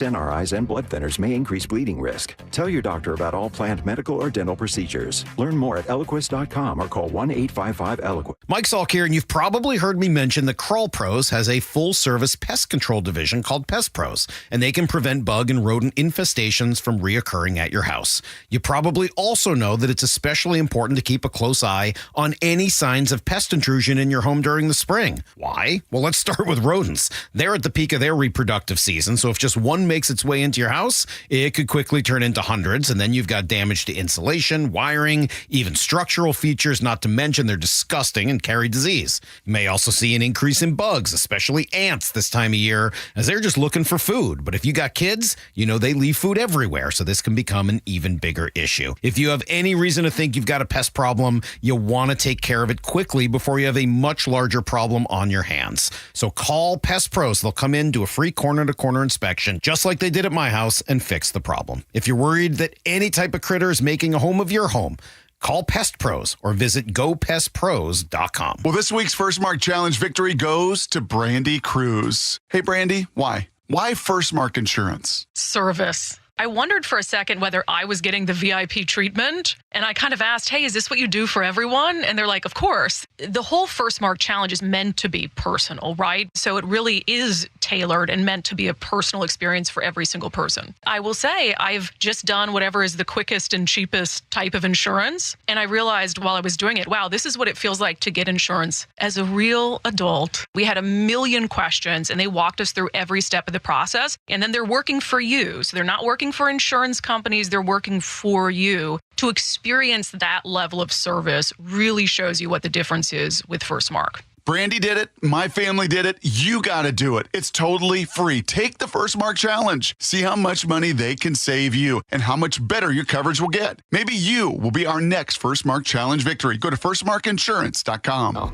NRIs and blood thinners may increase bleeding risk. Tell your doctor about all planned medical or dental procedures. Learn more at Eliquis.com or call 1-855-ELIQUIS. Mike Salk here, and you've probably heard me mention that Crawl Pros has a full-service pest control division called Pest Pros, and they can prevent bug and rodent infestations from reoccurring at your house. You probably also know that it's especially important to keep a close eye on any signs of pest intrusion in your home during the spring. Why? Well, let's start with rodents. They're at the peak of their reproductive season, so if just one makes its way into your house, it could quickly turn into hundreds, and then you've got damage to insulation, wiring, even structural features, not to mention they're disgusting and carry disease. You may also see an increase in bugs, especially ants this time of year, as they're just looking for food. But if you got kids, you know they leave food everywhere, so this can become an even bigger issue. If you have any reason to think you've got a pest problem, you want to take care of it quickly before you have a much larger problem on your hands. So call Pest Pros. They'll come in, do a free corner-to-corner inspection, just like they did at my house, and fix the problem. If you're worried that any type of critter is making a home of your home, call Pest Pros or visit gopestpros.com. Well, this week's First Mark Challenge victory goes to Brandy Cruz. Hey, Brandy, why? Why First Mark Insurance? Service. I wondered for a second whether I was getting the VIP treatment, and I kind of asked, hey, is this what you do for everyone? And they're like, of course. The whole First Mark Challenge is meant to be personal, right? So it really is tailored and meant to be a personal experience for every single person. I will say I've just done whatever is the quickest and cheapest type of insurance, and I realized while I was doing it, wow, this is what it feels like to get insurance as a real adult. We had a million questions, and they walked us through every step of the process, and then they're working for you. So they're not working for insurance companies, they're working for you. To experience that level of service really shows you what the difference is with First Mark. Brandy did it. My family did it. You got to do it. It's totally free. Take the First Mark Challenge. See how much money they can save you and how much better your coverage will get. Maybe you will be our next First Mark Challenge victory. Go to firstmarkinsurance.com. Oh.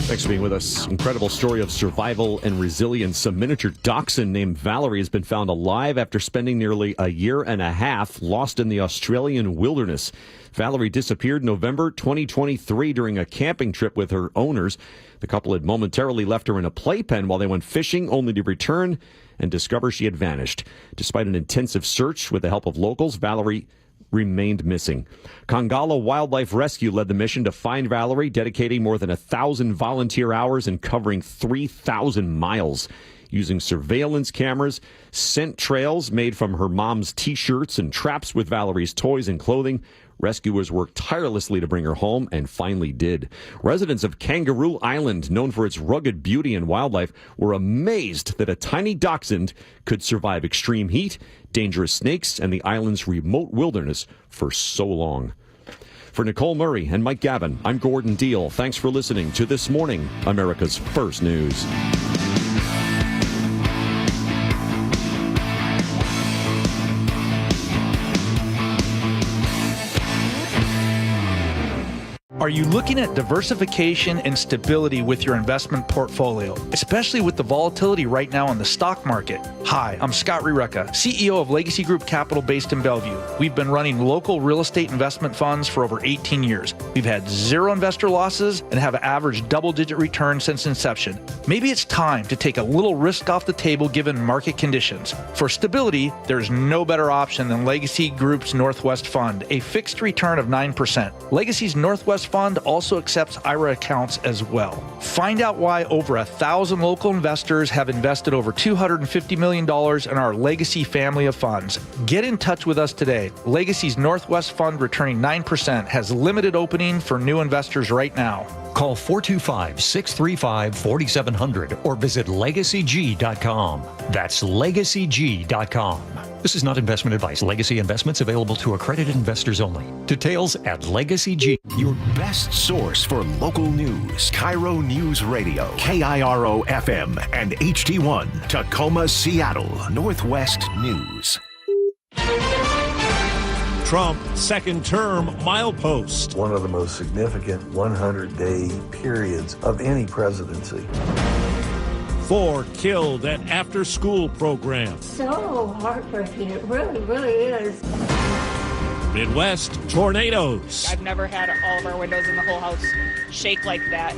Thanks for being with us. Incredible story of survival and resilience. A miniature dachshund named Valerie has been found alive after spending nearly a year and a half lost in the Australian wilderness. Valerie disappeared November 2023 during a camping trip with her owners. The couple had momentarily left her in a playpen while they went fishing, only to return and discover she had vanished. Despite an intensive search with the help of locals, Valerie remained missing. Kongala Wildlife Rescue led the mission to find Valerie, dedicating more than 1,000 volunteer hours and covering 3,000 miles. Using surveillance cameras, scent trails made from her mom's T-shirts, and traps with Valerie's toys and clothing, rescuers worked tirelessly to bring her home and finally did. Residents of Kangaroo Island, known for its rugged beauty and wildlife, were amazed that a tiny dachshund could survive extreme heat, dangerous snakes, and the island's remote wilderness for so long. For Nicole Murray and Mike Gavin, I'm Gordon Deal. Thanks for listening to This Morning, America's First News. Are you looking at diversification and stability with your investment portfolio, especially with the volatility right now in the stock market? Hi, I'm Scott Rireka, CEO of Legacy Group Capital based in Bellevue. We've been running local real estate investment funds for over 18 years. We've had zero investor losses and have averaged double-digit returns since inception. Maybe it's time to take a little risk off the table given market conditions. For stability, there's no better option than Legacy Group's Northwest Fund, a fixed return of 9%. Legacy's Northwest Fund also accepts IRA accounts as well. Find out why over 1,000 local investors have invested over $250 million in our Legacy family of funds. Get in touch with us today. Legacy's Northwest Fund, returning 9%, has limited opening for new investors right now. Call 425-635-4700 or visit legacyg.com. That's legacyg.com. This is not investment advice. Legacy investments available to accredited investors only. Details at LegacyG. Your best source for local news. KIRO Newsradio, KIRO FM and HD1, Tacoma, Seattle, Northwest News. Trump second term milepost. One of the most significant 100-day periods of any presidency. 4 killed at after-school programs. So heartbreaking. It really, really is. Midwest tornadoes. I've never had all of our windows in the whole house shake like that.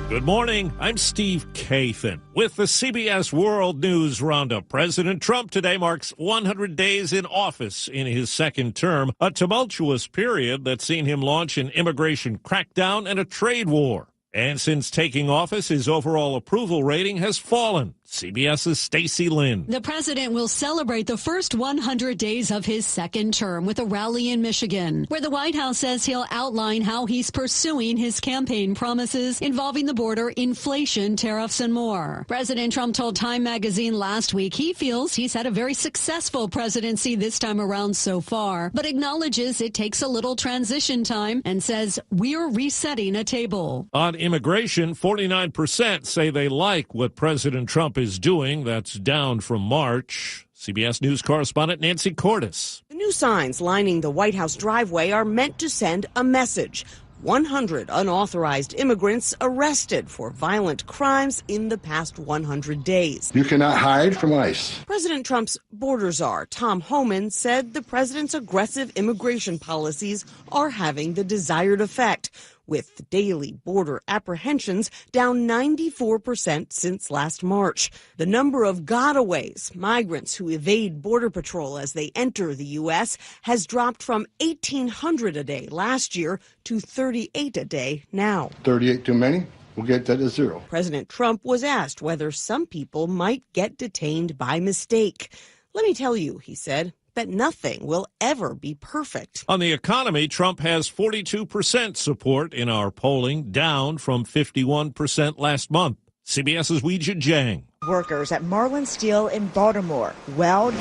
Good morning. I'm Steve Kathan with the CBS World News Roundup. President Trump today marks 100 days in office in his second term, a tumultuous period that's seen him launch an immigration crackdown and a trade war. And since taking office, his overall approval rating has fallen. CBS's Stacey Lynn. The president will celebrate the first 100 days of his second term with a rally in Michigan, where the White House says he'll outline how he's pursuing his campaign promises involving the border, inflation, tariffs, and more. President Trump told Time magazine last week he feels he's had a very successful presidency this time around so far, but acknowledges it takes a little transition time and says we're resetting a table. On immigration, 49% say they like what President Trump is doing. That's down from March. CBS News correspondent Nancy Cordes. The new signs lining the White House driveway are meant to send a message. 100 unauthorized immigrants arrested for violent crimes in the past 100 days. You cannot hide from ICE. President Trump's border czar, Tom Homan, said the president's aggressive immigration policies are having the desired effect, with daily border apprehensions down 94% since last March. The number of gotaways, migrants who evade Border Patrol as they enter the U.S., has dropped from 1,800 a day last year to 38 a day now. 38 too many? We'll get that to zero. President Trump was asked whether some people might get detained by mistake. Let me tell you, he said, that nothing will ever be perfect. On the economy, Trump has 42% support in our polling, down from 51% last month. CBS's Weijia Jiang. Workers at Marlin Steel in Baltimore weld,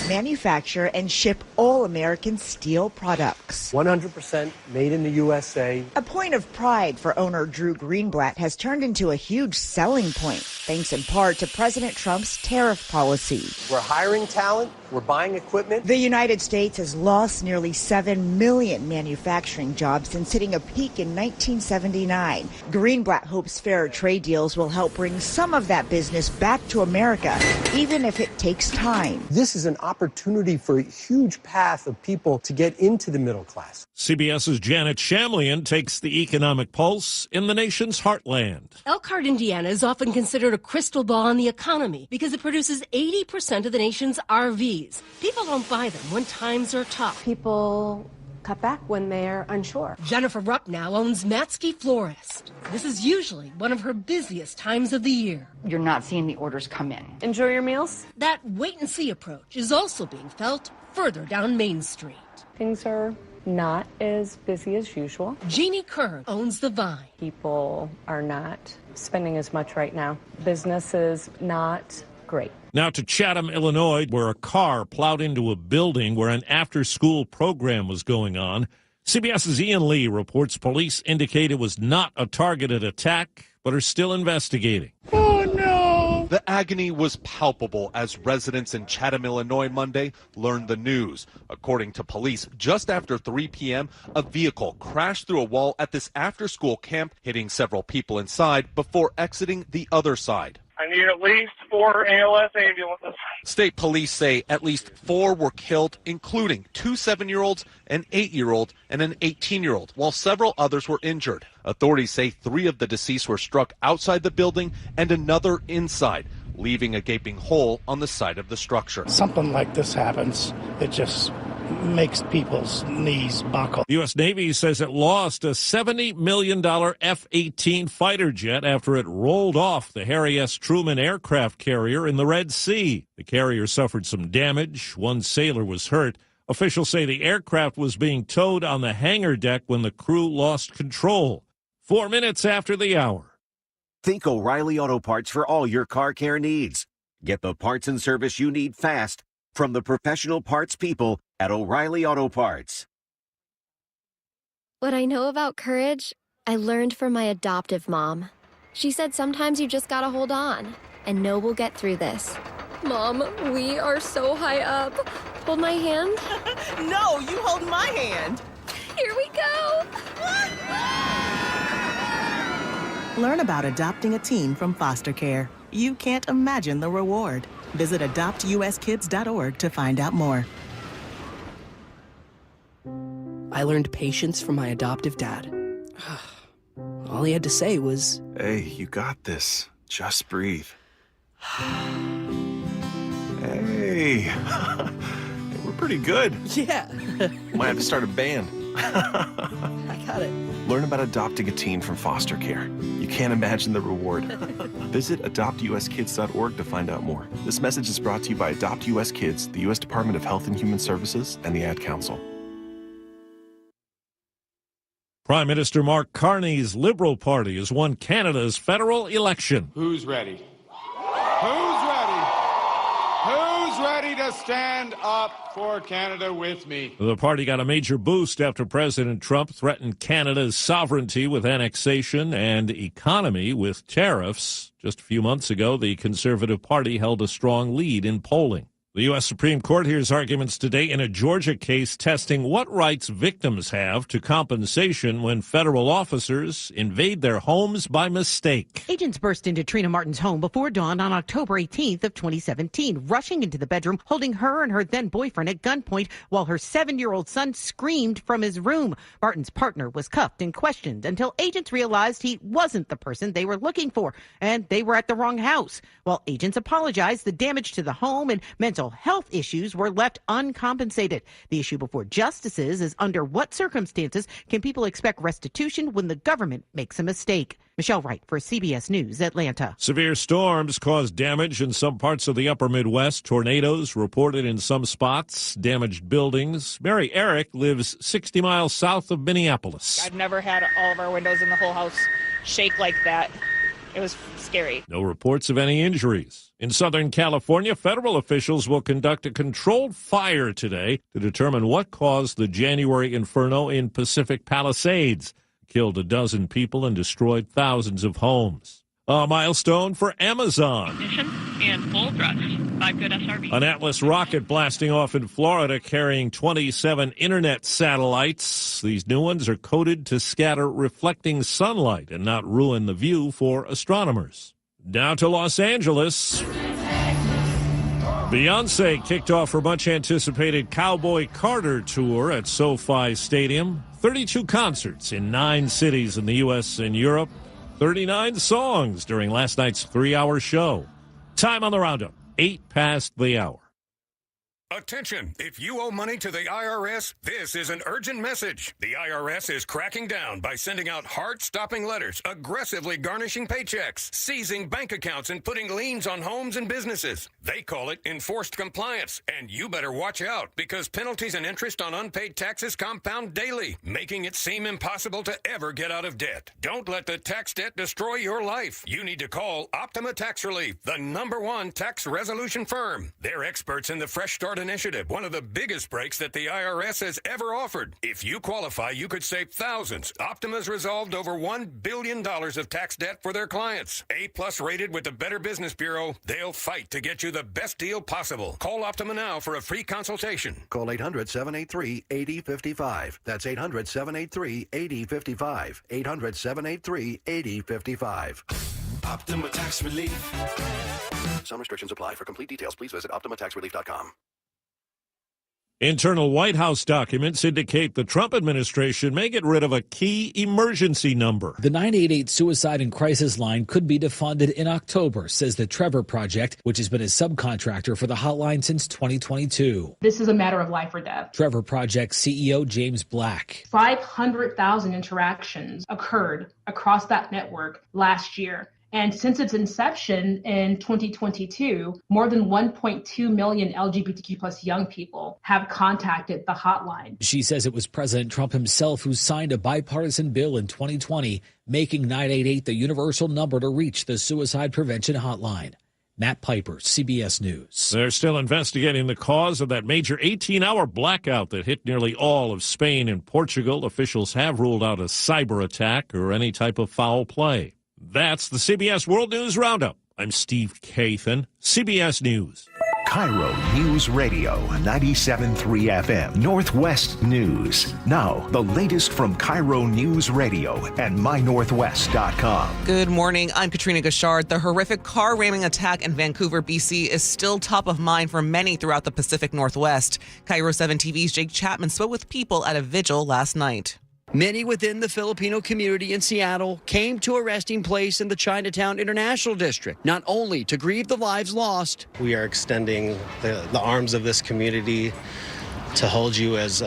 manufacture, and ship all American steel products. 100% made in the USA. A point of pride for owner Drew Greenblatt has turned into a huge selling point, thanks in part to President Trump's tariff policy. We're hiring talent. We're buying equipment. The United States has lost nearly 7 million manufacturing jobs since hitting a peak in 1979. Greenblatt hopes fairer trade deals will help bring some of that business back to America, even if it takes time. This is an opportunity for a huge path of people to get into the middle class. CBS's Janet Shamlian takes the economic pulse in the nation's heartland. Elkhart, Indiana is often considered a crystal ball on the economy because it produces 80% of the nation's RVs. People don't buy them when times are tough. People cut back when they're unsure. Jennifer Rupp now owns Matsky Florist. This is usually one of her busiest times of the year. You're not seeing the orders come in. Enjoy your meals. That wait-and-see approach is also being felt further down Main Street. Things are not as busy as usual. Jeannie Kern owns The Vine. People are not spending as much right now. Business is not great. Now to Chatham, Illinois, where a car plowed into a building where an after-school program was going on. CBS's Ian Lee reports police indicate it was not a targeted attack, but are still investigating. Oh, no! The agony was palpable as residents in Chatham, Illinois Monday learned the news. According to police, just after 3 p.m., a vehicle crashed through a wall at this after-school camp, hitting several people inside before exiting the other side. I need at least 4 ALS ambulances. State police say at least 4 were killed, including 2 7-year-olds, an 8-year-old, and an 18-year-old, while several others were injured. Authorities say 3 of the deceased were struck outside the building and another inside, leaving a gaping hole on the side of the structure. Something like this happens, it just makes people's knees buckle. The U.S. Navy says it lost a $70 million F-18 fighter jet after it rolled off the Harry S. Truman aircraft carrier in the Red Sea. The carrier suffered some damage. 1 sailor was hurt. Officials say the aircraft was being towed on the hangar deck when the crew lost control. 4 minutes after the hour. Think O'Reilly Auto Parts for all your car care needs. Get the parts and service you need fast from the professional parts people at O'Reilly Auto Parts. What I know about courage, I learned from my adoptive mom. She said sometimes you just gotta hold on and know we'll get through this. Mom, we are so high up. Hold my hand. No, you hold my hand. Here we go. Learn about adopting a teen from foster care. You can't imagine the reward. Visit adoptuskids.org to find out more. I learned patience from my adoptive dad. All he had to say was, "Hey, you got this. Just breathe." Hey, we're pretty good. Yeah. Might have to start a band. I got it. Learn about adopting a teen from foster care. You can't imagine the reward. Visit adoptuskids.org to find out more. This message is brought to you by Adopt US Kids, the U.S. Department of Health and Human Services, and the Ad Council. Prime Minister Mark Carney's Liberal Party has won Canada's federal election. Who's ready? Who's ready? Who's ready to stand up for Canada with me? The party got a major boost after President Trump threatened Canada's sovereignty with annexation and economy with tariffs. Just a few months ago, the Conservative Party held a strong lead in polling. The U.S. Supreme Court hears arguments today in a Georgia case testing what rights victims have to compensation when federal officers invade their homes by mistake. Agents burst into Trina Martin's home before dawn on October 18th of 2017, rushing into the bedroom, holding her and her then-boyfriend at gunpoint while her 7-year-old son screamed from his room. Martin's partner was cuffed and questioned until agents realized he wasn't the person they were looking for, and they were at the wrong house. While agents apologized, the damage to the home and mental health issues were left uncompensated. The issue before justices is under what circumstances can people expect restitution when the government makes a mistake? Michelle Wright for CBS News, Atlanta. Severe storms caused damage in some parts of the upper Midwest. Tornadoes reported in some spots, damaged buildings. Mary Eric lives 60 miles south of Minneapolis. I've never had all of our windows in the whole house shake like that. It was scary. No reports of any injuries. In Southern California, federal officials will conduct a controlled fire today to determine what caused the January inferno in Pacific Palisades. Killed a dozen people and destroyed thousands of homes. A milestone for Amazon. And full thrust, 5 good SRV. An Atlas rocket blasting off in Florida carrying 27 internet satellites. These new ones are coated to scatter reflecting sunlight and not ruin the view for astronomers. Down to Los Angeles. Beyonce kicked off her much-anticipated Cowboy Carter tour at SoFi Stadium. 32 concerts in 9 cities in the U.S. and Europe. 39 songs during last night's 3-hour show. Time on the roundup, 8 past the hour. Attention, if you owe money to the IRS, this is an urgent message. The IRS is cracking down by sending out heart-stopping letters, aggressively garnishing paychecks, seizing bank accounts, and putting liens on homes and businesses. They call it enforced compliance, and you better watch out because penalties and interest on unpaid taxes compound daily, making it seem impossible to ever get out of debt. Don't let the tax debt destroy your life. You need to call Optima Tax Relief, the #1 tax resolution firm. They're experts in the Fresh Start Initiative, one of the biggest breaks that the IRS has ever offered. If you qualify, you could save thousands. Optima's resolved over $1 billion of tax debt for their clients. A+ rated with the Better Business Bureau, they'll fight to get you the best deal possible. Call Optima now for a free consultation. Call 800-783-8055. That's 800-783-8055. 800-783-8055. Optima Tax Relief. Some restrictions apply. For complete details, please visit OptimaTaxRelief.com. Internal White House documents indicate the Trump administration may get rid of a key emergency number. The 988 suicide and crisis line could be defunded in October, says the Trevor Project, which has been a subcontractor for the hotline since 2022. This is a matter of life or death. Trevor Project CEO James Black. 500,000 interactions occurred across that network last year. And since its inception in 2022, more than 1.2 million LGBTQ plus young people have contacted the hotline. She says it was President Trump himself who signed a bipartisan bill in 2020, making 988 the universal number to reach the suicide prevention hotline. Matt Piper, CBS News. They're still investigating the cause of that major 18-hour blackout that hit nearly all of Spain and Portugal. Officials have ruled out a cyber attack or any type of foul play. That's the CBS World News Roundup. I'm Steve Kathan, CBS News. KIRO Newsradio 97.3 FM Northwest News. Now, the latest from KIRO Newsradio and mynorthwest.com. Good morning. I'm Katrina Gashard. The horrific car ramming attack in Vancouver, BC is still top of mind for many throughout the Pacific Northwest. KIRO 7 TV's Jake Chapman spoke with people at a vigil last night. Many within the Filipino community in Seattle came to a resting place in the Chinatown International District, not only to grieve the lives lost. We are extending the arms of this community to hold you as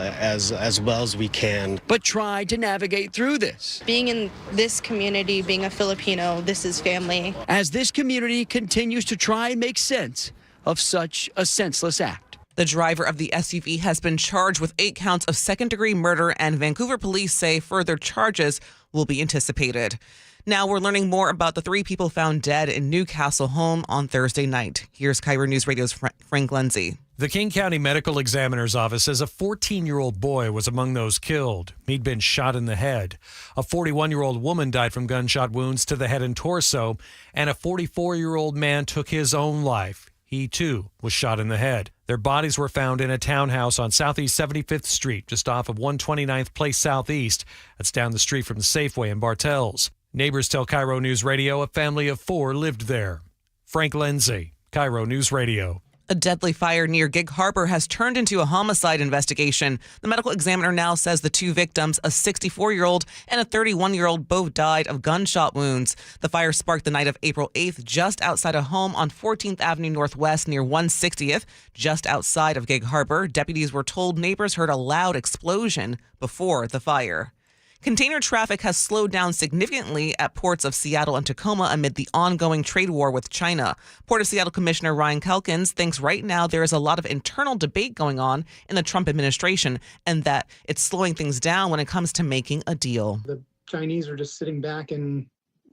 well as we can. But try to navigate through this. Being in this community, being a Filipino, this is family. As this community continues to try and make sense of such a senseless act. The driver of the SUV has been charged with 8 counts of second-degree murder, and Vancouver police say further charges will be anticipated. Now we're learning more about the 3 people found dead in Newcastle home on Thursday night. Here's KIRO News Radio's Frank Lindsay. The King County Medical Examiner's Office says a 14-year-old boy was among those killed. He'd been shot in the head. A 41-year-old woman died from gunshot wounds to the head and torso, and a 44-year-old man took his own life. He, too, was shot in the head. Their bodies were found in a townhouse on Southeast 75th Street, just off of 129th Place Southeast. That's down the street from the Safeway in Bartels. Neighbors tell KIRO News Radio a family of 4 lived there. Frank Lindsay, KIRO News Radio. A deadly fire near Gig Harbor has turned into a homicide investigation. The medical examiner now says the 2 victims, a 64-year-old and a 31-year-old, both died of gunshot wounds. The fire sparked the night of April 8th just outside a home on 14th Avenue Northwest near 160th, just outside of Gig Harbor. Deputies were told neighbors heard a loud explosion before the fire. Container traffic has slowed down significantly at ports of Seattle and Tacoma amid the ongoing trade war with China. Port of Seattle Commissioner Ryan Calkins thinks right now there is a lot of internal debate going on in the Trump administration and that it's slowing things down when it comes to making a deal. The Chinese are just sitting back and,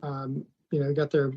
got their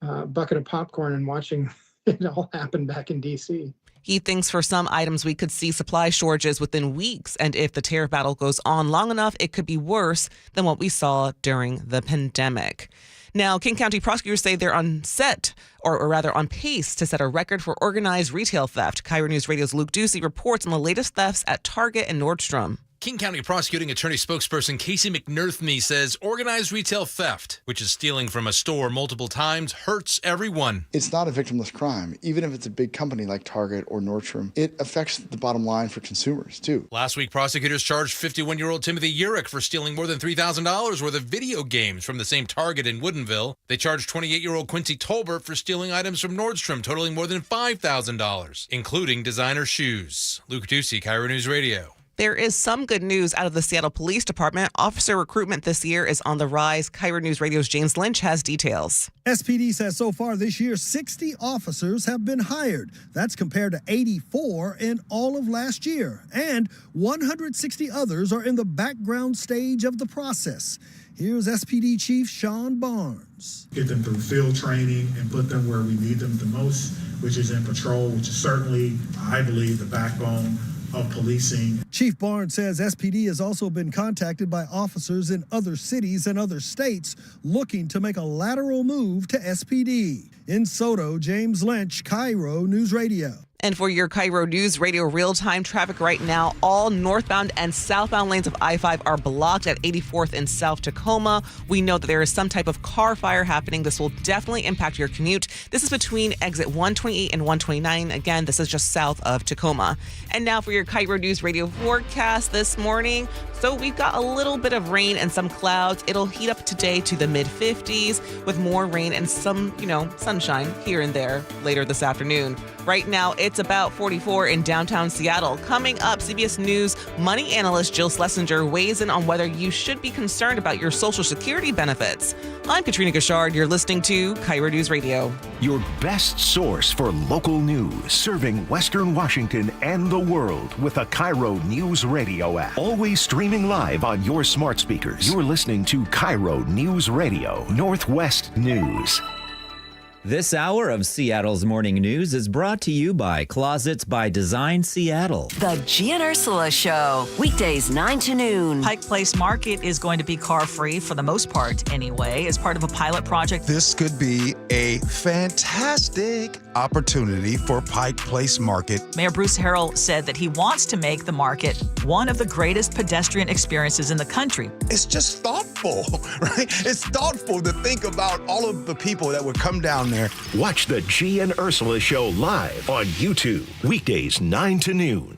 bucket of popcorn and watching it all happen back in D.C. He thinks for some items we could see supply shortages within weeks, and if the tariff battle goes on long enough, it could be worse than what we saw during the pandemic. Now, King County prosecutors say they're on pace to set a record for organized retail theft. KIRO News Radio's Luke Ducey reports on the latest thefts at Target and Nordstrom. King County Prosecuting Attorney spokesperson Casey McNerthney says organized retail theft, which is stealing from a store multiple times, hurts everyone. It's not a victimless crime. Even if it's a big company like Target or Nordstrom, it affects the bottom line for consumers, too. Last week, prosecutors charged 51-year-old Timothy Urich for stealing more than $3,000 worth of video games from the same Target in Woodinville. They charged 28-year-old Quincy Tolbert for stealing items from Nordstrom totaling more than $5,000, including designer shoes. Luke Ducey, KIRO News Radio. There is some good news out of the Seattle Police Department. Officer recruitment this year is on the rise. KIRO News Radio's James Lynch has details. SPD says so far this year, 60 officers have been hired. That's compared to 84 in all of last year. And 160 others are in the background stage of the process. Here's SPD Chief Sean Barnes. Get them through field training and put them where we need them the most, which is in patrol, which is certainly, I believe, the backbone of policing. Chief Barnes says SPD has also been contacted by officers in other cities and other states looking to make a lateral move to SPD. In Soto, James Lynch, KIRO News Radio. And for your KIRO News Radio real-time traffic right now, all northbound and southbound lanes of I-5 are blocked at 84th in South Tacoma. We know that there is some type of car fire happening. This will definitely impact your commute. This is between exit 128 and 129. Again, this is just south of Tacoma. And now for your KIRO News Radio forecast this morning. So we've got a little bit of rain and some clouds. It'll heat up today to the mid-50s with more rain and some, sunshine here and there later this afternoon. Right now, it's about 44 in downtown Seattle. Coming up, CBS News money analyst Jill Schlesinger weighs in on whether you should be concerned about your Social Security benefits. I'm Katrina Gashard. You're listening to KIRO News Radio. Your best source for local news, serving Western Washington and the world with the KIRO News Radio app. Always streaming live on your smart speakers. You're listening to KIRO News Radio, Northwest News. This hour of Seattle's Morning News is brought to you by Closets by Design Seattle. The G and Ursula Show, weekdays 9 to noon. Pike Place Market is going to be car-free for the most part anyway, as part of a pilot project. This could be a fantastic opportunity for Pike Place Market. Mayor Bruce Harrell said that he wants to make the market one of the greatest pedestrian experiences in the country. It's just thoughtful, right? It's thoughtful to think about all of the people that would come down there. Watch the G and Ursula Show live on YouTube, weekdays 9 to noon.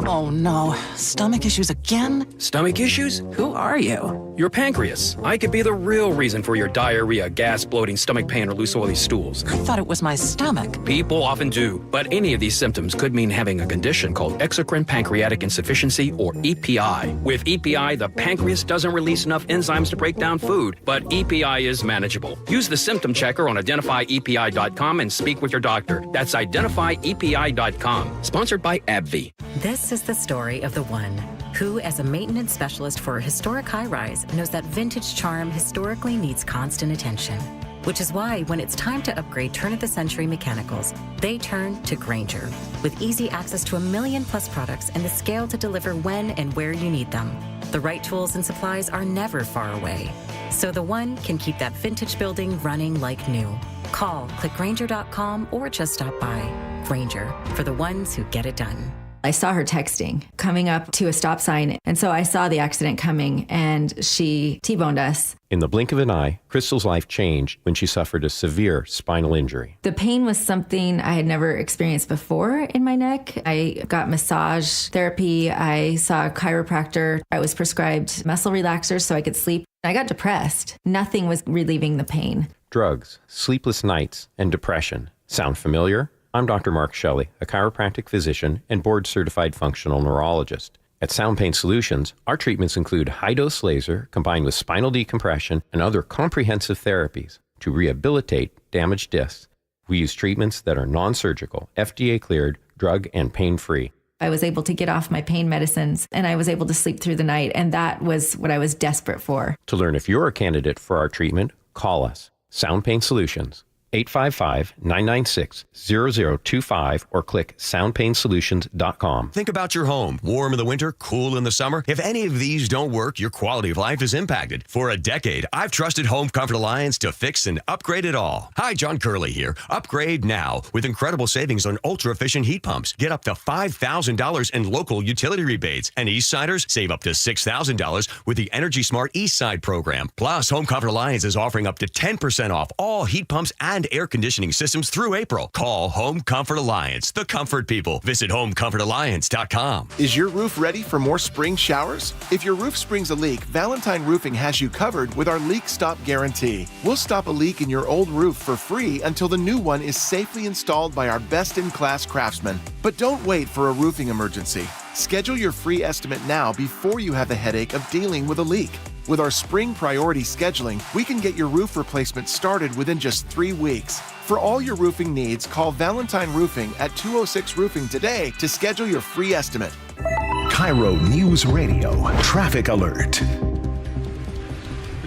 Oh no, stomach issues again? Stomach issues? Who are you? Your pancreas. I could be the real reason for your diarrhea, gas, bloating, stomach pain, or loose oily stools. I thought it was my stomach. People often do, but any of these symptoms could mean having a condition called exocrine pancreatic insufficiency, or EPI. With EPI, the pancreas doesn't release enough enzymes to break down food, but EPI is manageable. Use the symptom checker on identifyepi.com and speak with your doctor. That's identifyepi.com. Sponsored by AbbVie. This is the story of the one who, as a maintenance specialist for a historic high-rise, knows that vintage charm historically needs constant attention. Which is why, when it's time to upgrade turn-of-the-century mechanicals, they turn to Grainger. With easy access to 1 million-plus products and the scale to deliver when and where you need them, the right tools and supplies are never far away. So the one can keep that vintage building running like new. Call, click Grainger.com, or just stop by. Grainger, for the ones who get it done. I saw her texting, coming up to a stop sign, and so I saw the accident coming, and she T-boned us. In the blink of an eye, Crystal's life changed when she suffered a severe spinal injury. The pain was something I had never experienced before in my neck. I got massage therapy. I saw a chiropractor. I was prescribed muscle relaxers so I could sleep. I got depressed. Nothing was relieving the pain. Drugs, sleepless nights, and depression. Sound familiar? I'm Dr. Mark Shelley, a chiropractic physician and board-certified functional neurologist. At Sound Pain Solutions, our treatments include high-dose laser combined with spinal decompression and other comprehensive therapies to rehabilitate damaged discs. We use treatments that are non-surgical, FDA-cleared, drug and pain-free. I was able to get off my pain medicines, and I was able to sleep through the night, and that was what I was desperate for. To learn if you're a candidate for our treatment, call us. Sound Pain Solutions. 855-996-0025 or click soundpainsolutions.com. Think about your home. Warm in the winter, cool in the summer. If any of these don't work, your quality of life is impacted. For a decade, I've trusted Home Comfort Alliance to fix and upgrade it all. Hi, John Curley here. Upgrade now with incredible savings on ultra-efficient heat pumps. Get up to $5,000 in local utility rebates. And Eastsiders save up to $6,000 with the Energy Smart Eastside program. Plus, Home Comfort Alliance is offering up to 10% off all heat pumps and air conditioning systems through April. Call Home Comfort Alliance, the comfort people. Visit homecomfortalliance.com. Is your roof ready for more spring showers? If your roof springs a leak, Valentine Roofing has you covered with our Leak Stop Guarantee. We'll stop a leak in your old roof for free until the new one is safely installed by our best-in-class craftsmen. But don't wait for a roofing emergency. Schedule your free estimate now before you have the headache of dealing with a leak. With our spring priority scheduling, we can get your roof replacement started within just 3 weeks. For all your roofing needs, call Valentine Roofing at 206 Roofing today to schedule your free estimate. KIRO Newsradio Traffic Alert.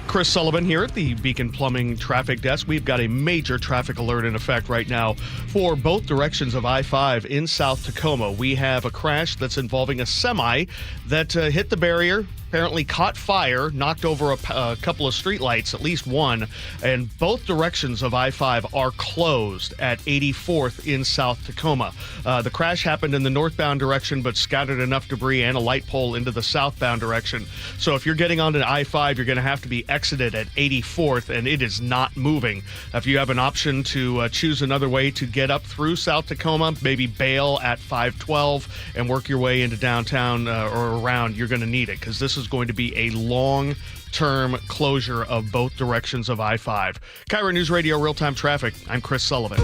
Chris Sullivan here at the Beacon Plumbing Traffic Desk. We've got a major traffic alert in effect right now for both directions of I-5 in South Tacoma. We have a crash that's involving a semi that hit the barrier, apparently caught fire, knocked over a couple of streetlights, at least one, and both directions of I-5 are closed at 84th in South Tacoma. The crash happened in the northbound direction, but scattered enough debris and a light pole into the southbound direction. So if you're getting onto I-5, you're going to have to be exited at 84th, and it is not moving. If you have an option to choose another way to get up through South Tacoma, maybe bail at 512 and work your way into downtown or around, you're going to need it, because this is going to be a long-term closure of both directions of I-5. KIRO Newsradio Real-Time Traffic. I'm Chris Sullivan.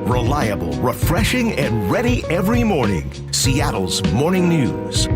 Reliable, refreshing, and ready every morning. Seattle's Morning News.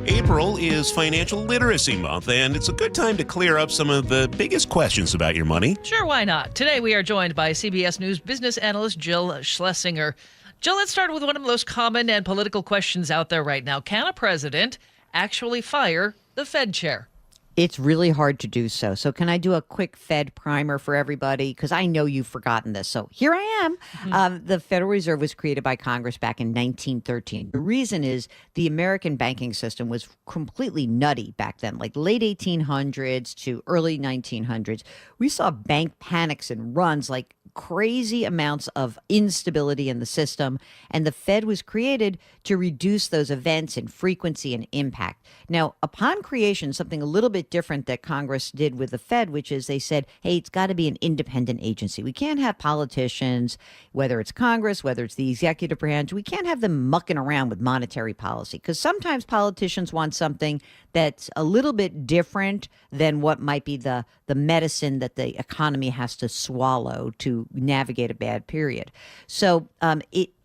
April is Financial Literacy Month, and it's a good time to clear up some of the biggest questions about your money. Sure, why not? Today we are joined by CBS News business analyst Jill Schlesinger. Jill, let's start with one of the most common and political questions out there right now. Can a president actually fire the Fed chair? It's really hard to do so. So can I do a quick Fed primer for everybody? Because I know you've forgotten this. So here I am. The Federal Reserve was created by Congress back in 1913. The reason is the American banking system was completely nutty back then, like late 1800s to early 1900s. We saw bank panics and runs, like crazy amounts of instability in the system. And the Fed was created to reduce those events in frequency and impact. Now, upon creation, something a little bit different that Congress did with the Fed, which is they said, hey, it's got to be an independent agency. We can't have politicians, whether it's Congress, whether it's the executive branch, we can't have them mucking around with monetary policy, because sometimes politicians want something that's a little bit different than what might be the medicine that the economy has to swallow to navigate a bad period. So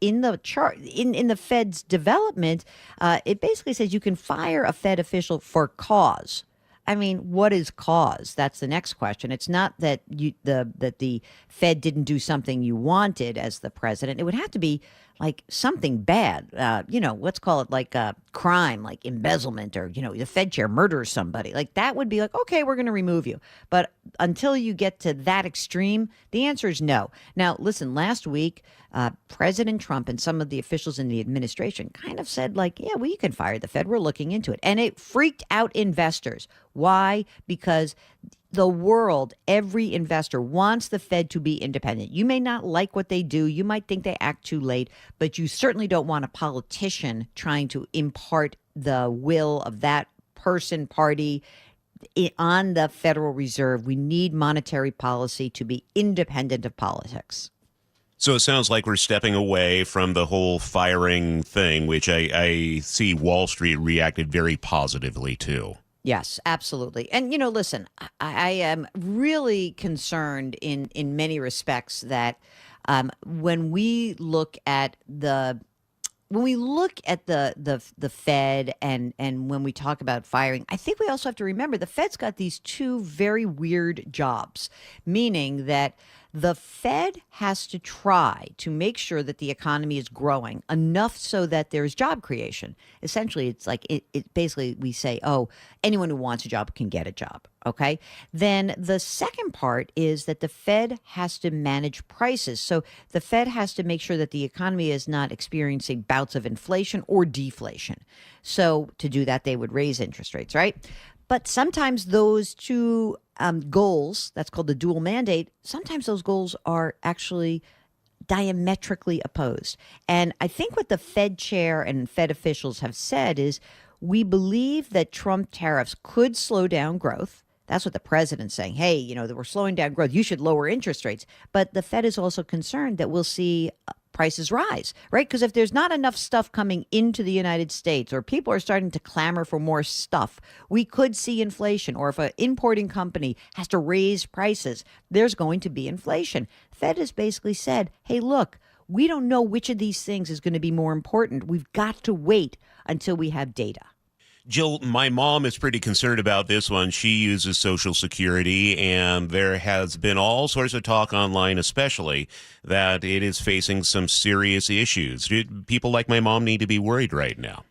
in the chart, in the Fed's development, it basically says you can fire a Fed official for cause. I mean, what is cause? That's the next question. It's not that that the Fed didn't do something you wanted as the president. It would have to be like something bad. Let's call it like a crime, like embezzlement, or the Fed chair murders somebody. Like that would be like, okay, we're going to remove you. But until you get to that extreme, the answer is no. Now, listen, last week, President Trump and some of the officials in the administration kind of said like, yeah, well, you can fire the Fed. We're looking into it. And it freaked out investors. Why? Because the world, every investor wants the Fed to be independent. You may not like what they do. You might think they act too late, but you certainly don't want a politician trying to impart the will of that person, party on the Federal Reserve. We need monetary policy to be independent of politics. So it sounds like we're stepping away from the whole firing thing, which I see Wall Street reacted very positively to. Yes, absolutely. And, listen, I am really concerned in many respects that when we look at the Fed and when we talk about firing, I think we also have to remember the Fed's got these two very weird jobs, meaning that the Fed has to try to make sure that the economy is growing enough so that there's job creation. Essentially, it's like it basically we say, oh, anyone who wants a job can get a job. Okay. Then the second part is that the Fed has to manage prices. So the Fed has to make sure that the economy is not experiencing bouts of inflation or deflation. So to do that, they would raise interest rates, right? But sometimes those two goals, that's called the dual mandate, sometimes those goals are actually diametrically opposed. And I think what the Fed chair and Fed officials have said is we believe that Trump tariffs could slow down growth. That's what the president's saying. Hey, that we're slowing down growth. You should lower interest rates. But the Fed is also concerned that we'll see prices rise, right? Because if there's not enough stuff coming into the United States, or people are starting to clamor for more stuff, we could see inflation. Or if an importing company has to raise prices, there's going to be inflation. Fed has basically said, hey, look, we don't know which of these things is going to be more important. We've got to wait until we have data. Jill, my mom is pretty concerned about this one. She uses Social Security, and there has been all sorts of talk online, especially, that it is facing some serious issues. Do people like my mom need to be worried right now?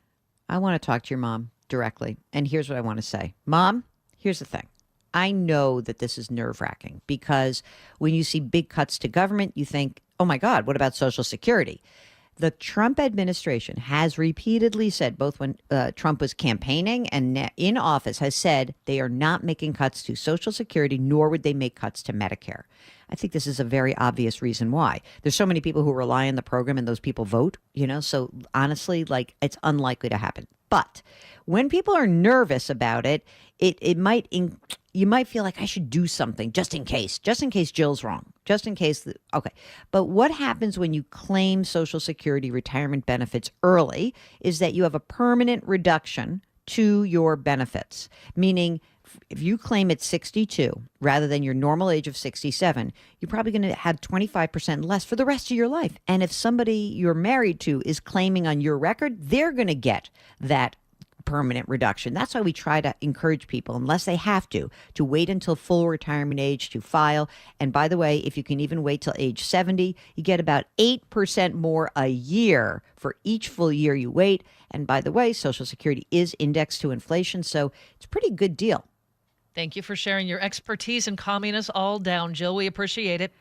I want to talk to your mom directly, and here's what I want to say. Mom, here's the thing. I know that this is nerve-wracking because when you see big cuts to government, you think, oh, my God, what about Social Security? The Trump administration has repeatedly said, both when Trump was campaigning and in office, has said they are not making cuts to Social Security, nor would they make cuts to Medicare. I think this is a very obvious reason why. There's so many people who rely on the program and those people vote, so honestly, like it's unlikely to happen. But when people are nervous about it, you might feel like I should do something just in case Jill's wrong, just in case. Okay. But what happens when you claim Social Security retirement benefits early is that you have a permanent reduction to your benefits, meaning if you claim at 62 rather than your normal age of 67, you're probably going to have 25% less for the rest of your life. And if somebody you're married to is claiming on your record, they're going to get that permanent reduction. That's why we try to encourage people, unless they have to wait until full retirement age to file. And by the way, if you can even wait till age 70, you get about 8% more a year for each full year you wait. And by the way, Social Security is indexed to inflation, so it's a pretty good deal. Thank you for sharing your expertise and calming us all down, Jill. We appreciate it.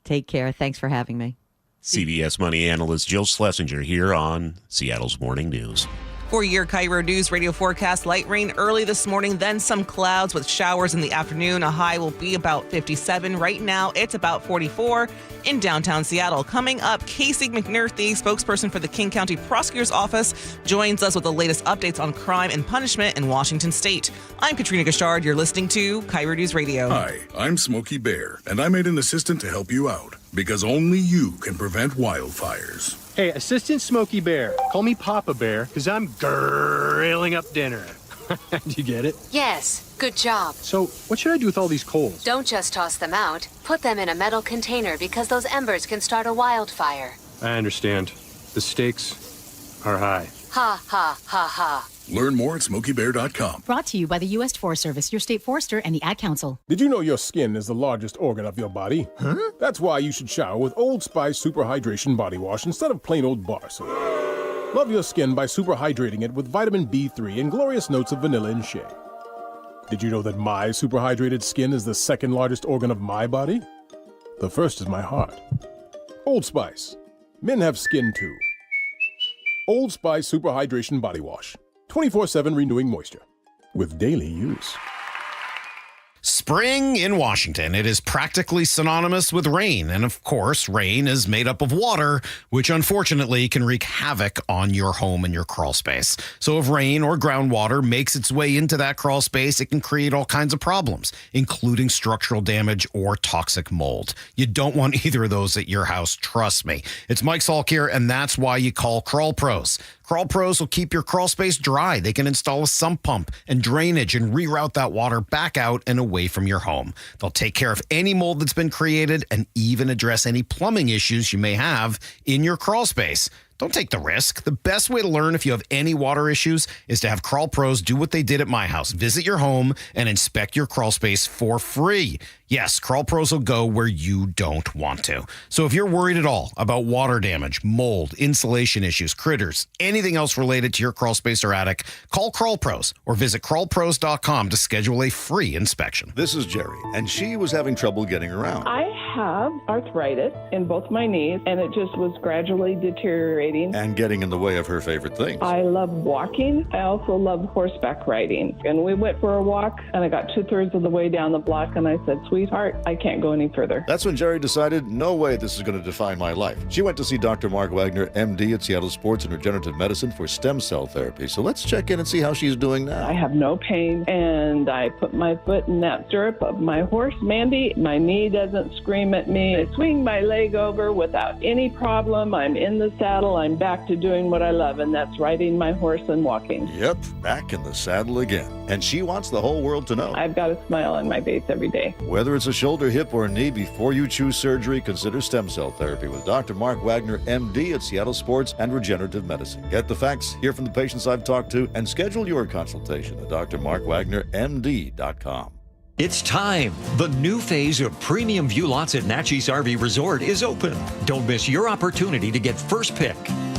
Take care. Thanks for having me. CBS Money Analyst Jill Schlesinger here on Seattle's Morning News. For your KIRO News Radio forecast, light rain early this morning, then some clouds with showers in the afternoon. A high will be about 57. Right now, it's about 44 in downtown Seattle. Coming up, Casey McNerthy, spokesperson for the King County Prosecutor's Office, joins us with the latest updates on crime and punishment in Washington State. I'm Katrina Gashard. You're listening to KIRO News Radio. Hi, I'm Smokey Bear, and I made an assistant to help you out because only you can prevent wildfires. Hey, Assistant Smokey Bear. Call me Papa Bear, because I'm grilling up dinner. Do you get it? Yes, good job. So, what should I do with all these coals? Don't just toss them out. Put them in a metal container because those embers can start a wildfire. I understand. The stakes are high. Ha, ha, ha, ha. Learn more at SmokeyBear.com. Brought to you by the U.S. Forest Service, your state forester, and the Ad Council. Did you know your skin is the largest organ of your body? Huh? That's why you should shower with Old Spice Super Hydration Body Wash instead of plain old bar soap. Love your skin by super hydrating it with vitamin B3 and glorious notes of vanilla and shea. Did you know that my super hydrated skin is the second largest organ of my body? The first is my heart. Old Spice. Men have skin too. Old Spice Super Hydration Body Wash. 24/7 renewing moisture with daily use. Spring in Washington. It is practically synonymous with rain. And of course, rain is made up of water, which unfortunately can wreak havoc on your home and your crawl space. So if rain or groundwater makes its way into that crawl space, it can create all kinds of problems, including structural damage or toxic mold. You don't want either of those at your house. Trust me. It's Mike Salk here, and that's why you call Crawl Pros. Crawl Pros will keep your crawl space dry. They can install a sump pump and drainage and reroute that water back out and away from your home. They'll take care of any mold that's been created and even address any plumbing issues you may have in your crawl space. Don't take the risk. The best way to learn if you have any water issues is to have Crawl Pros do what they did at my house. Visit your home and inspect your crawl space for free. Yes, Crawl Pros will go where you don't want to. So if you're worried at all about water damage, mold, insulation issues, critters, anything else related to your crawl space or attic, call Crawl Pros or visit crawlpros.com to schedule a free inspection. This is Jerry, and she was having trouble getting around. I have arthritis in both my knees, and it just was gradually deteriorating. And getting in the way of her favorite things. I love walking. I also love horseback riding. And we went for a walk, and I got 2/3 of the way down the block, and I said, sweetheart, I can't go any further. That's when Jerry decided, no way this is going to define my life. She went to see Dr. Mark Wagner, MD at Seattle Sports and Regenerative Medicine for stem cell therapy. So let's check in and see how she's doing now. I have no pain, and I put my foot in that stirrup of my horse, Mandy. My knee doesn't scream at me. I swing my leg over without any problem. I'm in the saddle. I'm back to doing what I love, and that's riding my horse and walking. Yep, back in the saddle again. And she wants the whole world to know. I've got a smile on my face every day. Whether it's a shoulder, hip, or knee, before you choose surgery, consider stem cell therapy with Dr. Mark Wagner, MD at Seattle Sports and Regenerative Medicine. Get the facts, hear from the patients I've talked to, and schedule your consultation at drmarkwagnermd.com. It's time. The new phase of premium view lots at Natchez RV Resort is open. Don't miss your opportunity to get first pick.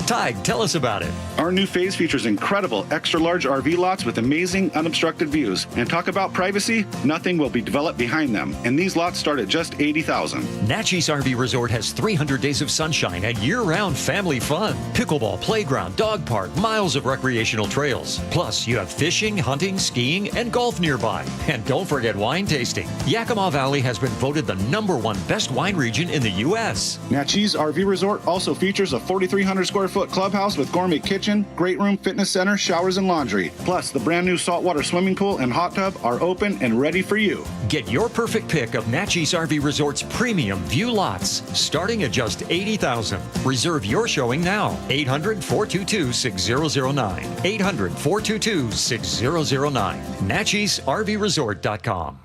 Tig, tell us about it. Our new phase features incredible extra-large RV lots with amazing unobstructed views. And talk about privacy, nothing will be developed behind them. And these lots start at just $80,000. Natchez RV Resort has 300 days of sunshine and year-round family fun. Pickleball, playground, dog park, miles of recreational trails. Plus, you have fishing, hunting, skiing, and golf nearby. And don't forget wine tasting. Yakima Valley has been voted the #1 best wine region in the U.S. Natchez RV Resort also features a 4,300 square foot clubhouse with gourmet kitchen, great room, fitness center, showers, and laundry. Plus, the brand new saltwater swimming pool and hot tub are open and ready for you. Get your perfect pick of Natchez RV Resort's premium view lots, starting at just $80,000. Reserve your showing now. 800-422-6009. 800-422-6009. NatchezRVResort.com.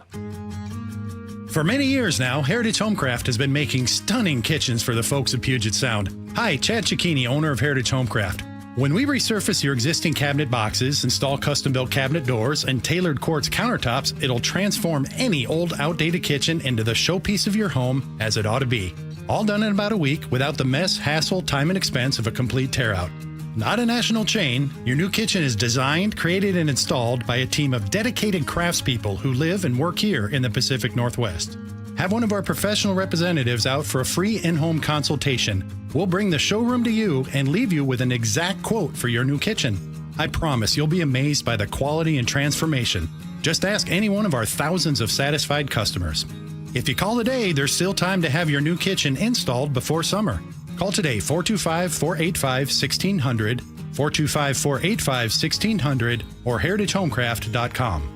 For many years now, Heritage Homecraft has been making stunning kitchens for the folks of Puget Sound. Hi, Chad Cicchini, owner of Heritage Homecraft. When we resurface your existing cabinet boxes, install custom-built cabinet doors, and tailored quartz countertops, it'll transform any old, outdated kitchen into the showpiece of your home as it ought to be. All done in about a week without the mess, hassle, time, and expense of a complete tear-out. Not a national chain, your new kitchen is designed, created, and installed by a team of dedicated craftspeople who live and work here in the Pacific Northwest. Have one of our professional representatives out for a free in-home consultation. We'll bring the showroom to you and leave you with an exact quote for your new kitchen. I promise you'll be amazed by the quality and transformation. Just ask any one of our thousands of satisfied customers. If you call today, there's still time to have your new kitchen installed before summer. Call today, 425-485-1600, 425-485-1600, or heritagehomecraft.com.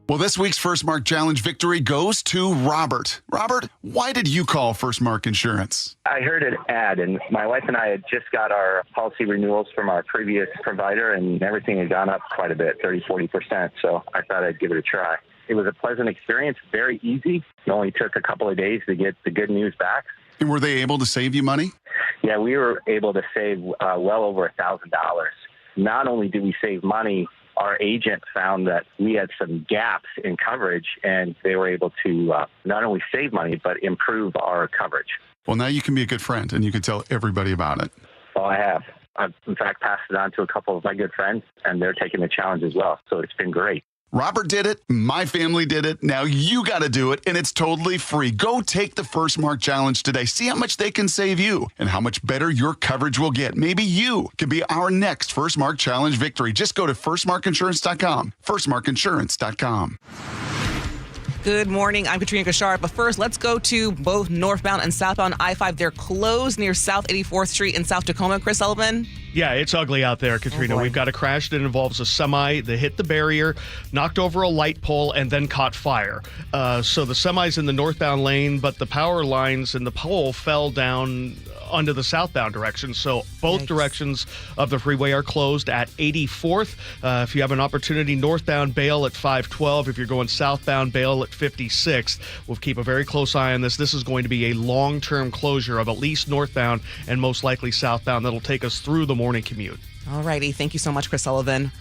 Well, this week's First Mark Challenge victory goes to Robert. Robert, why did you call First Mark Insurance? I heard an ad, and my wife and I had just got our policy renewals from our previous provider, and everything had gone up quite a bit, 30-40%, so I thought I'd give it a try. It was a pleasant experience, very easy. It only took a couple of days to get the good news back. And were they able to save you money? Yeah, we were able to save well over $1,000. Not only did we save money, our agent found that we had some gaps in coverage, and they were able to not only save money, but improve our coverage. Well, now you can be a good friend, and you can tell everybody about it. Well, I have. I've, in fact, passed it on to a couple of my good friends, and they're taking the challenge as well. So it's been great. Robert did it. My family did it. Now you got to do it, and it's totally free. Go take the First Mark Challenge today. See how much they can save you and how much better your coverage will get. Maybe you could be our next First Mark Challenge victory. Just go to firstmarkinsurance.com. firstmarkinsurance.com. Good morning. I'm Katrina Gashar. But first, let's go to both northbound and southbound I-5. They're closed near South 84th Street in South Tacoma. Chris Sullivan. Yeah, it's ugly out there, Katrina. We've got a crash that involves a semi that hit the barrier, knocked over a light pole, and then caught fire. So the semi's in the northbound lane, but the power lines and the pole fell down onto the southbound direction. So both directions of the freeway are closed at 84th. If you have an opportunity, northbound, bail at 512. If you're going southbound, bail at 56th. We'll keep a very close eye on this. This is going to be a long-term closure of at least northbound and most likely southbound that'll take us through the morning commute. All righty. Thank you so much, Chris Sullivan.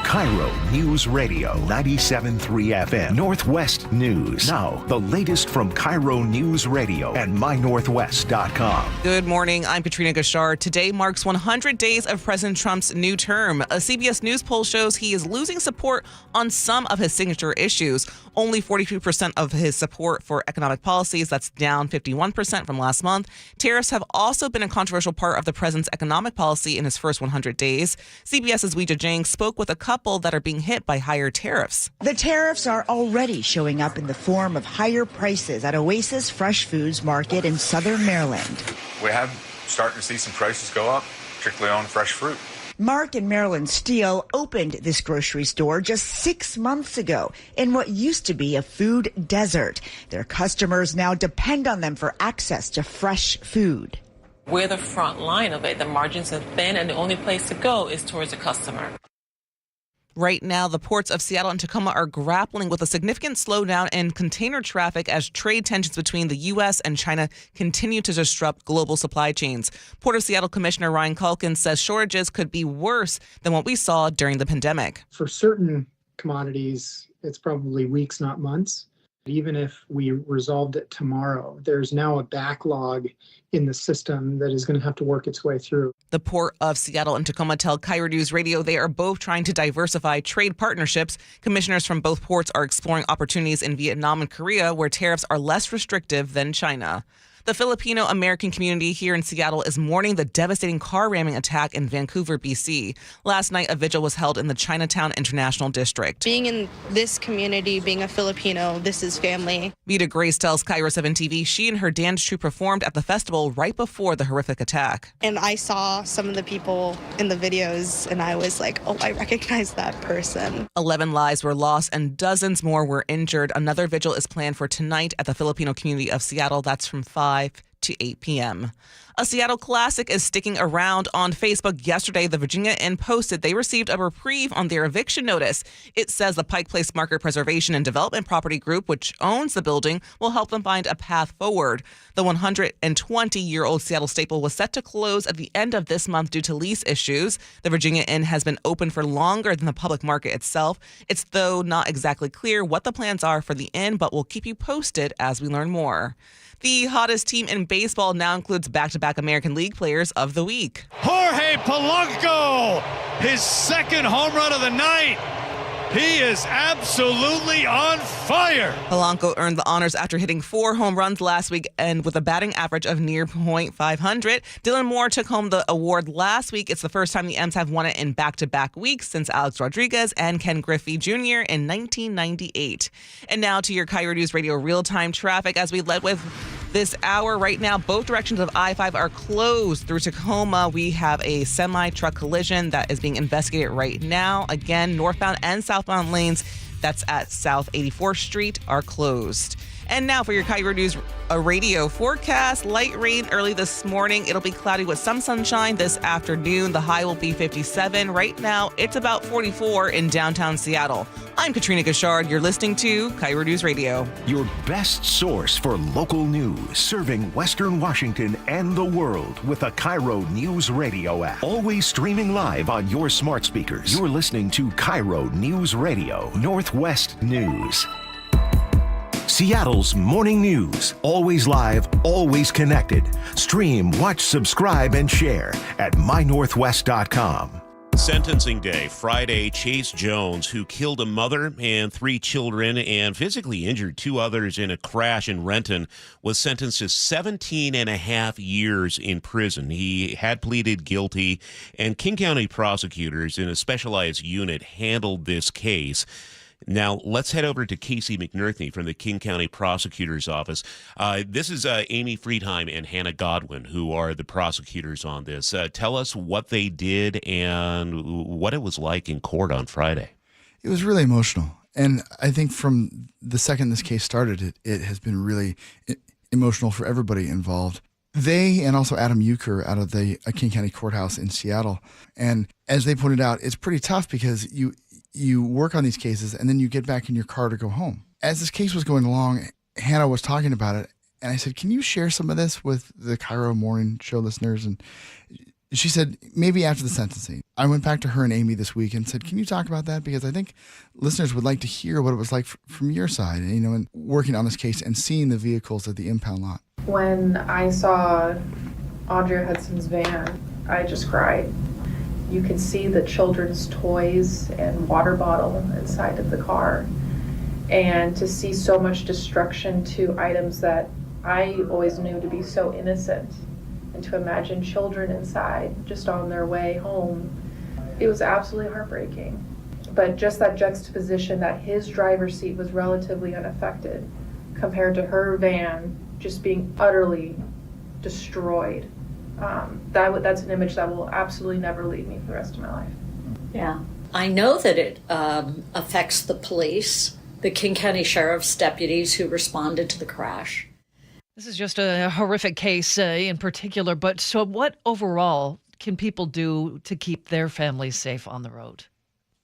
KIRO News Radio 97.3 FM Northwest News. Now, the latest from KIRO News Radio and mynorthwest.com. Good morning. I'm Katrina Gashar. Today marks 100 days of President Trump's new term. A CBS News poll shows he is losing support on some of his signature issues. Only 42% of his support for economic policies. That's down 51% from last month. Tariffs have also been a controversial part of the president's economic policy in his first 100 days. CBS's Weijia Jiang spoke with a couple that are being hit by higher tariffs. The tariffs are already showing up in the form of higher prices at Oasis Fresh Foods Market in southern Maryland. We have started to see some prices go up, particularly on fresh fruit. Mark and Marilyn Steele opened this grocery store just 6 months ago in what used to be a food desert. Their customers now depend on them for access to fresh food. We're the front line of it. The margins are thin, and the only place to go is towards the customer. Right now, the ports of Seattle and Tacoma are grappling with a significant slowdown in container traffic as trade tensions between the U.S. and China continue to disrupt global supply chains. Port of Seattle Commissioner Ryan Culkin says shortages could be worse than what we saw during the pandemic. For certain commodities, it's probably weeks, not months. Even if we resolved it tomorrow, there's now a backlog in the system that is going to have to work its way through. The Port of Seattle and Tacoma tell KIRO News Radio they are both trying to diversify trade partnerships. Commissioners from both ports are exploring opportunities in Vietnam and Korea, where tariffs are less restrictive than China. The Filipino-American community here in Seattle is mourning the devastating car ramming attack in Vancouver, BC. Last night, a vigil was held in the Chinatown International District. Being in this community, being a Filipino, this is family. Vita Grace tells KIRO 7 TV she and her dance troupe performed at the festival right before the horrific attack. And I saw some of the people in the videos, and I was like, oh, I recognize that person. 11 lives were lost and dozens more were injured. Another vigil is planned for tonight at the Filipino community of Seattle. That's from 5 to 8 p.m. A Seattle classic is sticking around. On Facebook yesterday, the Virginia Inn posted they received a reprieve on their eviction notice. It says the Pike Place Market Preservation and Development Property Group, which owns the building, will help them find a path forward. The 120-year-old Seattle staple was set to close at the end of this month due to lease issues. The Virginia Inn has been open for longer than the public market itself. It's though not exactly clear what the plans are for the inn, but we'll keep you posted as we learn more. The hottest team in baseball now includes back-to-back American League Players of the Week. Jorge Polanco, his second home run of the night. He is absolutely on fire. Polanco earned the honors after hitting 4 home runs last week and with a batting average of near .500. Dylan Moore took home the award last week. It's the first time the M's have won it in back-to-back weeks since Alex Rodriguez and Ken Griffey Jr. in 1998. And now to your KIRO News Radio real-time traffic as we led with this hour. Right now, both directions of I-5 are closed through Tacoma. We have a semi-truck collision that is being investigated right now. Again, northbound and southbound lanes, that's at South 84th Street, are closed. And now for your KIRO News radio forecast. Light rain early this morning. It'll be cloudy with some sunshine this afternoon. The high will be 57. Right now, it's about 44 in downtown Seattle. I'm Katrina Gashard. You're listening to KIRO News Radio. Your best source for local news, serving Western Washington and the world with the KIRO Newsradio app. Always streaming live on your smart speakers. You're listening to KIRO News Radio, Northwest News. Seattle's morning news. Always live, always connected. Stream, watch, subscribe, and share at mynorthwest.com. Sentencing day, Friday, Chase Jones, who killed a mother and 3 children and physically injured 2 others in a crash in Renton, was sentenced to 17 and a half years in prison. He had pleaded guilty, and King County prosecutors in a specialized unit handled this case. Now, let's head over to Casey McNerthy from the King County Prosecutor's Office. This is Amy Friedheim and Hannah Godwin, who are the prosecutors on this. Tell us what they did and what it was like in court on Friday. It was really emotional. And I think from the second this case started, it has been really emotional for everybody involved. They and also Adam Euchre out of the King County Courthouse in Seattle. And as they pointed out, it's pretty tough because you work on these cases and then you get back in your car to go home. As this case was going along, Hannah was talking about it, and I said, can you share some of this with the KIRO Morning Show listeners? And she said, maybe after the sentencing. I went back to her and Amy this week and said, can you talk about that? Because I think listeners would like to hear what it was like from your side, and working on this case and seeing the vehicles at the impound lot. When I saw Audrey Hudson's van, I just cried. You could see the children's toys and water bottle inside of the car. And to see so much destruction to items that I always knew to be so innocent, and to imagine children inside just on their way home, it was absolutely heartbreaking. But just that juxtaposition that his driver's seat was relatively unaffected compared to her van just being utterly destroyed. That's an image that will absolutely never leave me for the rest of my life. Yeah. I know that it affects the police, the King County Sheriff's deputies who responded to the crash. This is just a horrific case in particular, but so what overall can people do to keep their families safe on the road?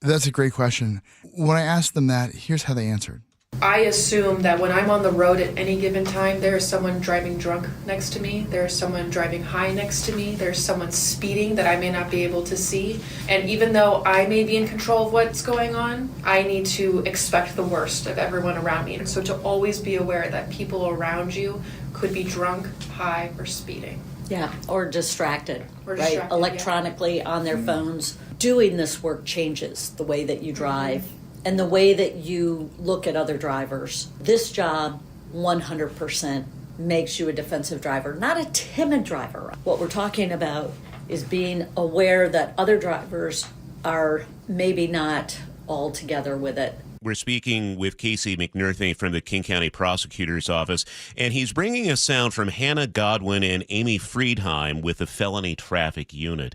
That's a great question. When I asked them that, here's how they answered. I assume that when I'm on the road at any given time, there is someone driving drunk next to me, there's someone driving high next to me, there's someone speeding that I may not be able to see. And even though I may be in control of what's going on, I need to expect the worst of everyone around me. And so to always be aware that people around you could be drunk, high, or speeding. Yeah, or distracted, Or right? distracted, Electronically on their phones. Doing this work changes the way that you drive. And the way that you look at other drivers. This job 100% makes you a defensive driver, not a timid driver. What we're talking about is being aware that other drivers are maybe not all together with it. We're speaking with Casey McNerthy from the King County Prosecutor's Office, and he's bringing us sound from Hannah Godwin and Amy Friedheim with the Felony Traffic Unit.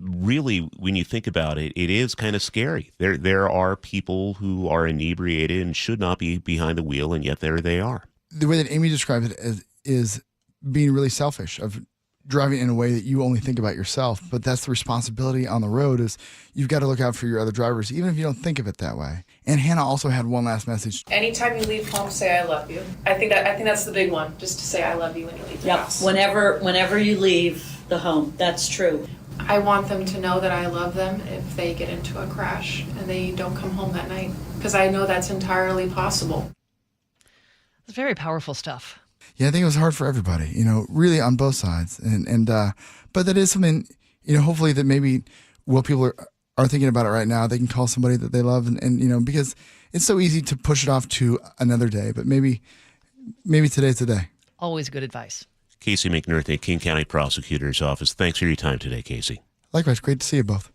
Really, when you think about it, it is kind of scary. There are people who are inebriated and should not be behind the wheel, and yet there they are. The way that Amy described it is being really selfish, of driving in a way that you only think about yourself. But that's the responsibility on the road, is you've got to look out for your other drivers, even if you don't think of it that way. And Hannah also had one last message. Anytime you leave home, say I love you. I think that's the big one, just to say I love you when you leave the house. Whenever you leave the home, that's true. I want them to know that I love them if they get into a crash and they don't come home that night, because I know that's entirely possible. It's very powerful stuff. I think it was hard for everybody, really on both sides. But that is something, hopefully that maybe while people are thinking about it right now, they can call somebody that they love and because it's so easy to push it off to another day, but maybe today's the day. Always good advice. Casey McNerney, King County Prosecutor's Office. Thanks for your time today, Casey. Likewise. Great to see you both.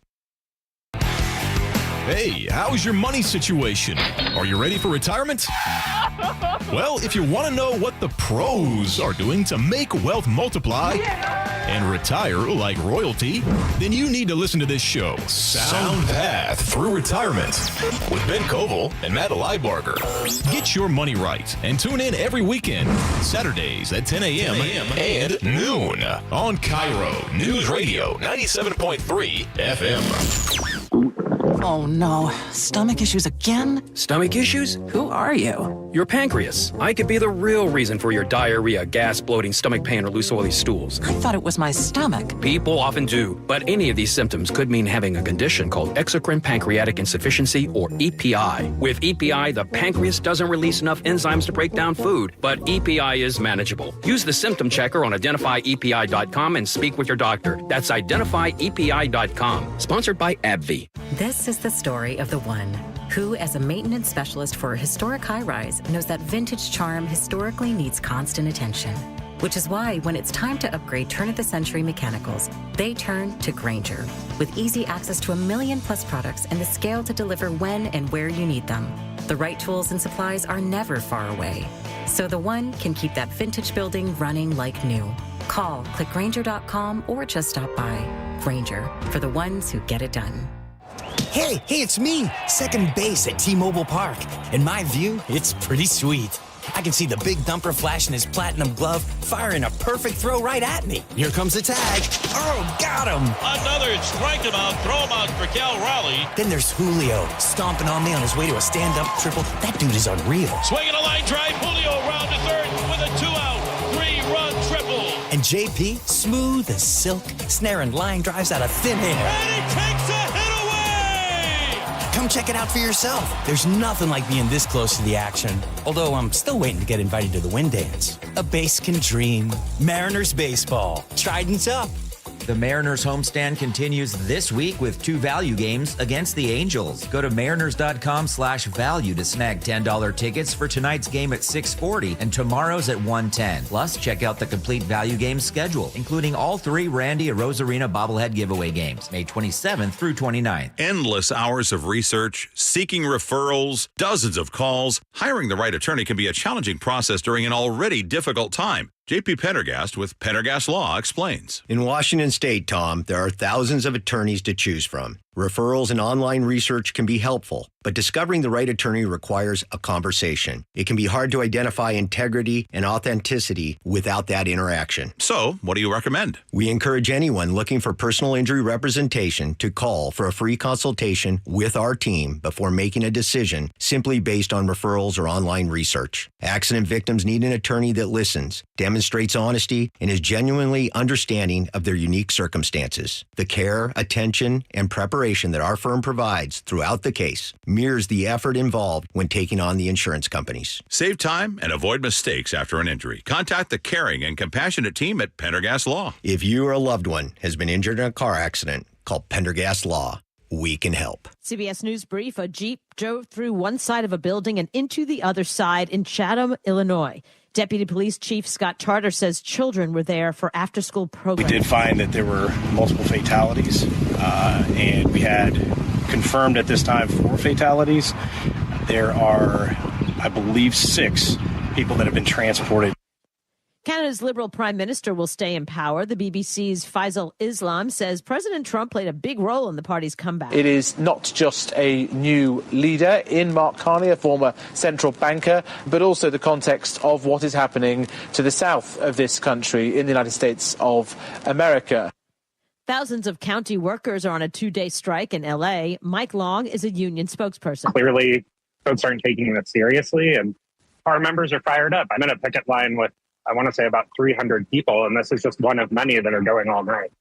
Hey, how's your money situation? Are you ready for retirement? Well, if you want to know what the pros are doing to make wealth multiply and retire like royalty, then you need to listen to this show, Sound Path Through Retirement, with Ben Koval and Matt Leibarger. Get your money right and tune in every weekend, Saturdays at 10 a.m. and noon on KIRO Newsradio 97.3 FM. Oh no, stomach issues again? Stomach issues? Who are you? Your pancreas. I could be the real reason for your diarrhea, gas, bloating, stomach pain, or loose oily stools. I thought it was my stomach. People often do, but any of these symptoms could mean having a condition called exocrine pancreatic insufficiency, or EPI. With EPI, the pancreas doesn't release enough enzymes to break down food, but EPI is manageable. Use the symptom checker on identifyepi.com and speak with your doctor. That's identifyepi.com. Sponsored by AbbVie. This is the story of the one who, as a maintenance specialist for a historic high-rise, knows that vintage charm historically needs constant attention. Which is why, when it's time to upgrade turn-of-the-century mechanicals, they turn to Grainger. With easy access to 1 million-plus products and the scale to deliver when and where you need them, the right tools and supplies are never far away. So the one can keep that vintage building running like new. Call, click Grainger.com, or just stop by. Grainger, for the ones who get it done. Hey, it's me, second base at T-Mobile Park. In my view, it's pretty sweet. I can see the big dumper flashing his platinum glove, firing a perfect throw right at me. Here comes the tag. Oh, got him. Another strike him out, throw him out for Cal Raleigh. Then there's Julio, stomping on me on his way to a stand-up triple. That dude is unreal. Swinging a line drive, Julio round to third with a 2-out, 3-run triple. And JP, smooth as silk, snaring line drives out of thin air. And he takes a hit away. Come check it out for yourself. There's nothing like being this close to the action. Although I'm still waiting to get invited to the wind dance. A base can dream. Mariners baseball. Trident's up. The Mariners homestand continues this week with 2 value games against the Angels. Go to mariners.com/value to snag $10 tickets for tonight's game at 6:40 and tomorrow's at 1:10. Plus, check out the complete value game schedule, including all 3 Randy Rosarina bobblehead giveaway games, May 27th through 29th. Endless hours of research, seeking referrals, dozens of calls. Hiring the right attorney can be a challenging process during an already difficult time. J.P. Pendergast with Pendergast Law explains. In Washington State, Tom, there are thousands of attorneys to choose from. Referrals and online research can be helpful, but discovering the right attorney requires a conversation. It can be hard to identify integrity and authenticity without that interaction. So, what do you recommend? We encourage anyone looking for personal injury representation to call for a free consultation with our team before making a decision simply based on referrals or online research. Accident victims need an attorney that listens, demonstrates honesty, and is genuinely understanding of their unique circumstances. The care, attention, and preparation that our firm provides throughout the case mirrors the effort involved when taking on the insurance companies. Save time and avoid mistakes after an injury. Contact the caring and compassionate team at Pendergast Law. If you or a loved one has been injured in a car accident, call Pendergast Law. We can help. CBS News Brief, a Jeep drove through one side of a building and into the other side in Chatham, Illinois. Deputy Police Chief Scott Charter says children were there for after-school programs. We did find that there were multiple fatalities, and we had confirmed at this time 4 fatalities. There are, I believe, 6 people that have been transported. Canada's Liberal Prime Minister will stay in power. The BBC's Faisal Islam says President Trump played a big role in the party's comeback. It is not just a new leader in Mark Carney, a former central banker, but also the context of what is happening to the south of this country in the United States of America. Thousands of county workers are on a 2-day strike in L.A. Mike Long is a union spokesperson. Clearly, folks aren't taking it seriously, and our members are fired up. I'm in a picket line with, I want to say, about 300 people, and this is just one of many that are going all night.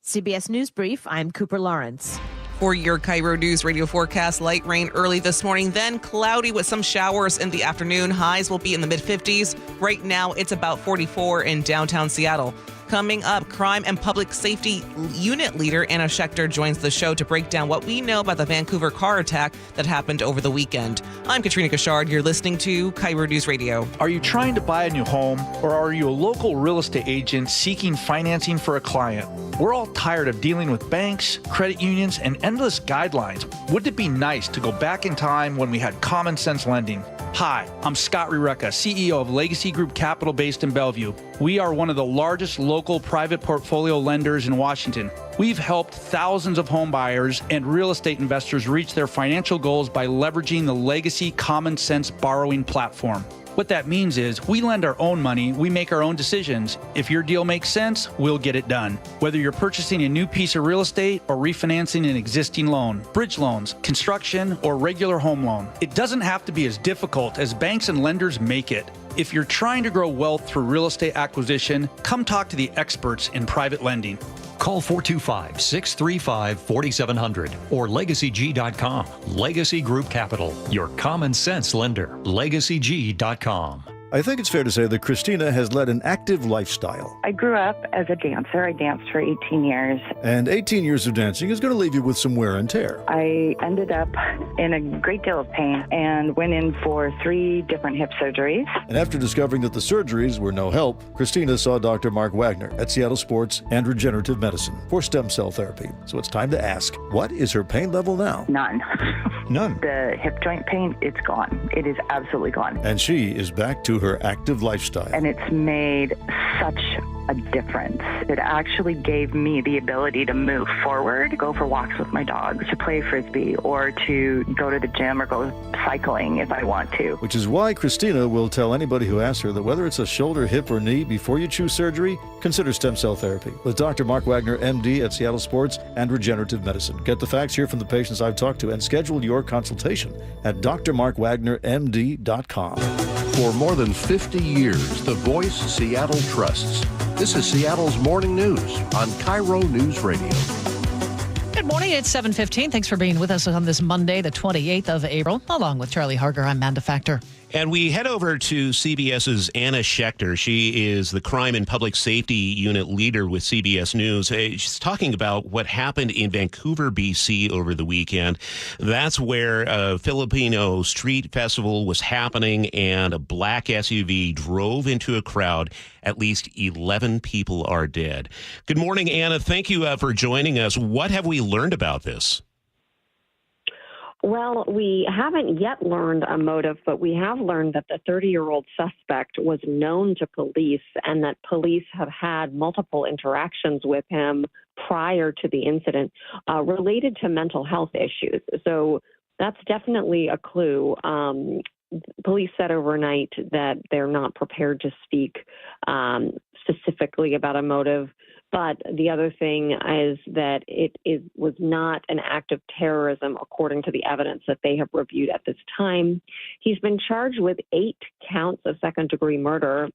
CBS News Brief, I'm Cooper Lawrence. For your KIRO News Radio forecast, light rain early this morning, then cloudy with some showers in the afternoon. Highs will be in the mid-50s. Right now, it's about 44 in downtown Seattle. Coming up, Crime and Public Safety Unit Leader Anna Schechter joins the show to break down what we know about the Vancouver car attack that happened over the weekend. I'm Katrina Gashard. You're listening to KIRO News Radio. Are you trying to buy a new home, or are you a local real estate agent seeking financing for a client? We're all tired of dealing with banks, credit unions, and endless guidelines. Wouldn't it be nice to go back in time when we had common sense lending? Hi, I'm Scott Rureka, CEO of Legacy Group Capital based in Bellevue. We are one of the largest local private portfolio lenders in Washington. We've helped thousands of home buyers and real estate investors reach their financial goals by leveraging the Legacy Common Sense borrowing platform. What that means is we lend our own money, we make our own decisions. If your deal makes sense, we'll get it done. Whether you're purchasing a new piece of real estate or refinancing an existing loan, bridge loans, construction, or regular home loan, it doesn't have to be as difficult as banks and lenders make it. If you're trying to grow wealth through real estate acquisition, come talk to the experts in private lending. Call 425-635-4700 or LegacyG.com. Legacy Group Capital, your common sense lender. LegacyG.com. I think it's fair to say that Christina has led an active lifestyle. I grew up as a dancer. I danced for 18 years. And 18 years of dancing is going to leave you with some wear and tear. I ended up in a great deal of pain and went in for 3 different hip surgeries. And after discovering that the surgeries were no help, Christina saw Dr. Mark Wagner at Seattle Sports and Regenerative Medicine for stem cell therapy. So it's time to ask, what is her pain level now? None. None. The hip joint pain, it's gone. It is absolutely gone. And she is back to her active lifestyle. And it's made such a difference. It actually gave me the ability to move forward, go for walks with my dogs, to play frisbee, or to go to the gym or go cycling if I want to. Which is why Christina will tell anybody who asks her that whether it's a shoulder, hip, or knee, before you choose surgery, consider stem cell therapy with Dr. Mark Wagner, MD at Seattle Sports and Regenerative Medicine. Get the facts here from the patients I've talked to and schedule your consultation at drmarkwagnermd.com. For more than 50 years, the voice Seattle trusts. This is Seattle's Morning News on KIRO News Radio. Good morning, it's 7:15. Thanks for being with us on this Monday, the 28th of April. Along with Charlie Harger, I'm Manda Factor. And we head over to CBS's Anna Schechter. She is the Crime and Public Safety Unit Leader with CBS News. She's talking about what happened in Vancouver, BC over the weekend. That's where a Filipino street festival was happening and a black SUV drove into a crowd. At least 11 people are dead. Good morning, Anna. Thank you for joining us. What have we learned about this? Well, we haven't yet learned a motive, but we have learned that the 30-year-old suspect was known to police and that police have had multiple interactions with him prior to the incident related to mental health issues. So that's definitely a clue. Police said overnight that they're not prepared to speak specifically about a motive. But the other thing is that it was not an act of terrorism, according to the evidence that they have reviewed at this time. He's been charged with 8 counts of second-degree murder.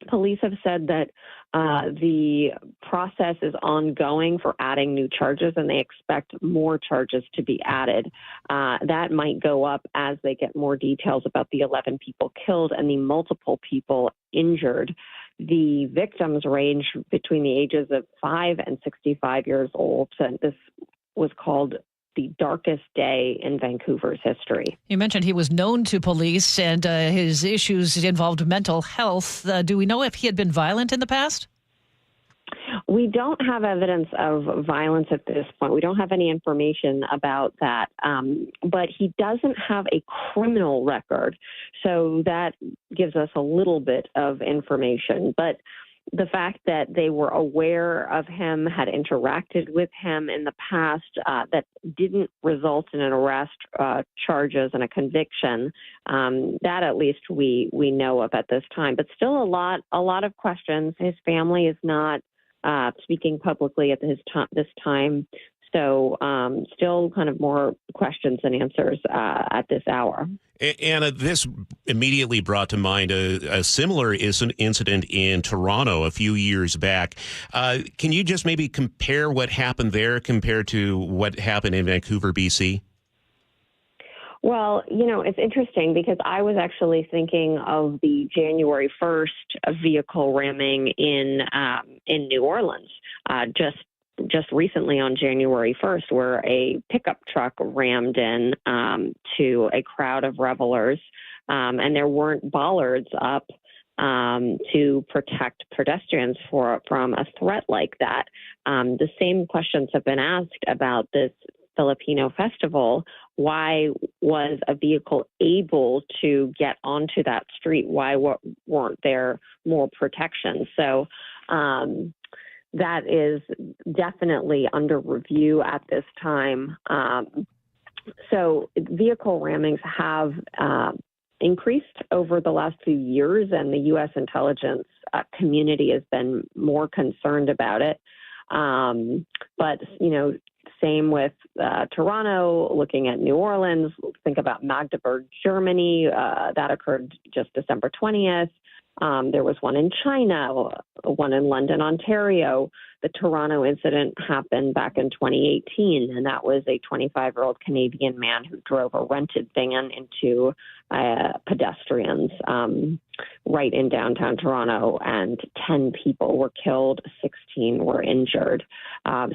Police have said that the process is ongoing for adding new charges, and they expect more charges to be added. That might go up as they get more details about the 11 people killed and the multiple people injured. The victims range between the ages of 5 and 65 years old, and this was called the darkest day in Vancouver's history. You mentioned he was known to police and his issues involved mental health. Do we know if he had been violent in the past? We don't have evidence of violence at this point. We don't have any information about that. But he doesn't have a criminal record, so that gives us a little bit of information. But the fact that they were aware of him, had interacted with him in the past, that didn't result in an arrest, charges, and a conviction, that at least we know of at this time. But still a lot of questions. His family is not speaking publicly at this time. So still kind of more questions than answers at this hour. Anna, this immediately brought to mind a similar incident in Toronto a few years back. Can you just maybe compare what happened there compared to what happened in Vancouver, BC? Well, it's interesting because I was actually thinking of the January 1st vehicle ramming in New Orleans just recently on January 1st, where a pickup truck rammed in to a crowd of revelers, and there weren't bollards up to protect pedestrians from a threat like that. The same questions have been asked about this Filipino festival. Why was a vehicle able to get onto that street? Why weren't there more protections? So that is definitely under review at this time. So vehicle rammings have increased over the last few years, and the U.S. intelligence community has been more concerned about it. But, same with Toronto, looking at New Orleans, think about Magdeburg, Germany. That occurred just December 20th. There was one in China, one in London, Ontario. The Toronto incident happened back in 2018, and that was a 25-year-old Canadian man who drove a rented van into pedestrians right in downtown Toronto, and 10 people were killed, 16 were injured.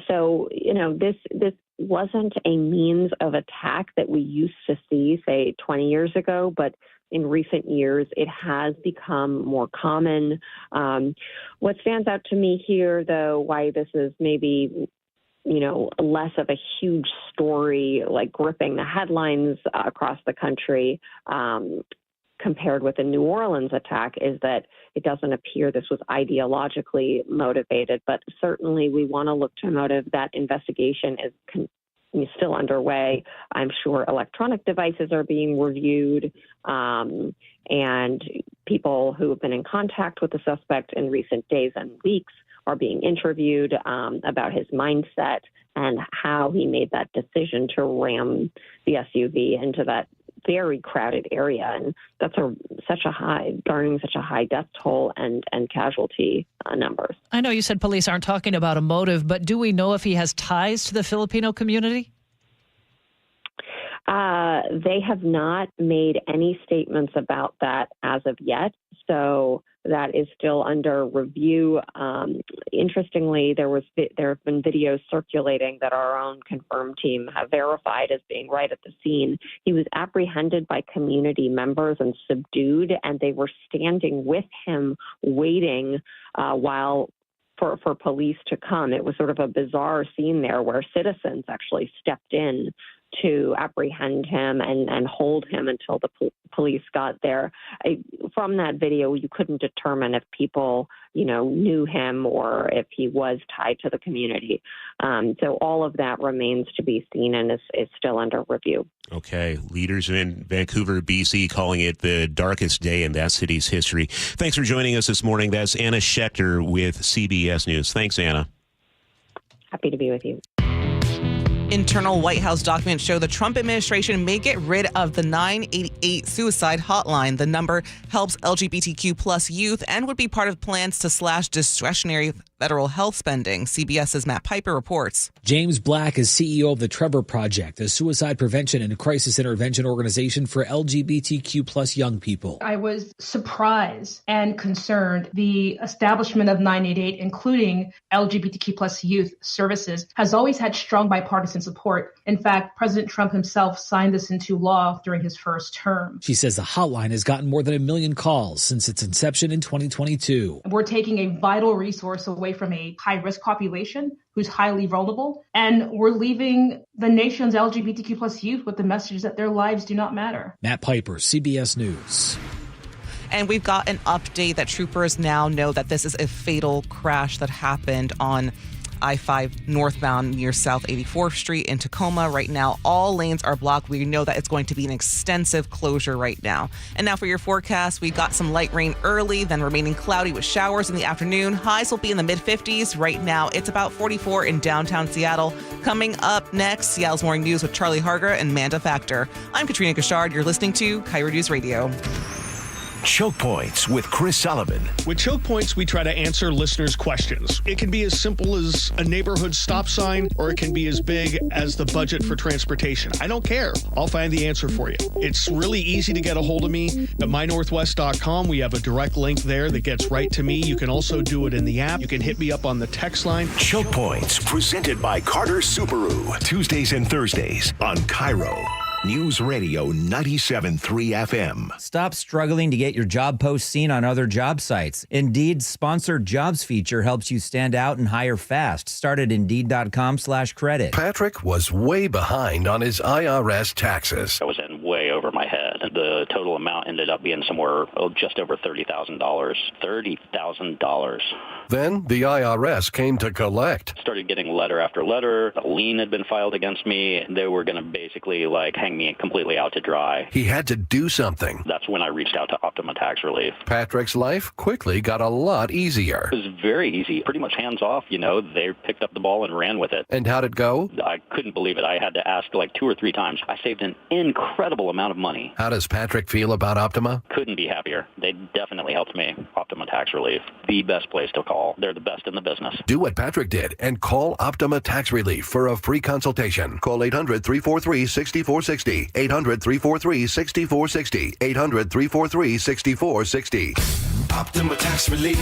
So, this wasn't a means of attack that we used to see, say, 20 years ago, but in recent years, it has become more common. What stands out to me here, though, why this is maybe, less of a huge story, like gripping the headlines across the country, compared with the New Orleans attack, is that it doesn't appear this was ideologically motivated. But certainly we want to look to motive. That investigation is still underway. I'm sure electronic devices are being reviewed, and people who have been in contact with the suspect in recent days and weeks are being interviewed about his mindset and how he made that decision to ram the SUV into that very crowded area. And that's garnering such a high death toll and casualty numbers. I know you said police aren't talking about a motive, but do we know if he has ties to the Filipino community? They have not made any statements about that as of yet, so that is still under review. Interestingly, there have been videos circulating that our own confirmed team have verified as being right at the scene. He was apprehended by community members and subdued, and they were standing with him waiting for police to come. It was sort of a bizarre scene there where citizens actually stepped in to apprehend him and hold him until the police got there. From that video, you couldn't determine if people, knew him or if he was tied to the community. So all of that remains to be seen and is still under review. Okay. Leaders in Vancouver, BC, calling it the darkest day in that city's history. Thanks for joining us this morning. That's Anna Schechter with CBS News. Thanks, Anna. Happy to be with you. Internal White House documents show the Trump administration may get rid of the 988 suicide hotline. The number helps LGBTQ plus youth and would be part of plans to slash discretionary federal health spending. CBS's Matt Piper reports. James Black is CEO of the Trevor Project, a suicide prevention and crisis intervention organization for LGBTQ plus young people. I was surprised and concerned. The establishment of 988, including LGBTQ plus youth services, has always had strong bipartisan support. In fact, President Trump himself signed this into law during his first term. She says the hotline has gotten more than 1 million calls since its inception in 2022. We're taking a vital resource away from a high-risk population who's highly vulnerable, and we're leaving the nation's LGBTQ plus youth with the message that their lives do not matter. Matt Piper, CBS News. And we've got an update that troopers now know that this is a fatal crash that happened on I-5 northbound near South 84th Street in Tacoma. Right now, all lanes are blocked. We know that it's going to be an extensive closure right now. And now for your forecast, we got some light rain early, then remaining cloudy with showers in the afternoon. Highs will be in the mid-50s. Right now, it's about 44 in downtown Seattle. Coming up next, Seattle's Morning News with Charlie Harger and Manda Factor. I'm Katrina Gashard. You're listening to KIRO News Radio. Choke Points with Chris Sullivan. With Choke Points, we try to answer listeners' questions. It can be as simple as a neighborhood stop sign, or it can be as big as the budget for transportation. I don't care. I'll find the answer for you. It's really easy to get a hold of me at mynorthwest.com. We have a direct link there that gets right to me. You can also do it in the app. You can hit me up on the text line. Choke Points, presented by Carter Subaru. Tuesdays and Thursdays on KIRO News Radio 97.3 FM. Stop struggling to get your job post seen on other job sites. Indeed's sponsored jobs feature helps you stand out and hire fast. Start at Indeed.com/credit. Patrick was way behind on his IRS taxes. I was in way over my head. The total amount ended up being somewhere just over $30,000. $30,000. Then the IRS came to collect. Started getting letter after letter. A lien had been filed against me. They were going to basically hang me completely out to dry. He had to do something. That's when I reached out to Optima Tax Relief. Patrick's life quickly got a lot easier. It was very easy, pretty much hands off. They picked up the ball and ran with it. And how'd it go? I couldn't believe it. I had to ask 2 or 3 times. I saved an incredible amount of money. How does Patrick feel about Optima? Couldn't be happier. They definitely helped me. Optima Tax Relief, the best place to call. They're the best in the business. Do what Patrick did and call Optima Tax Relief for a free consultation. Call 800-343-6460. 800-343-6460. 800-343-6460. Optima Tax Relief.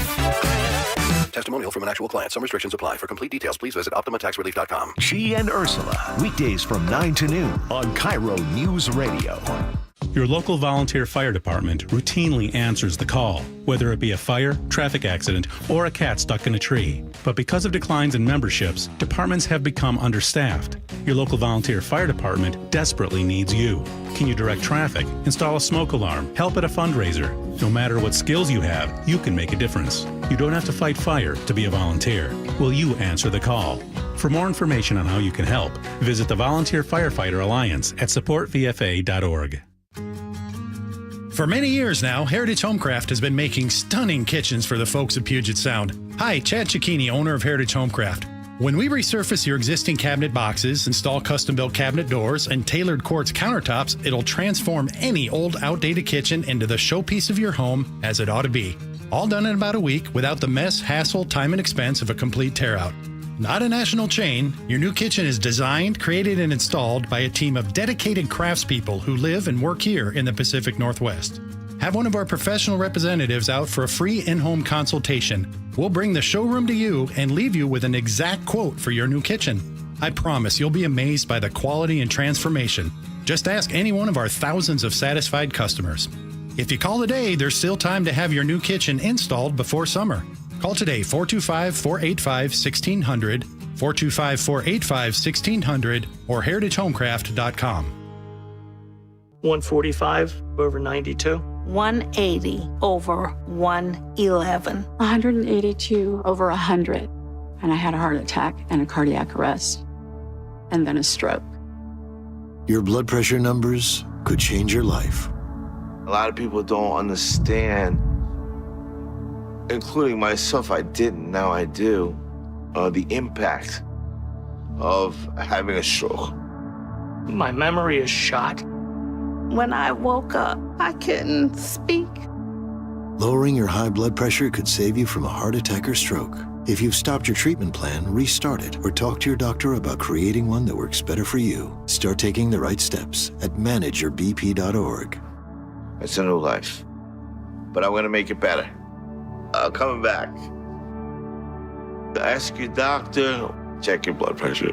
Testimonial from an actual client. Some restrictions apply. For complete details, please visit OptimaTaxRelief.com. She and Ursula, weekdays from 9 to noon on KIRO News Radio. Your local volunteer fire department routinely answers the call, whether it be a fire, traffic accident, or a cat stuck in a tree. But because of declines in memberships, departments have become understaffed. Your local volunteer fire department desperately needs you. Can you direct traffic, install a smoke alarm, help at a fundraiser? No matter what skills you have, you can make a difference. You don't have to fight fire to be a volunteer. Will you answer the call? For more information on how you can help, visit the Volunteer Firefighter Alliance at supportvfa.org. For many years now, Heritage Homecraft has been making stunning kitchens for the folks of Puget Sound. Hi, Chad Cicchini, owner of Heritage Homecraft. When we resurface your existing cabinet boxes, install custom-built cabinet doors, and tailored quartz countertops, it'll transform any old, outdated kitchen into the showpiece of your home as it ought to be. All done in about a week without the mess, hassle, time, and expense of a complete tear-out. Not a national chain, your new kitchen is designed, created, and installed by a team of dedicated craftspeople who live and work here in the Pacific Northwest. Have one of our professional representatives out for a free in-home consultation. We'll bring the showroom to you and leave you with an exact quote for your new kitchen. I promise you'll be amazed by the quality and transformation. Just ask any one of our thousands of satisfied customers. If you call today, there's still time to have your new kitchen installed before summer. Call today, 425-485-1600, 425-485-1600, or heritagehomecraft.com. 145 over 92. 180 over 111. 182 over 100. And I had a heart attack and a cardiac arrest, and then a stroke. Your blood pressure numbers could change your life. A lot of people don't understand, including myself. I didn't, now I do, the impact of having a stroke. My memory is shot. When I woke up, I couldn't speak. Lowering your high blood pressure could save you from a heart attack or stroke. If you've stopped your treatment plan, restart it or talk to your doctor about creating one that works better for you. Start taking the right steps at manageyourbp.org. It's a new life, but I'm going to make it better. Coming back. Ask your doctor, check your blood pressure.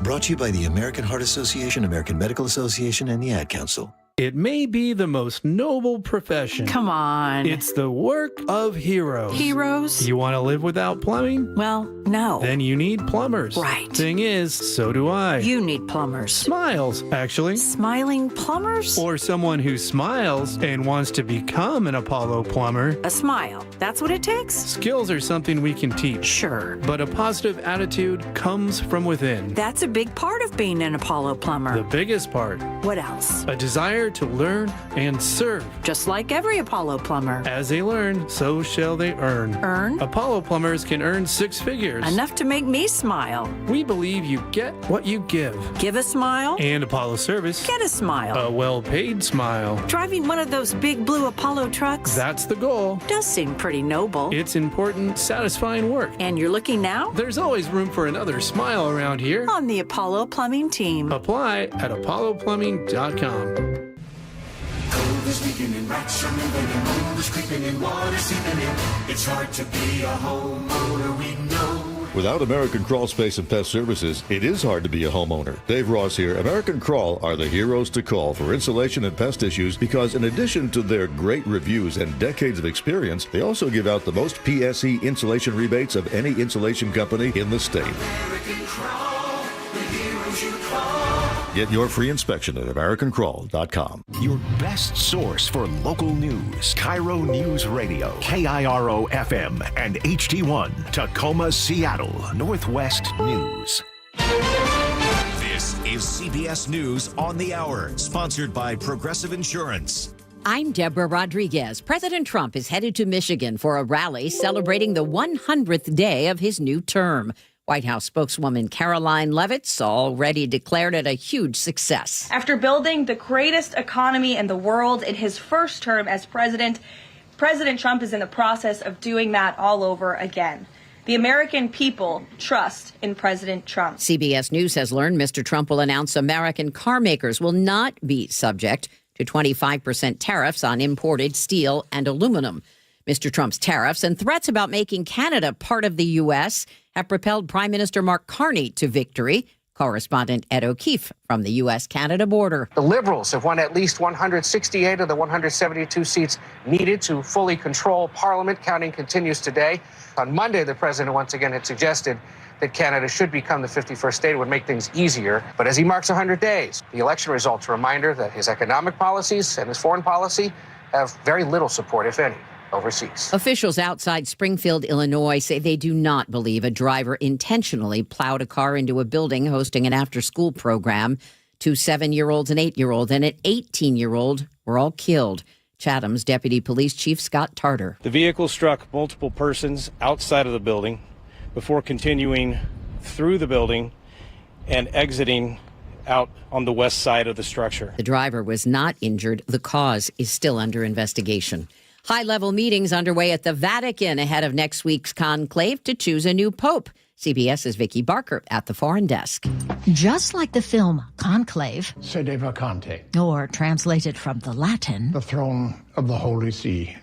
Brought to you by the American Heart Association, American Medical Association, and the Ad Council. It may be the most noble profession. Come on. It's the work of heroes. Heroes? You want to live without plumbing? Well, no. Then you need plumbers. Right. Thing is, so do I. You need plumbers. Smiles, actually. Smiling plumbers? Or someone who smiles and wants to become an Apollo plumber. A smile. That's what it takes? Skills are something we can teach. Sure. But a positive attitude comes from within. That's a big part of being an Apollo plumber. The biggest part. What else? A desire to learn and serve. Just like every Apollo plumber. As they learn, so shall they earn. Earn? Apollo plumbers can earn 6 figures. Enough to make me smile. We believe you get what you give. Give a smile. And Apollo service. Get a smile. A well-paid smile. Driving one of those big blue Apollo trucks. That's the goal. Does seem pretty noble. It's important, satisfying work. And you're looking now? There's always room for another smile around here. On the Apollo Plumbing team. Apply at apolloplumbing.com. Cold is leaking in rats are moving and mold is creeping and water seeping in. It's hard to be a homeowner, we know. Without American Crawl Space and Pest Services, it is hard to be a homeowner. Dave Ross here. American Crawl are the heroes to call for insulation and pest issues because in addition to their great reviews and decades of experience, they also give out the most PSE insulation rebates of any insulation company in the state. American Crawl, the heroes you call. Get your free inspection at AmericanCrawl.com. Your best source for local news. KIRO Newsradio, KIRO FM, and HD1, Tacoma, Seattle, Northwest News. This is CBS News on the Hour, sponsored by Progressive Insurance. I'm Deborah Rodriguez. President Trump is headed to Michigan for a rally celebrating the 100th day of his new term. White House spokeswoman Caroline Leavitt already declared it a huge success. After building the greatest economy in the world in his first term as president, President Trump is in the process of doing that all over again. The American people trust in President Trump. CBS News has learned Mr. Trump will announce American car makers will not be subject to 25% tariffs on imported steel and aluminum. Mr. Trump's tariffs and threats about making Canada part of the U.S. have propelled Prime Minister Mark Carney to victory. Correspondent Ed O'Keefe from the U.S.-Canada border. The Liberals have won at least 168 of the 172 seats needed to fully control Parliament. Counting continues today. On Monday, the president once again had suggested that Canada should become the 51st state. It would make things easier. But as he marks 100 days, the election results are a reminder that his economic policies and his foreign policy have very little support, if any, overseas. Officials outside Springfield, Illinois, say they do not believe a driver intentionally plowed a car into a building hosting an after-school program. 2 7-year-olds, an 8-year-old, and an 18-year-old were all killed. Chatham's Deputy Police Chief Scott Tarter. The vehicle struck multiple persons outside of the building before continuing through the building and exiting out on the west side of the structure. The driver was not injured. The cause is still under investigation. High-level meetings underway at the Vatican ahead of next week's conclave to choose a new pope. CBS's Vicki Barker at the Foreign Desk. Just like the film Conclave, Sede vacante, or translated from the Latin, the throne of the Holy See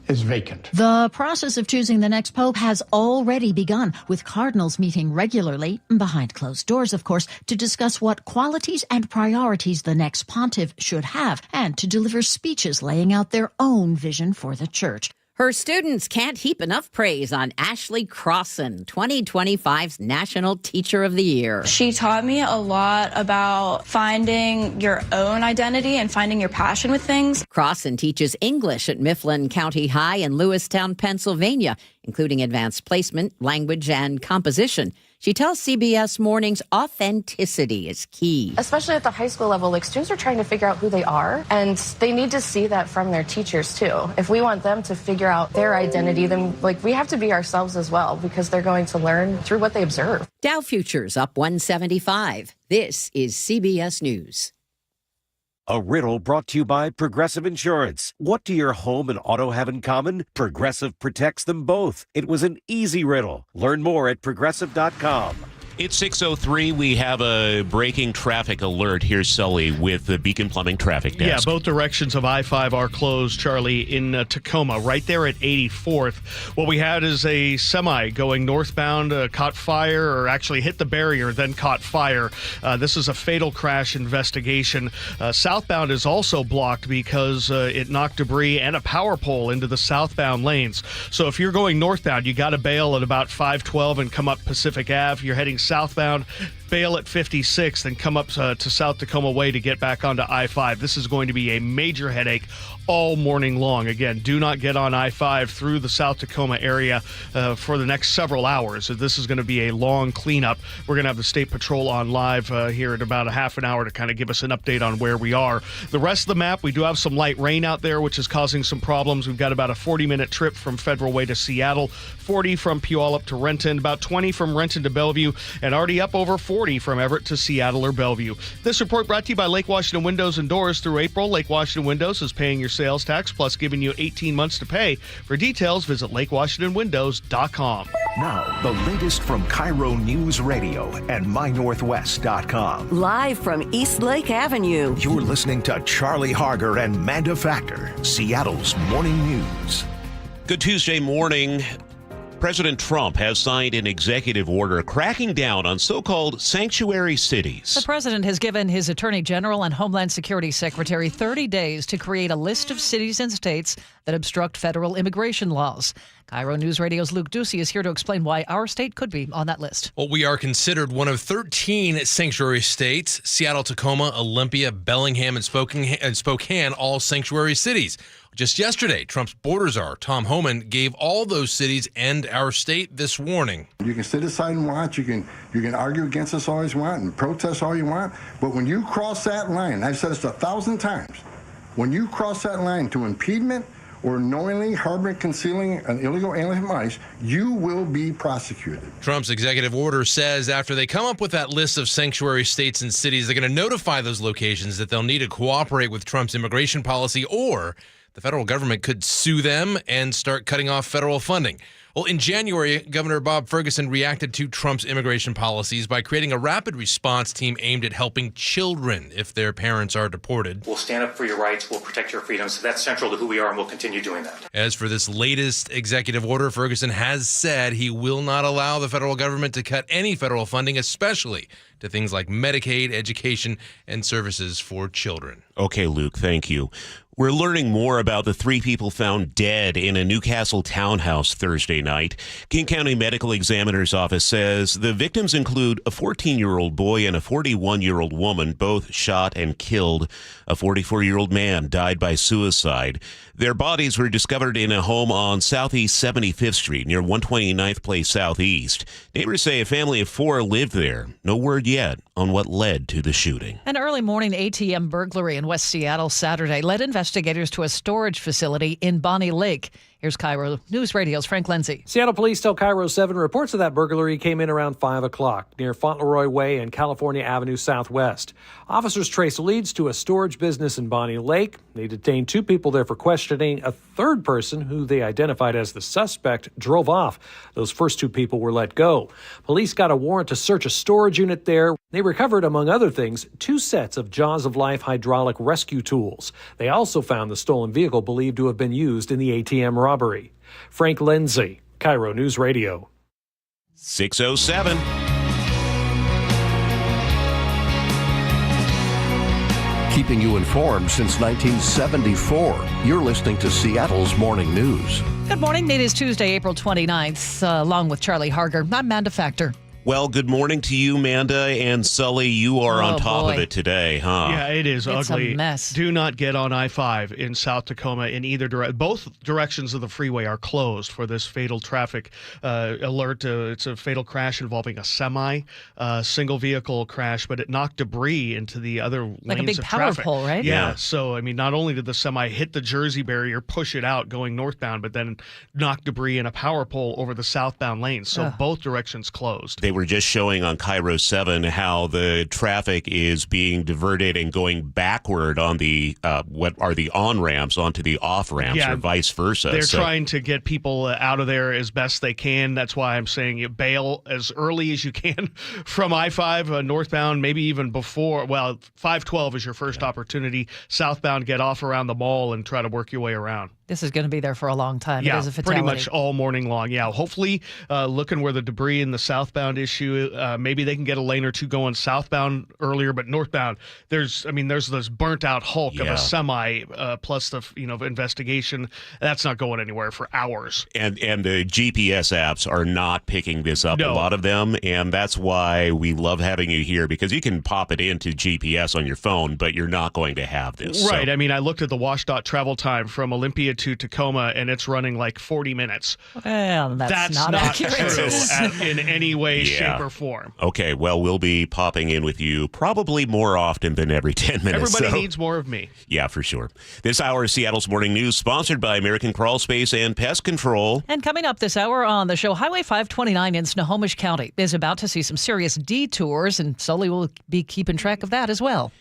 is vacant. The process of choosing the next pope has already begun, with cardinals meeting regularly, behind closed doors, of course, to discuss what qualities and priorities the next pontiff should have, and to deliver speeches laying out their own vision for the church. Her students can't heap enough praise on Ashley Crossan, 2025's National Teacher of the Year. She taught me a lot about finding your own identity and finding your passion with things. Crossan teaches English at Mifflin County High in Lewistown, Pennsylvania, including advanced placement, language, and composition. She tells CBS Mornings authenticity is key. Especially at the high school level, students are trying to figure out who they are, and they need to see that from their teachers, too. If we want them to figure out their identity, then, we have to be ourselves as well, because they're going to learn through what they observe. Dow futures up 175. This is CBS News. A riddle brought to you by Progressive Insurance. What do your home and auto have in common? Progressive protects them both. It was an easy riddle. Learn more at Progressive.com. It's 6:03. We have a breaking traffic alert. Here's Sully with the Beacon Plumbing Traffic Desk. Yeah, both directions of I-5 are closed, Charlie, in Tacoma, right there at 84th. What we had is a semi going northbound, caught fire, or actually hit the barrier, then caught fire. This is a fatal crash investigation. Southbound is also blocked because it knocked debris and a power pole into the southbound lanes. So if you're going northbound, you got to bail at about 512 and come up Pacific Ave. You're heading southbound, bail at 56th and come up to South Tacoma Way to get back onto I-5. This is going to be a major headache all morning long. Again, do not get on I-5 through the South Tacoma area for the next several hours. This is going to be a long cleanup. We're going to have the State Patrol on live here in about a half an hour to kind of give us an update on where we are. The rest of the map, we do have some light rain out there, which is causing some problems. We've got about a 40-minute trip from Federal Way to Seattle, 40 from Puyallup to Renton, about 20 from Renton to Bellevue, and already up over 40 from Everett to Seattle or Bellevue. This report brought to you by Lake Washington Windows and Doors. Through April, Lake Washington Windows is paying your sales tax plus giving you 18 months to pay. For details, visit lakewashingtonwindows.com. Now, the latest from KIRO Newsradio and mynorthwest.com. Live from East Lake Avenue. You're listening to Charlie Harger and Manda Factor, Seattle's morning news. Good Tuesday morning. President Trump has signed an executive order cracking down on so-called sanctuary cities. The president has given his Attorney General and Homeland Security Secretary 30 days to create a list of cities and states that obstruct federal immigration laws. KIRO News Radio's Luke Ducey is here to explain why our state could be on that list. Well, we are considered one of 13 sanctuary states: Seattle, Tacoma, Olympia, Bellingham, and Spokane, all sanctuary cities. Just yesterday, Trump's border czar, Tom Homan, gave all those cities and our state this warning. You can sit aside and watch. You can argue against us all you want and protest all you want. But when you cross that line, I've said this 1,000 times, when you cross that line to impediment or knowingly harboring, concealing an illegal alien device, you will be prosecuted. Trump's executive order says after they come up with that list of sanctuary states and cities, they're going to notify those locations that they'll need to cooperate with Trump's immigration policy, or the federal government could sue them and start cutting off federal funding. Well, in January, Governor Bob Ferguson reacted to Trump's immigration policies by creating a rapid response team aimed at helping children if their parents are deported. We'll stand up for your rights. We'll protect your freedoms. That's central to who we are, and we'll continue doing that. As for this latest executive order, Ferguson has said he will not allow the federal government to cut any federal funding, especially to things like Medicaid, education, and services for children. Okay, Luke, thank you. We're learning more about the 3 people found dead in a Newcastle townhouse Thursday night. King County Medical Examiner's Office says the victims include a 14-year-old boy and a 41-year-old woman, both shot and killed. A 44-year-old man died by suicide. Their bodies were discovered in a home on Southeast 75th Street near 129th Place Southeast. Neighbors say a family of 4 lived there. No word yet on what led to the shooting. An early morning ATM burglary in West Seattle Saturday led investigators to a storage facility in Bonnie Lake. Here's KIRO News Radio's Frank Lindsay. Seattle police tell KIRO 7 reports of that burglary came in around 5 o'clock near Fauntleroy Way and California Avenue Southwest. Officers traced leads to a storage business in Bonnie Lake. They detained 2 people there for questioning. A third person, who they identified as the suspect, drove off. Those first 2 people were let go. Police got a warrant to search a storage unit there. They recovered, among other things, 2 sets of Jaws of Life hydraulic rescue tools. They also found the stolen vehicle believed to have been used in the ATM robbery. Frank Lindsay, KIRO News Radio. 6:07. Keeping you informed since 1974. You're listening to Seattle's Morning News. Good morning. It is Tuesday, April 29th, along with Charlie Harger. I'm Manda Factor. Well, good morning to you, Manda, and Sully. You are on top of it today, huh? Yeah, it is ugly. It's a mess. Do not get on I-5 in South Tacoma in either direction. Both directions of the freeway are closed for this fatal traffic alert. It's a fatal crash involving a semi, single vehicle crash, but it knocked debris into the other like lanes a big of power traffic. pole, right? Yeah. So, I mean, not only did the semi hit the Jersey barrier, push it out going northbound, but then knocked debris in a power pole over the southbound lane. So both directions closed. They were just showing on KIRO 7 how the traffic is being diverted and going backward on the what are the on-ramps onto the off-ramps or vice versa. They're trying to get people out of there as best they can. That's why I'm saying you bail as early as you can from I-5 northbound, maybe even before. Well, 512 is your first opportunity. Southbound, get off around the mall and try to work your way around. This is going to be there for a long time. Yeah, it is a fatality. pretty much all morning long. Yeah, hopefully looking where the debris in the southbound issue, maybe they can get a lane or two going southbound earlier, but northbound, there's this burnt out hulk of a semi plus the investigation. That's not going anywhere for hours. And the GPS apps are not picking this up, a lot of them, and that's why we love having you here, because you can pop it into GPS on your phone, but you're not going to have this. Right. So. I mean, I looked at the WashDOT travel time from Olympia to Tacoma, and it's running like 40 minutes. Well, that's not accurate. True in any way, shape, or form. Okay, well, we'll be popping in with you probably more often than every 10 minutes. Everybody needs more of me. Yeah, for sure. This hour is Seattle's Morning News, sponsored by American Crawl Space and Pest Control. And coming up this hour on the show, Highway 529 in Snohomish County is about to see some serious detours, and Sully will be keeping track of that as well.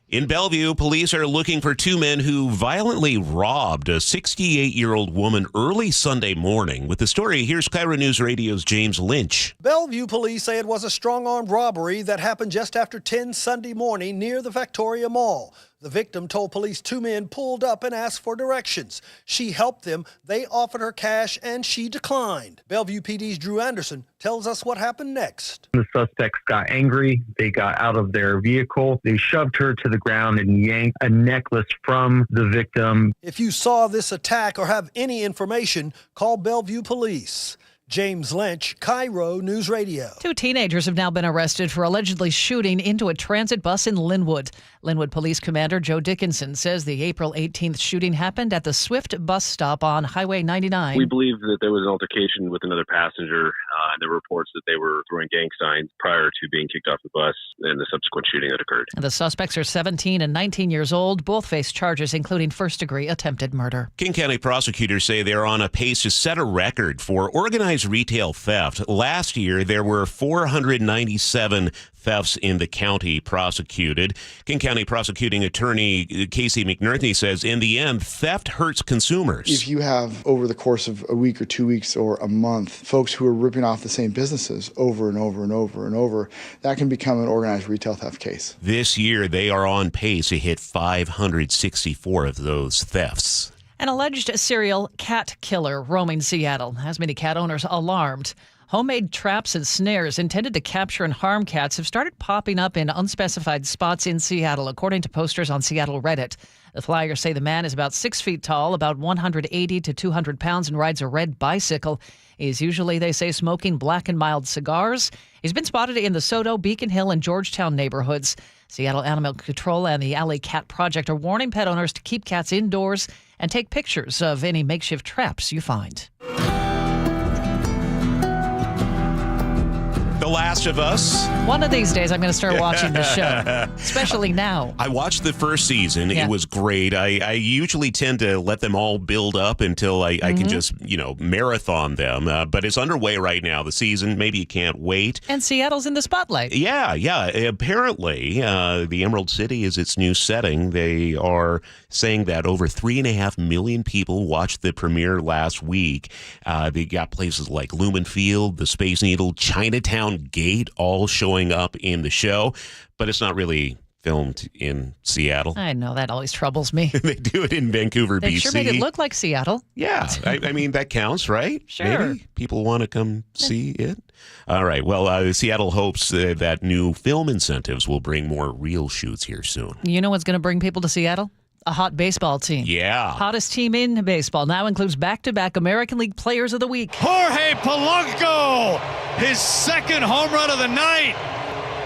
In Bellevue, police are looking for two men who violently robbed a 68-year-old woman early Sunday morning. With the story, here's KIRO News Radio's James Lynch. Bellevue police say it was a strong-armed robbery that happened just after 10 Sunday morning near the Victoria Mall. The victim told police two men pulled up and asked for directions. She helped them. They offered her cash, and she declined. Bellevue PD's Drew Anderson tells us what happened next. The suspects got angry. They got out of their vehicle. They shoved her to the ground and yanked a necklace from the victim. If you saw this attack or have any information, call Bellevue Police. James Lynch, KIRO News Radio. Two teenagers have now been arrested for allegedly shooting into a transit bus in Linwood. Linwood Police Commander Joe Dickinson says the April 18th shooting happened at the Swift bus stop on Highway 99. We believe that there was an altercation with another passenger, and there were reports that they were throwing gang signs prior to being kicked off the bus and the subsequent shooting that occurred. The suspects are 17 and 19 years old. Both face charges, including first-degree attempted murder. King County prosecutors say they're on a pace to set a record for organized retail theft. Last year, there were 497 thefts in the county prosecuted. King County prosecuting attorney Casey McNerney says, in the end, theft hurts consumers. If you have, over the course of a week or 2 weeks or a month, folks who are ripping off the same businesses over and over and over and over, that can become an organized retail theft case. This year, they are on pace to hit 564 of those thefts. An alleged serial cat killer roaming Seattle has many cat owners alarmed. Homemade traps and snares intended to capture and harm cats have started popping up in unspecified spots in Seattle, according to posters on Seattle Reddit. The flyers say the man is about 6 feet tall, about 180 to 200 pounds, and rides a red bicycle. He's usually, they say, smoking black and mild cigars. He's been spotted in the Soto, Beacon Hill, and Georgetown neighborhoods. Seattle Animal Control and the Alley Cat Project are warning pet owners to keep cats indoors and take pictures of any makeshift traps you find. The Last of Us. One of these days, I'm going to start watching the show, especially now. I watched the first season. Yeah. It was great. I usually tend to let them all build up until I can just, marathon them. But it's underway right now, the season. Maybe you can't wait. And Seattle's in the spotlight. Yeah. Apparently, the Emerald City is its new setting. They are saying that over 3.5 million people watched the premiere last week. They got places like Lumen Field, the Space Needle, Chinatown Gate, all showing up in the show. But it's not really filmed in Seattle. I know, that always troubles me. They do it in Vancouver, They BC. sure made it look like Seattle. Yeah, I mean, that counts, right? Sure. Maybe people want to come see it. All right. Well, Seattle hopes that new film incentives will bring more real shoots here soon. You know what's going to bring people to Seattle? A hot baseball team. Yeah. Hottest team in baseball now includes back-to-back American League Players of the Week. Jorge Polanco, his second home run of the night.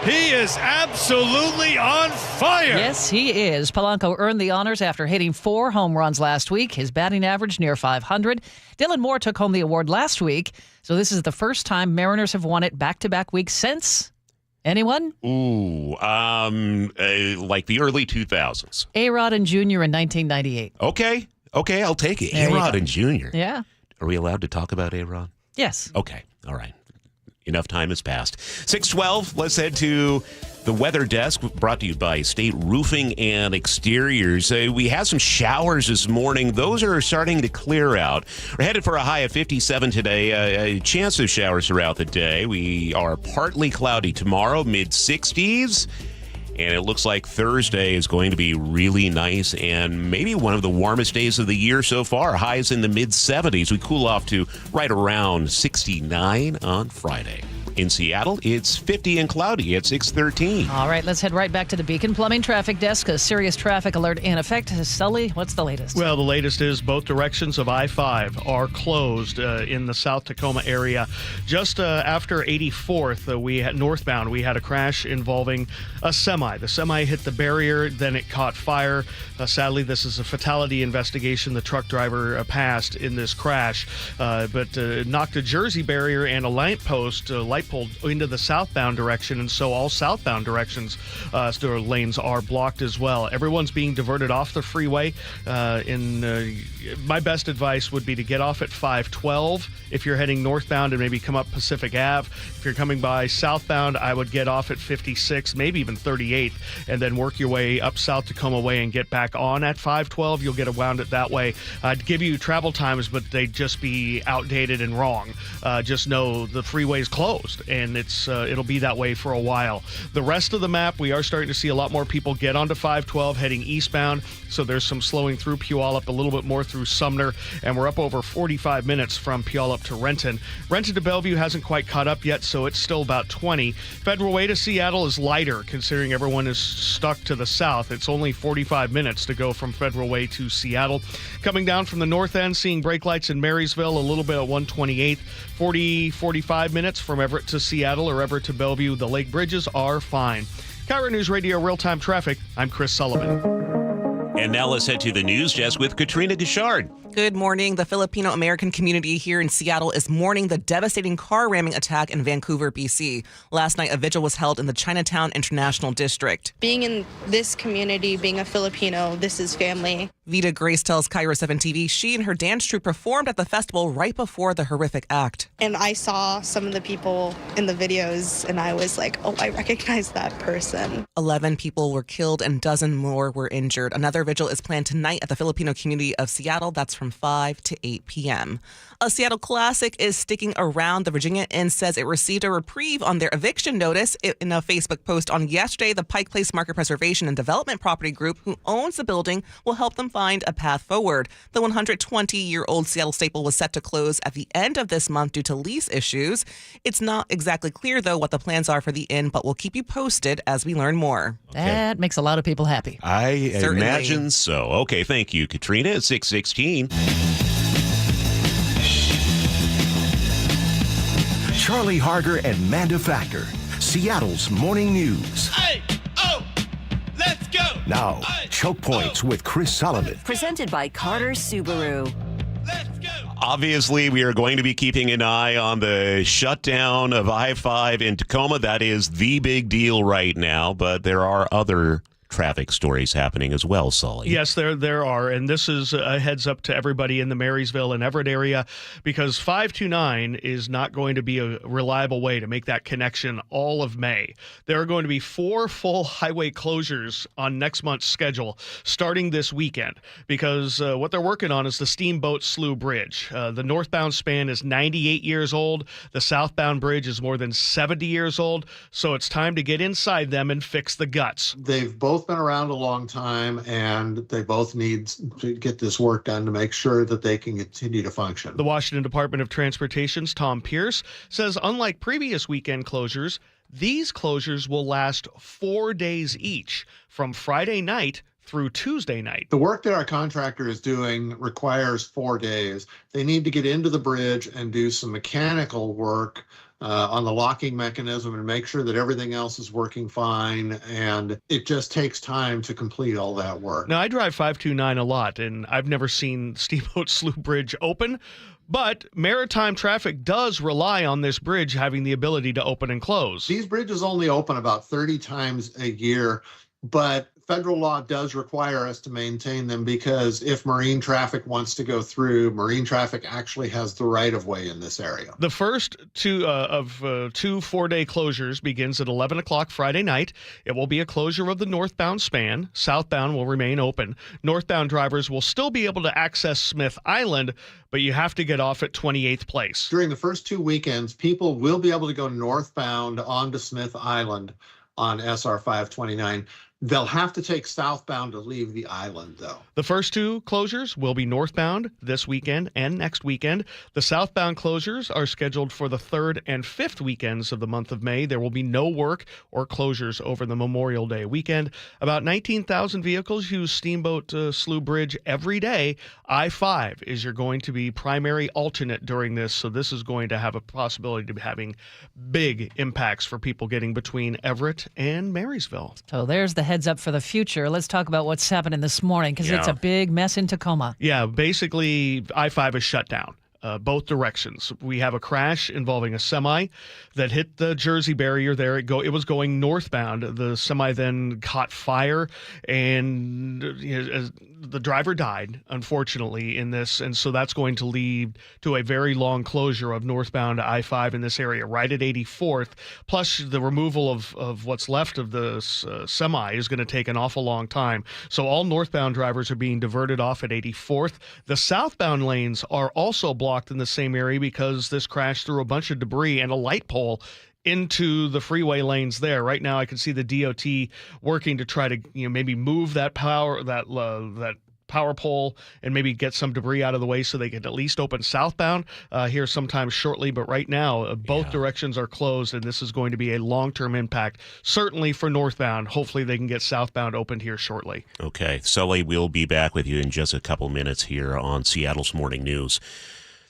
He is absolutely on fire. Yes, he is. Polanco earned the honors after hitting 4 home runs last week. His batting average near 500. Dylan Moore took home the award last week. So this is the first time Mariners have won it back-to-back weeks since... Anyone? Ooh, like the early 2000s. A-Rod and Jr. in 1998. Okay, I'll take it. There you A-Rod go. and Jr. Yeah. Are we allowed to talk about A-Rod? Yes. Okay, all right. enough time has passed. 6:12, let's head to the weather desk, brought to you by State Roofing and Exteriors. We had some showers this morning. Those are starting to clear out. We're headed for a high of 57 today. A chance of showers throughout the day. We are partly cloudy tomorrow, mid-60s. And it looks like Thursday is going to be really nice and maybe one of the warmest days of the year so far. Highs in the mid-70s. We cool off to right around 69 on Friday. In Seattle, it's 50 and cloudy at 6:13. All right, let's head right back to the Beacon Plumbing Traffic Desk. A serious traffic alert in effect. Sully, what's the latest? Well, the latest is both directions of I-5 are closed in the South Tacoma area. Just after 84th, northbound, we had a crash involving a semi. The semi hit the barrier, then it caught fire. Sadly, this is a fatality investigation. The truck driver passed in this crash, but knocked a Jersey barrier and a light pole into the southbound direction, and so all southbound directions lanes are blocked as well. Everyone's being diverted off the freeway. My best advice would be to get off at 512 if you're heading northbound and maybe come up Pacific Ave. If you're coming by southbound, I would get off at 56, maybe even 38th, and then work your way up South Tacoma Way and get back on at 512. You'll get around it that way. I'd give you travel times, but they'd just be outdated and wrong. Just know the freeway's closed, and it'll be that way for a while. The rest of the map, we are starting to see a lot more people get onto 512 heading eastbound, so there's some slowing through Puyallup, a little bit more through Sumner, and we're up over 45 minutes from Puyallup to Renton. Renton to Bellevue hasn't quite caught up yet, so it's still about 20. Federal Way to Seattle is lighter, considering everyone is stuck to the south. It's only 45 minutes to go from Federal Way to Seattle. Coming down from the north end, seeing brake lights in Marysville, a little bit at 128. 45 minutes from Everett to Seattle or Everett to Bellevue. The lake bridges are fine. KIRO News Radio Real-Time Traffic. I'm Chris Sullivan. And now let's head to the news desk with Katrina Gishard. Good morning. The Filipino-American community here in Seattle is mourning the devastating car ramming attack in Vancouver, BC. Last night, a vigil was held in the Chinatown International District. Being in this community, being a Filipino, this is family. Vita Grace tells KIRO 7 TV she and her dance troupe performed at the festival right before the horrific act. And I saw some of the people in the videos, and I was like, oh, I recognize that person. 11 people were killed and a dozen more were injured. Another vigil is planned tonight at the Filipino community of Seattle. That's from 5 to 8 p.m. A Seattle classic is sticking around. The Virginia Inn says it received a reprieve on their eviction notice. In a Facebook post on yesterday, the Pike Place Market Preservation and Development Property Group, who owns the building, will help them find a path forward. The 120-year-old Seattle staple was set to close at the end of this month due to lease issues. It's not exactly clear, though, what the plans are for the inn, but we'll keep you posted as we learn more. Okay. That makes a lot of people happy. I imagine so. Okay, thank you, Katrina. At 6:16. Charlie Harger and Manda Factor, Seattle's morning news. Hey, oh, let's go. Now, Choke Points with Chris Sullivan. Presented by Carter Subaru. Obviously, we are going to be keeping an eye on the shutdown of I-5 in Tacoma. That is the big deal right now, but there are other traffic stories happening as well, Sully. Yes, there are, and this is a heads up to everybody in the Marysville and Everett area, because 529 is not going to be a reliable way to make that connection all of May. There are going to be 4 full highway closures on next month's schedule starting this weekend, because what they're working on is the Steamboat Slough Bridge. The northbound span is 98 years old. The southbound bridge is more than 70 years old, so it's time to get inside them and fix the guts. They've both been around a long time, and they both need to get this work done to make sure that they can continue to function. The Washington Department of Transportation's Tom Pierce says unlike previous weekend closures, these closures will last 4 days each, from Friday night through Tuesday night. The work that our contractor is doing requires 4 days. They need to get into the bridge and do some mechanical work on the locking mechanism and make sure that everything else is working fine, and it just takes time to complete all that work. Now, I drive 529 a lot, and I've never seen Steamboat Slough Bridge open, but maritime traffic does rely on this bridge having the ability to open and close. These bridges only open about 30 times a year, but federal law does require us to maintain them because if marine traffic wants to go through, marine traffic actually has the right of way in this area. The first two 4-day closures begins at 11 o'clock Friday night. It will be a closure of the northbound span. Southbound will remain open. Northbound drivers will still be able to access Smith Island, but you have to get off at 28th Place. During the first 2 weekends, people will be able to go northbound onto Smith Island on SR 529. They'll have to take southbound to leave the island, though. The first two closures will be northbound this weekend and next weekend. The southbound closures are scheduled for the 3rd and 5th weekends of the month of May. There will be no work or closures over the Memorial Day weekend. About 19,000 vehicles use Steamboat Slough Bridge every day. I-5 is going to be primary alternate during this, so this is going to have a possibility to be having big impacts for people getting between Everett and Marysville. So there's the heads up for the future. Let's talk about what's happening this morning because it's a big mess in Tacoma. Yeah, basically I-5 is shut down. Both directions. We have a crash involving a semi that hit the Jersey barrier there. It was going northbound. The semi then caught fire, and the driver died, unfortunately, in this. And so that's going to lead to a very long closure of northbound I-5 in this area, right at 84th. Plus, the removal of what's left of the semi is going to take an awful long time. So all northbound drivers are being diverted off at 84th. The southbound lanes are also blocked in the same area because this crash threw a bunch of debris and a light pole into the freeway lanes there. Right now, I can see the DOT working to try to maybe move that power pole and maybe get some debris out of the way so they can at least open southbound here sometime shortly. But right now, both directions are closed, and this is going to be a long-term impact, certainly for northbound. Hopefully they can get southbound opened here shortly. Okay, Sully, we'll be back with you in just a couple minutes here on Seattle's Morning News.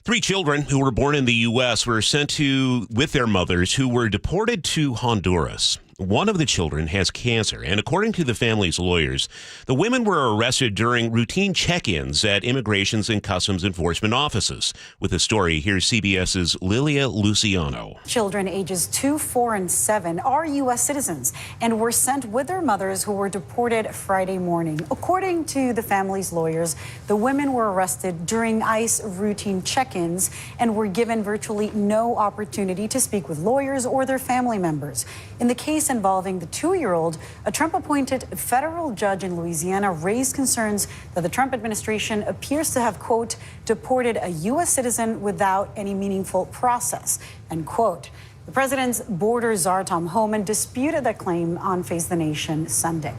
3 children who were born in the U.S. were sent with their mothers who were deported to Honduras. One of the children has cancer, and according to the family's lawyers, the women were arrested during routine check-ins at Immigrations and Customs Enforcement offices. With the story, here's CBS's Lilia Luciano. Children ages 2, 4, and 7 are U.S. citizens and were sent with their mothers who were deported Friday morning. According to the family's lawyers, the women were arrested during ICE routine check-ins and were given virtually no opportunity to speak with lawyers or their family members. In the case involving the 2-year-old, a Trump-appointed federal judge in Louisiana raised concerns that the Trump administration appears to have, quote, deported a U.S. citizen without any meaningful process, end quote. The president's border czar, Tom Homan, disputed that claim on Face the Nation Sunday.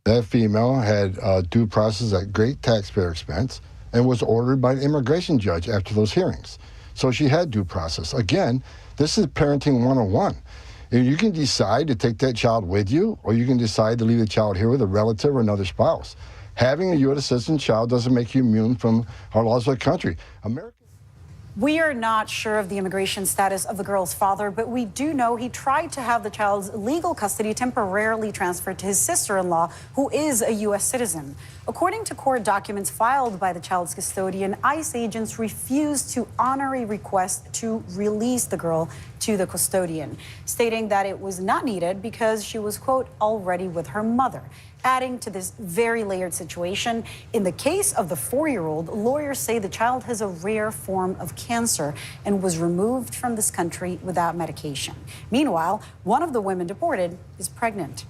That female had due process at great taxpayer expense and was ordered by an immigration judge after those hearings. So she had due process. Again, this is parenting 101. You can decide to take that child with you, or you can decide to leave the child here with a relative or another spouse. Having a U.S. citizen child doesn't make you immune from our laws of the country. We are not sure of the immigration status of the girl's father, but we do know he tried to have the child's legal custody temporarily transferred to his sister-in-law, who is a U.S. citizen. According to court documents filed by the child's custodian, ICE agents refused to honor a request to release the girl to the custodian, stating that it was not needed because she was, quote, already with her mother. Adding to this very layered situation, in the case of the 4-year-old, lawyers say the child has a rare form of cancer and was removed from this country without medication. Meanwhile, one of the women deported is pregnant.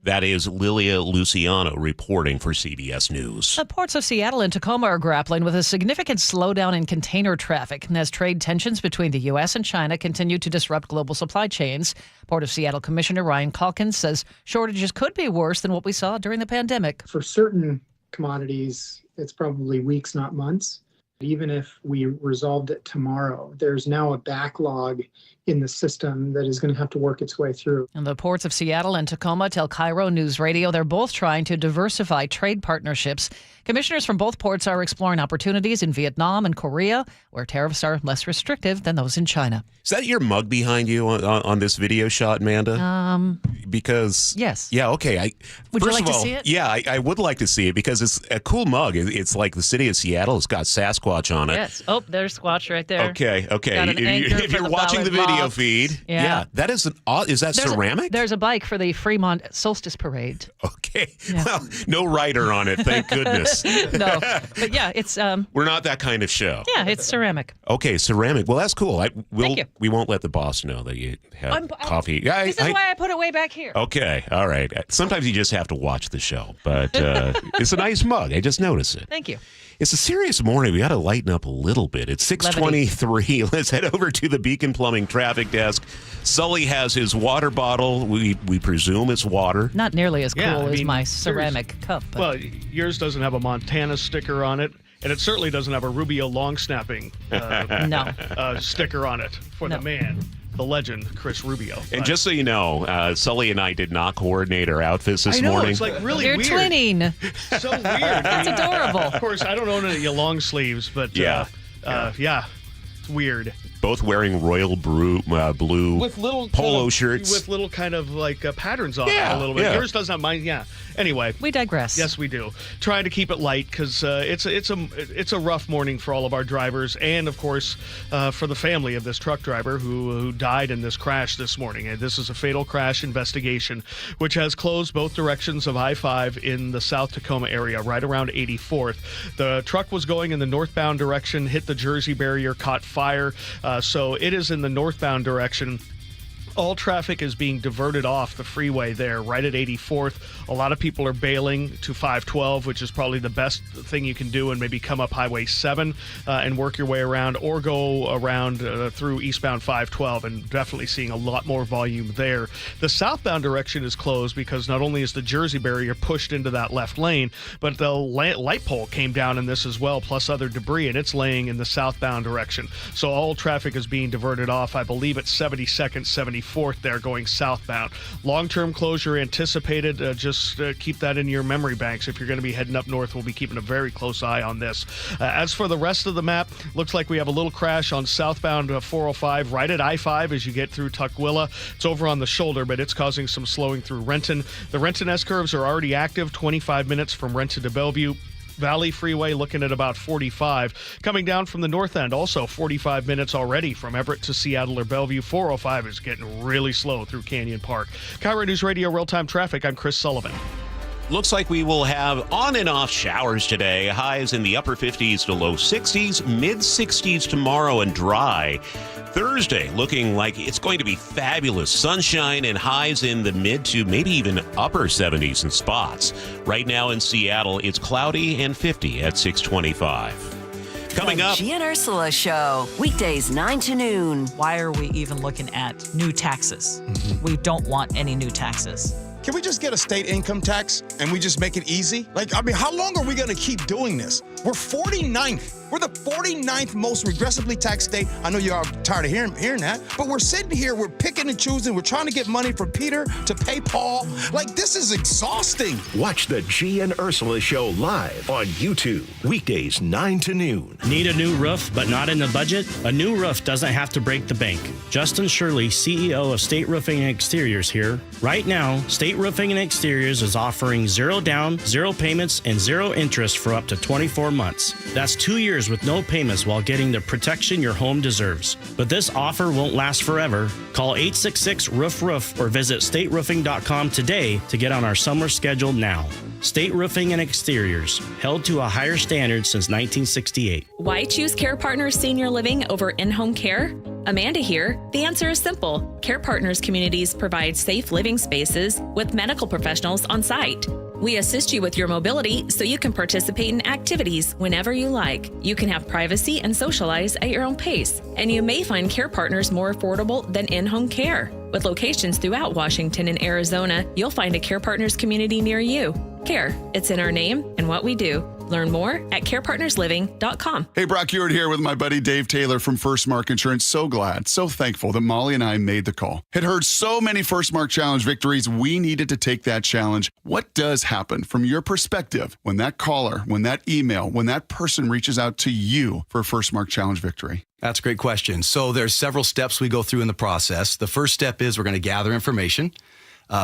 That is Lilia Luciano reporting for CBS News. The ports of Seattle and Tacoma are grappling with a significant slowdown in container traffic as trade tensions between the U.S. and China continue to disrupt global supply chains. Port of Seattle Commissioner Ryan Calkins says shortages could be worse than what we saw during the pandemic. For certain commodities, it's probably weeks, not months. Even if we resolved it tomorrow, there's now a backlog in the system that is going to have to work its way through. And the ports of Seattle and Tacoma tell KIRO Newsradio they're both trying to diversify trade partnerships. Commissioners from both ports are exploring opportunities in Vietnam and Korea, where tariffs are less restrictive than those in China. Is that your mug behind you on this video shot, Amanda? Because yes. Yeah, okay. Would you like to all, see it? Yeah, I would like to see it because it's a cool mug. It's like the city of Seattle. It's got Sasquatch on it. Yes. Oh, there's Squatch right there. Okay. Got an anchor If for you're the watching the Ballard video Lofts. feed, Yeah. that is is that ceramic? There's a bike for the Fremont Solstice Parade. Okay. Yeah. Well, no rider on it, thank goodness. No, but yeah, it's We're not that kind of show. yeah, it's ceramic. Okay, ceramic. Well, that's cool. Thank you. We won't let the boss know that you have coffee. This is why I put it way back here. Okay, all right. Sometimes you just have to watch the show, but it's a nice mug. I just noticed it. Thank you. It's a serious morning. We got to lighten up a little bit. It's 6:23. Let's head over to the Beacon Plumbing traffic desk. Sully has his water bottle. We presume it's water. Not nearly as cool Yeah, I as mean, my ceramic cup. But Well, yours doesn't have a Montana sticker on it, and it certainly doesn't have a Rubio long snapping sticker on it for the man, the legend, Chris Rubio. And just so you know, Sully and I did not coordinate our outfits this morning. It's like really You're weird. twinning. So weird. That's adorable. Of course, I don't own any long sleeves, but yeah, it's weird. Both wearing royal blue With little polo shirts. with little kind of like patterns on it Yeah, a little bit. yeah. Yours doesn't have mine. Yeah. Anyway, we digress. yes, we do. Trying to keep it light because it's a rough morning for all of our drivers, and of course for the family of this truck driver who died in this crash this morning. And this is a fatal crash investigation, which has closed both directions of I-5 in the South Tacoma area, right around 84th. The truck was going in the northbound direction, hit the Jersey barrier, caught fire. So it is in the northbound direction. All traffic is being diverted off the freeway there, right at 84th. A lot of people are bailing to 512, which is probably the best thing you can do, and maybe come up Highway 7 and work your way around, or go around through eastbound 512, and definitely seeing a lot more volume there. The southbound direction is closed because not only is the Jersey barrier pushed into that left lane, but the light pole came down in this as well, plus other debris, and it's laying in the southbound direction. So all traffic is being diverted off, I believe, at 72nd, 74th there going southbound. Long-term closure anticipated. Just keep that in your memory banks. If you're going to be heading up north, we'll be keeping a very close eye on this. As for the rest of the map, looks like we have a little crash on southbound 405 right at I-5 as you get through Tukwila. It's over on the shoulder, but it's causing some slowing through Renton. The Renton S-curves are already active, 25 minutes from Renton to Bellevue. Valley Freeway looking at about 45. Coming down from the north end, also 45 minutes already from Everett to Seattle or Bellevue. 405 is getting really slow through Canyon Park. KIRO News Radio Real-Time Traffic, I'm Chris Sullivan. Looks like we will have on and off showers today. Highs in the upper 50s to low 60s, mid 60s tomorrow, and dry. Thursday looking like it's going to be fabulous. Sunshine and highs in the mid to maybe even upper 70s in spots. Right now in Seattle, it's cloudy and 50 at 625. Coming up. G and Ursula Show, weekdays 9 to noon. Why are we even looking at new taxes? We don't want any new taxes. Can we just get a state income tax and we just make it easy? How long are we going to keep doing this? We're 49th. We're the 49th most regressively taxed state. I know you're all tired of hearing that, but we're sitting here, we're picking and choosing. We're trying to get money from Peter to pay Paul. This is exhausting. Watch the G and Ursula Show live on YouTube, weekdays 9 to noon. Need a new roof, but not in the budget? A new roof doesn't have to break the bank. Justin Shirley, CEO of State Roofing and Exteriors here. Right now, State Roofing and Exteriors is offering 0 down, 0 payments, and 0 interest for up to 24 months. That's 2 years with no payments while getting the protection your home deserves. But this offer won't last forever. Call 866-ROOF-ROOF or visit stateroofing.com today to get on our summer schedule now. State Roofing and Exteriors, held to a higher standard since 1968. Why choose Care Partners Senior Living over in-home care? Amanda here. The answer is simple. Care Partners communities provide safe living spaces with medical professionals on site. We assist you with your mobility so you can participate in activities whenever you like. You can have privacy and socialize at your own pace. And you may find Care Partners more affordable than in-home care. With locations throughout Washington and Arizona, you'll find a Care Partners community near you. Care, it's in our name and what we do. Learn more at carepartnersliving.com. Hey, Brock Ewart here with my buddy Dave Taylor from First Mark Insurance. So glad, so thankful that Molly and I made the call. Had heard so many First Mark Challenge victories, we needed to take that challenge. What does happen from your perspective when that caller, when that email, when that person reaches out to you for a First Mark Challenge victory? That's a great question. So there's several steps we go through in the process. The first step is we're going to gather information,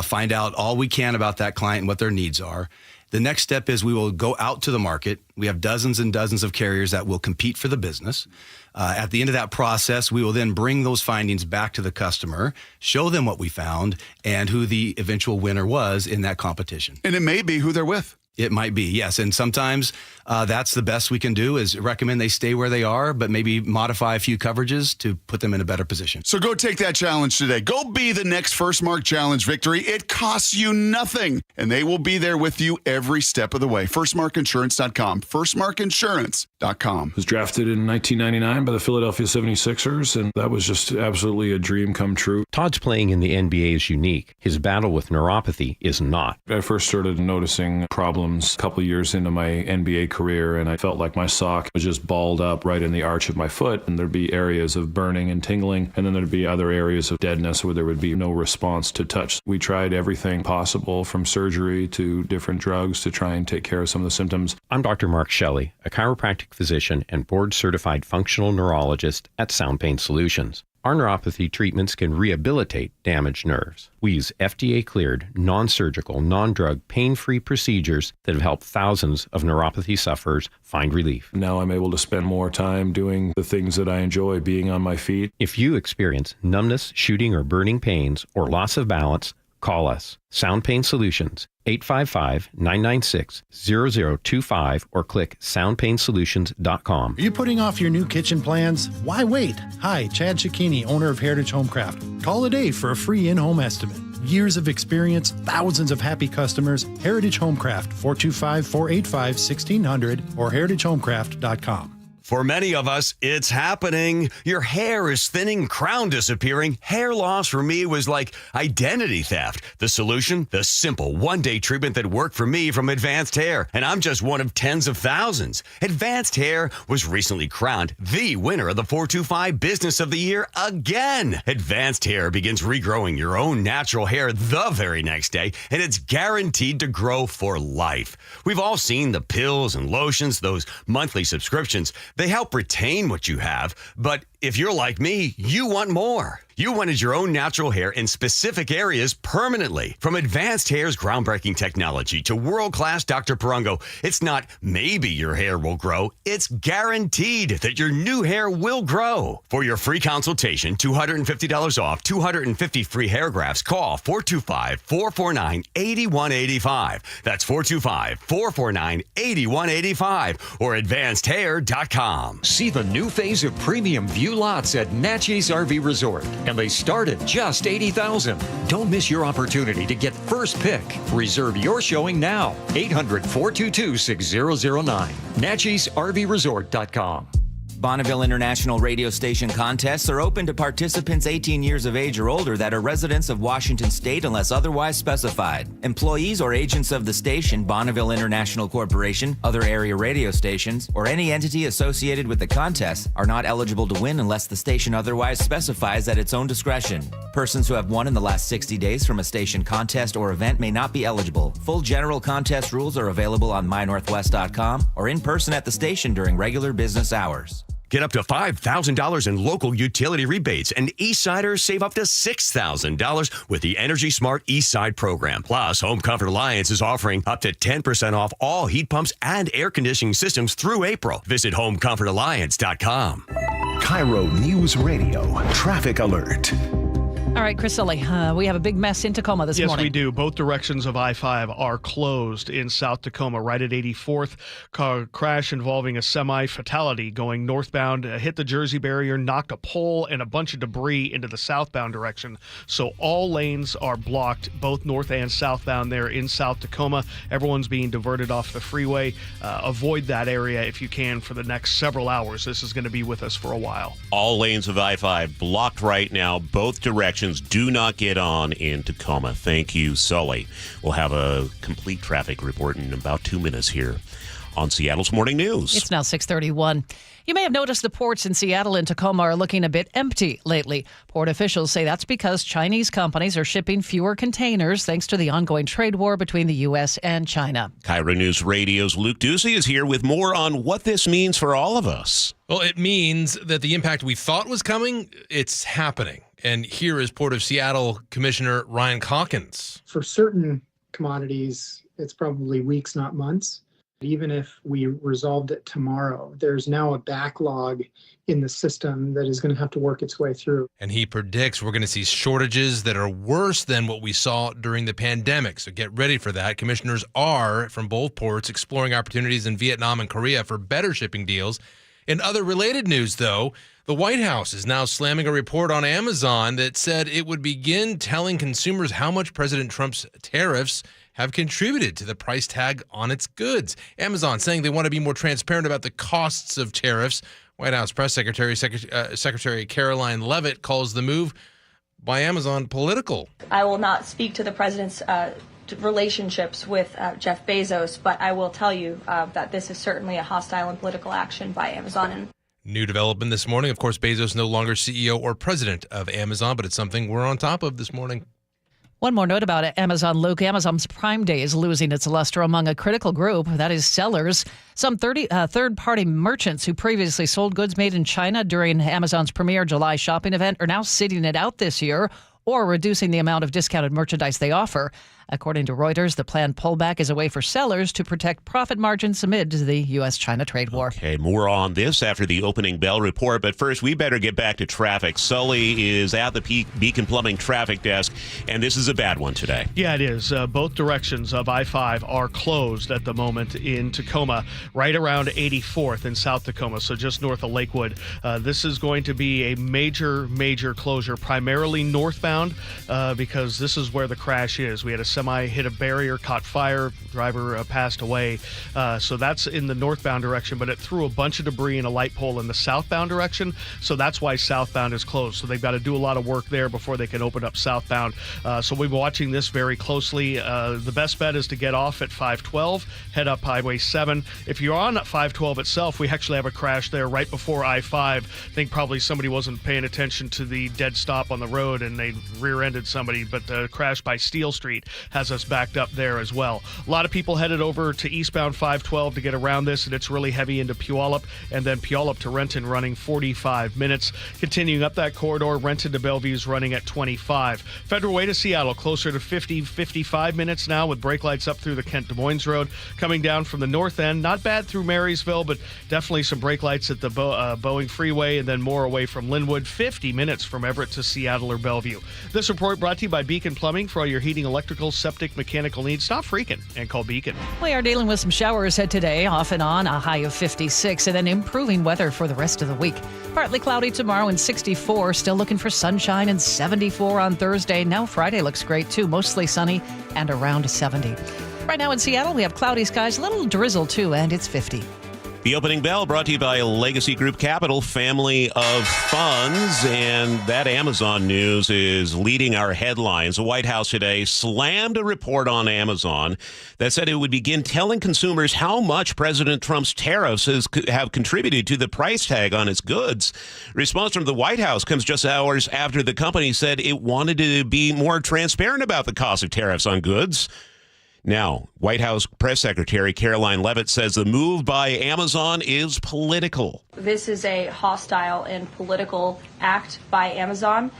find out all we can about that client and what their needs are. The next step is we will go out to the market. We have dozens and dozens of carriers that will compete for the business. At the end of that process, we will then bring those findings back to the customer, show them what we found, and who the eventual winner was in that competition. And it may be who they're with. It might be, yes. And sometimes that's the best we can do is recommend they stay where they are, but maybe modify a few coverages to put them in a better position. So go take that challenge today. Go be the next First Mark Challenge victory. It costs you nothing, and they will be there with you every step of the way. FirstMarkInsurance.com. FirstMarkInsurance.com. Was drafted in 1999 by the Philadelphia 76ers, and that was just absolutely a dream come true. Todd's playing in the NBA is unique. His battle with neuropathy is not. I first started noticing problems a couple years into my NBA career, and I felt like my sock was just balled up right in the arch of my foot, and there'd be areas of burning and tingling, and then there'd be other areas of deadness where there would be no response to touch. We tried everything possible from surgery to different drugs to try and take care of some of the symptoms. I'm Dr. Mark Shelley, a chiropractic physician and board-certified functional neurologist at Sound Pain Solutions. Our neuropathy treatments can rehabilitate damaged nerves. We use FDA-cleared, non-surgical, non-drug, pain-free procedures that have helped thousands of neuropathy sufferers find relief. Now I'm able to spend more time doing the things that I enjoy, being on my feet. If you experience numbness, shooting, or burning pains, or loss of balance, call us. Sound Pain Solutions, 855-996-0025, or click soundpainsolutions.com. Are you putting off your new kitchen plans? Why wait? Hi, Chad Cicchini, owner of Heritage Homecraft. Call today for a free in-home estimate. Years of experience, thousands of happy customers. Heritage Homecraft, 425-485-1600 or heritagehomecraft.com. For many of us, it's happening. Your hair is thinning, crown disappearing. Hair loss for me was like identity theft. The solution? The simple one-day treatment that worked for me from Advanced Hair. And I'm just one of tens of thousands. Advanced Hair was recently crowned the winner of the 425 Business of the Year again. Advanced Hair begins regrowing your own natural hair the very next day, and it's guaranteed to grow for life. We've all seen the pills and lotions, those monthly subscriptions. They help retain what you have, but if you're like me, you want more. You wanted your own natural hair in specific areas permanently. From Advanced Hair's groundbreaking technology to world-class Dr. Perongo, it's not maybe your hair will grow, it's guaranteed that your new hair will grow. For your free consultation, $250 off, 250 free hair grafts, call 425-449-8185. That's 425-449-8185 or advancedhair.com. See the new phase of premium view lots at Natchez RV Resort, and they start at just $80,000. Don't miss your opportunity to get first pick. Reserve your showing now. 800-422-6009. NatchezRVResort.com. Bonneville International radio station contests are open to participants 18 years of age or older that are residents of Washington State unless otherwise specified. Employees or agents of the station, Bonneville International Corporation, other area radio stations, or any entity associated with the contest are not eligible to win unless the station otherwise specifies at its own discretion. Persons who have won in the last 60 days from a station contest or event may not be eligible. Full general contest rules are available on mynorthwest.com or in person at the station during regular business hours. Get up to $5,000 in local utility rebates, and Eastsiders save up to $6,000 with the Energy Smart Eastside program. Plus, Home Comfort Alliance is offering up to 10% off all heat pumps and air conditioning systems through April. Visit HomeComfortAlliance.com. KIRO News Radio Traffic Alert. All right, Chris Sully, we have a big mess in Tacoma this morning. Yes, we do. Both directions of I-5 are closed in South Tacoma, right at 84th. Car crash involving a semi-fatality going northbound, hit the Jersey barrier, knocked a pole and a bunch of debris into the southbound direction. So all lanes are blocked, both north and southbound there in South Tacoma. Everyone's being diverted off the freeway. Avoid that area if you can for the next several hours. This is going to be with us for a while. All lanes of I-5 blocked right now, both directions. Do not get on in Tacoma. Thank you, Sully. We'll have a complete traffic report in about 2 minutes here on Seattle's Morning News. It's now 6:31. You may have noticed the ports in Seattle and Tacoma are looking a bit empty lately. Port officials say that's because Chinese companies are shipping fewer containers thanks to the ongoing trade war between the U.S. and China. KIRO News Radio's Luke Ducey is here with more on what this means for all of us. Well, it means that the impact we thought was coming, it's happening. And here is Port of Seattle Commissioner Ryan Calkins. For certain commodities, it's probably weeks, not months. Even if we resolved it tomorrow, there's now a backlog in the system that is going to have to work its way through. And he predicts we're going to see shortages that are worse than what we saw during the pandemic. So get ready for that. Commissioners are, from both ports, exploring opportunities in Vietnam and Korea for better shipping deals. In other related news, though, the White House is now slamming a report on Amazon that said it would begin telling consumers how much President Trump's tariffs have contributed to the price tag on its goods. Amazon saying they want to be more transparent about the costs of tariffs. White House Press Secretary Caroline Leavitt calls the move by Amazon political. I will not speak to the president's relationships with Jeff Bezos, but I will tell you that this is certainly a hostile and political action by Amazon. New development this morning. Of course, Bezos no longer CEO or president of Amazon, but it's something we're on top of this morning. One more note about Amazon, Luke. Amazon's Prime Day is losing its luster among a critical group, that is sellers. Some third-party merchants who previously sold goods made in China during Amazon's premier July shopping event are now sitting it out this year or reducing the amount of discounted merchandise they offer. According to Reuters, the planned pullback is a way for sellers to protect profit margins amid the U.S.-China trade war. Okay, more on this after the opening bell report. But first, we better get back to traffic. Sully is at the Beacon Plumbing traffic desk, and this is a bad one today. Yeah, it is. Both directions of I-5 are closed at the moment in Tacoma, right around 84th in South Tacoma, so just north of Lakewood. This is going to be a major closure, primarily northbound, because this is where the crash is. We had a semi hit a barrier, caught fire, driver passed away. So that's in the northbound direction, but it threw a bunch of debris in a light pole in the southbound direction. So that's why southbound is closed. So they've got to do a lot of work there before they can open up southbound. So we've been watching this very closely. The best bet is to get off at 512, head up Highway 7. If you're on 512 itself, we actually have a crash there right before I-5. I think probably somebody wasn't paying attention to the dead stop on the road and they rear-ended somebody, but the crash by Steel Street has us backed up there as well. A lot of people headed over to eastbound 512 to get around this, and it's really heavy into Puyallup, and then Puyallup to Renton running 45 minutes. Continuing up that corridor, Renton to Bellevue is running at 25. Federal Way to Seattle closer to 55 minutes now with brake lights up through the Kent-Des Moines Road. Coming down from the north end, not bad through Marysville, but definitely some brake lights at the Boeing Freeway, and then more away from Linwood, 50 minutes from Everett to Seattle or Bellevue. This report brought to you by Beacon Plumbing. For all your heating, electrical, septic, mechanical needs, stop freaking and call Beacon. We are dealing with some showers today, off and on, a high of 56, and then improving weather for the rest of the week. Partly cloudy tomorrow and 64, still looking for sunshine and 74 on Thursday. Now Friday looks great too, mostly sunny and around 70. Right now in Seattle, we have cloudy skies, a little drizzle too, and it's 50. The opening bell brought to you by Legacy Group Capital, family of funds. And that Amazon news is leading our headlines. The White House today slammed a report on Amazon that said it would begin telling consumers how much President Trump's tariffs have contributed to the price tag on its goods. Response from the White House comes just hours after the company said it wanted to be more transparent about the cost of tariffs on goods. Now, White House Press Secretary Caroline Leavitt says the move by Amazon is political. This is a hostile and political act by Amazon.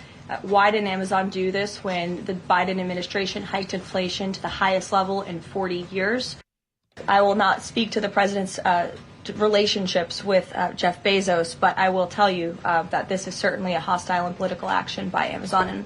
Why didn't Amazon do this when the Biden administration hiked inflation to the highest level in 40 years? I will not speak to the president's relationships with Jeff Bezos, but I will tell you that this is certainly a hostile and political action by Amazon.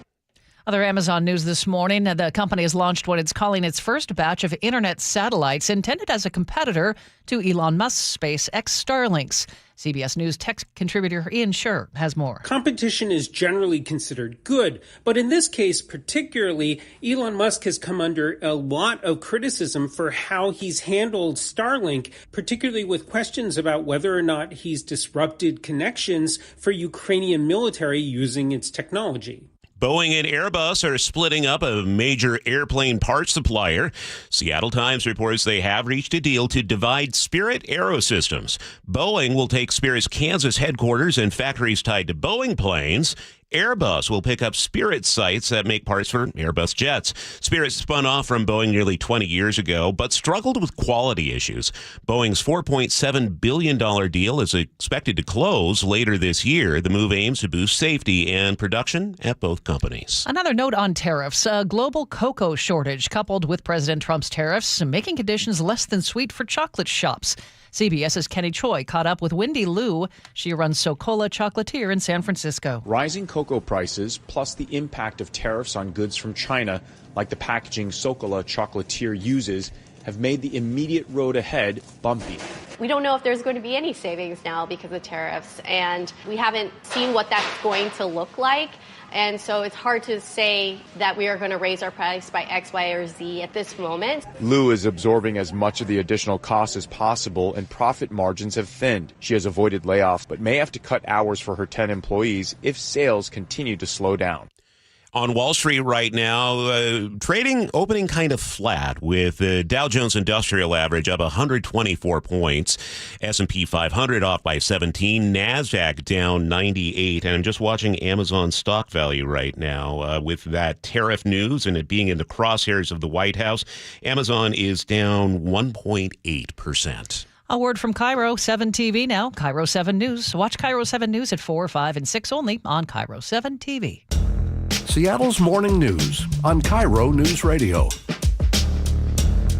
Other Amazon news this morning, the company has launched what it's calling its first batch of internet satellites intended as a competitor to Elon Musk's SpaceX Starlinks. CBS News tech contributor Ian Scherr has more. Competition is generally considered good, but in this case particularly, Elon Musk has come under a lot of criticism for how he's handled Starlink, particularly with questions about whether or not he's disrupted connections for Ukrainian military using its technology. Boeing and Airbus are splitting up a major airplane parts supplier. Seattle Times reports they have reached a deal to divide Spirit Aerosystems. Boeing will take Spirit's Kansas headquarters and factories tied to Boeing planes. Airbus will pick up Spirit sites that make parts for Airbus jets. Spirit spun off from Boeing nearly 20 years ago, but struggled with quality issues. Boeing's $4.7 billion deal is expected to close later this year. The move aims to boost safety and production at both companies. Another note on tariffs. A global cocoa shortage coupled with President Trump's tariffs making conditions less than sweet for chocolate shops. CBS's Kenny Choi caught up with Wendy Liu. She runs Socola Chocolatier in San Francisco. Rising cocoa prices plus the impact of tariffs on goods from China, like the packaging Socola Chocolatier uses, have made the immediate road ahead bumpy. We don't know if there's going to be any savings now because of tariffs, and we haven't seen what that's going to look like. And so it's hard to say that we are going to raise our price by X, Y, or Z at this moment. Liu is absorbing as much of the additional cost as possible, and profit margins have thinned. She has avoided layoffs, but may have to cut hours for her 10 employees if sales continue to slow down. On Wall Street right now, trading opening kind of flat with the Dow Jones Industrial Average up 124 points, S&P 500 off by 17, NASDAQ down 98. And I'm just watching Amazon stock value right now with that tariff news and it being in the crosshairs of the White House. Amazon is down 1.8%. A word from KIRO 7 TV now, KIRO 7 News. Watch KIRO 7 News at 4, 5, and 6 only on KIRO 7 TV. Seattle's Morning News on KIRO News Radio.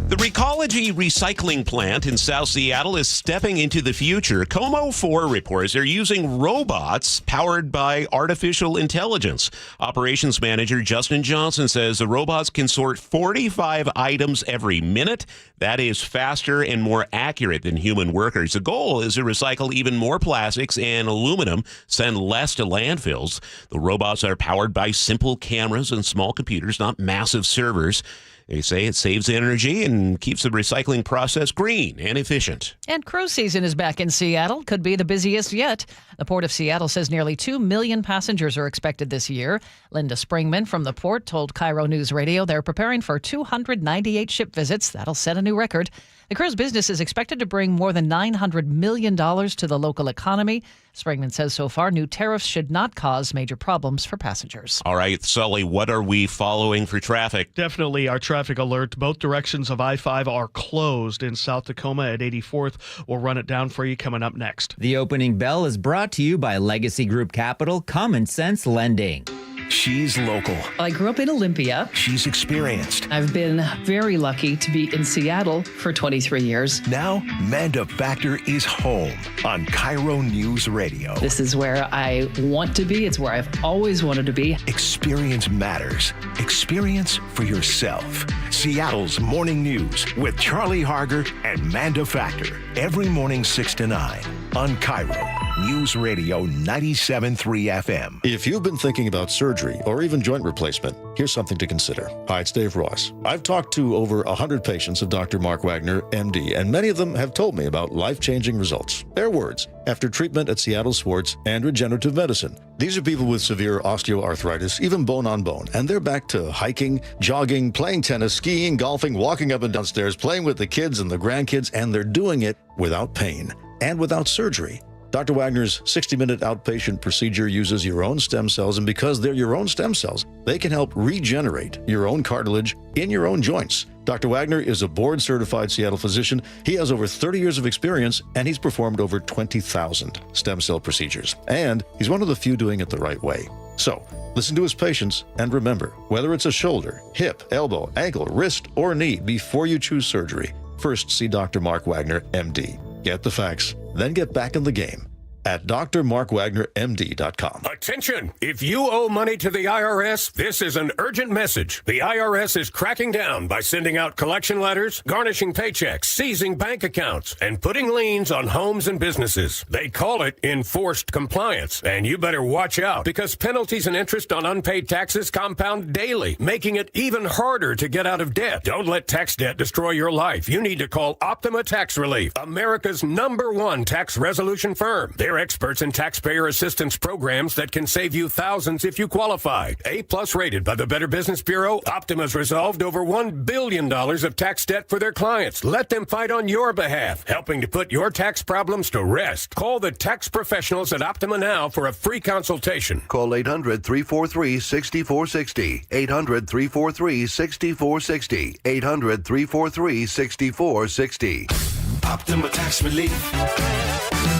The Recology recycling plant in South Seattle is stepping into the future. Como 4 reports they're using robots powered by artificial intelligence. Operations manager Justin Johnson says the robots can sort 45 items every minute. That is faster and more accurate than human workers. The goal is to recycle even more plastics and aluminum, send less to landfills. The robots are powered by simple cameras and small computers, not massive servers. They say it saves energy and keeps the recycling process green and efficient. And cruise season is back in Seattle. Could be the busiest yet. The Port of Seattle says nearly 2 million passengers are expected this year. Linda Springman from the port told KIRO News Radio they're preparing for 298 ship visits. That'll set a new record. The cruise business is expected to bring more than $900 million to the local economy. Springman says so far, new tariffs should not cause major problems for passengers. All right, Sully, what are we following for traffic? Definitely our traffic alert. Both directions of I-5 are closed in South Tacoma at 84th. We'll run it down for you coming up next. The opening bell is brought to you by Legacy Group Capital Common Sense Lending. She's local. I grew up in Olympia. She's experienced. I've been very lucky to be in Seattle for 23 years. Now, Manda Factor is home on KIRO News Radio. This is where I want to be. It's where I've always wanted to be. Experience matters. Experience for yourself. Seattle's Morning News with Charlie Harger and Manda Factor. Every morning 6 to 9 on KIRO News Radio 97.3 FM. If you've been thinking about surgery or even joint replacement, here's something to consider. Hi, it's Dave Ross. I've talked to over 100 patients of Dr. Mark Wagner, MD, and many of them have told me about life-changing results. Their words, after treatment at Seattle Sports and Regenerative Medicine. These are people with severe osteoarthritis, even bone on bone, and they're back to hiking, jogging, playing tennis, skiing, golfing, walking up and down stairs, playing with the kids and the grandkids, and they're doing it without pain and without surgery. Dr. Wagner's 60-minute outpatient procedure uses your own stem cells, and because they're your own stem cells, they can help regenerate your own cartilage in your own joints. Dr. Wagner is a board-certified Seattle physician. He has over 30 years of experience, and he's performed over 20,000 stem cell procedures. And he's one of the few doing it the right way. So, listen to his patients, and remember, whether it's a shoulder, hip, elbow, ankle, wrist, or knee, before you choose surgery, first see Dr. Mark Wagner, MD. Get the facts, then get back in the game at drmarkwagnermd.com. Attention! If you owe money to the IRS, this is an urgent message. The IRS is cracking down by sending out collection letters, garnishing paychecks, seizing bank accounts, and putting liens on homes and businesses. They call it enforced compliance, and you better watch out because penalties and interest on unpaid taxes compound daily, making it even harder to get out of debt. Don't let tax debt destroy your life. You need to call Optima Tax Relief, America's #1 tax resolution firm. They're They're experts in taxpayer assistance programs that can save you thousands if you qualify. A-plus rated by the Better Business Bureau, Optima's resolved over $1 billion of tax debt for their clients. Let them fight on your behalf, helping to put your tax problems to rest. Call the tax professionals at Optima now for a free consultation. Call 800-343-6460. 800-343-6460. 800-343-6460. Optima Tax Relief.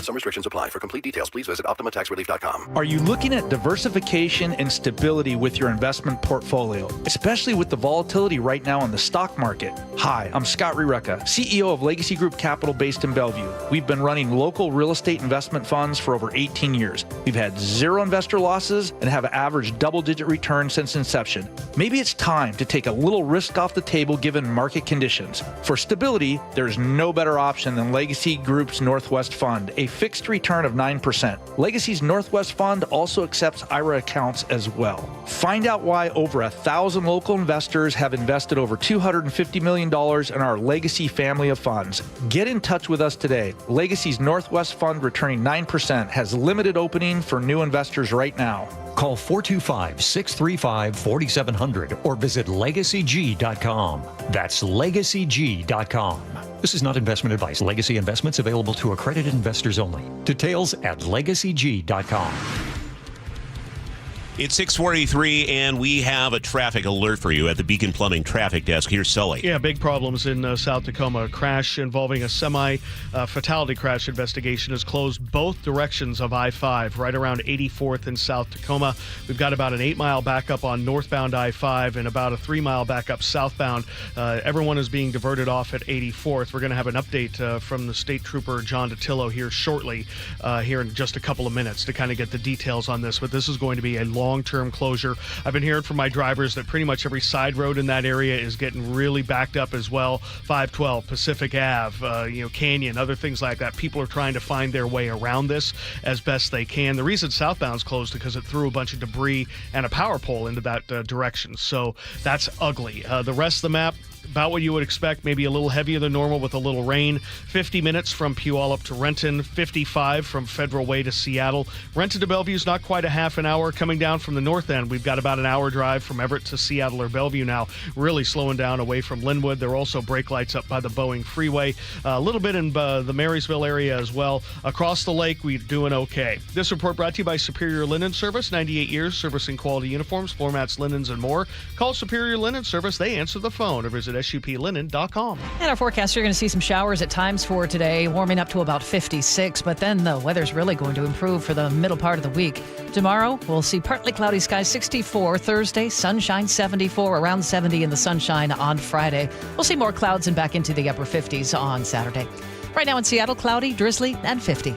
Some restrictions apply. For complete details, please visit OptimaTaxRelief.com. Are you looking at diversification and stability with your investment portfolio, especially with the volatility right now in the stock market? Hi, I'm Scott Rireka, CEO of Legacy Group Capital based in Bellevue. We've been running local real estate investment funds for over 18 years. We've had 0 investor losses and have averaged double-digit returns since inception. Maybe it's time to take a little risk off the table given market conditions. For stability, there's no better option than Legacy Group's Northwest Fund, a fixed return of 9%. Legacy's Northwest Fund also accepts IRA accounts as well. Find out why over 1,000 local investors have invested over $250 million in our Legacy family of funds. Get in touch with us today. Legacy's Northwest Fund, returning 9%, has limited opening for new investors right now. Call 425-635-4700 or visit LegacyG.com. That's LegacyG.com. This is not investment advice. Legacy investments available to accredited investors only. Details at LegacyG.com. It's 6:43, and we have a traffic alert for you at the Beacon Plumbing Traffic Desk. Here's Sully. Yeah, big problems in South Tacoma. A crash involving a semi-fatality crash investigation has closed both directions of I-5, right around 84th in South Tacoma. We've got about an 8-mile backup on northbound I-5 and about a 3-mile backup southbound. Everyone is being diverted off at 84th. We're going to have an update from the State Trooper John DeTillo here shortly, here in just a couple of minutes to kind of get the details on this. But this is going to be a long-term closure. I've been hearing from my drivers that pretty much every side road in that area is getting really backed up as well. 512, Pacific Ave, Canyon, other things like that. People are trying to find their way around this as best they can. The reason southbound's closed is because it threw a bunch of debris and a power pole into that direction. So that's ugly. The rest of the map, about what you would expect, maybe a little heavier than normal with a little rain. 50 minutes from Puyallup to Renton, 55 from Federal Way to Seattle. Renton to Bellevue is not quite a half an hour. Coming down from the north end, we've got about an hour drive from Everett to Seattle or Bellevue now, really slowing down away from Linwood. There are also brake lights up by the Boeing Freeway. A little bit in the Marysville area as well. Across the lake, we're doing okay. This report brought to you by Superior Linen Service, 98 years servicing quality uniforms, floor mats, linens, and more. Call Superior Linen Service. They answer the phone, or visit SUPlinen.com. And our forecast, you're going to see some showers at times for today, warming up to about 56, but then the weather's really going to improve for the middle part of the week. Tomorrow, we'll see partly cloudy skies, 64. Thursday, sunshine, 74, around 70 in the sunshine on Friday. We'll see more clouds and back into the upper 50s on Saturday. Right now in Seattle, cloudy, drizzly, and 50.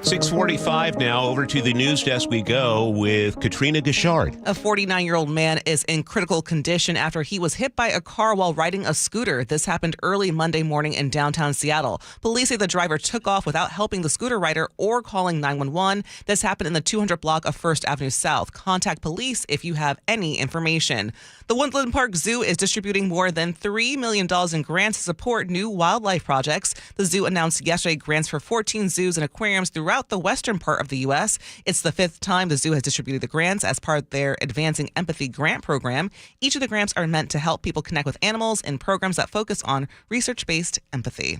6:45 now. Over to the news desk we go with Katrina Gashard. A 49-year-old man is in critical condition after he was hit by a car while riding a scooter. This happened early Monday morning in downtown Seattle. Police say the driver took off without helping the scooter rider or calling 911. This happened in the 200 block of 1st Avenue South. Contact police if you have any information. The Woodland Park Zoo is distributing more than $3 million in grants to support new wildlife projects. The zoo announced yesterday grants for 14 zoos and aquariums throughout the western part of the U.S. It's the 5th time the zoo has distributed the grants as part of their Advancing Empathy grant program. Each of the grants are meant to help people connect with animals in programs that focus on research-based empathy.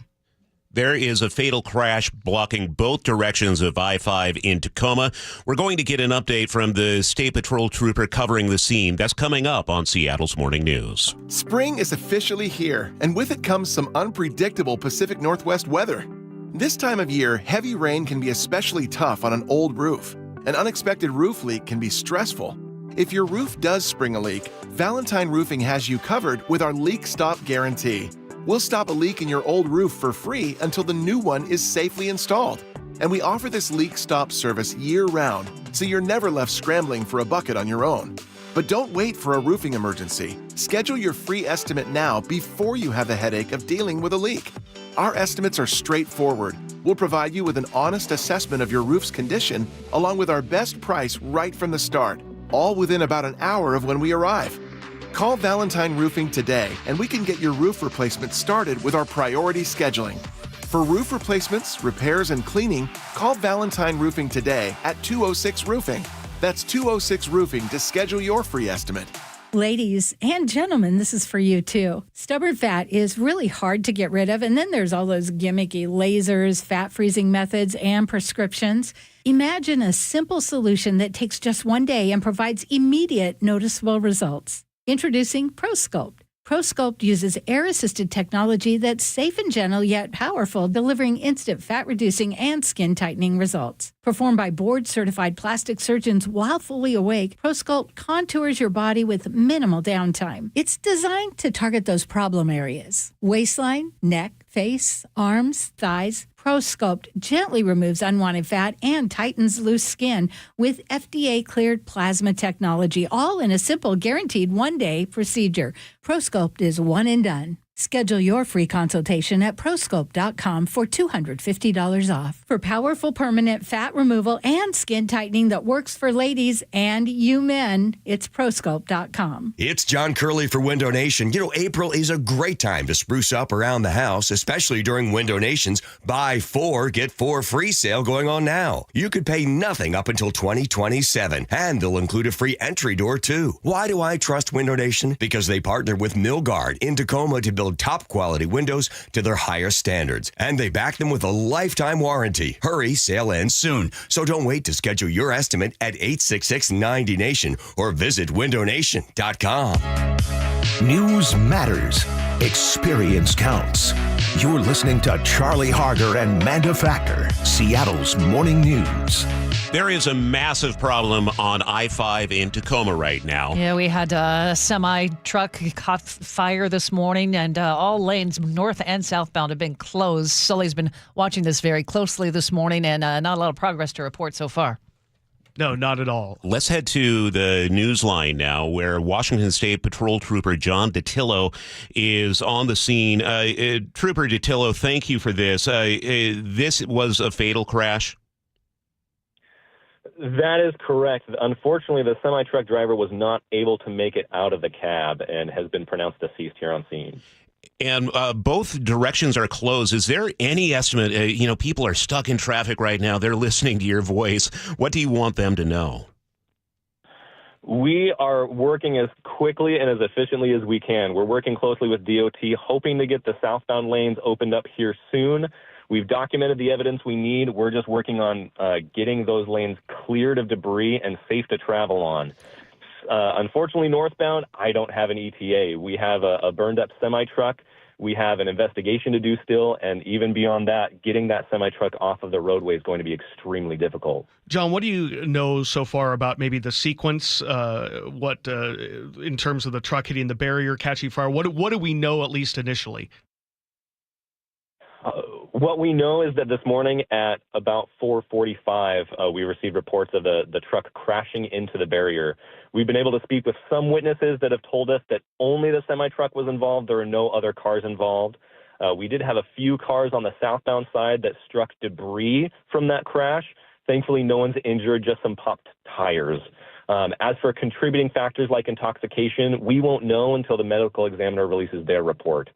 There is a fatal crash blocking both directions of I-5 in Tacoma. We're going to get an update from the State Patrol trooper covering the scene. That's coming up on Seattle's Morning News. Spring is officially here, and with it comes some unpredictable Pacific Northwest weather. This time of year, heavy rain can be especially tough on an old roof. An unexpected roof leak can be stressful. If your roof does spring a leak, Valentine Roofing has you covered with our Leak Stop Guarantee. We'll stop a leak in your old roof for free until the new one is safely installed. And we offer this leak stop service year-round, so you're never left scrambling for a bucket on your own. But don't wait for a roofing emergency. Schedule your free estimate now before you have the headache of dealing with a leak. Our estimates are straightforward. We'll provide you with an honest assessment of your roof's condition, along with our best price right from the start, all within about an hour of when we arrive. Call Valentine Roofing today, and we can get your roof replacement started with our priority scheduling. For roof replacements, repairs, and cleaning, call Valentine Roofing today at 206 Roofing. That's 206 Roofing to schedule your free estimate. Ladies and gentlemen, this is for you too. Stubborn fat is really hard to get rid of, and then there's all those gimmicky lasers, fat freezing methods, and prescriptions. Imagine a simple solution that takes just one day and provides immediate noticeable results. Introducing ProSculpt. ProSculpt uses air-assisted technology that's safe and gentle yet powerful, delivering instant fat-reducing and skin-tightening results. Performed by board-certified plastic surgeons while fully awake, ProSculpt contours your body with minimal downtime. It's designed to target those problem areas: waistline, neck, face, arms, thighs. ProSculpt gently removes unwanted fat and tightens loose skin with FDA-cleared plasma technology, all in a simple, guaranteed one-day procedure. ProSculpt is one and done. Schedule your free consultation at prosculpt.com for $250 off. For powerful permanent fat removal and skin tightening that works for ladies and you men, it's prosculpt.com. It's John Curley for Window Nation. You know, April is a great time to spruce up around the house, especially during Window Nation's Buy 4, Get 4 free sale going on now. You could pay nothing up until 2027, and they'll include a free entry door, too. Why do I trust Window Nation? Because they partner with Milgard in Tacoma to build top quality windows to their highest standards, and they back them with a lifetime warranty. Hurry, sale ends soon, so don't wait to schedule your estimate at 866-90-NATION or visit windownation.com. News matters. Experience counts. You're listening to Charlie Harger and Manda Factor, Seattle's morning news. There is a massive problem on I-5 in Tacoma right now. Yeah, we had a semi-truck caught fire this morning, and all lanes north and southbound have been closed. Sully's been watching this very closely this morning, and not a lot of progress to report so far. No, not at all. Let's head to the Newsline now, where Washington State Patrol Trooper John Datillo is on the scene. Trooper Datillo, thank you for this. This was a fatal crash? That is correct. Unfortunately, the semi-truck driver was not able to make it out of the cab and has been pronounced deceased here on scene. And both directions are closed. Is there any estimate? People are stuck in traffic right now. They're listening to your voice. What do you want them to know? We are working as quickly and as efficiently as we can. We're working closely with DOT, hoping to get the southbound lanes opened up here soon. We've documented the evidence we need. We're just working on getting those lanes cleared of debris and safe to travel on. Unfortunately, northbound, I don't have an ETA. We have a burned-up semi-truck. We have an investigation to do still, and even beyond that, getting that semi-truck off of the roadway is going to be extremely difficult. John, what do you know so far about maybe the sequence, in terms of the truck hitting the barrier, catching fire? What do we know, at least initially? What we know is that this morning at about 4:45, we received reports of the truck crashing into the barrier. We've been able to speak with some witnesses that have told us that only the semi-truck was involved. There are no other cars involved. We did have a few cars on the southbound side that struck debris from that crash. Thankfully, no one's injured, just some popped tires. As for contributing factors like intoxication, we won't know until the medical examiner releases their report.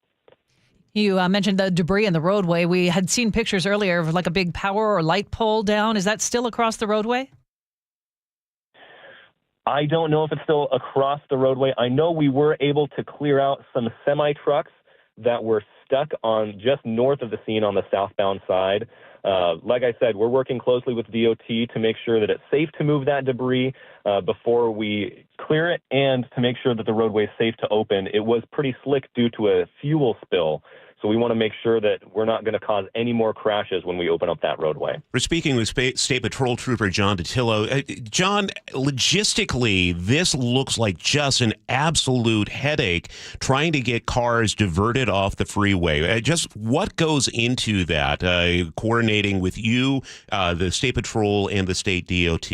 You mentioned the debris in the roadway. We had seen pictures earlier of like a big power or light pole down. Is that still across the roadway? I don't know if it's still across the roadway. I know we were able to clear out some semi-trucks that were stuck on just north of the scene on the southbound side. Like I said, we're working closely with DOT to make sure that it's safe to move that debris before we clear it and to make sure that the roadway is safe to open. It was pretty slick due to a fuel spill. So we want to make sure that we're not going to cause any more crashes when we open up that roadway. We're speaking with State Patrol Trooper John Datillo. John, logistically, this looks like just an absolute headache trying to get cars diverted off the freeway. Just what goes into that, coordinating with you, the State Patrol, and the State DOT?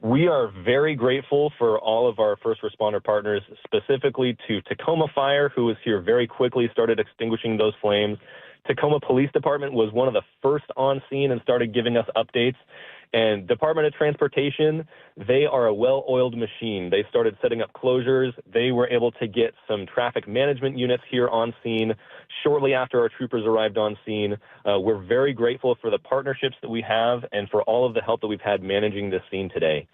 We are very grateful for all of our first responder partners, specifically to Tacoma Fire, who was here very quickly, started extinguishing those flames, Tacoma Police Department was one of the first on scene and started giving us updates. And Department of Transportation, they are a well-oiled machine. They started setting up closures. They were able to get some traffic management units here on scene shortly after our troopers arrived on scene. We're very grateful for the partnerships that we have and for all of the help that we've had managing this scene today.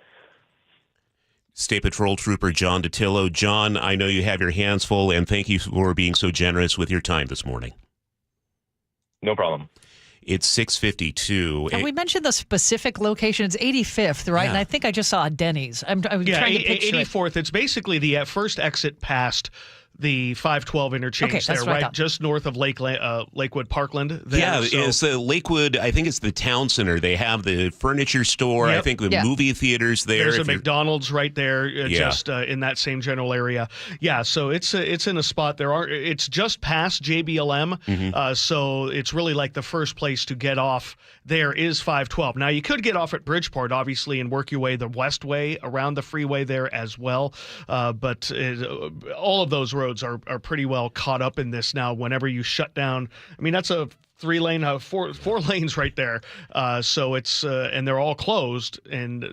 State Patrol Trooper John DiTillo. John, I know you have your hands full, and thank you for being so generous with your time this morning. No problem. It's 6:52. And we mentioned the specific location. It's 85th, right? Yeah. And I think I just saw a Denny's. I was trying to picture 84th. It's basically the first exit past the 512 interchange there, right? Just north of Lakewood Parkland. There. Yeah, it's Lakewood. I think it's the town center. They have the furniture store. Yep. I think the movie theaters there. There's a McDonald's right there, just in that same general area. Yeah, so it's in a spot. It's just past JBLM, so it's really like the first place to get off there is 512. Now, you could get off at Bridgeport, obviously, and work your way the west way around the freeway there as well, but all of those roads are pretty well caught up in this now. Whenever you shut down, I mean, that's a 3-lane, four lanes right there. So it's and they're all closed, and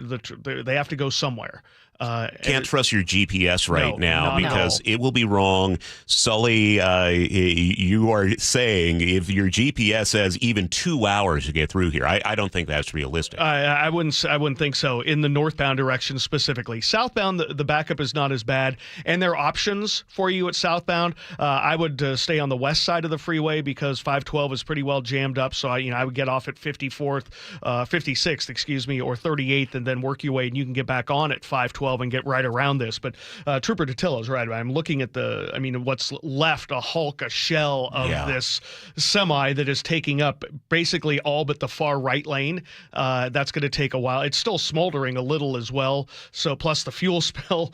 they have to go somewhere. Can't trust your GPS now because it will be wrong. Sully, you are saying if your GPS says even 2 hours to get through here, I don't think that's realistic. I wouldn't think so in the northbound direction specifically. Southbound, the backup is not as bad, and there are options for you at southbound. I would stay on the west side of the freeway because 512 is pretty well jammed up. So I would get off at 56th, or 38th, and then work your way, and you can get back on at 512. And get right around this. But Trooper DiTillo is right. I'm looking at what's left, a shell of this semi that is taking up basically all but the far right lane. That's going to take a while. It's still smoldering a little as well. So plus the fuel spill,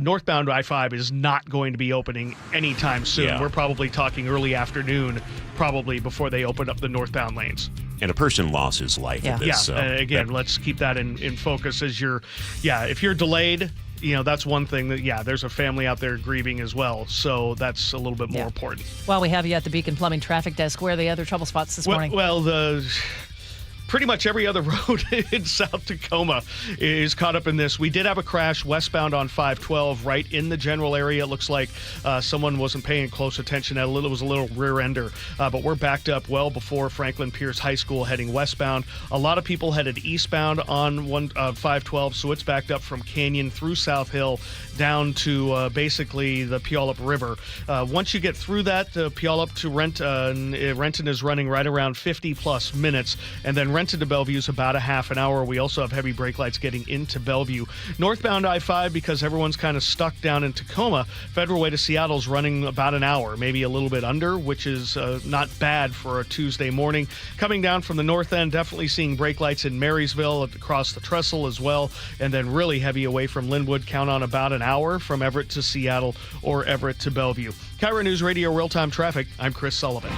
northbound I-5 is not going to be opening anytime soon. Yeah. We're probably talking early afternoon, probably before they open up the northbound lanes. And a person lost his life at this. Again, let's keep that in focus as if you're delayed, that's one thing that, there's a family out there grieving as well. So that's a little bit more important. While we have you at the Beacon Plumbing Traffic Desk, where are the other trouble spots this morning? Pretty much every other road in South Tacoma is caught up in this. We did have a crash westbound on 512 right in the general area. It looks like someone wasn't paying close attention. It was a little rear-ender. But we're backed up well before Franklin Pierce High School heading westbound. A lot of people headed eastbound on 512, so it's backed up from Canyon through South Hill down to basically the Puyallup River. Once you get through that, Puyallup to Renton is running right around 50-plus minutes, and then Renton to Bellevue is about a half an hour. We also have heavy brake lights getting into Bellevue. Northbound I-5, because everyone's kind of stuck down in Tacoma, Federal Way to Seattle is running about an hour, maybe a little bit under, which is not bad for a Tuesday morning. Coming down from the north end, definitely seeing brake lights in Marysville across the trestle as well, and then really heavy away from Linwood. Count on about an hour from Everett to Seattle or Everett to Bellevue. KIRO Newsradio Real-Time Traffic, I'm Chris Sullivan.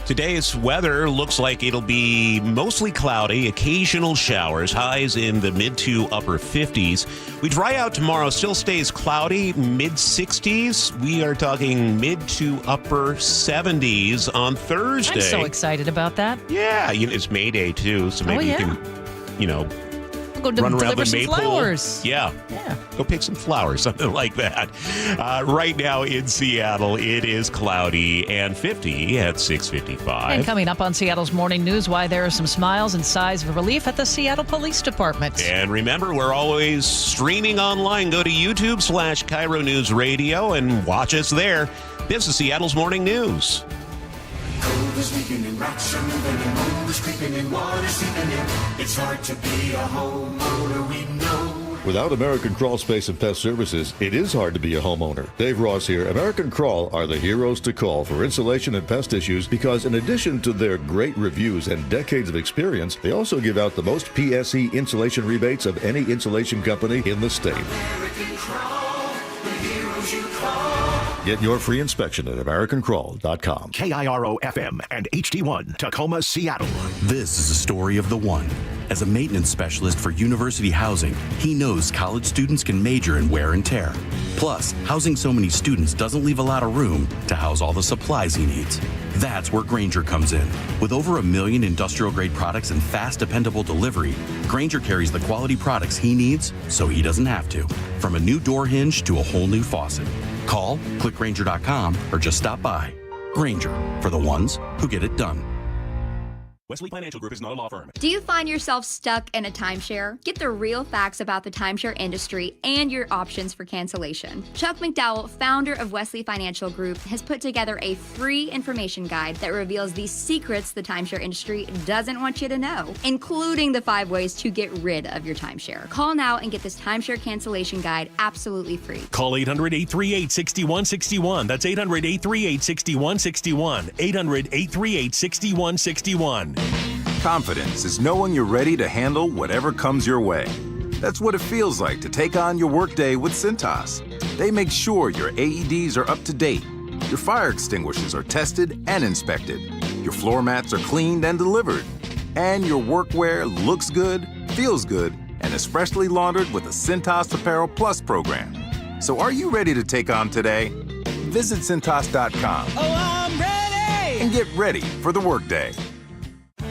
Today's weather looks like it'll be mostly cloudy, occasional showers, highs in the mid to upper 50s. We dry out tomorrow, still stays cloudy, mid 60s. We are talking mid to upper 70s on Thursday. I'm so excited about that. Yeah, it's May Day too, so maybe you can, Go run around the some maple. flowers. Yeah. Go pick some flowers, something like that. Right now in Seattle, it is cloudy and 50 at 6:55. And coming up on Seattle's Morning News, why there are some smiles and sighs of relief at the Seattle Police Department. And remember, we're always streaming online. Go to YouTube/KIRO News Radio and watch us there. This is Seattle's Morning News. Cold is leaking and rocks are moving and mold is creeping and water seeping in. It's hard to be a homeowner, we know. Without American Crawl Space and Pest Services, it is hard to be a homeowner. Dave Ross here. American Crawl are the heroes to call for insulation and pest issues because in addition to their great reviews and decades of experience, they also give out the most PSE insulation rebates of any insulation company in the state. American Crawl, the heroes you call. Get your free inspection at AmericanCrawl.com. KIRO FM and HD1, Tacoma, Seattle. This is the story of the one. As a maintenance specialist for University Housing, he knows college students can major in wear and tear. Plus, housing so many students doesn't leave a lot of room to house all the supplies he needs. That's where Grainger comes in. With over 1 million industrial-grade products and fast, dependable delivery, Grainger carries the quality products he needs so he doesn't have to. From a new door hinge to a whole new faucet. Call, click Grainger.com, or just stop by. Grainger, for the ones who get it done. Wesley Financial Group is not a law firm. Do you find yourself stuck in a timeshare? Get the real facts about the timeshare industry and your options for cancellation. Chuck McDowell, founder of Wesley Financial Group, has put together a free information guide that reveals the secrets the timeshare industry doesn't want you to know, including the 5 ways to get rid of your timeshare. Call now and get this timeshare cancellation guide absolutely free. Call 800-838-6161. That's 800-838-6161. 800-838-6161. Confidence is knowing you're ready to handle whatever comes your way. That's what it feels like to take on your workday with Cintas. They make sure your AEDs are up to date, your fire extinguishers are tested and inspected, your floor mats are cleaned and delivered, and your workwear looks good, feels good, and is freshly laundered with the Cintas Apparel Plus program. So are you ready to take on today? Visit Cintas.com. Oh, I'm ready! And get ready for the workday.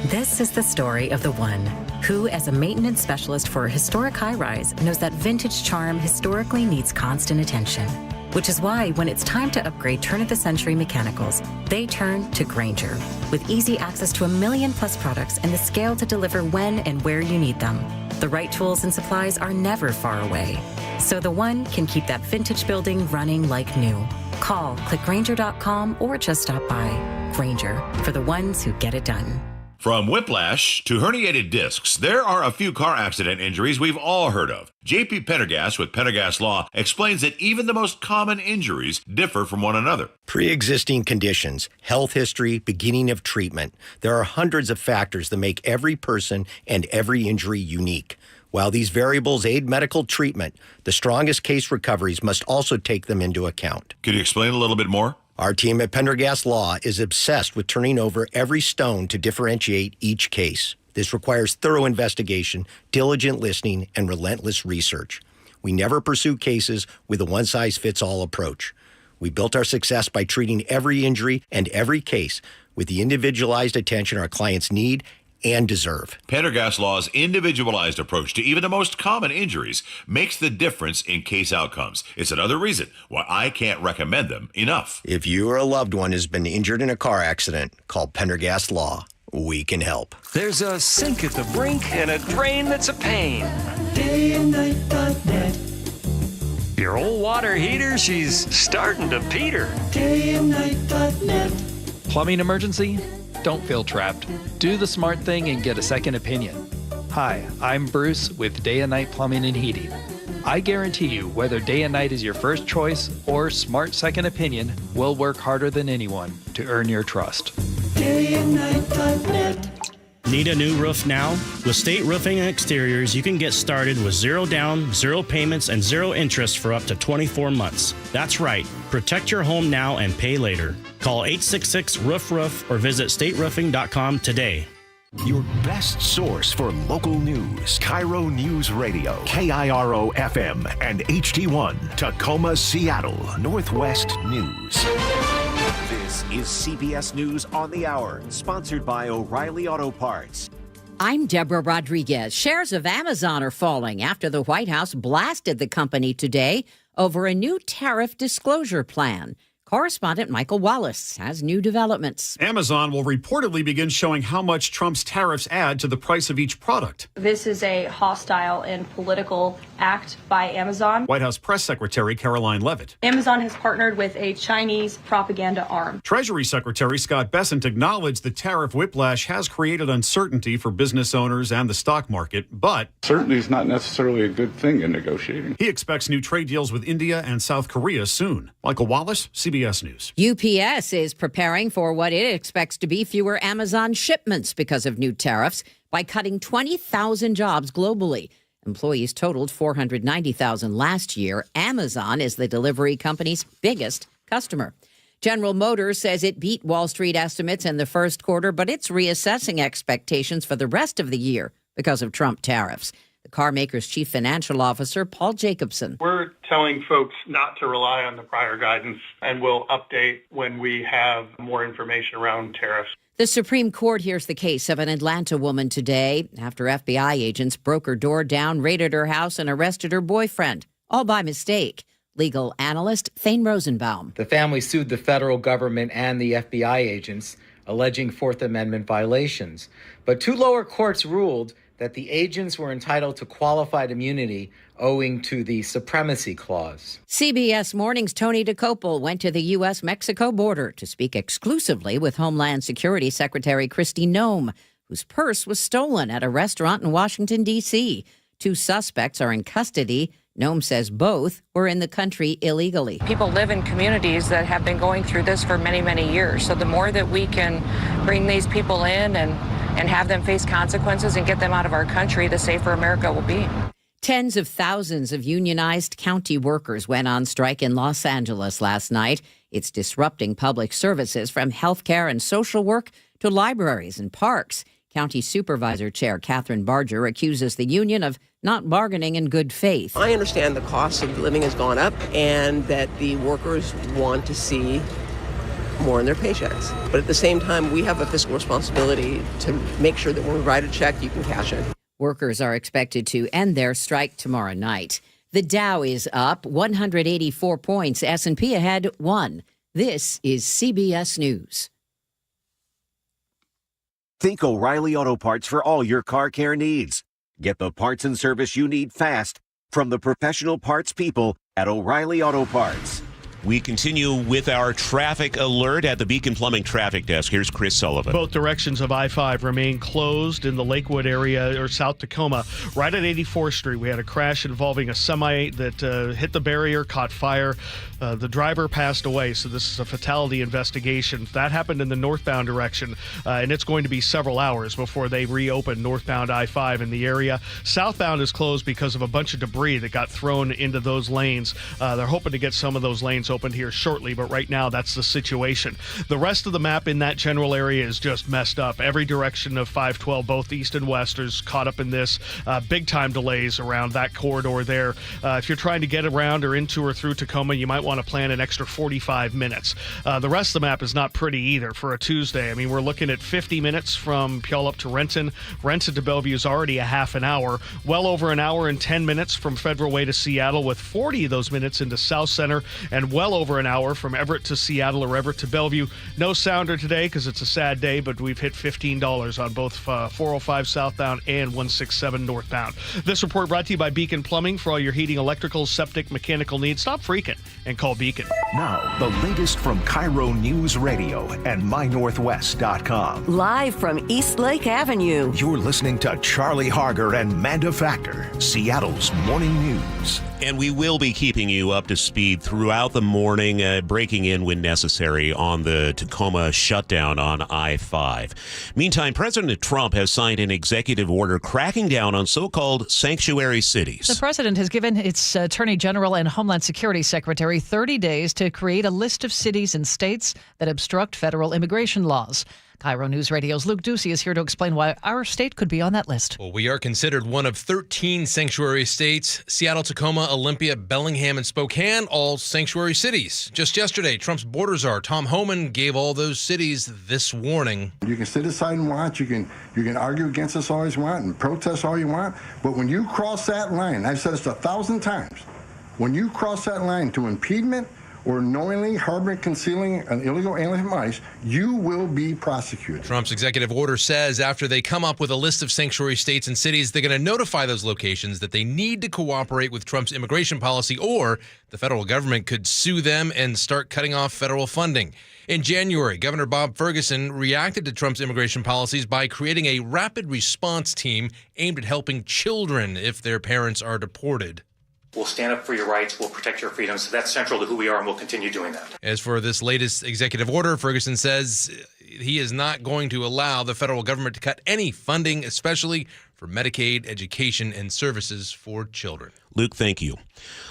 This is the story of the one who, as a maintenance specialist for a historic high-rise, knows that vintage charm historically needs constant attention. Which is why, when it's time to upgrade turn-of-the-century mechanicals, they turn to Grainger. With easy access to 1 million-plus products and the scale to deliver when and where you need them. The right tools and supplies are never far away. So the one can keep that vintage building running like new. Call, click Grainger.com, or just stop by. Grainger, for the ones who get it done. From whiplash to herniated discs, there are a few car accident injuries we've all heard of. JP Pendergast with Pendergast Law explains that even the most common injuries differ from one another. Pre-existing conditions, health history, beginning of treatment. There are hundreds of factors that make every person and every injury unique. While these variables aid medical treatment, the strongest case recoveries must also take them into account. Could you explain a little bit more? Our team at Pendergast Law is obsessed with turning over every stone to differentiate each case. This requires thorough investigation, diligent listening, and relentless research. We never pursue cases with a one-size-fits-all approach. We built our success by treating every injury and every case with the individualized attention our clients need and deserve. Pendergast Law's individualized approach to even the most common injuries makes the difference in case outcomes. It's another reason why I can't recommend them enough. If you or a loved one has been injured in a car accident, call Pendergast Law. We can help. There's a sink at the brink and a drain that's a pain. DayandNight.net. Your old water heater, she's starting to peter. DayandNight.net. Plumbing emergency? Don't feel trapped. Do the smart thing and get a second opinion. Hi, I'm Bruce with Day and Night Plumbing and Heating. I guarantee you, whether Day and Night is your first choice or smart second opinion, we'll work harder than anyone to earn your trust. DayandNight.net. Need a new roof now? With State Roofing and Exteriors, you can get started with 0 down, 0 payments, and 0 interest for up to 24 months. That's right. Protect your home now and pay later. Call 866-ROOF-ROOF or visit stateroofing.com today. Your best source for local news. KIRO Newsradio, KIRO FM and HD1, Tacoma, Seattle, Northwest News. This is CBS News on the Hour, sponsored by O'Reilly Auto Parts. I'm Deborah Rodriguez. Shares of Amazon are falling after the White House blasted the company today over a new tariff disclosure plan. Correspondent Michael Wallace has new developments. Amazon will reportedly begin showing how much Trump's tariffs add to the price of each product. This is a hostile and political act by Amazon. White House Press Secretary Caroline Leavitt. Amazon has partnered with a Chinese propaganda arm. Treasury Secretary Scott Bessent acknowledged the tariff whiplash has created uncertainty for business owners and the stock market, but certainty is not necessarily a good thing in negotiating. He expects new trade deals with India and South Korea soon. Michael Wallace, CBS News. UPS is preparing for what it expects to be fewer Amazon shipments because of new tariffs by cutting 20,000 jobs globally. Employees totaled 490,000 last year. Amazon is the delivery company's biggest customer. General Motors says it beat Wall Street estimates in the first quarter, but it's reassessing expectations for the rest of the year because of Trump tariffs. The car maker's chief financial officer, Paul Jacobson. We're telling folks not to rely on the prior guidance, and we'll update when we have more information around tariffs. The Supreme Court hears the case of an Atlanta woman today after FBI agents broke her door down, raided her house, and arrested her boyfriend, all by mistake. Legal analyst Thane Rosenbaum. The family sued the federal government and the FBI agents, alleging Fourth Amendment violations. But two lower courts ruled that the agents were entitled to qualified immunity owing to the Supremacy Clause. CBS Morning's Tony DeCopel went to the U.S.-Mexico border to speak exclusively with Homeland Security Secretary Kristi Noem, whose purse was stolen at a restaurant in Washington, D.C. Two suspects are in custody. Noem says both were in the country illegally. People live in communities that have been going through this for many, many years. So the more that we can bring these people in and have them face consequences and get them out of our country, the safer America will be. Tens of thousands of unionized county workers went on strike in Los Angeles last night. It's disrupting public services from healthcare and social work to libraries and parks. County Supervisor Chair Catherine Barger accuses the union of not bargaining in good faith. I understand the cost of living has gone up and that the workers want to see more in their paychecks. But at the same time, we have a fiscal responsibility to make sure that when we write a check, you can cash it. Workers are expected to end their strike tomorrow night. The Dow is up 184 points. S&P ahead 1. This is CBS News. Think O'Reilly Auto Parts for all your car care needs. Get the parts and service you need fast from the professional parts people at O'Reilly Auto Parts. We continue with our traffic alert at the Beacon Plumbing Traffic Desk. Here's Chris Sullivan. Both directions of I-5 remain closed in the Lakewood area or South Tacoma. Right at 84th Street, we had a crash involving a semi that hit the barrier, caught fire. The driver passed away, so this is a fatality investigation. That happened in the northbound direction, and it's going to be several hours before they reopen northbound I-5 in the area. Southbound is closed because of a bunch of debris that got thrown into those lanes. They're hoping to get some of those lanes opened here shortly, but right now that's the situation. The rest of the map in that general area is just messed up. Every direction of 512, both east and west, is caught up in this. Big time delays around that corridor there. If you're trying to get around or into or through Tacoma, you might want to plan an extra 45 minutes. The rest of the map is not pretty either for a Tuesday. I mean, we're looking at 50 minutes from Puyallup to Renton. Renton to Bellevue is already a half an hour. Well over an hour and 10 minutes from Federal Way to Seattle, with 40 of those minutes into South Center, and well over an hour from Everett to Seattle or Everett to Bellevue. No sounder today because it's a sad day, but we've hit $15 on both 405 southbound and 167 northbound. This report brought to you by Beacon Plumbing. For all your heating, electrical, septic, mechanical needs, stop freaking and call Beacon. Now, the latest from KIRO Newsradio and MyNorthwest.com. Live from East Lake Avenue. You're listening to Charlie Harger and Manda Factor, Seattle's morning news. And we will be keeping you up to speed throughout the morning, breaking in when necessary on the Tacoma shutdown on I-5. Meantime, President Trump has signed an executive order cracking down on so-called sanctuary cities. The president has given its Attorney General and Homeland Security Secretary 30 days to create a list of cities and states that obstruct federal immigration laws. KIRO Newsradio's Luke Ducey is here to explain why our state could be on that list. Well, we are considered one of 13 sanctuary states. Seattle, Tacoma, Olympia, Bellingham, and Spokane, all sanctuary cities. Just yesterday, Trump's border czar, Tom Homan, gave all those cities this warning. You can sit aside and watch. You can argue against us all you want and protest all you want. But when you cross that line, I've said this 1,000 times, when you cross that line to impediment or knowingly harboring, concealing an illegal alien from ICE, you will be prosecuted. Trump's executive order says after they come up with a list of sanctuary states and cities, they're going to notify those locations that they need to cooperate with Trump's immigration policy, or the federal government could sue them and start cutting off federal funding. In January, Governor Bob Ferguson reacted to Trump's immigration policies by creating a rapid response team aimed at helping children if their parents are deported. We'll stand up for your rights. We'll protect your freedoms. So that's central to who we are, and we'll continue doing that. As for this latest executive order, Ferguson says he is not going to allow the federal government to cut any funding, especially for Medicaid, education, and services for children. Luke, thank you.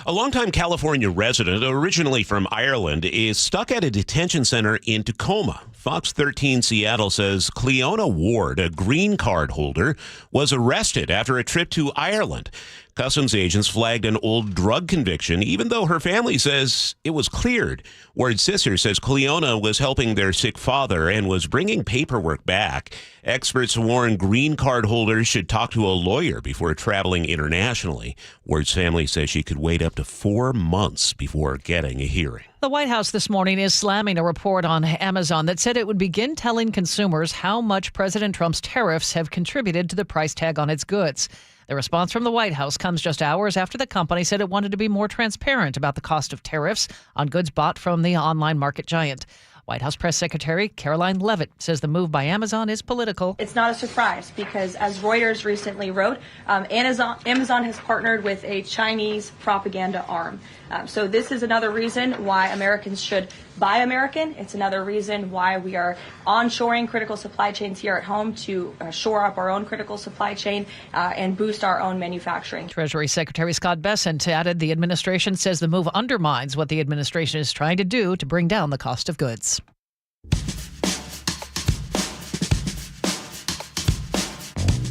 A longtime California resident, originally from Ireland, is stuck at a detention center in Tacoma. Fox 13 Seattle says Cleona Ward, a green card holder, was arrested after a trip to Ireland. Customs agents flagged an old drug conviction, even though her family says it was cleared. Ward's sister says Cleona was helping their sick father and was bringing paperwork back. Experts warn green card holders should talk to a lawyer before traveling internationally. Ward's family says she could wait up to 4 months before getting a hearing. The White House this morning is slamming a report on Amazon that said it would begin telling consumers how much President Trump's tariffs have contributed to the price tag on its goods. The response from the White House comes just hours after the company said it wanted to be more transparent about the cost of tariffs on goods bought from the online market giant. White House Press Secretary Caroline Leavitt says the move by Amazon is political. It's not a surprise because, as Reuters recently wrote, Amazon has partnered with a Chinese propaganda arm. So this is another reason why Americans should buy American. It's another reason why we are onshoring critical supply chains here at home to shore up our own critical supply chain and boost our own manufacturing. Treasury Secretary Scott Bessent added the administration says the move undermines what the administration is trying to do to bring down the cost of goods.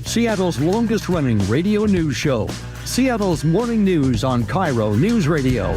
Seattle's longest-running radio news show, Seattle's Morning News on KIRO Newsradio.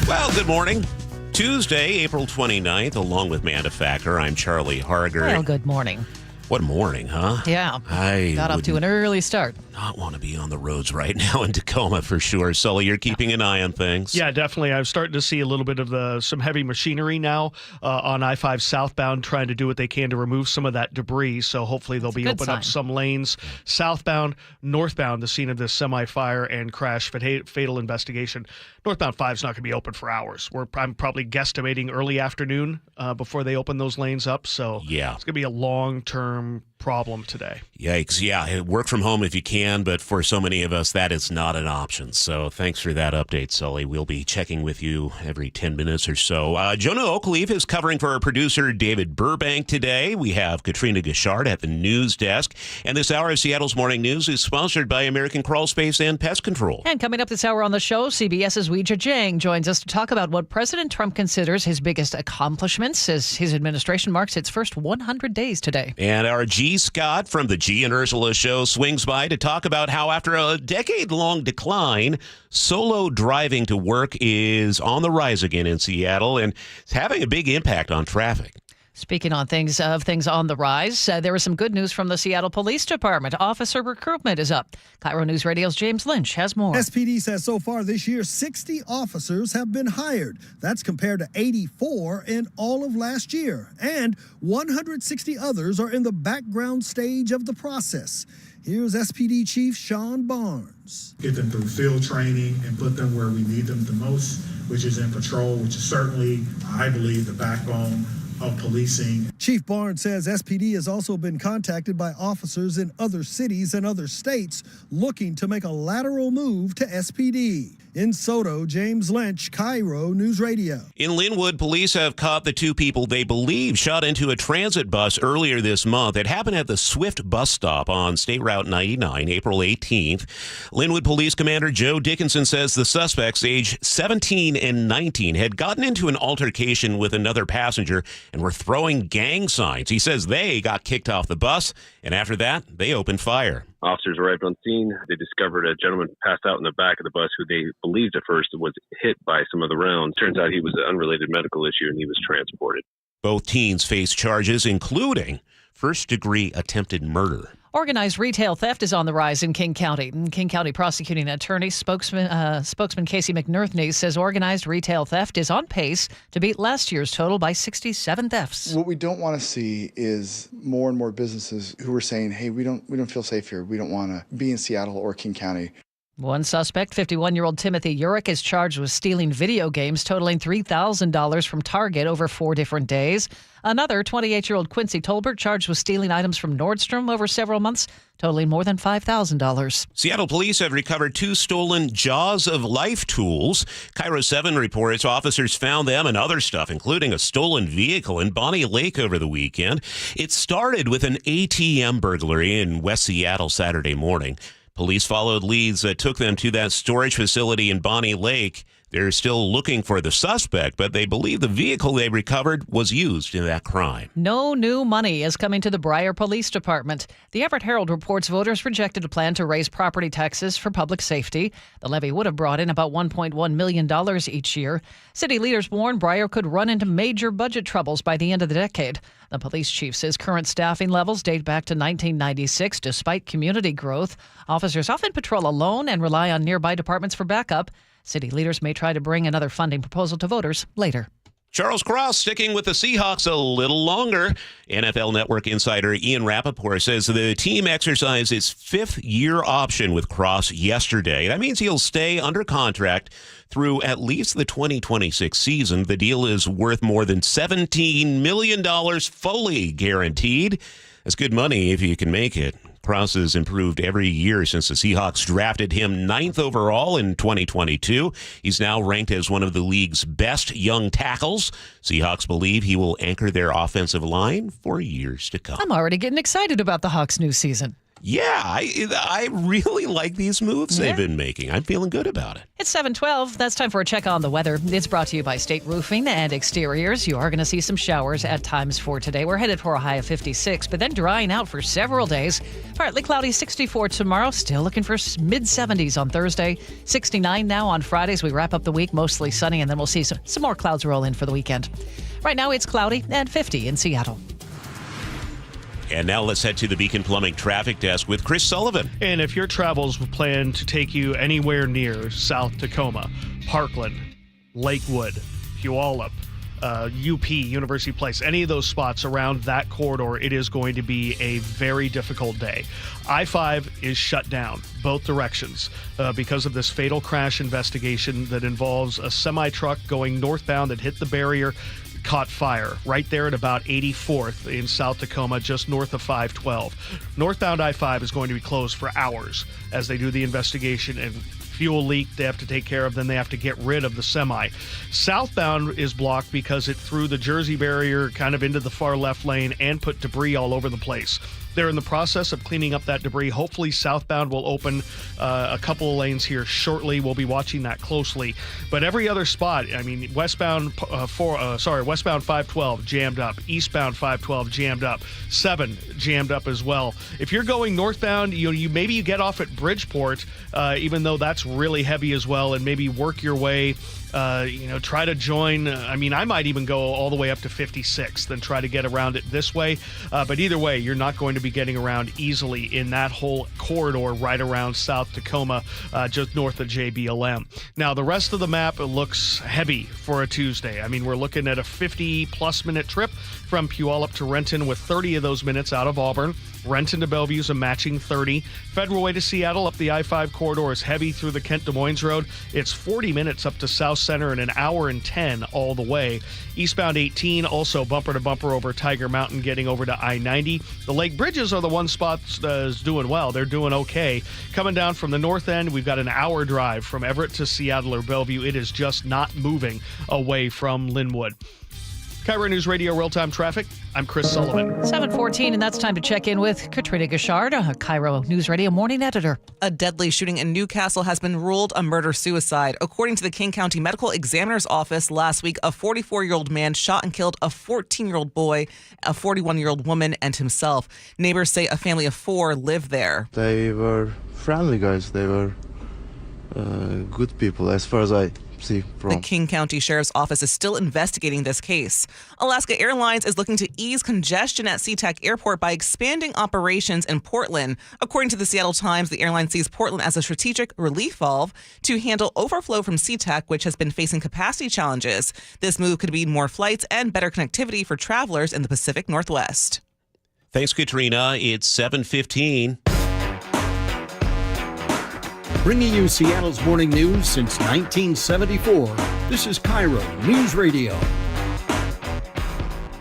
Well, good morning. Tuesday, April 29th, along with Manda Factor, I'm Charlie Harger. Well, good morning. What morning, huh? Yeah. I got off to an early start. Not want to be on the roads right now in Tacoma for sure. Sully, you're keeping an eye on things. Yeah, definitely. I'm starting to see a little bit of some heavy machinery now on I-5 southbound, trying to do what they can to remove some of that debris. So hopefully they'll be opening up some lanes southbound, northbound, the scene of this semi-fire and crash fatal investigation. Northbound 5 is not going to be open for hours. I'm probably guesstimating early afternoon before they open those lanes up. So yeah, it's going to be a long-term problem today. Yikes. Yeah, work from home if you can, but for so many of us, that is not an option. So thanks for that update, Sully. We'll be checking with you every 10 minutes or so. Jonah Oakleaf is covering for our producer, David Burbank, today. We have Katrina Gashard at the news desk. And this hour of Seattle's Morning News is sponsored by American Crawl Space and Pest Control. And coming up this hour on the show, CBS's Weijia Jiang joins us to talk about what President Trump considers his biggest accomplishments as his administration marks its first 100 days today. And our G. Scott from the G and Ursula show swings by to talk about how after a decade-long decline, solo driving to work is on the rise again in Seattle and it's having a big impact on traffic. Speaking on things on the rise, there was some good news from the Seattle Police Department. Officer recruitment is up. KIRO Newsradio's James Lynch has more. SPD says so far this year, 60 officers have been hired. That's compared to 84 in all of last year. And 160 others are in the background stage of the process. Here's SPD Chief Sean Barnes. Get them through field training and put them where we need them the most, which is in patrol, which is certainly, I believe, the backbone of policing. Chief Barnes says SPD has also been contacted by officers in other cities and other states looking to make a lateral move to SPD. In Soto, James Lynch, KIRO News Radio. In Linwood, police have caught the two people they believe shot into a transit bus earlier this month. It happened at the Swift bus stop on State Route 99, April 18th. Linwood Police Commander Joe Dickinson says the suspects, aged 17 and 19, had gotten into an altercation with another passenger and were throwing gang signs. He says they got kicked off the bus, and after that, they opened fire. Officers arrived on scene. They discovered a gentleman passed out in the back of the bus who they believed at first was hit by some of the rounds. Turns out he was an unrelated medical issue and he was transported. Both teens face charges, including first-degree attempted murder. Organized retail theft is on the rise in King County. King County prosecuting attorney spokesman Casey McNerthney says organized retail theft is on pace to beat last year's total by 67 thefts. What we don't want to see is more and more businesses who are saying, hey, we don't feel safe here. We don't want to be in Seattle or King County. One suspect, 51-year-old Timothy Urich, is charged with stealing video games totaling $3,000 from Target over 4 different days. Another, 28-year-old Quincy Tolbert, charged with stealing items from Nordstrom over several months, totaling more than $5,000. Seattle police have recovered 2 stolen Jaws of Life tools. KIRO 7 reports officers found them and other stuff, including a stolen vehicle in Bonnie Lake over the weekend. It started with an ATM burglary in West Seattle Saturday morning. Police followed leads that took them to that storage facility in Bonnie Lake. They're still looking for the suspect, but they believe the vehicle they recovered was used in that crime. No new money is coming to the Briar Police Department. The Everett Herald reports voters rejected a plan to raise property taxes for public safety. The levy would have brought in about $1.1 million each year. City leaders warn Briar could run into major budget troubles by the end of the decade. The police chief says current staffing levels date back to 1996 despite community growth. Officers often patrol alone and rely on nearby departments for backup. City leaders may try to bring another funding proposal to voters later. Charles Cross sticking with the Seahawks a little longer. NFL Network insider Ian Rappaport says the team exercised its fifth-year option with Cross yesterday. That means he'll stay under contract through at least the 2026 season. The deal is worth more than $17 million fully guaranteed. That's good money if you can make it. Cross has improved every year since the Seahawks drafted him 9th overall in 2022. He's now ranked as one of the league's best young tackles. Seahawks believe he will anchor their offensive line for years to come. I'm already getting excited about the Hawks' new season. Yeah, I really like these moves they've been making. I'm feeling good about it. It's 7:12. That's time for a check on the weather. It's brought to you by State Roofing and Exteriors. You are going to see some showers at times for today. We're headed for a high of 56, but then drying out for several days. Partly cloudy, 64 tomorrow. Still looking for mid-70s on Thursday. 69 now on Fridays. We wrap up the week mostly sunny, and then we'll see some more clouds roll in for the weekend. Right now it's cloudy and 50 in Seattle. And now let's head to the Beacon Plumbing Traffic Desk with Chris Sullivan. And if your travels plan to take you anywhere near South Tacoma, Parkland, Lakewood, Puyallup, UP, University Place, any of those spots around that corridor, it is going to be a very difficult day. I-5 is shut down both directions because of this fatal crash investigation that involves a semi-truck going northbound that hit the barrier, caught fire right there at about 84th in South Tacoma, just north of 512. Northbound I-5 is going to be closed for hours as they do the investigation and fuel leak they have to take care of, then they have to get rid of the semi. Southbound is blocked because it threw the Jersey barrier kind of into the far left lane and put debris all over the place. They're in the process of cleaning up that debris. Hopefully southbound will open a couple of lanes here shortly. We'll be watching that closely. But every other spot, I mean, westbound 512 jammed up, eastbound 512 jammed up, 7 jammed up as well. If you're going northbound, you maybe you get off at Bridgeport, even though that's really heavy as well, and maybe work your way. Try to join. I might even go all the way up to 56, then try to get around it this way. But either way, you're not going to be getting around easily in that whole corridor right around South Tacoma, just north of JBLM. Now, the rest of the map looks heavy for a Tuesday. I mean, we're looking at a 50-plus minute trip from Puyallup to Renton with 30 of those minutes out of Auburn. Renton to Bellevue is a matching 30. Federal Way to Seattle up the I-5 corridor is heavy through the Kent-Des Moines Road. It's 40 minutes up to South Center and an hour and 10 all the way. Eastbound 18 also bumper to bumper over Tiger Mountain getting over to I-90. The Lake Bridges are the one spot that's doing well. They're doing okay. Coming down from the north end, we've got an hour drive from Everett to Seattle or Bellevue. It is just not moving away from Linwood. KIRO Newsradio Real-Time Traffic. I'm Chris Sullivan. 7:14, and that's time to check in with Katrina Gashard, a KIRO Newsradio morning editor. A deadly shooting in Newcastle has been ruled a murder-suicide. According to the King County Medical Examiner's Office, last week, a 44-year-old man shot and killed a 14-year-old boy, a 41-year-old woman, and himself. Neighbors say a family of 4 lived there. They were friendly guys. They were good people, as far as I see. The King County Sheriff's Office is still investigating this case. Alaska Airlines is looking to ease congestion at SeaTac Airport by expanding operations in Portland. According to the Seattle Times, the airline sees Portland as a strategic relief valve to handle overflow from SeaTac, which has been facing capacity challenges. This move could mean more flights and better connectivity for travelers in the Pacific Northwest. Thanks, Katrina. It's 7:15. Bringing you Seattle's morning news since 1974. This is KIRO Newsradio.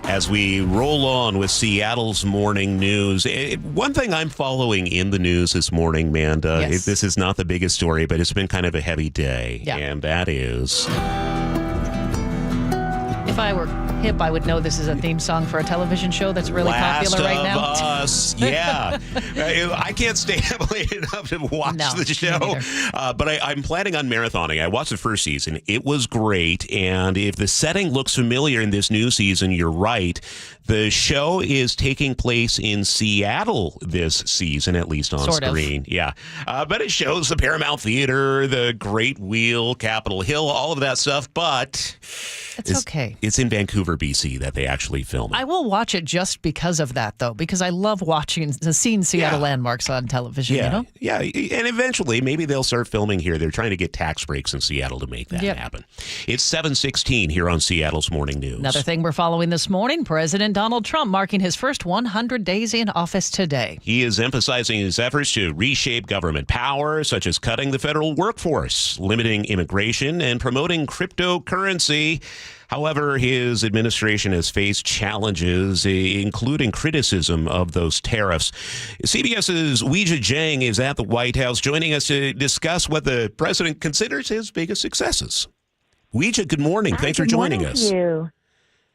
As we roll on with Seattle's morning news, one thing I'm following in the news this morning, Manda, this is not the biggest story, but it's been kind of a heavy day, and that is... If I were hip, I would know this is a theme song for a television show that's really popular right now. Last of Us, yeah. I can't stay up late enough to watch the show, but I'm planning on marathoning. I watched the first season. It was great, and if the setting looks familiar in this new season, you're right. The show is taking place in Seattle this season, at least on screen. Yeah. But it shows the Paramount Theater, the Great Wheel, Capitol Hill, all of that stuff. But it's okay. It's in Vancouver, BC that they actually film it. I will watch it just because of that, though, because I love seeing Seattle landmarks on television, Yeah. you know? Yeah. And eventually, maybe they'll start filming here. They're trying to get tax breaks in Seattle to make that happen. It's 7:16 here on Seattle's Morning News. Another thing we're following this morning, President Donald Trump marking his first 100 days in office today. He is emphasizing his efforts to reshape government power, such as cutting the federal workforce, limiting immigration, and promoting cryptocurrency. However, his administration has faced challenges, including criticism of those tariffs. CBS's Weijia Jiang is at the White House, joining us to discuss what the president considers his biggest successes. Weijia, good morning. Thanks for joining us. Thank you.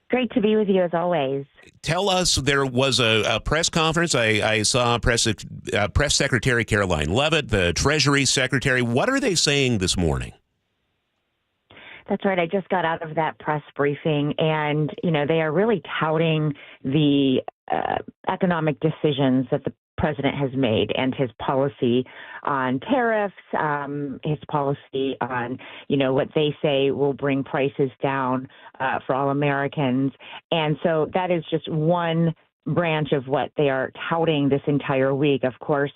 Great to be with you as always. Tell us, there was a press conference. I saw Press Secretary Caroline Leavitt, the Treasury Secretary. What are they saying this morning? That's right. I just got out of that press briefing, and, they are really touting the economic decisions that the president has made and his policy on tariffs, his policy on, what they say will bring prices down for all Americans. And so that is just one branch of what they are touting this entire week. Of course,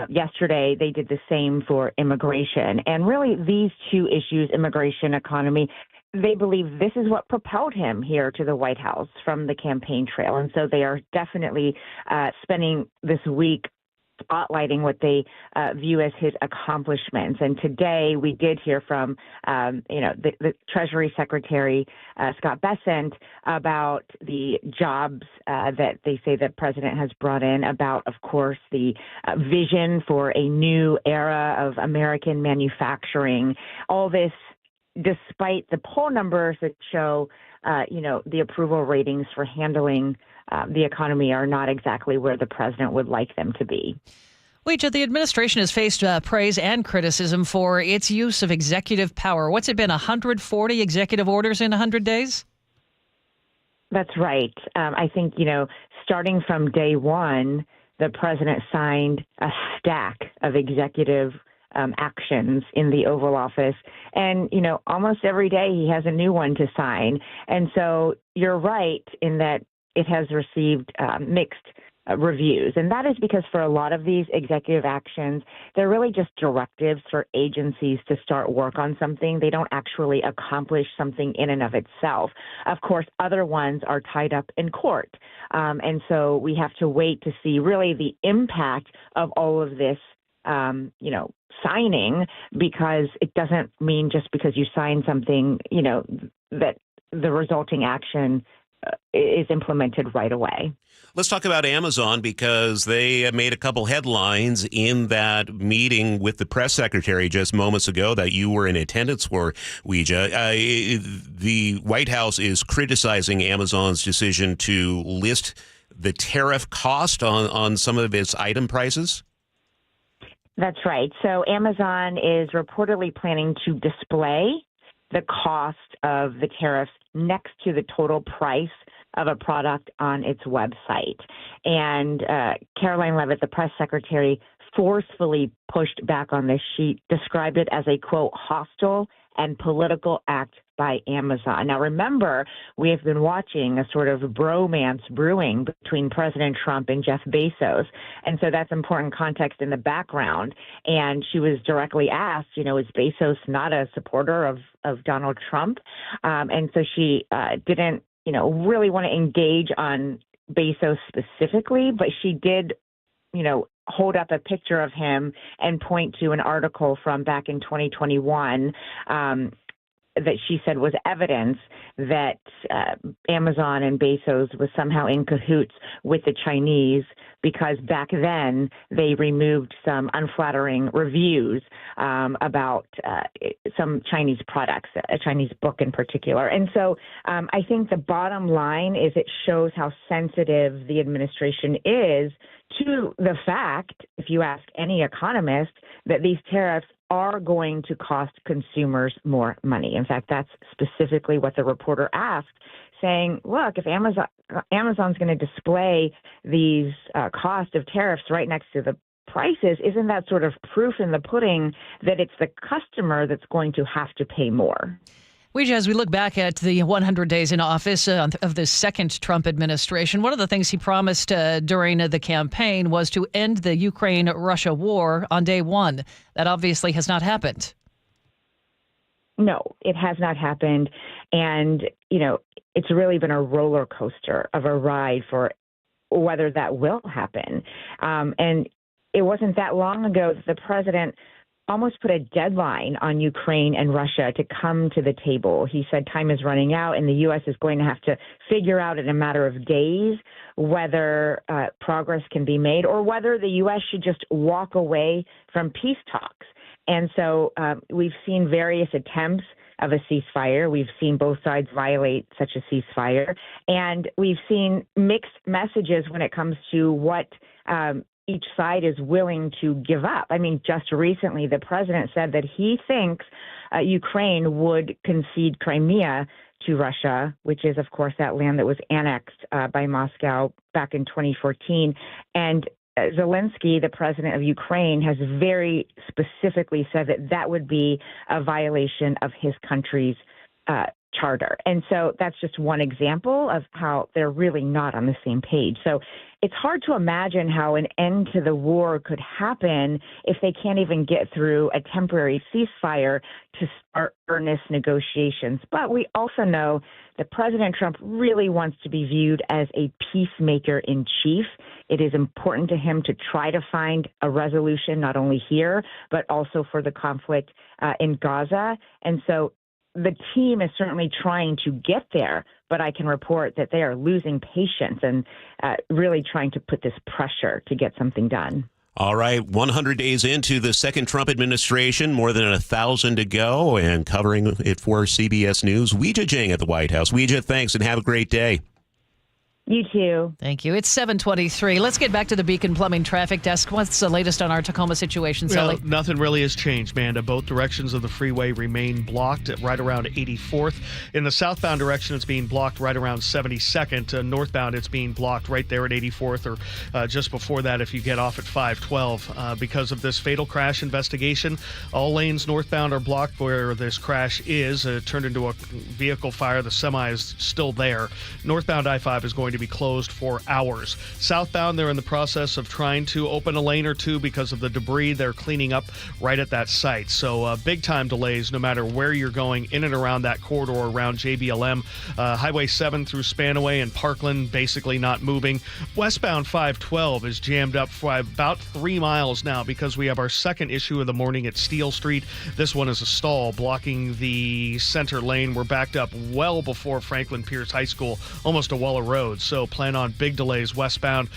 yesterday they did the same for immigration. And really these two issues, immigration, economy, they believe this is what propelled him here to the White House from the campaign trail. And so they are definitely spending this week spotlighting what they view as his accomplishments. And today we did hear from, the Treasury Secretary, Scott Bessent, about the jobs that they say the president has brought in, about, of course, the vision for a new era of American manufacturing. All this despite the poll numbers that show, the approval ratings for handling the economy are not exactly where the president would like them to be. Weijia, the administration has faced praise and criticism for its use of executive power. What's it been, 140 executive orders in 100 days? That's right. I think, starting from day one, the president signed a stack of executive actions in the Oval Office. And, almost every day he has a new one to sign. And so you're right in that it has received mixed reviews. And that is because for a lot of these executive actions, they're really just directives for agencies to start work on something. They don't actually accomplish something in and of itself. Of course, other ones are tied up in court. And so we have to wait to see really the impact of all of this signing, because it doesn't mean just because you sign something, that the resulting action is implemented right away. Let's talk about Amazon, because they made a couple headlines in that meeting with the press secretary just moments ago that you were in attendance for, Weijia. The White House is criticizing Amazon's decision to list the tariff cost on some of its item prices. That's right. So Amazon is reportedly planning to display the cost of the tariffs next to the total price of a product on its website. And Caroline Leavitt, the press secretary, forcefully pushed back on this. She described it as a, quote, hostile and political act by Amazon. Now, remember, we have been watching a sort of bromance brewing between President Trump and Jeff Bezos. And so that's important context in the background. And she was directly asked, is Bezos not a supporter of Donald Trump? And so she didn't, really want to engage on Bezos specifically, but she did, hold up a picture of him and point to an article from back in 2021 that she said was evidence that Amazon and Bezos was somehow in cahoots with the Chinese, because back then they removed some unflattering reviews about some Chinese products, a Chinese book in particular. And so I think the bottom line is it shows how sensitive the administration is to the fact, if you ask any economist, that these tariffs are going to cost consumers more money. In fact, that's specifically what the reporter asked, saying, look, if Amazon's going to display these cost of tariffs right next to the prices, isn't that sort of proof in the pudding that it's the customer that's going to have to pay more? As we look back at the 100 days in office of the second Trump administration, one of the things he promised during the campaign was to end the Ukraine-Russia war on day one. That obviously has not happened. No, it has not happened. And, it's really been a roller coaster of a ride for whether that will happen. And it wasn't that long ago that the president almost put a deadline on Ukraine and Russia to come to the table. He said time is running out and the U.S. is going to have to figure out in a matter of days whether progress can be made or whether the U.S. should just walk away from peace talks. And so we've seen various attempts of a ceasefire. We've seen both sides violate such a ceasefire. And we've seen mixed messages when it comes to what each side is willing to give up. I mean, just recently, the president said that he thinks Ukraine would concede Crimea to Russia, which is, of course, that land that was annexed by Moscow back in 2014. And Zelensky, the president of Ukraine, has very specifically said that that would be a violation of his country's charter. And so that's just one example of how they're really not on the same page. So it's hard to imagine how an end to the war could happen if they can't even get through a temporary ceasefire to start earnest negotiations. But we also know that President Trump really wants to be viewed as a peacemaker in chief. It is important to him to try to find a resolution, not only here, but also for the conflict in Gaza. And so the team is certainly trying to get there, but I can report that they are losing patience and really trying to put this pressure to get something done. All right, 100 days into the second Trump administration, more than 1,000 to go, and covering it for CBS News, Weijia Jiang at the White House. Weijia, thanks, and have a great day. You too. Thank you. It's 7:23. Let's get back to the Beacon Plumbing Traffic Desk. What's the latest on our Tacoma situation, Sully? Well, nothing really has changed, Manda. Both directions of the freeway remain blocked at right around 84th. In the southbound direction, it's being blocked right around 72nd. Northbound, it's being blocked right there at 84th, or just before that if you get off at 512. Because of this fatal crash investigation, all lanes northbound are blocked where this crash is. It turned into a vehicle fire. The semi is still there. Northbound I-5 is going to be closed for hours. Southbound, they're in the process of trying to open a lane or two because of the debris they're cleaning up right at that site. So big time delays no matter where you're going in and around that corridor around JBLM. Highway 7 through Spanaway and Parkland basically not moving. Westbound 512 is jammed up for about 3 miles now because we have our second issue of the morning at Steel Street. This one is a stall blocking the center lane. We're backed up well before Franklin Pierce High School, almost to Waller Road. So plan on big delays westbound.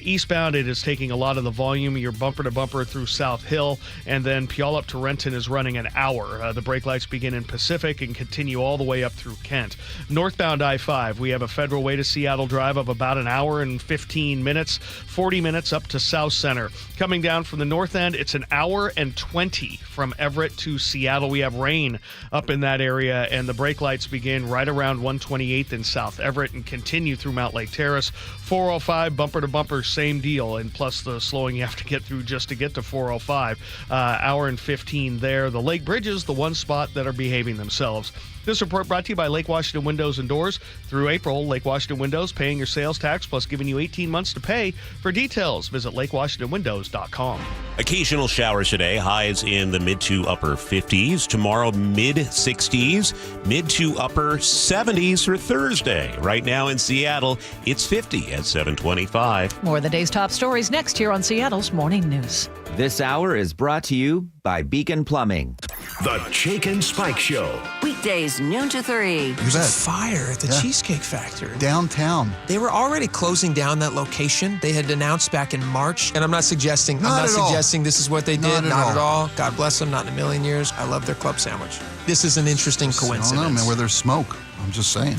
Eastbound, it is taking a lot of the volume. You're bumper to bumper through South Hill, and then Puyallup to Renton is running an hour. The brake lights begin in Pacific and continue all the way up through Kent. Northbound I-5, we have a Federal Way to Seattle drive of about an hour and 15 minutes, 40 minutes up to South Center. Coming down from the north end, it's an hour and 20 from Everett to Seattle. We have rain up in that area, and the brake lights begin right around 128th in South Everett and continue through Mount Lake Terrace. 405 bumper to bumper, same deal, and plus the slowing you have to get through just to get to 405. Hour and 15 there. The Lake Bridges, the one spot that are behaving themselves. This report brought to you by Lake Washington Windows and Doors. Through April, Lake Washington Windows paying your sales tax plus giving you 18 months to pay. For details, visit lakewashingtonwindows.com. Occasional showers today, highs in the mid to upper 50s. Tomorrow, mid 60s, mid to upper 70s for Thursday. Right now in Seattle, it's 50 at 725. More of the day's top stories next here on Seattle's Morning News. This hour is brought to you by Beacon Plumbing. The Jake and Spike Show. Weekdays, noon to 3. There's a fire at the Cheesecake Factory. Downtown. They were already closing down that location. They had announced back in March. And I'm not suggesting this is what they did. Not at all. God bless them. Not in a million years. I love their club sandwich. This is an interesting coincidence. I don't know, man, where there's smoke. I'm just saying.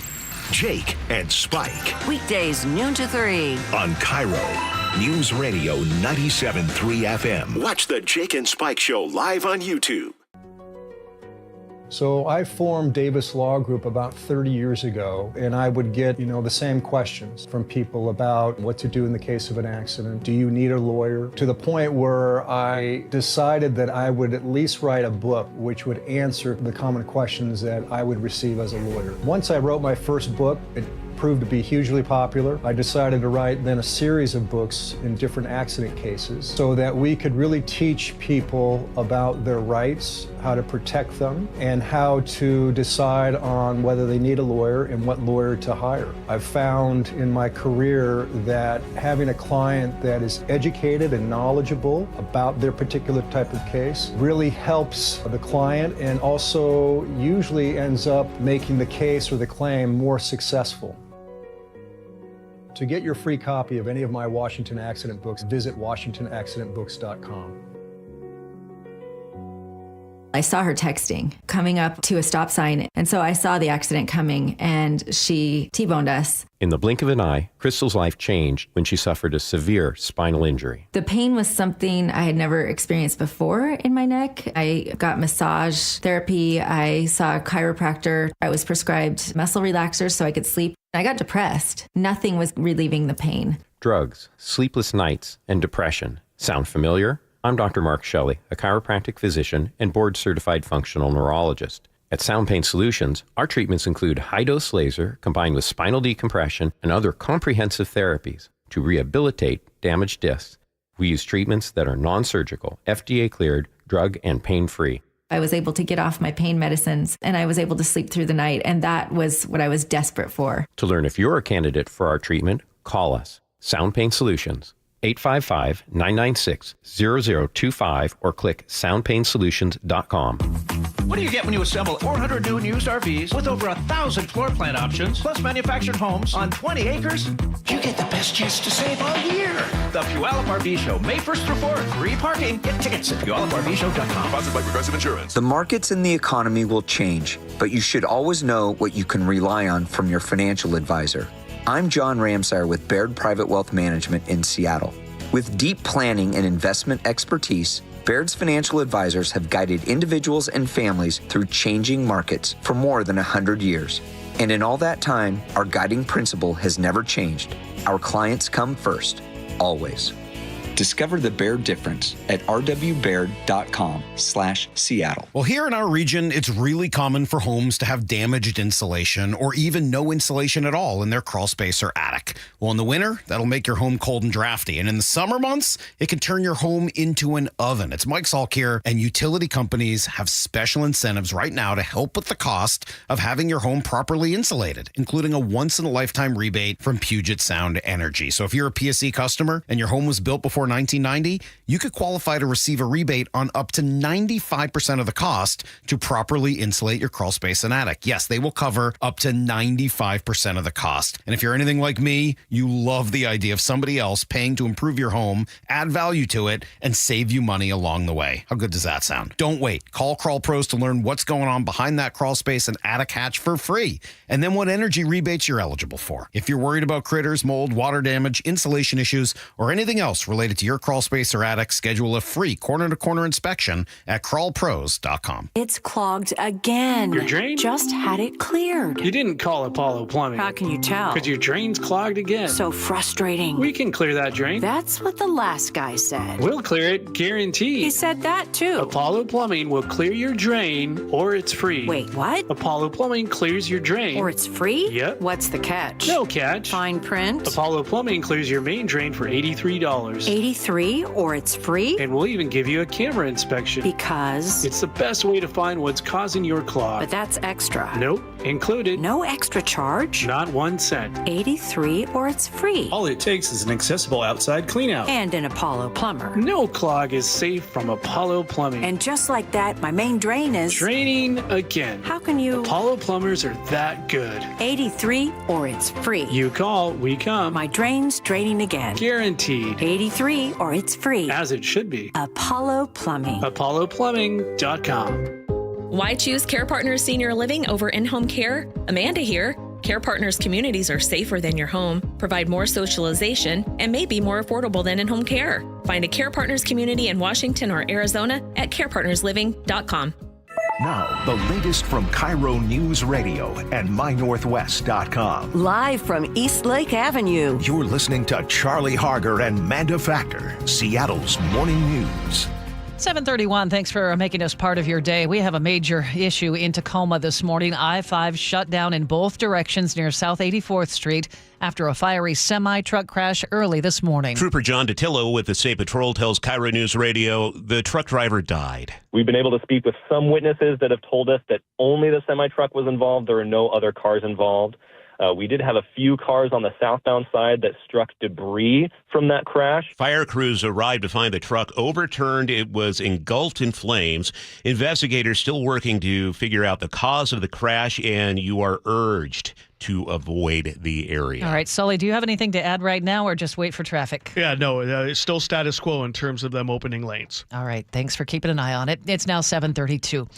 Jake and Spike. Weekdays, noon to 3. On KIRO News Radio 97.3 FM. Watch the Jake and Spike Show live on YouTube. So I formed Davis Law Group about 30 years ago, and I would get, the same questions from people about what to do in the case of an accident. Do you need a lawyer? To the point where I decided that I would at least write a book which would answer the common questions that I would receive as a lawyer. Once I wrote my first book, it proved to be hugely popular. I decided to write then a series of books in different accident cases so that we could really teach people about their rights, how to protect them, and how to decide on whether they need a lawyer and what lawyer to hire. I've found in my career that having a client that is educated and knowledgeable about their particular type of case really helps the client and also usually ends up making the case or the claim more successful. To get your free copy of any of my Washington accident books, visit WashingtonAccidentBooks.com. I saw her texting, coming up to a stop sign, and so I saw the accident coming, and she T-boned us. In the blink of an eye, Crystal's life changed when she suffered a severe spinal injury. The pain was something I had never experienced before in my neck. I got massage therapy. I saw a chiropractor. I was prescribed muscle relaxers so I could sleep. I got depressed. Nothing was relieving the pain. Drugs, sleepless nights, and depression. Sound familiar? I'm Dr. Mark Shelley, a chiropractic physician and board-certified functional neurologist. At Sound Pain Solutions, our treatments include high-dose laser combined with spinal decompression and other comprehensive therapies to rehabilitate damaged discs. We use treatments that are non-surgical, FDA-cleared, drug and pain-free. I was able to get off my pain medicines, and I was able to sleep through the night, and that was what I was desperate for. To learn if you're a candidate for our treatment, call us. Sound Pain Solutions, 855-996-0025, or click soundpainsolutions.com. What do you get when you assemble 400 new and used RVs with over 1,000 floor plan options, plus manufactured homes on 20 acres? You get the best chance to save all year. The Puyallup RV Show, May 1st through 4th. Free parking. Get tickets at PuyallupRVShow.com. Sponsored by Progressive Insurance. The markets and the economy will change, but you should always know what you can rely on from your financial advisor. I'm John Ramsire with Baird Private Wealth Management in Seattle. With deep planning and investment expertise, Baird's financial advisors have guided individuals and families through changing markets for more than 100 years. And in all that time, our guiding principle has never changed. Our clients come first, always. Discover the Baird difference at rwbaird.com/Seattle. Well, here in our region, it's really common for homes to have damaged insulation or even no insulation at all in their crawl space or attic. Well, in the winter, that'll make your home cold and drafty. And in the summer months, it can turn your home into an oven. It's Mike Salk here, and utility companies have special incentives right now to help with the cost of having your home properly insulated, including a once-in-a-lifetime rebate from Puget Sound Energy. So if you're a PSE customer and your home was built before 1990, you could qualify to receive a rebate on up to 95% of the cost to properly insulate your crawl space and attic. Yes, they will cover up to 95% of the cost. And if you're anything like me, you love the idea of somebody else paying to improve your home, add value to it, and save you money along the way. How good does that sound? Don't wait. Call Crawl Pros to learn what's going on behind that crawl space and attic hatch for free, and then what energy rebates you're eligible for. If you're worried about critters, mold, water damage, insulation issues, or anything else related to your crawl space or attic, schedule a free corner-to-corner inspection at crawlpros.com. It's clogged again. Your drain? Just had it cleared. You didn't call Apollo Plumbing. How can you tell? Because your drain's clogged again. So frustrating. We can clear that drain. That's what the last guy said. We'll clear it, guaranteed. He said that too. Apollo Plumbing will clear your drain, or it's free. Wait, what? Apollo Plumbing clears your drain. Or it's free? Yep. What's the catch? No catch. Fine print? Apollo Plumbing clears your main drain for $83. 83 or it's free? And we'll even give you a camera inspection. Because? It's the best way to find what's causing your clog. But that's extra. Nope. Included. No extra charge. Not 1 cent. 83 or it's free. All it takes is an accessible outside cleanout. And an Apollo plumber. No clog is safe from Apollo Plumbing. And just like that, my main drain is... Draining again. How can you... Apollo plumbers are that good. 83 or it's free. You call, we come. My drain's draining again. Guaranteed. 83 or it's free. As it should be. Apollo Plumbing. ApolloPlumbing.com. Why choose Care Partners Senior Living over in-home care? Amanda here. Care Partners communities are safer than your home, provide more socialization, and may be more affordable than in-home care. Find a Care Partners community in Washington or Arizona at carepartnersliving.com. Now, the latest from KIRO Newsradio and MyNorthwest.com. Live from East Lake Avenue. You're listening to Charlie Harger and Manda Factor, Seattle's morning news. 7:31. Thanks for making us part of your day. We have a major issue in Tacoma this morning. I-5 shut down in both directions near South 84th Street after a fiery semi-truck crash early this morning. Trooper John Datillo with the State Patrol tells KIRO News Radio the truck driver died. We've been able to speak with some witnesses that have told us that only the semi-truck was involved. There were no other cars involved. We did have a few cars on the southbound side that struck debris from that crash. Fire crews arrived to find the truck overturned. It was engulfed in flames. Investigators still working to figure out the cause of the crash, and you are urged to avoid the area. All right, Sully, do you have anything to add right now or just wait for traffic? Yeah, no, it's still status quo in terms of them opening lanes. All right, thanks for keeping an eye on it. It's now 7:32.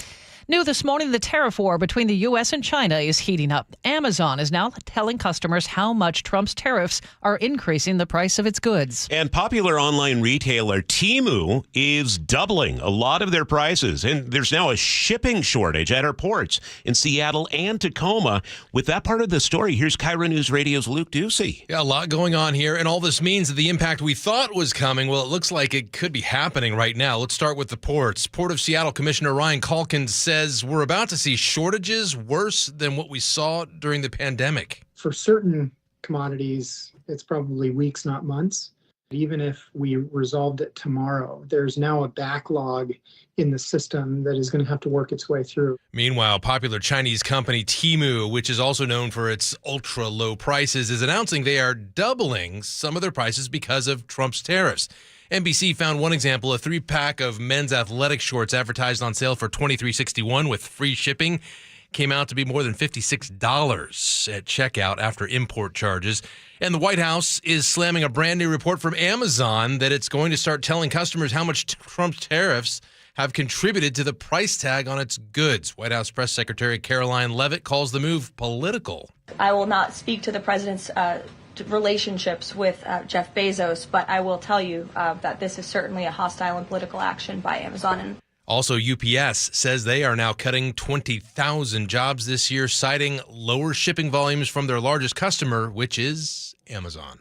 New this morning, the tariff war between the U.S. and China is heating up. Amazon is now telling customers how much Trump's tariffs are increasing the price of its goods. And popular online retailer Temu is doubling a lot of their prices. And there's now a shipping shortage at our ports in Seattle and Tacoma. With that part of the story, here's KIRO News Radio's Luke Ducey. Yeah, a lot going on here. And all this means that the impact we thought was coming, well, it looks like it could be happening right now. Let's start with the ports. Port of Seattle Commissioner Ryan Calkins says we're about to see shortages worse than what we saw during the pandemic. For certain commodities, it's probably weeks, not months. Even if we resolved it tomorrow, there's now a backlog in the system that is going to have to work its way through. Meanwhile, popular Chinese company Temu, which is also known for its ultra-low prices, is announcing they are doubling some of their prices because of Trump's tariffs. NBC found one example, a 3-pack of men's athletic shorts advertised on sale for $23.61 with free shipping came out to be more than $56 at checkout after import charges. And the White House is slamming a brand new report from Amazon that it's going to start telling customers how much Trump's tariffs have contributed to the price tag on its goods. White House Press Secretary Caroline Leavitt calls the move political. I will not speak to the president's relationships with Jeff Bezos, but I will tell you that this is certainly a hostile and political action by Amazon. Also, UPS says they are now cutting 20,000 jobs this year, citing lower shipping volumes from their largest customer, which is Amazon.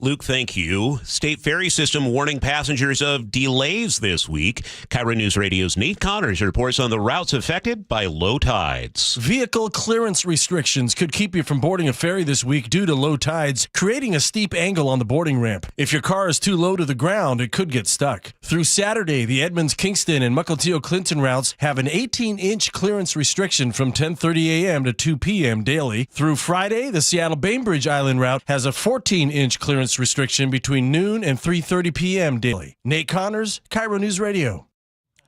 Luke, thank you. State ferry system warning passengers of delays this week. KIRO News Radio's Nate Connors reports on the routes affected by low tides. Vehicle clearance restrictions could keep you from boarding a ferry this week due to low tides, creating a steep angle on the boarding ramp. If your car is too low to the ground, it could get stuck. Through Saturday, the Edmonds-Kingston and Mukilteo-Clinton routes have an 18-inch clearance restriction from 10:30 a.m. to 2 p.m. daily. Through Friday, the Seattle-Bainbridge Island route has a 14-inch clearance restriction between noon and 3:30 p.m. daily. Nate Connors, KIRO News Radio.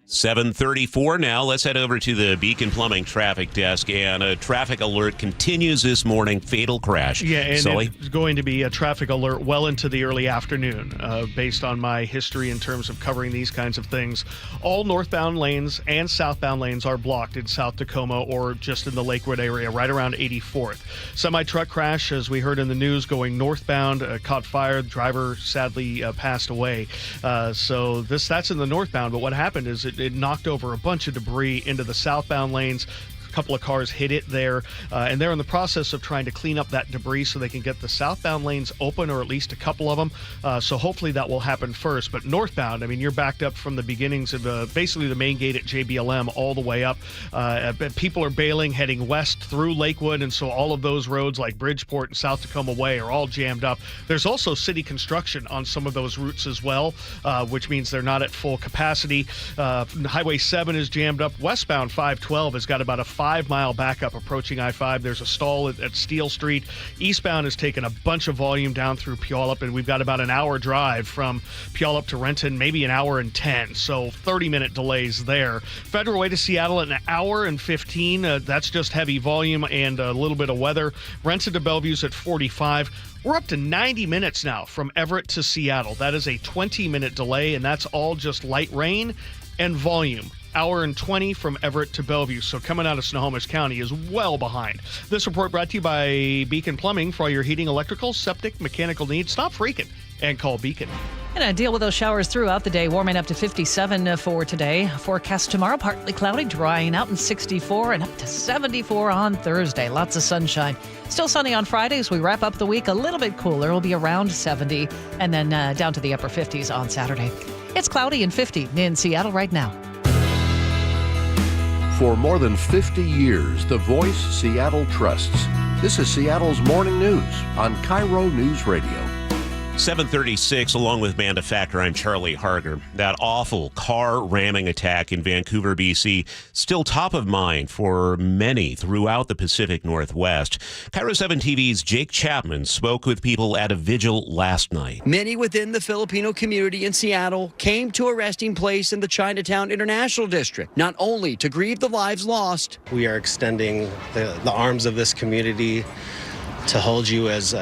7:34 now. Let's head over to the Beacon Plumbing traffic desk, and a traffic alert continues this morning. Fatal crash. Yeah, and Sully? it's going to be a traffic alert well into the early afternoon, based on my history in terms of covering these kinds of things. All northbound lanes and southbound lanes are blocked in South Tacoma or just in the Lakewood area, right around 84th. Semi-truck crash, as we heard in the news, going northbound, caught fire. The driver sadly passed away. So that's in the northbound, but what happened is it knocked over a bunch of debris into the southbound lanes. A couple of cars hit it there, and they're in the process of trying to clean up that debris so they can get the southbound lanes open, or at least a couple of them. So hopefully that will happen first. But northbound, I mean, you're backed up from the beginnings of basically the main gate at JBLM all the way up. People are bailing, heading west through Lakewood, and so all of those roads like Bridgeport and South Tacoma Way are all jammed up. There's also city construction on some of those routes as well, which means they're not at full capacity. Highway 7 is jammed up. Westbound 512 has got about a 5-mile backup approaching I-5. There's a stall at Steel Street. Eastbound has taken a bunch of volume down through Puyallup, and we've got about an hour drive from Puyallup to Renton, maybe an hour and 10, so 30-minute delays there. Federal Way to Seattle at an hour and 15. That's just heavy volume and a little bit of weather. Renton to Bellevue's at 45. We're up to 90 minutes now from Everett to Seattle. That is a 20-minute delay, and that's all just light rain and volume. Hour and 20 from Everett to Bellevue. So coming out of Snohomish County is well behind. This report brought to you by Beacon Plumbing. For all your heating, electrical, septic, mechanical needs, stop freaking and call Beacon. And deal with those showers throughout the day, warming up to 57 for today. Forecast tomorrow, partly cloudy, drying out in 64 and up to 74 on Thursday. Lots of sunshine. Still sunny on Friday as we wrap up the week. A little bit cooler. It'll be around 70 and then down to the upper 50s on Saturday. It's cloudy and 50 in Seattle right now. For more than 50 years, the voice Seattle trusts. This is Seattle's Morning News on KIRO Newsradio. 7:36, along with Manda Factor, I'm Charlie Harger. That awful car ramming attack in Vancouver, BC, still top of mind for many throughout the Pacific Northwest. KIRO 7 TV's Jake Chapman spoke with people at a vigil last night. Many within the Filipino community in Seattle came to a resting place in the Chinatown International District, not only to grieve the lives lost. We are extending the arms of this community to hold you as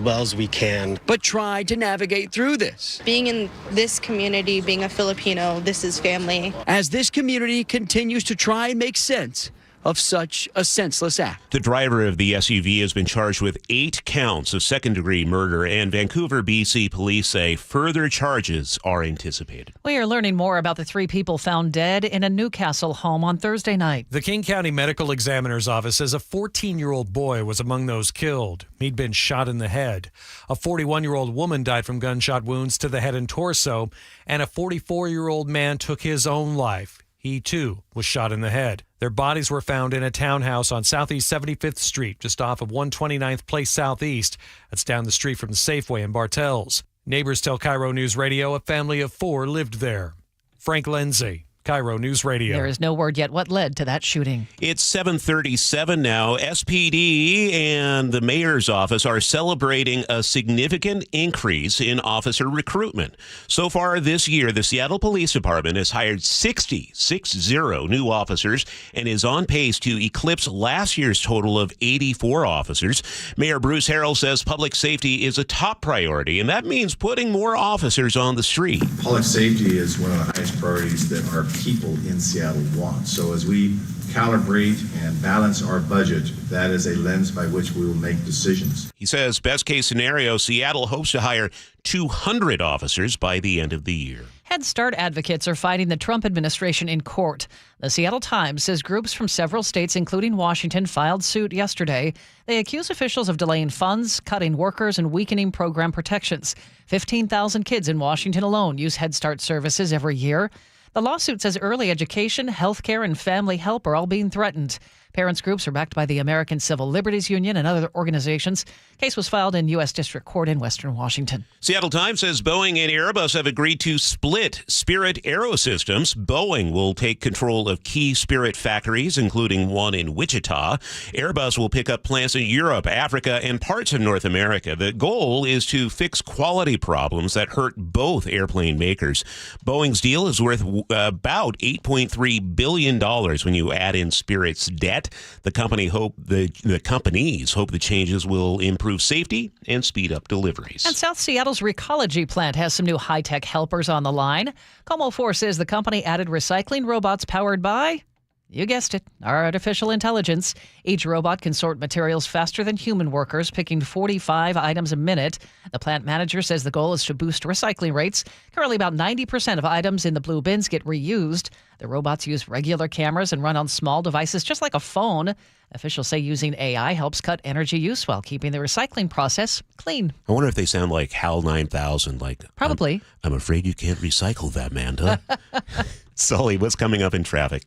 well as we can. But try to navigate through this. Being in this community, being a Filipino, this is family. As this community continues to try and make sense of such a senseless act. The driver of the SUV has been charged with 8 counts of second-degree murder, and Vancouver, BC police say further charges are anticipated. We are learning more about the 3 people found dead in a Newcastle home on Thursday night. The King County Medical Examiner's Office says a 14-year-old boy was among those killed. He'd been shot in the head. A 41-year-old woman died from gunshot wounds to the head and torso, and a 44-year-old man took his own life. He, too, was shot in the head. Their bodies were found in a townhouse on Southeast 75th Street, just off of 129th Place Southeast. That's down the street from the Safeway in Bartels. Neighbors tell KIRO Newsradio a family of 4 lived there. Frank Lindsay, KIRO Newsradio. There is no word yet what led to that shooting. It's 7:37 now. SPD and the mayor's office are celebrating a significant increase in officer recruitment. So far this year, the Seattle Police Department has hired 60 new officers and is on pace to eclipse last year's total of 84 officers. Mayor Bruce Harrell says public safety is a top priority, and that means putting more officers on the street. Public safety is one of the highest priorities that our people in Seattle want. So as we calibrate and balance our budget, that is a lens by which we will make decisions. He says best case scenario, Seattle hopes to hire 200 officers by the end of the year. Head Start advocates are fighting the Trump administration in court. The Seattle Times says groups from several states, including Washington, filed suit yesterday. They accuse officials of delaying funds, cutting workers, and weakening program protections. 15,000 kids in Washington alone use Head Start services every year. The lawsuit says early education, health care, and family help are all being threatened. Parents groups are backed by the American Civil Liberties Union and other organizations. Case was filed in U.S. District Court in Western Washington. Seattle Times says Boeing and Airbus have agreed to split Spirit Aerosystems. Boeing will take control of key Spirit factories, including one in Wichita. Airbus will pick up plants in Europe, Africa, and parts of North America. The goal is to fix quality problems that hurt both airplane makers. Boeing's deal is worth about $8.3 billion when you add in Spirit's debt. The companies hope the changes will improve safety and speed up deliveries. And South Seattle's Recology plant has some new high-tech helpers on the line. Como4 says the company added recycling robots powered by, you guessed it, artificial intelligence. Each robot can sort materials faster than human workers, picking 45 items a minute. The plant manager says the goal is to boost recycling rates. Currently, about 90% of items in the blue bins get reused. The robots use regular cameras and run on small devices just like a phone. Officials say using AI helps cut energy use while keeping the recycling process clean. I wonder if they sound like HAL 9000. Probably. I'm afraid you can't recycle that, Manda. Sully, what's coming up in traffic?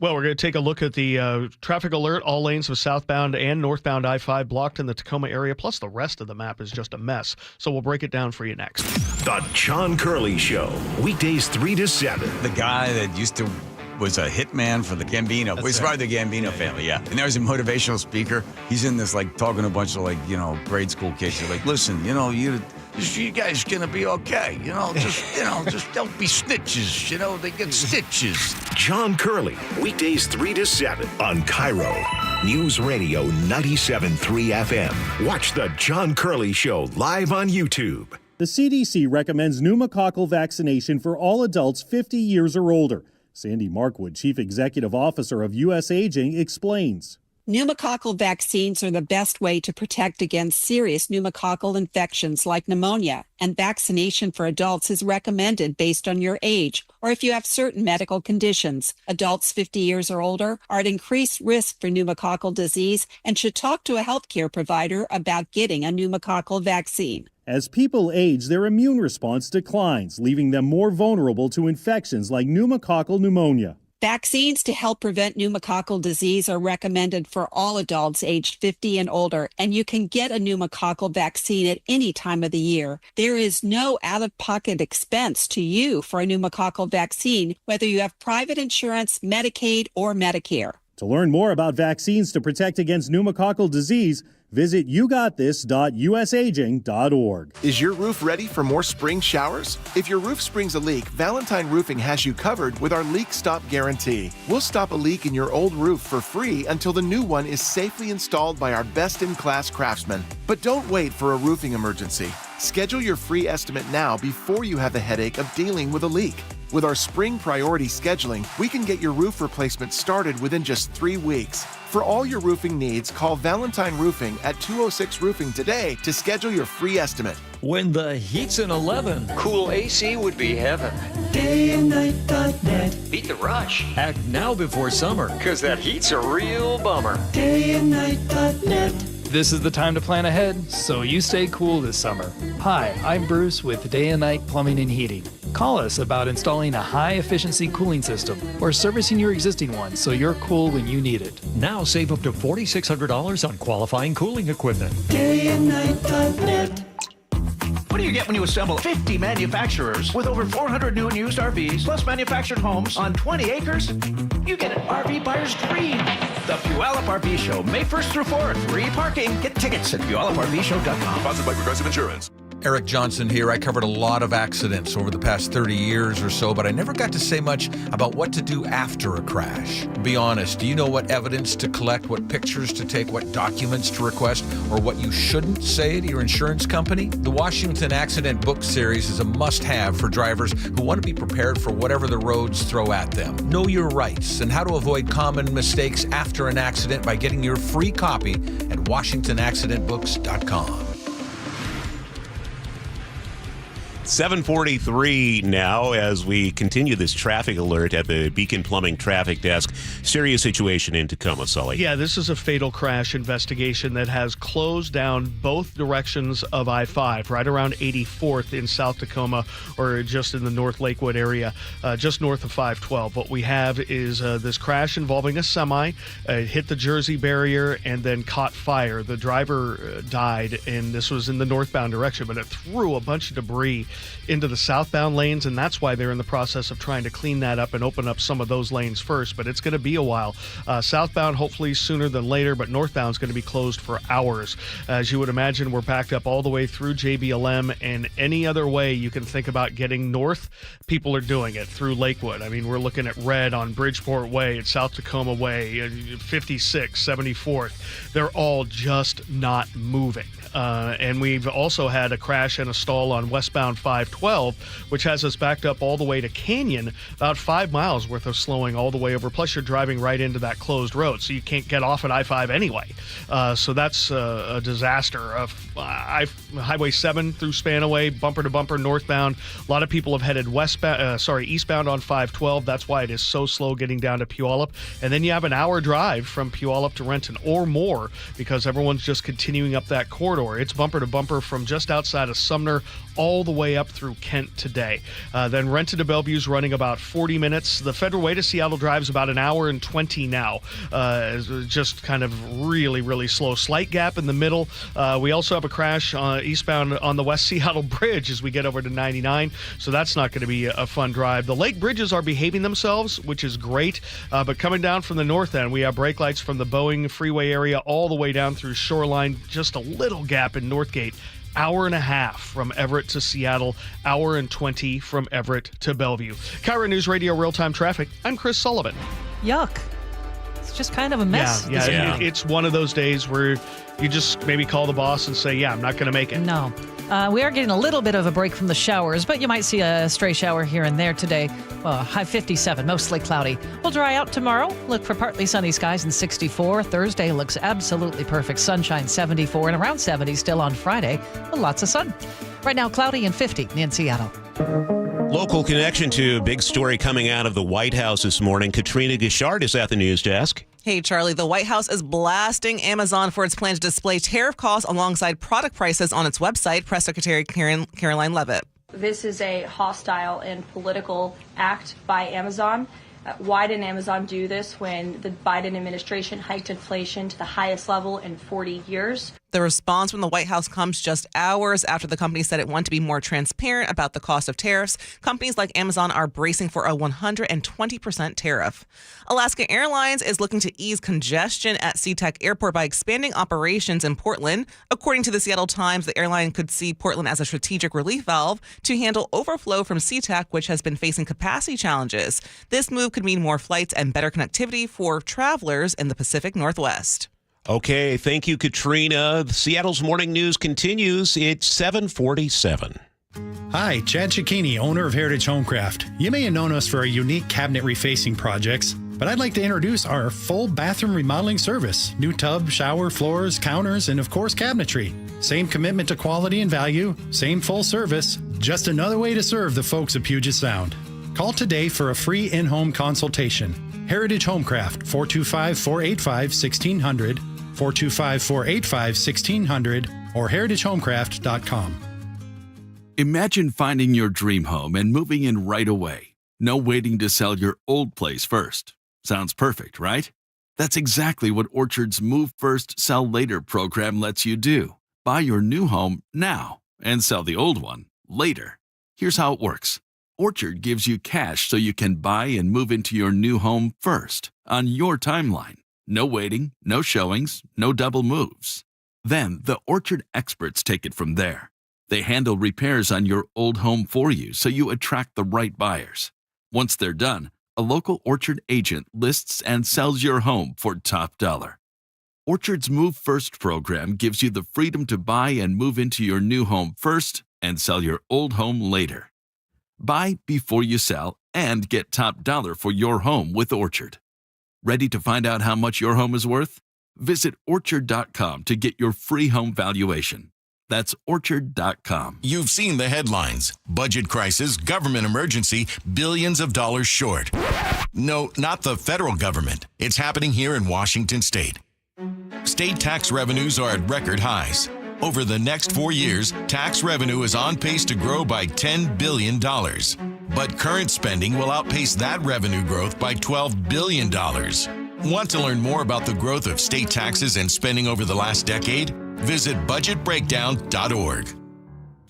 Well, we're going to take a look at the traffic alert. All lanes of southbound and northbound I-5 blocked in the Tacoma area, plus the rest of the map is just a mess. So we'll break it down for you next. The John Curley Show, weekdays 3 to 7. The guy that used to was a hitman for the Gambino. That's He's part of the Gambino family, yeah. And there was a motivational speaker. He's in this, like, talking to a bunch of, like, grade school kids. He's like, listen, you guys gonna be okay. Just don't be snitches. They get stitches. John Curley, weekdays 3 to 7 on KIRO News Radio 97.3 FM. Watch the John Curley Show live on YouTube. The CDC recommends pneumococcal vaccination for all adults 50 years or older. Sandy Markwood, Chief Executive Officer of U.S. Aging, explains. Pneumococcal vaccines are the best way to protect against serious pneumococcal infections like pneumonia, and vaccination for adults is recommended based on your age or if you have certain medical conditions. Adults 50 years or older are at increased risk for pneumococcal disease and should talk to a healthcare provider about getting a pneumococcal vaccine. As people age, their immune response declines, leaving them more vulnerable to infections like pneumococcal pneumonia. Vaccines to help prevent pneumococcal disease are recommended for all adults aged 50 and older, and you can get a pneumococcal vaccine at any time of the year. There is no out-of-pocket expense to you for a pneumococcal vaccine, whether you have private insurance, Medicaid, or Medicare. To learn more about vaccines to protect against pneumococcal disease, visit yougotthis.usaging.org. Is your roof ready for more spring showers? If your roof springs a leak, Valentine Roofing has you covered with our Leak Stop Guarantee. We'll stop a leak in your old roof for free until the new one is safely installed by our best-in-class craftsmen. But don't wait for a roofing emergency. Schedule your free estimate now before you have the headache of dealing with a leak. With our spring priority scheduling, we can get your roof replacement started within just 3 weeks. For all your roofing needs, call Valentine Roofing at 206 Roofing today to schedule your free estimate. When the heat's an 11, cool AC would be heaven. dayandnight.net. Beat the rush. Act now before summer, Because that heat's a real bummer. dayandnight.net. This is the time to plan ahead so you stay cool this summer. Hi, I'm Bruce with Day and Night Plumbing and Heating. Call us about installing a high-efficiency cooling system or servicing your existing one so you're cool when you need it. Now save up to $4,600 on qualifying cooling equipment. dayandnight.net. What do you get when you assemble 50 manufacturers with over 400 new and used RVs plus manufactured homes on 20 acres? You get an RV buyer's dream. The Puyallup RV Show, May 1st through 4th. Free parking. Get tickets at PuyallupRVShow.com. Sponsored by Progressive Insurance. Eric Johnson here. I covered a lot of accidents over the past 30 years or so, but I never got to say much about what to do after a crash. Be honest, do you know what evidence to collect, what pictures to take, what documents to request, or what you shouldn't say to your insurance company? The Washington Accident Book Series is a must-have for drivers who want to be prepared for whatever the roads throw at them. Know your rights and how to avoid common mistakes after an accident by getting your free copy at WashingtonAccidentBooks.com. 7:43 now as we continue this traffic alert at the Beacon Plumbing Traffic Desk. Serious situation in Tacoma, Sully. Yeah, this is a fatal crash investigation that has closed down both directions of I-5, right around 84th in South Tacoma, or just in the North Lakewood area, just north of 512. What we have is this crash involving a semi. It hit the Jersey barrier and then caught fire. The driver died, and this was in the northbound direction, but it threw a bunch of debris into the southbound lanes, and that's why they're in the process of trying to clean that up and open up some of those lanes first, but it's going to be a while. Southbound hopefully sooner than later, but northbound is going to be closed for hours. As you would imagine, we're backed up all the way through JBLM, and any other way you can think about getting north, people are doing it through Lakewood. I mean, we're looking at red on Bridgeport Way, at South Tacoma Way, 56, 74th. They're all just not moving. And we've also had a crash and a stall on westbound 512, which has us backed up all the way to Canyon, about 5 miles worth of slowing all the way over. Plus, you're driving right into that closed road, so you can't get off at I-5 anyway. So that's a disaster. Highway 7 through Spanaway, bumper to bumper northbound. A lot of people have headed eastbound on 512. That's why it is so slow getting down to Puyallup. And then you have an hour drive from Puyallup to Renton or more because everyone's just continuing up that corridor. It's bumper to bumper from just outside of Sumner all the way up through Kent today. Then Renton to Bellevue is running about 40 minutes. The Federal Way to Seattle drives about an hour and 20 now. Just kind of really, really slow. Slight gap in the middle. We also have a crash eastbound on the West Seattle Bridge as we get over to 99, so that's not going to be a fun drive. The lake bridges are behaving themselves, which is great, but coming down from the north end, we have brake lights from the Boeing Freeway area all the way down through Shoreline. Just a little gap in Northgate. Hour and a half from Everett to Seattle, hour and 20 from Everett to Bellevue. KIRO News Radio Real-Time Traffic. I'm Chris Sullivan. Yuck. It's just kind of a mess. Yeah. It's one of those days where you just maybe call the boss and say, I'm not going to make it. No. We are getting a little bit of a break from the showers, but you might see a stray shower here and there today. Well, high 57, mostly cloudy. We'll dry out tomorrow. Look for partly sunny skies and 64. Thursday looks absolutely perfect. Sunshine, 74, and around 70 still on Friday with lots of sun. Right now, cloudy and 50 in Seattle. Local connection to big story coming out of the White House this morning. Katrina Gishard is at the news desk. Hey, Charlie, the White House is blasting Amazon for its plan to display tariff costs alongside product prices on its website. Press Secretary Caroline Leavitt. This is a hostile and political act by Amazon. Why didn't Amazon do this when the Biden administration hiked inflation to the highest level in 40 years? The response from the White House comes just hours after the company said it wanted to be more transparent about the cost of tariffs. Companies like Amazon are bracing for a 120% tariff. Alaska Airlines is looking to ease congestion at SeaTac Airport by expanding operations in Portland. According to the Seattle Times, the airline could see Portland as a strategic relief valve to handle overflow from SeaTac, which has been facing capacity challenges. This move could mean more flights and better connectivity for travelers in the Pacific Northwest. Okay, thank you, Katrina. Seattle's Morning News continues. It's 7:47. Hi, Chad Cicchini, owner of Heritage Homecraft. You may have known us for our unique cabinet refacing projects, but I'd like to introduce our full bathroom remodeling service. New tub, shower, floors, counters, and of course, cabinetry. Same commitment to quality and value, same full service, just another way to serve the folks of Puget Sound. Call today for a free in-home consultation. Heritage Homecraft, 425-485-1600, 425-485-1600, or heritagehomecraft.com. Imagine finding your dream home and moving in right away. No waiting to sell your old place first. Sounds perfect, right? That's exactly what Orchard's Move First, Sell Later program lets you do. Buy your new home now and sell the old one later. Here's how it works. Orchard gives you cash so you can buy and move into your new home first, on your timeline. No waiting, no showings, no double moves. Then the Orchard experts take it from there. They handle repairs on your old home for you so you attract the right buyers. Once they're done, a local Orchard agent lists and sells your home for top dollar. Orchard's Move First program gives you the freedom to buy and move into your new home first and sell your old home later. Buy before you sell and get top dollar for your home with Orchard. Ready to find out how much your home is worth? Visit Orchard.com to get your free home valuation. That's Orchard.com. You've seen the headlines. Budget crisis, government emergency, billions of dollars short. No, not the federal government. It's happening here in Washington state. State tax revenues are at record highs. Over the next 4 years, tax revenue is on pace to grow by $10 billion. But current spending will outpace that revenue growth by $12 billion. Want to learn more about the growth of state taxes and spending over the last decade? Visit budgetbreakdown.org.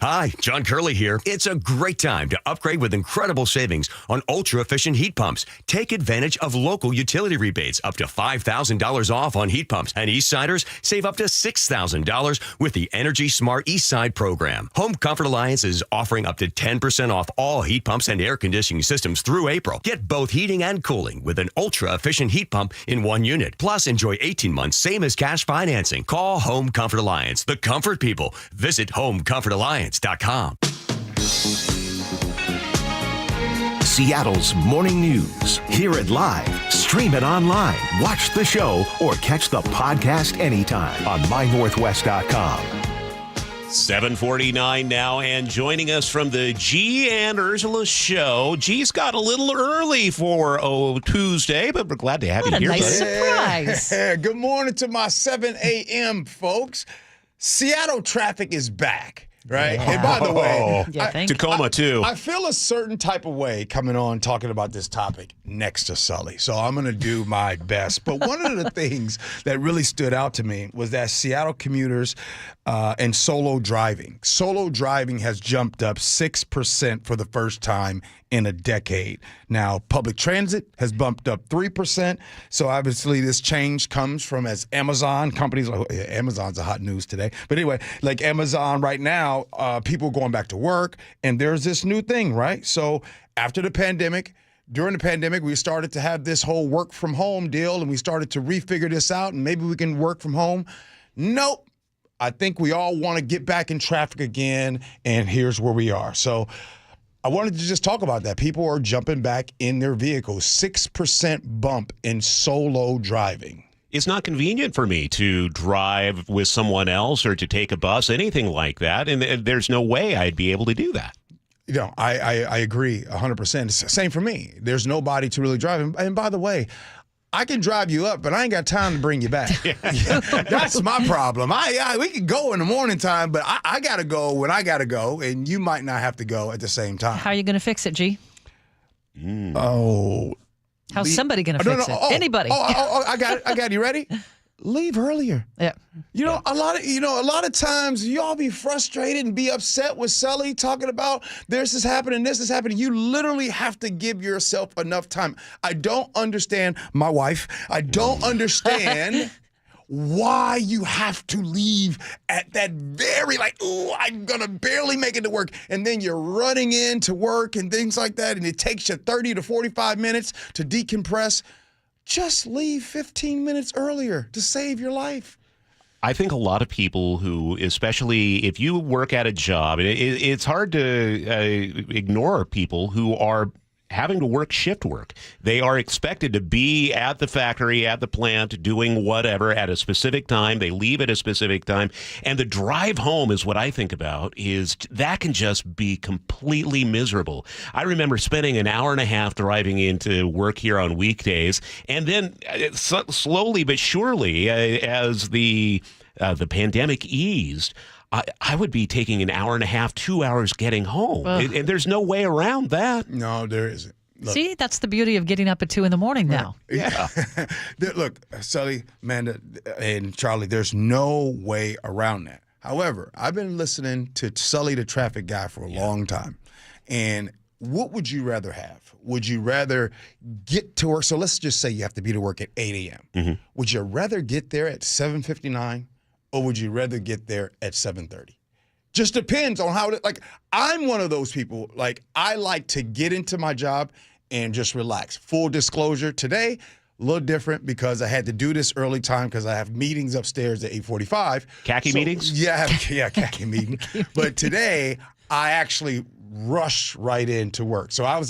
Hi, John Curley here. It's a great time to upgrade with incredible savings on ultra-efficient heat pumps. Take advantage of local utility rebates up to $5,000 off on heat pumps. And Eastsiders save up to $6,000 with the Energy Smart Eastside program. Home Comfort Alliance is offering up to 10% off all heat pumps and air conditioning systems through April. Get both heating and cooling with an ultra-efficient heat pump in one unit. Plus, enjoy 18 months, same as cash financing. Call Home Comfort Alliance, the comfort people. Visit HomeComfortAlliance.com. Seattle's Morning News. Hear it live, stream it online, watch the show, or catch the podcast anytime on mynorthwest.com. 7:49 now, and joining us from the G and Ursula show. G's got a little early for Tuesday, but we're glad to have you here. What a nice surprise. Good morning to my 7 a.m. folks. Seattle traffic is back. right? Yeah. And by the way, Tacoma too. I feel a certain type of way coming on talking about this topic next to Sully. So I'm going to do my best. But one of the things that really stood out to me was that Seattle commuters and solo driving. Solo driving has jumped up 6% for the first time in a decade. Now, public transit has bumped up 3%. So obviously this change comes from as Amazon, companies like Amazon's a hot news today. But anyway, like Amazon right now, people going back to work, and there's this new thing, right? So after the pandemic, during the pandemic, we started to have this whole work from home deal, and we started to refigure this out, and maybe we can work from home. Nope. I think we all want to get back in traffic again, and here's where we are. So I wanted to just talk about that. People are jumping back in their vehicles. 6% bump in solo driving. It's not convenient for me to drive with someone else or to take a bus, anything like that. And there's no way I'd be able to do that. You know, I agree 100%. It's the same for me. There's nobody to really drive. And by the way, I can drive you up, but I ain't got time to bring you back. That's my problem. We can go in the morning time, but I got to go when I got to go, and you might not have to go at the same time. How are you going to fix it, G? Oh. How's somebody going to fix it? Anybody. I got it. I got it. You ready? Leave earlier. Yeah. You know, a lot of times y'all be frustrated and be upset with Sully talking about this is happening, this is happening. You literally have to give yourself enough time. I don't understand my wife. I don't understand why you have to leave at that very I'm going to barely make it to work. And then you're running into work and things like that. And it takes you 30 to 45 minutes to decompress. Just leave 15 minutes earlier to save your life. I think a lot of people who, especially if you work at a job, it's hard to ignore people who are having to work shift work. They are expected to be at the factory, at the plant, doing whatever at a specific time. They leave at a specific time. And the drive home is what I think about, is that can just be completely miserable. I remember spending an hour and a half driving into work here on weekdays. And then slowly but surely, as the pandemic eased, I would be taking an hour and a half, 2 hours getting home. And there's no way around that. No, there isn't. Look. See, that's the beauty of getting up at 2 a.m. now. Yeah. Look, Sully, Amanda, and Charlie, there's no way around that. However, I've been listening to Sully, the traffic guy, for a long time. And what would you rather have? Would you rather get to work? So let's just say you have to be to work at 8 a.m. Mm-hmm. Would you rather get there at 7:59? Or would you rather get there at 7:30? Just depends on how, I'm one of those people, I like to get into my job and just relax. Full disclosure, today, a little different because I had to do this early time because I have meetings upstairs at 8:45. Khaki meetings? Yeah, khaki meeting. But today, I actually rushed right into work. So I'm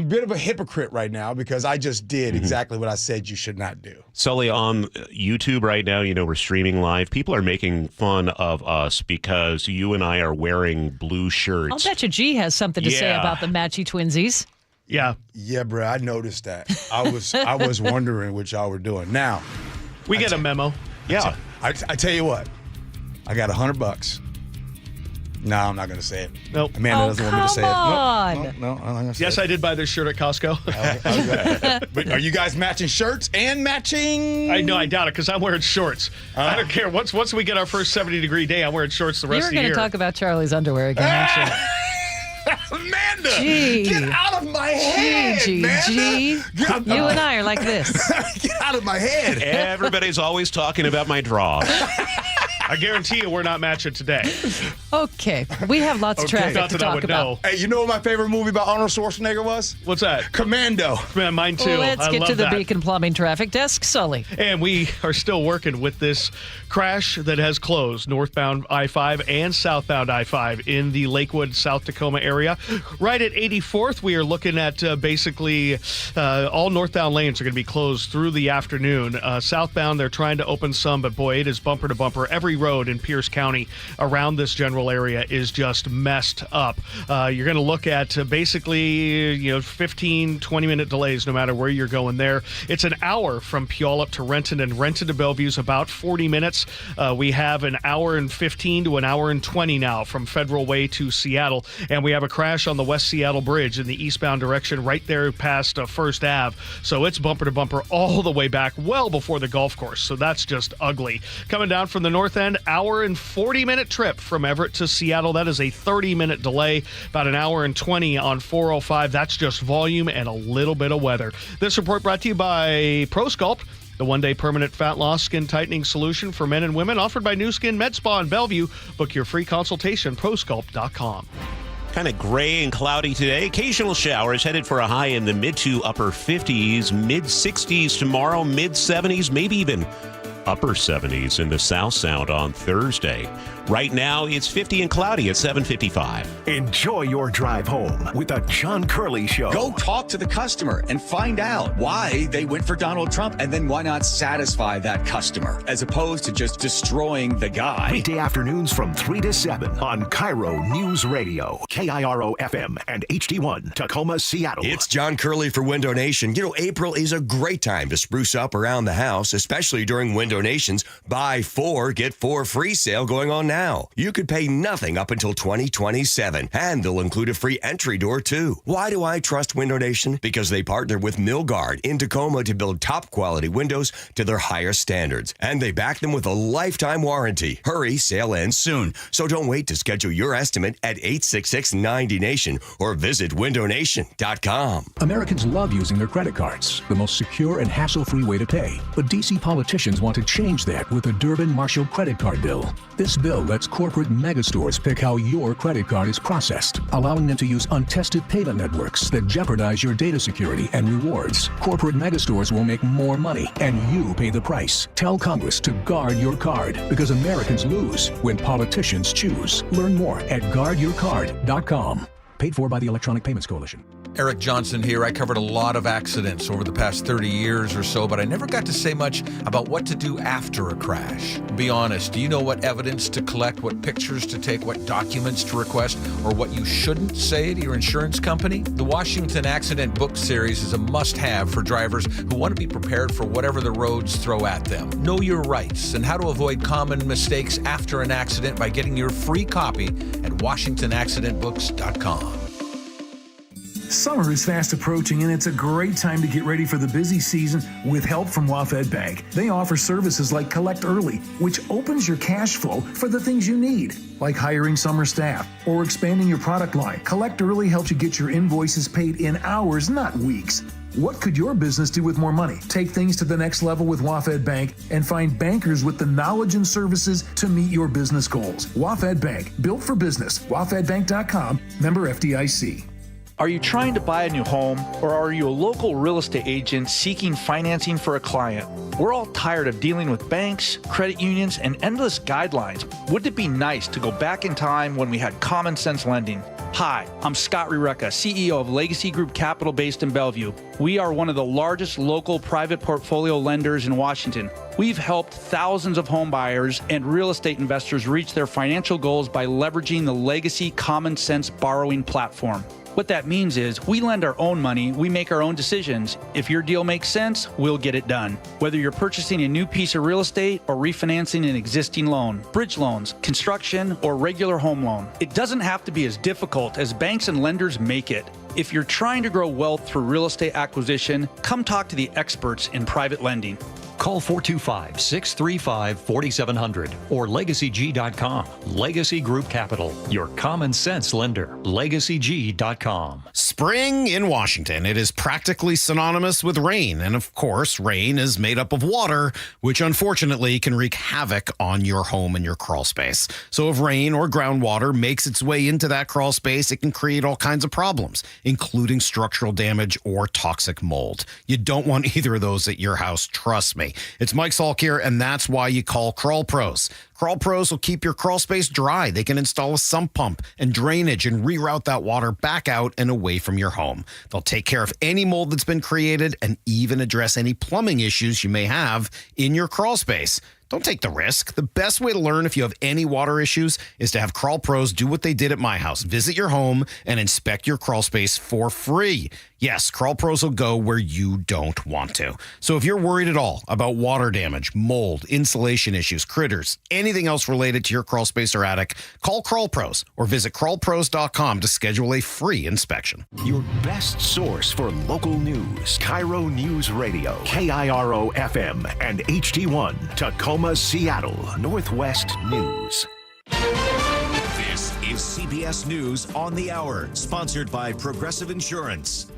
a bit of a hypocrite right now because I just did exactly what I said you should not do. Sully, on YouTube right now, we're streaming live. People are making fun of us because you and I are wearing blue shirts. I'll bet you G has something to say about the matchy twinsies. Yeah. Yeah, bro, I noticed that. I was wondering what y'all were doing. Now, we get a memo. Yeah. I tell you what, I got $100. No, I'm not going to say it. Nope. Amanda doesn't want me to say it. No, I'm not going to say it. Yes, I did buy this shirt at Costco. But are you guys matching shirts and matching? I know, I doubt it because I'm wearing shorts. I don't care. Once we get our first 70-degree day, I'm wearing shorts the rest of the year. You're going to talk about Charlie's underwear again, aren't you? Amanda, Gee. get out of my head, Amanda. You and I are like this. Get out of my head. Everybody's always talking about my draws. I guarantee you we're not matching today. Okay. We have lots of traffic to talk about. Hey, you know what my favorite movie about Arnold Schwarzenegger was? What's that? Commando. Man, mine too. Let's get to the that. Beacon Plumbing traffic desk, Sully. And we are still working with this crash that has closed northbound I-5 and southbound I-5 in the Lakewood, South Tacoma area. Right at 84th, we are looking at basically all northbound lanes are going to be closed through the afternoon. Southbound, they're trying to open some, but boy, it is bumper to bumper every every road in Pierce County around this general area is just messed up. You're going to look at basically 15, 20-minute delays no matter where you're going there. It's an hour from Puyallup to Renton, and Renton to Bellevue is about 40 minutes. We have an hour and 15 to an hour and 20 now from Federal Way to Seattle, and we have a crash on the West Seattle Bridge in the eastbound direction right there past First Ave. So it's bumper to bumper all the way back well before the golf course. So that's just ugly. Coming down from the north end, hour and 40-minute trip from Everett to Seattle. That is a 30-minute delay, about an hour and 20 on 405. That's just volume and a little bit of weather. This report brought to you by ProSculpt, the one-day permanent fat loss skin tightening solution for men and women, offered by New Skin Med Spa in Bellevue. Book your free consultation, prosculpt.com. Kind of gray and cloudy today. Occasional showers headed for a high in the mid to upper 50s, mid 60s tomorrow, mid 70s, maybe even upper 70s in the South Sound on Thursday. Right now, it's 50 and cloudy at 7:55. Enjoy your drive home with the John Curley Show. Go talk to the customer and find out why they went for Donald Trump, and then why not satisfy that customer as opposed to just destroying the guy. Weekday afternoons from 3 to 7 on KIRO Newsradio, KIRO FM and HD1, Tacoma, Seattle. It's John Curley for Window Nation. April is a great time to spruce up around the house, especially during Window Nation's Buy 4, Get 4 free sale going on now. You could pay nothing up until 2027, and they'll include a free entry door, too. Why do I trust Window Nation? Because they partner with Milgard in Tacoma to build top-quality windows to their higher standards, and they back them with a lifetime warranty. Hurry, sale ends soon, so don't wait to schedule your estimate at 866-90NATION or visit windownation.com. Americans love using their credit cards, the most secure and hassle-free way to pay. But D.C. politicians want to change that with the Durbin-Marshall credit card bill. This bill lets corporate megastores pick how your credit card is processed, allowing them to use untested payment networks that jeopardize your data security and rewards. Corporate megastores will make more money, and you pay the price. Tell Congress to guard your card, because Americans lose when politicians choose. Learn more at guardyourcard.com. Paid for by the Electronic Payments Coalition. Eric Johnson here. I covered a lot of accidents over the past 30 years or so, but I never got to say much about what to do after a crash. Be honest, do you know what evidence to collect, what pictures to take, what documents to request, or what you shouldn't say to your insurance company? The Washington Accident Book Series is a must-have for drivers who want to be prepared for whatever the roads throw at them. Know your rights and how to avoid common mistakes after an accident by getting your free copy at WashingtonAccidentBooks.com. Summer is fast approaching, and it's a great time to get ready for the busy season with help from WaFd Bank. They offer services like Collect Early, which opens your cash flow for the things you need, like hiring summer staff or expanding your product line. Collect Early helps you get your invoices paid in hours, not weeks. What could your business do with more money? Take things to the next level with WaFd Bank and find bankers with the knowledge and services to meet your business goals. WaFd Bank, built for business. WaFdBank.com, member FDIC. Are you trying to buy a new home, or are you a local real estate agent seeking financing for a client? We're all tired of dealing with banks, credit unions, and endless guidelines. Wouldn't it be nice to go back in time when we had common sense lending? Hi, I'm Scott Rureka, CEO of Legacy Group Capital based in Bellevue. We are one of the largest local private portfolio lenders in Washington. We've helped thousands of home buyers and real estate investors reach their financial goals by leveraging the Legacy Common Sense borrowing platform. What that means is we lend our own money, we make our own decisions. If your deal makes sense, we'll get it done. Whether you're purchasing a new piece of real estate or refinancing an existing loan, bridge loans, construction, or regular home loan, it doesn't have to be as difficult as banks and lenders make it. If you're trying to grow wealth through real estate acquisition, come talk to the experts in private lending. Call 425-635-4700 or LegacyG.com. Legacy Group Capital, your common sense lender. LegacyG.com. Spring in Washington. It is practically synonymous with rain. And of course, rain is made up of water, which unfortunately can wreak havoc on your home and your crawl space. So if rain or groundwater makes its way into that crawl space, it can create all kinds of problems, including structural damage or toxic mold. You don't want either of those at your house, trust me. It's Mike Salk here, and that's why you call Crawl Pros. Crawl Pros will keep your crawl space dry. They can install a sump pump and drainage and reroute that water back out and away from your home. They'll take care of any mold that's been created and even address any plumbing issues you may have in your crawl space. Don't take the risk. The best way to learn if you have any water issues is to have Crawl Pros do what they did at my house. Visit your home and inspect your crawl space for free. Yes, Crawl Pros will go where you don't want to. So if you're worried at all about water damage, mold, insulation issues, critters, anything else related to your crawl space or attic, call Crawl Pros or visit crawlpros.com to schedule a free inspection. Your best source for local news. KIRO Newsradio, KIRO FM and HD1, Tacoma, Seattle, Northwest News. This is CBS News on the Hour, sponsored by Progressive Insurance.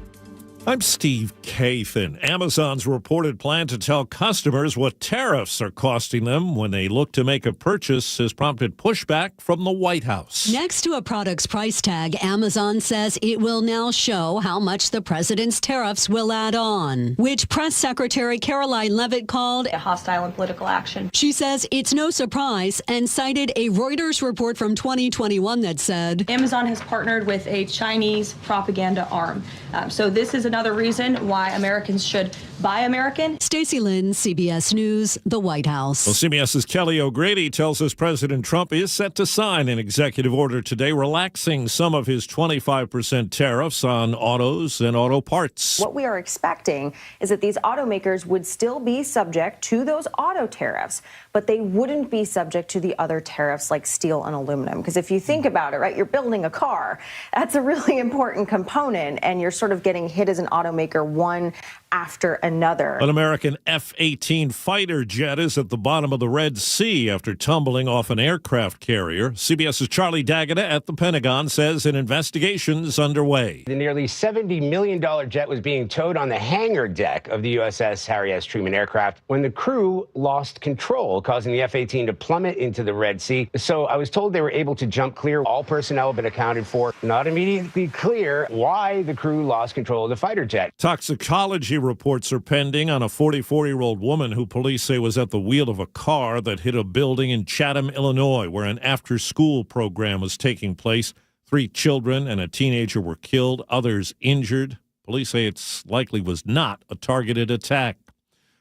I'm Steve Kathan. Amazon's reported plan to tell customers what tariffs are costing them when they look to make a purchase has prompted pushback from the White House. Next to a product's price tag, Amazon says it will now show how much the president's tariffs will add on, which Press Secretary Caroline Leavitt called a hostile and political action. She says it's no surprise and cited a Reuters report from 2021 that said Amazon has partnered with a Chinese propaganda arm. So this is another reason why Americans should buy American. Stacey Lynn, CBS News, the White House. Well, CBS's Kelly O'Grady tells us President Trump is set to sign an executive order today relaxing some of his 25% tariffs on autos and auto parts. What we are expecting is that these automakers would still be subject to those auto tariffs, but they wouldn't be subject to the other tariffs like steel and aluminum. Because if you think about it, right, you're building a car. That's a really important component, and you're sort of getting hit as an automaker one after another. An American F-18 fighter jet is at the bottom of the Red Sea after tumbling off an aircraft carrier. CBS's Charlie D'Agata at the Pentagon says an investigation is underway. The nearly $70 million jet was being towed on the hangar deck of the USS Harry S. Truman aircraft when the crew lost control, causing the F-18 to plummet into the Red Sea. So I was told they were able to jump clear. All personnel have been accounted for. Not immediately clear why the crew lost control of the fighter jet. Toxicology reports are pending on a 44-year-old woman who police say was at the wheel of a car that hit a building in Chatham, Illinois, where an after-school program was taking place. 3 children and a teenager were killed, others injured. Police say it's likely was not a targeted attack.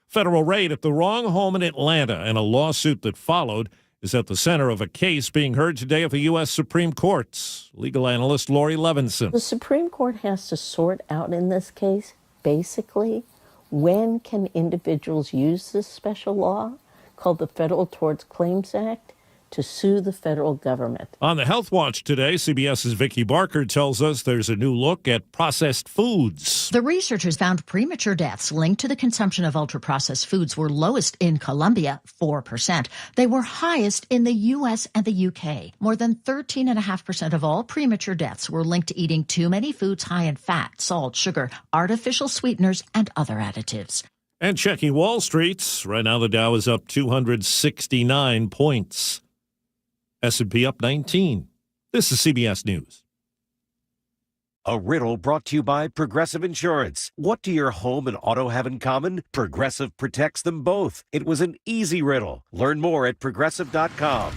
Federal raid at the wrong home in Atlanta and a lawsuit that followed is at the center of a case being heard today at the U.S. Supreme Court. Legal analyst Lori Levinson. The Supreme Court has to sort out in this case, basically, when can individuals use this special law called the Federal Tort Claims Act to sue the federal government. On the Health Watch today, CBS's Vicki Barker tells us there's a new look at processed foods. The researchers found premature deaths linked to the consumption of ultra-processed foods were lowest in Colombia, 4%. They were highest in the U.S. and the U.K. More than 13.5% of all premature deaths were linked to eating too many foods high in fat, salt, sugar, artificial sweeteners, and other additives. And checking Wall Street, right now the Dow is up 269 points. S&P up 19. This is CBS News. A riddle brought to you by Progressive Insurance. What do your home and auto have in common? Progressive protects them both. It was an easy riddle. Learn more at Progressive.com.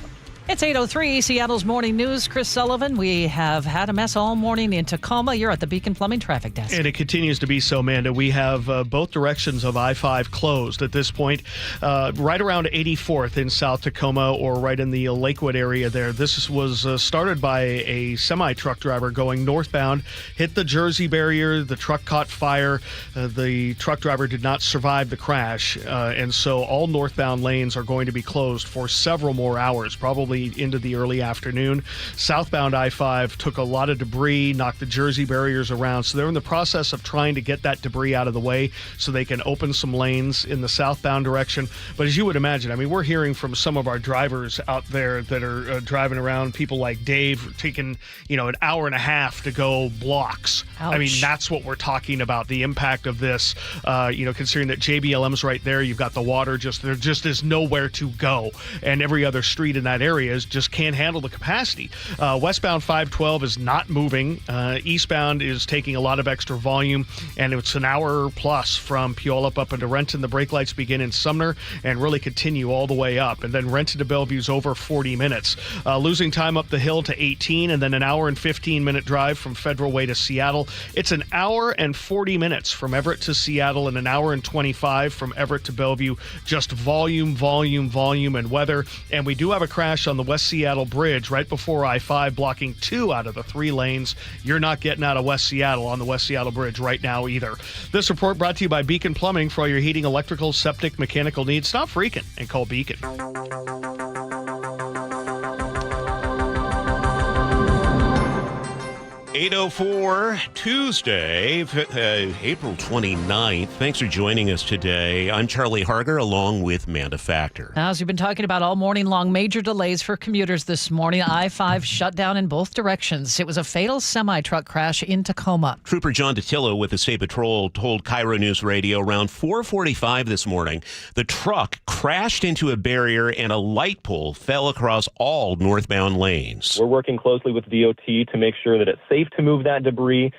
It's 8:03, Seattle's Morning News. Chris Sullivan, we have had a mess all morning in Tacoma. You're at the Beacon Plumbing Traffic Desk. And it continues to be so, Amanda. We have both directions of I-5 closed at this point, right around 84th in South Tacoma or right in the Lakewood area there. This was started by a semi-truck driver going northbound, hit the Jersey barrier, the truck caught fire. The truck driver did not survive the crash, and so all northbound lanes are going to be closed for several more hours, probably into the early afternoon. Southbound I-5 took a lot of debris, knocked the Jersey barriers around, so they're in the process of trying to get that debris out of the way so they can open some lanes in the southbound direction. But as you would imagine, I mean, we're hearing from some of our drivers out there that are driving around, people like Dave, taking, an hour and a half to go blocks. Ouch. I mean, that's what we're talking about, the impact of this, considering that JBLM's right there, you've got the water, there just is nowhere to go, and every other street in that area areas just can't handle the capacity. Westbound 512 is not moving. Eastbound is taking a lot of extra volume, and it's an hour plus from Puyallup up into Renton. The brake lights begin in Sumner and really continue all the way up. And then Renton to Bellevue's over 40 minutes. Losing time up the hill to 18, and then an hour and 15-minute drive from Federal Way to Seattle. It's an hour and 40 minutes from Everett to Seattle and an hour and 25 from Everett to Bellevue. Just volume, and weather. And we do have a crash on the West Seattle Bridge right before I-5, blocking 2 out of the 3 lanes. You're not getting out of West Seattle on the West Seattle Bridge right now either. This report brought to you by Beacon Plumbing. For all your heating, electrical, septic, mechanical needs, stop freaking and call Beacon. 8:04 Tuesday, April 29th. Thanks for joining us today. I'm Charlie Harger along with Manda Factor. As you've been talking about all morning long, major delays for commuters this morning. I-5 shut down in both directions. It was a fatal semi-truck crash in Tacoma. Trooper John DeTillo with the State Patrol told KIRO Newsradio around 4:45 this morning, the truck crashed into a barrier and a light pole fell across all northbound lanes. We're working closely with DOT to make sure that it's safe to move that debris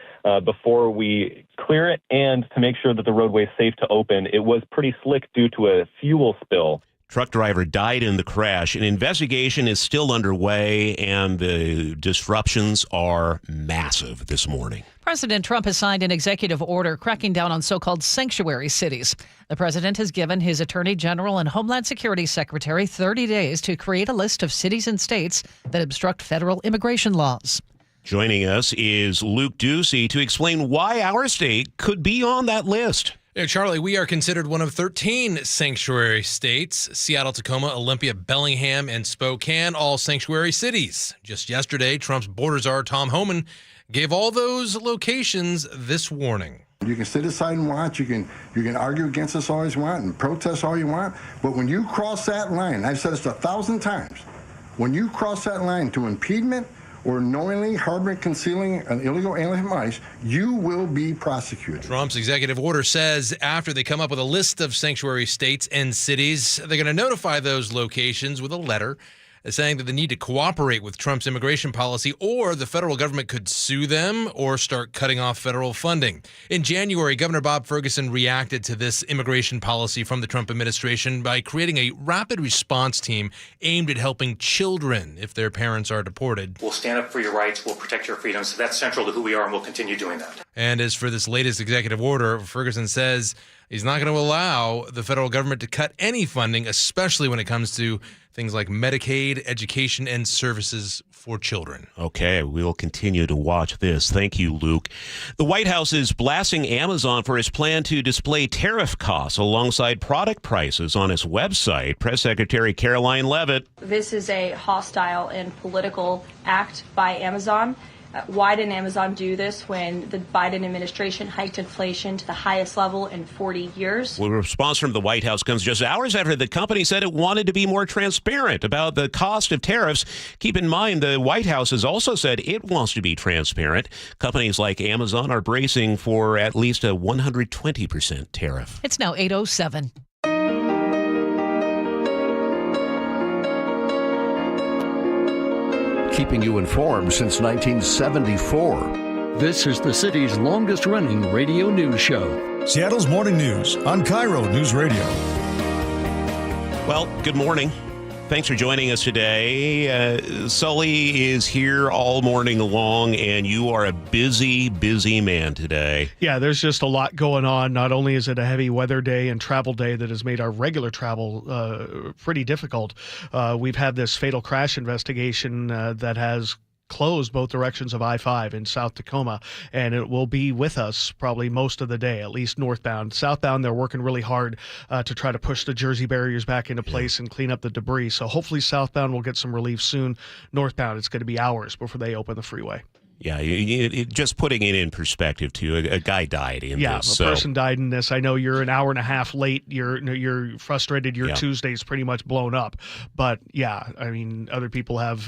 before we clear it, and to make sure that the roadway is safe to open. It was pretty slick due to a fuel spill. Truck driver died in the crash. An investigation is still underway, and the disruptions are massive this morning. President Trump has signed an executive order cracking down on so-called sanctuary cities. The president has given his Attorney General and Homeland Security Secretary 30 days to create a list of cities and states that obstruct federal immigration laws. Joining us is Luke Ducey to explain why our state could be on that list. Yeah, Charlie, we are considered one of 13 sanctuary states. Seattle, Tacoma, Olympia, Bellingham, and Spokane, all sanctuary cities. Just yesterday, Trump's border czar Tom Homan gave all those locations this warning. You can sit aside and watch. You can argue against us all you want and protest all you want. But when you cross that line, I've said this 1,000 times, when you cross that line to impediment or knowingly harboring, concealing an illegal alien from ICE, you will be prosecuted. Trump's executive order says after they come up with a list of sanctuary states and cities, they're going to notify those locations with a letter saying that they need to cooperate with Trump's immigration policy, or the federal government could sue them or start cutting off federal funding. In January, Governor Bob Ferguson reacted to this immigration policy from the Trump administration by creating a rapid response team aimed at helping children if their parents are deported. We'll stand up for your rights. We'll protect your freedoms. So that's central to who we are, and we'll continue doing that. And as for this latest executive order, Ferguson says he's not going to allow the federal government to cut any funding, especially when it comes to things like Medicaid, education, and services for children. Okay, we'll continue to watch this. Thank you, Luke. The White House is blasting Amazon for its plan to display tariff costs alongside product prices on its website. Press Secretary Caroline Leavitt. This is a hostile and political act by Amazon. Why didn't Amazon do this when the Biden administration hiked inflation to the highest level in 40 years? Well, a response from the White House comes just hours after the company said it wanted to be more transparent about the cost of tariffs. Keep in mind, the White House has also said it wants to be transparent. Companies like Amazon are bracing for at least a 120% tariff. It's now 8:07. Keeping you informed since 1974. This is the city's longest-running radio news show. Seattle's Morning News on KIRO Newsradio. Well, good morning. Thanks for joining us today. Sully is here all morning long, and you are a busy, busy man today. Yeah, there's just a lot going on. Not only is it a heavy weather day and travel day that has made our regular travel pretty difficult, we've had this fatal crash investigation that has closed both directions of I-5 in South Tacoma, and it will be with us probably most of the day, at least northbound. Southbound, they're working really hard to try to push the Jersey barriers back into place and clean up the debris. So hopefully southbound will get some relief soon. Northbound, it's going to be hours before they open the freeway. Yeah, just putting it in perspective, too. A guy died in this. Yeah, a person died in this. I know you're an hour and a half late. You're frustrated. Your Tuesday's pretty much blown up. But, yeah, I mean, other people have,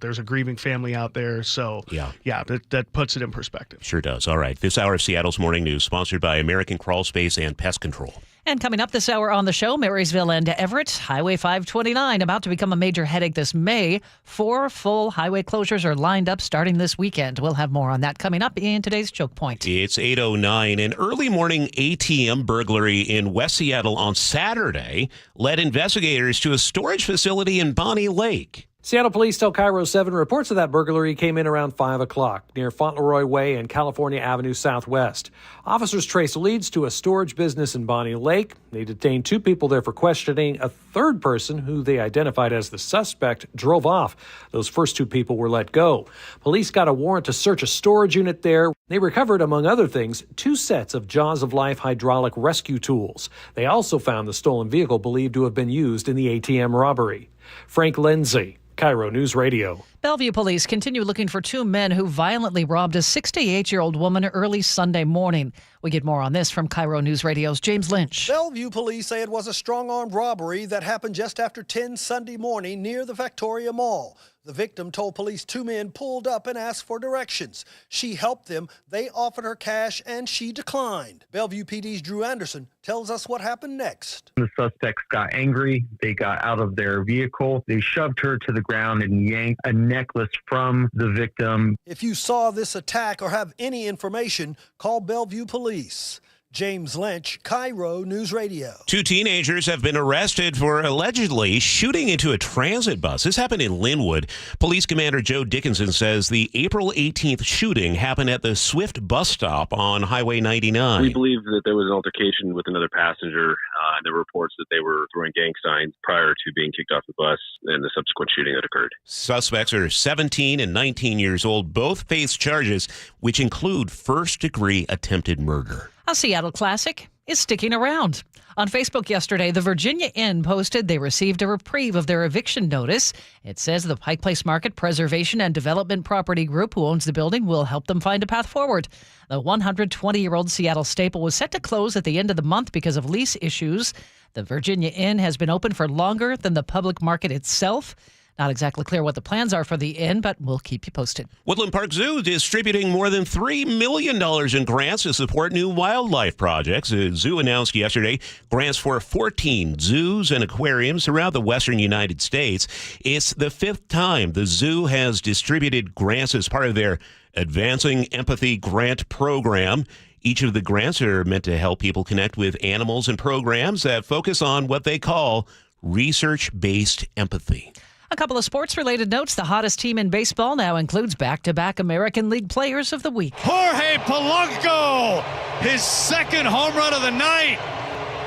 there's a grieving family out there. So, that puts it in perspective. Sure does. All right. This hour of Seattle's Morning News, sponsored by American Crawl Space and Pest Control. And coming up this hour on the show, Marysville and Everett, Highway 529 about to become a major headache this May. 4 full highway closures are lined up starting this weekend. We'll have more on that coming up in today's Choke Point. It's 8:09. An early morning ATM burglary in West Seattle on Saturday led investigators to a storage facility in Bonnie Lake. Seattle police tell KIRO 7 reports of that burglary came in around 5 o'clock near Fauntleroy Way and California Avenue Southwest. Officers trace leads to a storage business in Bonnie Lake. They detained 2 people there for questioning. A third person, who they identified as the suspect, drove off. Those first 2 people were let go. Police got a warrant to search a storage unit there. They recovered, among other things, 2 sets of Jaws of Life hydraulic rescue tools. They also found the stolen vehicle believed to have been used in the ATM robbery. Frank Lindsay, KIRO News Radio. Bellevue police continue looking for 2 men who violently robbed a 68-year-old woman early Sunday morning. We get more on this from KIRO News Radio's James Lynch. Bellevue police say it was a strong-armed robbery that happened just after 10 Sunday morning near the Victoria Mall. The victim told police 2 men pulled up and asked for directions. She helped them. They offered her cash, and she declined. Bellevue PD's Drew Anderson tells us what happened next. The suspects got angry. They got out of their vehicle. They shoved her to the ground and yanked a necklace from the victim. If you saw this attack or have any information, call Bellevue Police. James Lynch, KIRO News Radio. 2 teenagers have been arrested for allegedly shooting into a transit bus. This happened in Linwood. Police Commander Joe Dickinson says the April 18th shooting happened at the Swift bus stop on Highway 99. We believe that there was an altercation with another passenger. There were reports that they were throwing gang signs prior to being kicked off the bus and the subsequent shooting that occurred. Suspects are 17 and 19 years old. Both face charges, which include first-degree attempted murder. A Seattle classic is sticking around. On Facebook yesterday, the Virginia Inn posted they received a reprieve of their eviction notice. It says the Pike Place Market Preservation and Development Property Group, who owns the building, will help them find a path forward. The 120-year-old Seattle staple was set to close at the end of the month because of lease issues. The Virginia Inn has been open for longer than the public market itself. Not exactly clear what the plans are for the inn, but we'll keep you posted. Woodland Park Zoo distributing more than $3 million in grants to support new wildlife projects. The zoo announced yesterday grants for 14 zoos and aquariums throughout the western United States. It's the 5th time the zoo has distributed grants as part of their Advancing Empathy Grant Program. Each of the grants are meant to help people connect with animals and programs that focus on what they call research-based empathy. A couple of sports-related notes. The hottest team in baseball now includes back-to-back American League Players of the Week. Jorge Polanco, his 2nd home run of the night.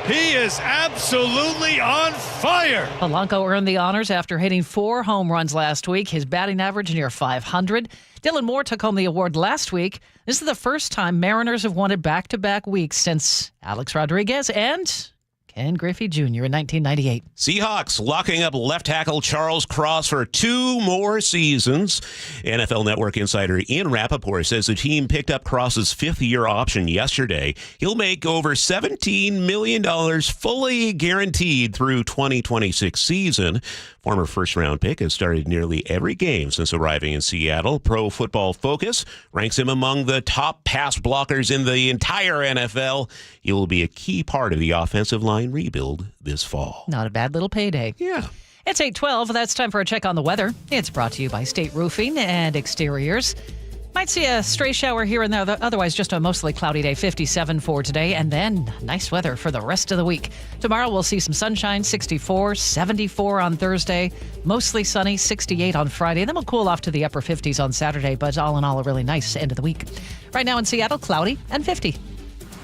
He is absolutely on fire. Polanco earned the honors after hitting 4 home runs last week. His batting average near 500. Dylan Moore took home the award last week. This is the first time Mariners have won it back-to-back weeks since Alex Rodriguez and Ken Griffey Jr. in 1998. Seahawks locking up left tackle Charles Cross for 2 more seasons. NFL Network insider Ian Rappaport says the team picked up Cross's 5th-year option yesterday. He'll make over $17 million fully guaranteed through 2026 season. Former first-round pick has started nearly every game since arriving in Seattle. Pro Football Focus ranks him among the top pass blockers in the entire NFL. He will be a key part of the offensive line rebuild this fall. Not a bad little payday. Yeah. It's 8:12. That's time for a check on the weather. It's brought to you by State Roofing and Exteriors. Might see a stray shower here and there, otherwise just a mostly cloudy day, 57 for today, and then nice weather for the rest of the week. Tomorrow we'll see some sunshine, 64, 74 on Thursday, mostly sunny, 68 on Friday. Then we'll cool off to the upper 50s on Saturday, but all in all, a really nice end of the week. Right now in Seattle, cloudy and 50.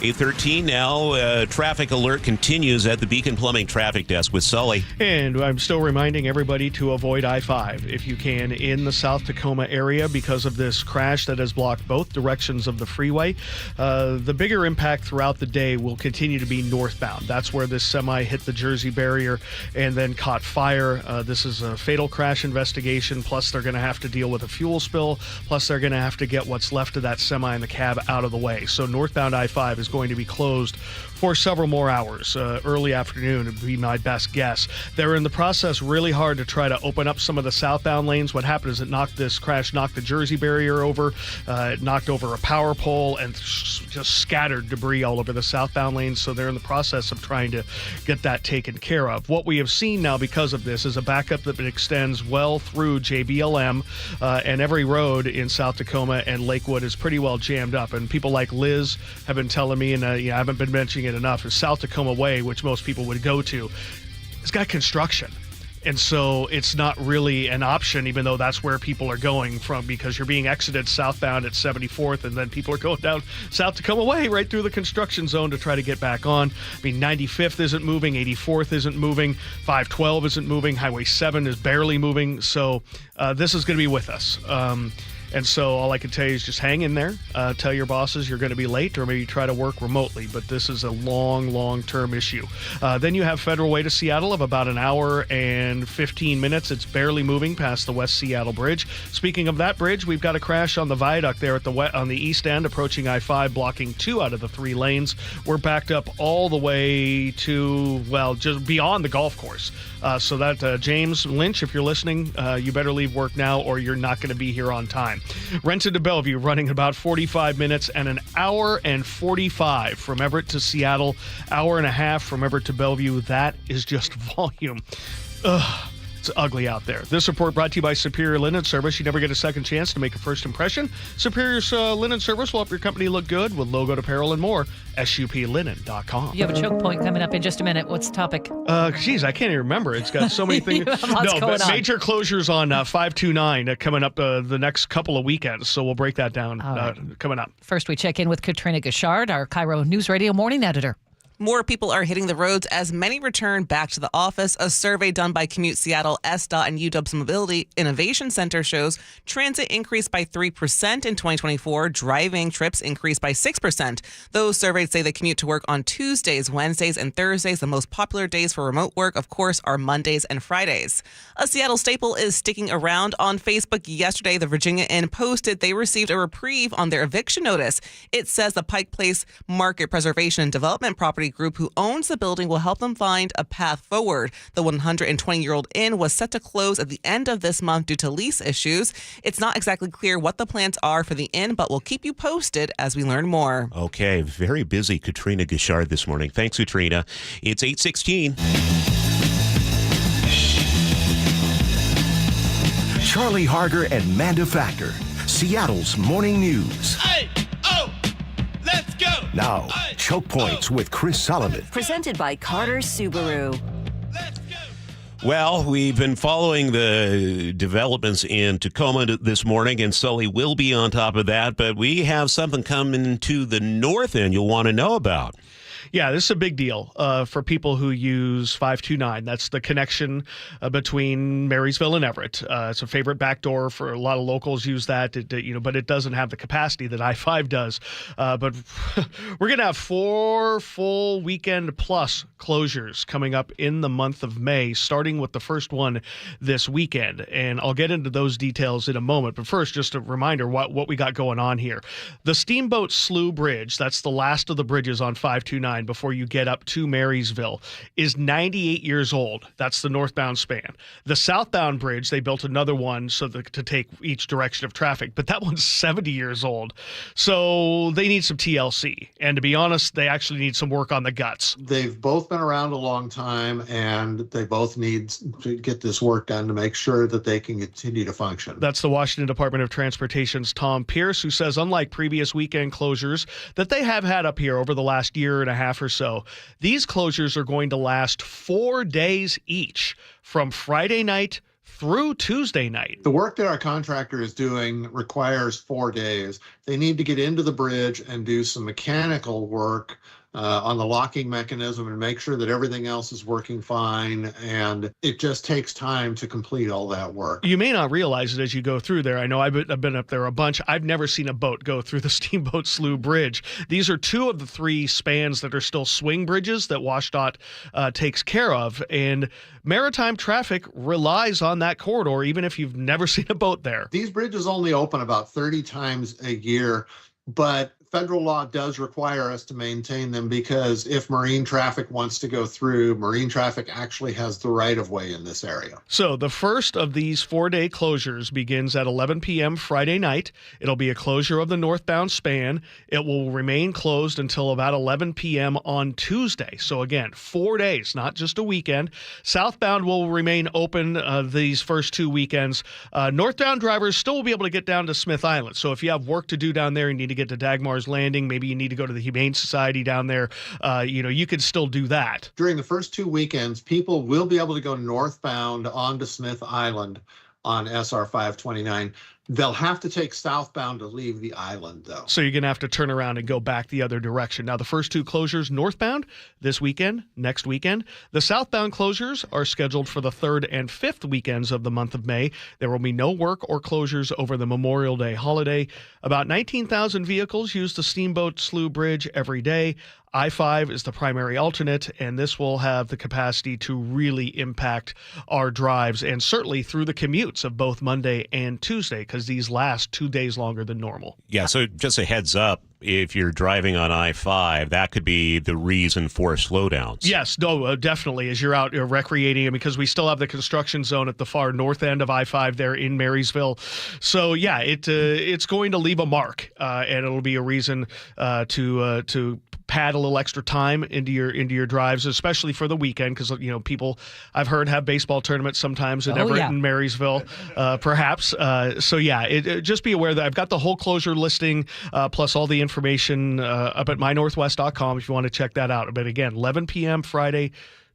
8:13 now. Traffic alert continues at the Beacon Plumbing Traffic Desk with Sully. And I'm still reminding everybody to avoid I-5 if you can in the South Tacoma area because of this crash that has blocked both directions of the freeway. The bigger impact throughout the day will continue to be northbound. That's where this semi hit the Jersey barrier and then caught fire. This is a fatal crash investigation, plus they're going to have to deal with a fuel spill, plus they're going to have to get what's left of that semi and the cab out of the way. So northbound I-5 is going to be closed for several more hours. Early afternoon would be my best guess. They're in the process really hard to try to open up some of the southbound lanes. What happened is this crash knocked the Jersey barrier over, it knocked over a power pole, and just scattered debris all over the southbound lanes. So they're in the process of trying to get that taken care of. What we have seen now because of this is a backup that extends well through JBLM, and every road in South Tacoma and Lakewood is pretty well jammed up. And people like Liz have been telling me, and I haven't been mentioning it enough, is South Tacoma Way, which most people would go to, it's got construction. And so it's not really an option, even though that's where people are going from, because you're being exited southbound at 74th, and then people are going down South Tacoma Way right through the construction zone to try to get back on. I mean, 95th isn't moving, 84th isn't moving, 512 isn't moving, Highway 7 is barely moving. So this is going to be with us. And so all I can tell you is just hang in there. Tell your bosses you're going to be late, or maybe try to work remotely. But this is a long-term issue. Then you have Federal Way to Seattle of about an hour and 15 minutes. It's barely moving past the West Seattle Bridge. Speaking of that bridge, we've got a crash on the viaduct there at on the east end, approaching I-5, blocking 2 out of the 3 lanes. We're backed up all the way to, well, just beyond the golf course. So that, James Lynch, if you're listening, you better leave work now or you're not going to be here on time. Renton to Bellevue running about 45 minutes and an hour and 45 from Everett to Seattle, hour and a half from Everett to Bellevue. That is just volume. Ugh. It's ugly out there. This report brought to you by Superior Linen Service. You never get a second chance to make a first impression. Superior's Linen Service will help your company look good with logoed apparel and more. SUPlinen.com. You have a choke point coming up in just a minute. What's the topic? Geez, I can't even remember. It's got so many things. Major closures on 529 coming up the next couple of weekends. So we'll break that down coming up. First, we check in with Katrina Gashard, our KIRO Newsradio morning editor. More people are hitting the roads as many return back to the office. A survey done by Commute Seattle, SDOT, and UW's Mobility Innovation Center shows transit increased by 3% in 2024. Driving trips increased by 6%. Those surveyed say they commute to work on Tuesdays, Wednesdays, and Thursdays. The most popular days for remote work, of course, are Mondays and Fridays. A Seattle staple is sticking around. On Facebook yesterday, the Virginia Inn posted they received a reprieve on their eviction notice. It says the Pike Place Market Preservation and Development Property Group who owns the building will help them find a path forward. The 120-year-old inn was set to close at the end of this month due to lease issues. It's not exactly clear what the plans are for the inn, but we'll keep you posted as we learn more. Okay, very busy Katrina Gashard this morning. Thanks, Katrina. It's 8:16. Charlie Harger and Manda Factor, Seattle's morning news. Let's go! Now, Choke Points with Chris Solomon. Presented by Carter Subaru. Well, we've been following the developments in Tacoma this morning, and Sully will be on top of that, but we have something coming to the north end you'll want to know about. Yeah, this is a big deal for people who use 529. That's the connection between Marysville and Everett. It's a favorite backdoor for a lot of locals. Use that, but it doesn't have the capacity that I-5 does. But we're going to have 4 full weekend plus closures coming up in the month of May, starting with the first one this weekend. And I'll get into those details in a moment. But first, just a reminder what we got going on here. The Steamboat Slough Bridge, that's the last of the bridges on 529 before you get up to Marysville, is 98 years old. That's the northbound span. The southbound bridge, they built another one to take each direction of traffic, but that one's 70 years old. So they need some TLC. And to be honest, they actually need some work on the guts. They've both been around a long time, and they both need to get this work done to make sure that they can continue to function. That's the Washington Department of Transportation's Tom Pierce, who says unlike previous weekend closures that they have had up here over the last year and a half or so, these closures are going to last 4 days each, from Friday night through Tuesday night. The work that our contractor is doing requires 4 days. They need to get into the bridge and do some mechanical work on the locking mechanism and make sure that everything else is working fine. And it just takes time to complete all that work. You may not realize it as you go through there. I know I've been up there a bunch. I've never seen a boat go through the Steamboat Slough Bridge. These are 2 of the 3 spans that are still swing bridges that WashDOT takes care of. And maritime traffic relies on that corridor, even if you've never seen a boat there. These bridges only open about 30 times a year, but federal law does require us to maintain them because if marine traffic wants to go through, marine traffic actually has the right of way in this area. So the first of these 4-day closures begins at 11 p.m. Friday night. It'll be a closure of the northbound span. It will remain closed until about 11 p.m. on Tuesday. So again, 4 days, not just a weekend. Southbound will remain open these first 2 weekends. Northbound drivers still will be able to get down to Smith Island. So if you have work to do down there, you need to get to Dagmar's Landing, maybe you need to go to the Humane Society down there, you could still do that. During the first 2 weekends, people will be able to go northbound onto Smith Island on SR 529. They'll have to take southbound to leave the island, though. So you're going to have to turn around and go back the other direction. Now, the first 2 closures northbound this weekend, next weekend. The southbound closures are scheduled for the 3rd and 5th weekends of the month of May. There will be no work or closures over the Memorial Day holiday. About 19,000 vehicles use the Steamboat Slough Bridge every day. I-5 is the primary alternate, and this will have the capacity to really impact our drives and certainly through the commutes of both Monday and Tuesday, because these last 2 days longer than normal. Yeah, so just a heads up, if you're driving on I-5, that could be the reason for slowdowns. Yes, no, definitely, as you're out recreating, because we still have the construction zone at the far north end of I-5 there in Marysville. So, yeah, it's going to leave a mark, and it'll be a reason to pad a little extra time into your drives, especially for the weekend, because people I've heard have baseball tournaments sometimes in Everett and Marysville, perhaps. So yeah, just be aware that I've got the whole closure listing plus all the information up at mynorthwest.com if you want to check that out. But again, 11 p.m. Friday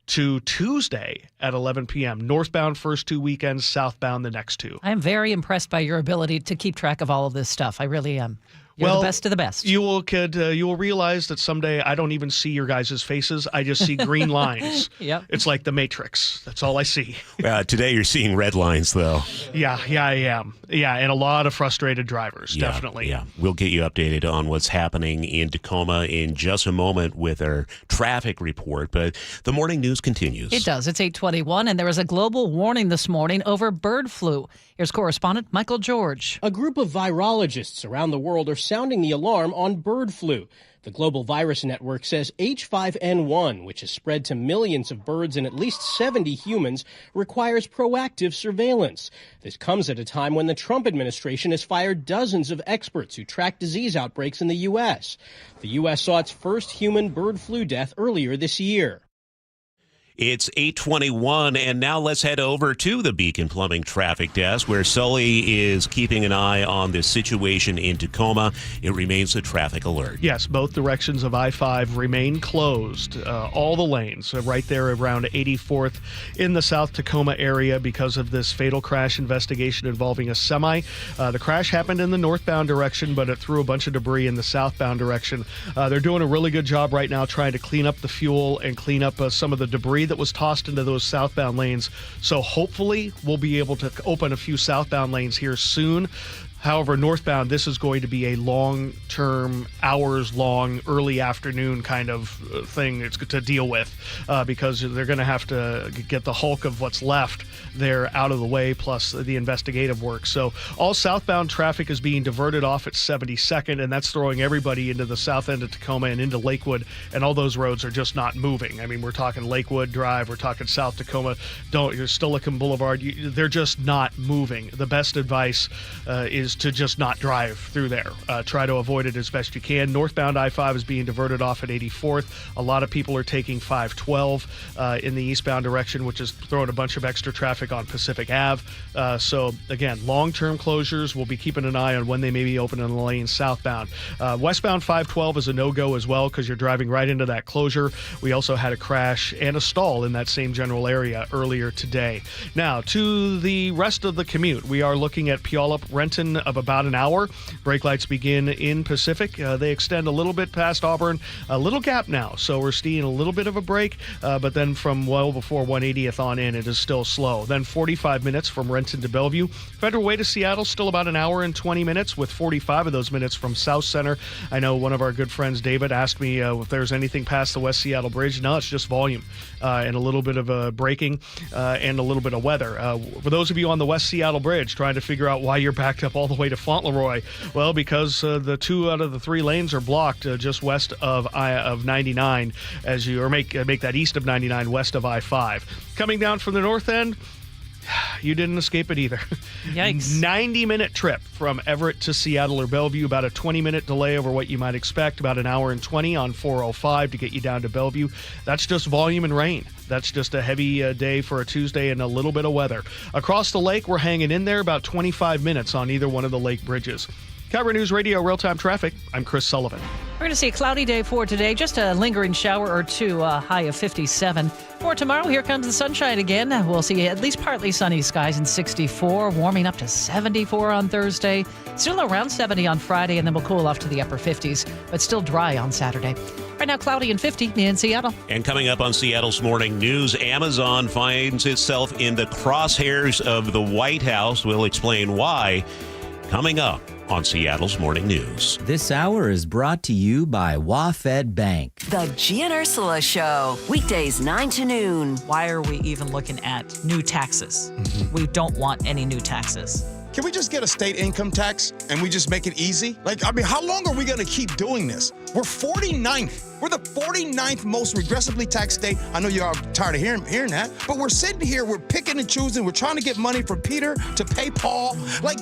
to Tuesday at 11 p.m. Northbound first 2 weekends, southbound the next 2. I'm very impressed by your ability to keep track of all of this stuff. I really am. You're the best of the best. You will realize that someday I don't even see your guys' faces. I just see green lines. Yep. It's like the Matrix. That's all I see. Today you're seeing red lines, though. Yeah, I am. Yeah, and a lot of frustrated drivers, definitely. Yeah, we'll get you updated on what's happening in Tacoma in just a moment with our traffic report, but the morning news continues. It does. It's 8:21, and there is a global warning this morning over bird flu. Here's correspondent Michael George. A group of virologists around the world are sounding the alarm on bird flu. The Global Virus Network says H5N1, which is spread to millions of birds and at least 70 humans, requires proactive surveillance. This comes at a time when the Trump administration has fired dozens of experts who track disease outbreaks in the U.S. The U.S. saw its first human bird flu death earlier this year. It's 8:21, and now let's head over to the Beacon Plumbing Traffic Desk, where Sully is keeping an eye on the situation in Tacoma. It remains a traffic alert. Yes, both directions of I-5 remain closed. All the lanes right there around 84th in the South Tacoma area because of this fatal crash investigation involving a semi. The crash happened in the northbound direction, but it threw a bunch of debris in the southbound direction. They're doing a really good job right now trying to clean up the fuel and clean up some of the debris that was tossed into those southbound lanes. So hopefully we'll be able to open a few southbound lanes here soon. However, northbound, this is going to be a long-term, hours-long, early afternoon kind of thing it's to deal with because they're going to have to get the hulk of what's left there out of the way, plus the investigative work. So all southbound traffic is being diverted off at 72nd, and that's throwing everybody into the south end of Tacoma and into Lakewood, and all those roads are just not moving. I mean, we're talking Lakewood Drive, we're talking South Tacoma, Steilacoom Boulevard. They're just not moving. The best advice is to just not drive through there. Try to avoid it as best you can. Northbound I-5 is being diverted off at 84th. A lot of people are taking 512 in the eastbound direction, which is throwing a bunch of extra traffic on Pacific Ave. So again, long-term closures. We'll be keeping an eye on when they may be open in the lanes southbound. Westbound 512 is a no-go as well because you're driving right into that closure. We also had a crash and a stall in that same general area earlier today. Now, to the rest of the commute, we are looking at Puyallup, Renton of about an hour. Brake lights begin in Pacific. They extend a little bit past Auburn. A little gap now, so we're seeing a little bit of a break, but then from well before 180th on in, it is still slow. Then 45 minutes from Renton to Bellevue. Federal Way to Seattle, still about an hour and 20 minutes, with 45 of those minutes from South Center. I know one of our good friends, David, asked me if there's anything past the West Seattle Bridge. No, it's just volume and a little bit of braking and a little bit of weather. For those of you on the West Seattle Bridge trying to figure out why you're backed up all all the way to Fauntleroy. Well, because the 2 out of the 3 lanes are blocked just west of 99 as you make that east of 99 west of I-5. Coming down from the north end, you didn't escape it either. Yikes. 90-minute trip from Everett to Seattle or Bellevue, about a 20-minute delay over what you might expect, about an hour and 20 on 405 to get you down to Bellevue. That's just volume and rain. That's just a heavy day for a Tuesday and a little bit of weather. Across the lake, we're hanging in there about 25 minutes on either one of the lake bridges. KIRO News Radio real-time traffic. I'm Chris Sullivan. We're going to see a cloudy day for today, just a lingering shower or two, high of 57. For tomorrow, here comes the sunshine again. We'll see at least partly sunny skies in 64, warming up to 74 on Thursday. Still around 70 on Friday, and then we'll cool off to the upper 50s, but still dry on Saturday. Right now, cloudy and 50 in Seattle. And coming up on Seattle's Morning News, Amazon finds itself in the crosshairs of the White House. We'll explain why. Coming up on Seattle's Morning News. This hour is brought to you by WaFed Bank. The G and Ursula Show, weekdays 9 to noon. Why are we even looking at new taxes? We don't want any new taxes. Can we just get a state income tax and we just make it easy? How long are we going to keep doing this? We're 49th. We're the 49th most regressively taxed state. I know you're all tired of hearing that, but we're sitting here, we're picking and choosing. We're trying to get money from Peter to pay Paul.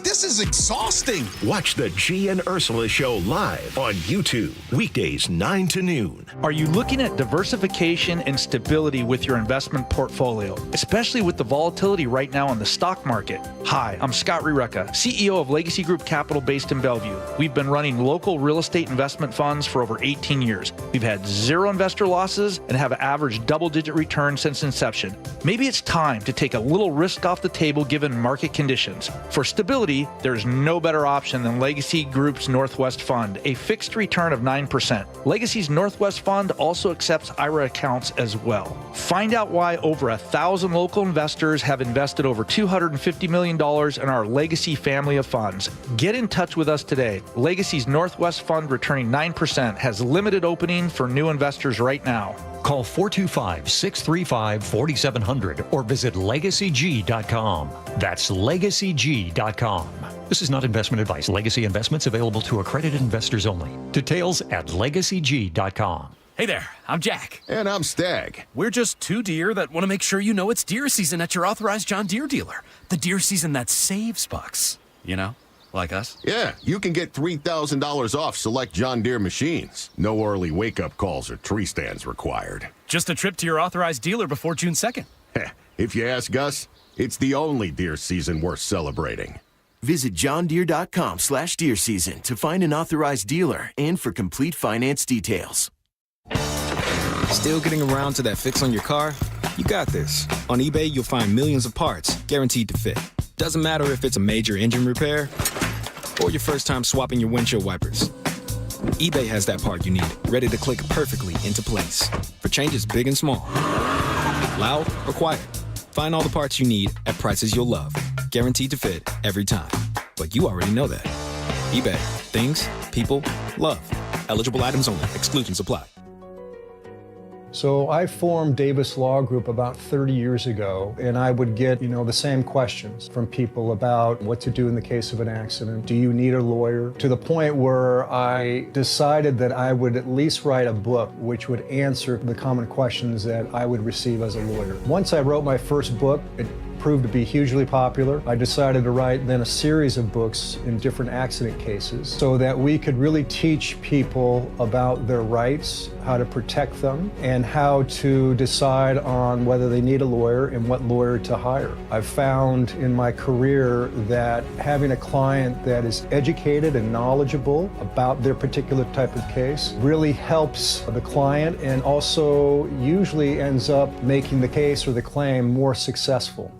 This is exhausting. Watch the G and Ursula Show live on YouTube, weekdays 9 to noon. Are you looking at diversification and stability with your investment portfolio, especially with the volatility right now in the stock market? Hi, I'm Scott Rureka, CEO of Legacy Group Capital based in Bellevue. We've been running local real estate investment funds for over 18 years. We've had 0 investor losses and have averaged double-digit returns since inception. Maybe it's time to take a little risk off the table given market conditions. For stability, there's no better option than Legacy Group's Northwest Fund, a fixed return of 9%. Legacy's Northwest Fund also accepts IRA accounts as well. Find out why over 1,000 local investors have invested over $250 million in our Legacy family of funds. Get in touch with us today. Legacy's Northwest Fund, returning 9%, has limited opening for new investors right now. Call 425-635-4700 or visit legacyg.com. That's legacyg.com. This is not investment advice. Legacy investments available to accredited investors only. Details at legacyg.com. Hey there, I'm Jack. And I'm Stag. We're just 2 deer that want to make sure you know it's deer season at your authorized John Deere dealer. The deer season that saves bucks, you know? Like us? Yeah, you can get $3,000 off select John Deere machines. No early wake-up calls or tree stands required. Just a trip to your authorized dealer before June 2nd. If you ask us, it's the only deer season worth celebrating. Visit johndeere.com/deer season to find an authorized dealer and for complete finance details. Still getting around to that fix on your car? You got this. On eBay, you'll find millions of parts guaranteed to fit. Doesn't matter if it's a major engine repair or your first time swapping your windshield wipers. eBay has that part you need, ready to click perfectly into place for changes big and small. Loud or quiet, find all the parts you need at prices you'll love. Guaranteed to fit every time. But you already know that. eBay. Things, people, love. Eligible items only. Exclusions apply. So I formed Davis Law Group about 30 years ago, and I would get, the same questions from people about what to do in the case of an accident. Do you need a lawyer? To the point where I decided that I would at least write a book which would answer the common questions that I would receive as a lawyer. Once I wrote my first book, it proved to be hugely popular. I decided to write then a series of books in different accident cases so that we could really teach people about their rights, how to protect them, and how to decide on whether they need a lawyer and what lawyer to hire. I've found in my career that having a client that is educated and knowledgeable about their particular type of case really helps the client and also usually ends up making the case or the claim more successful.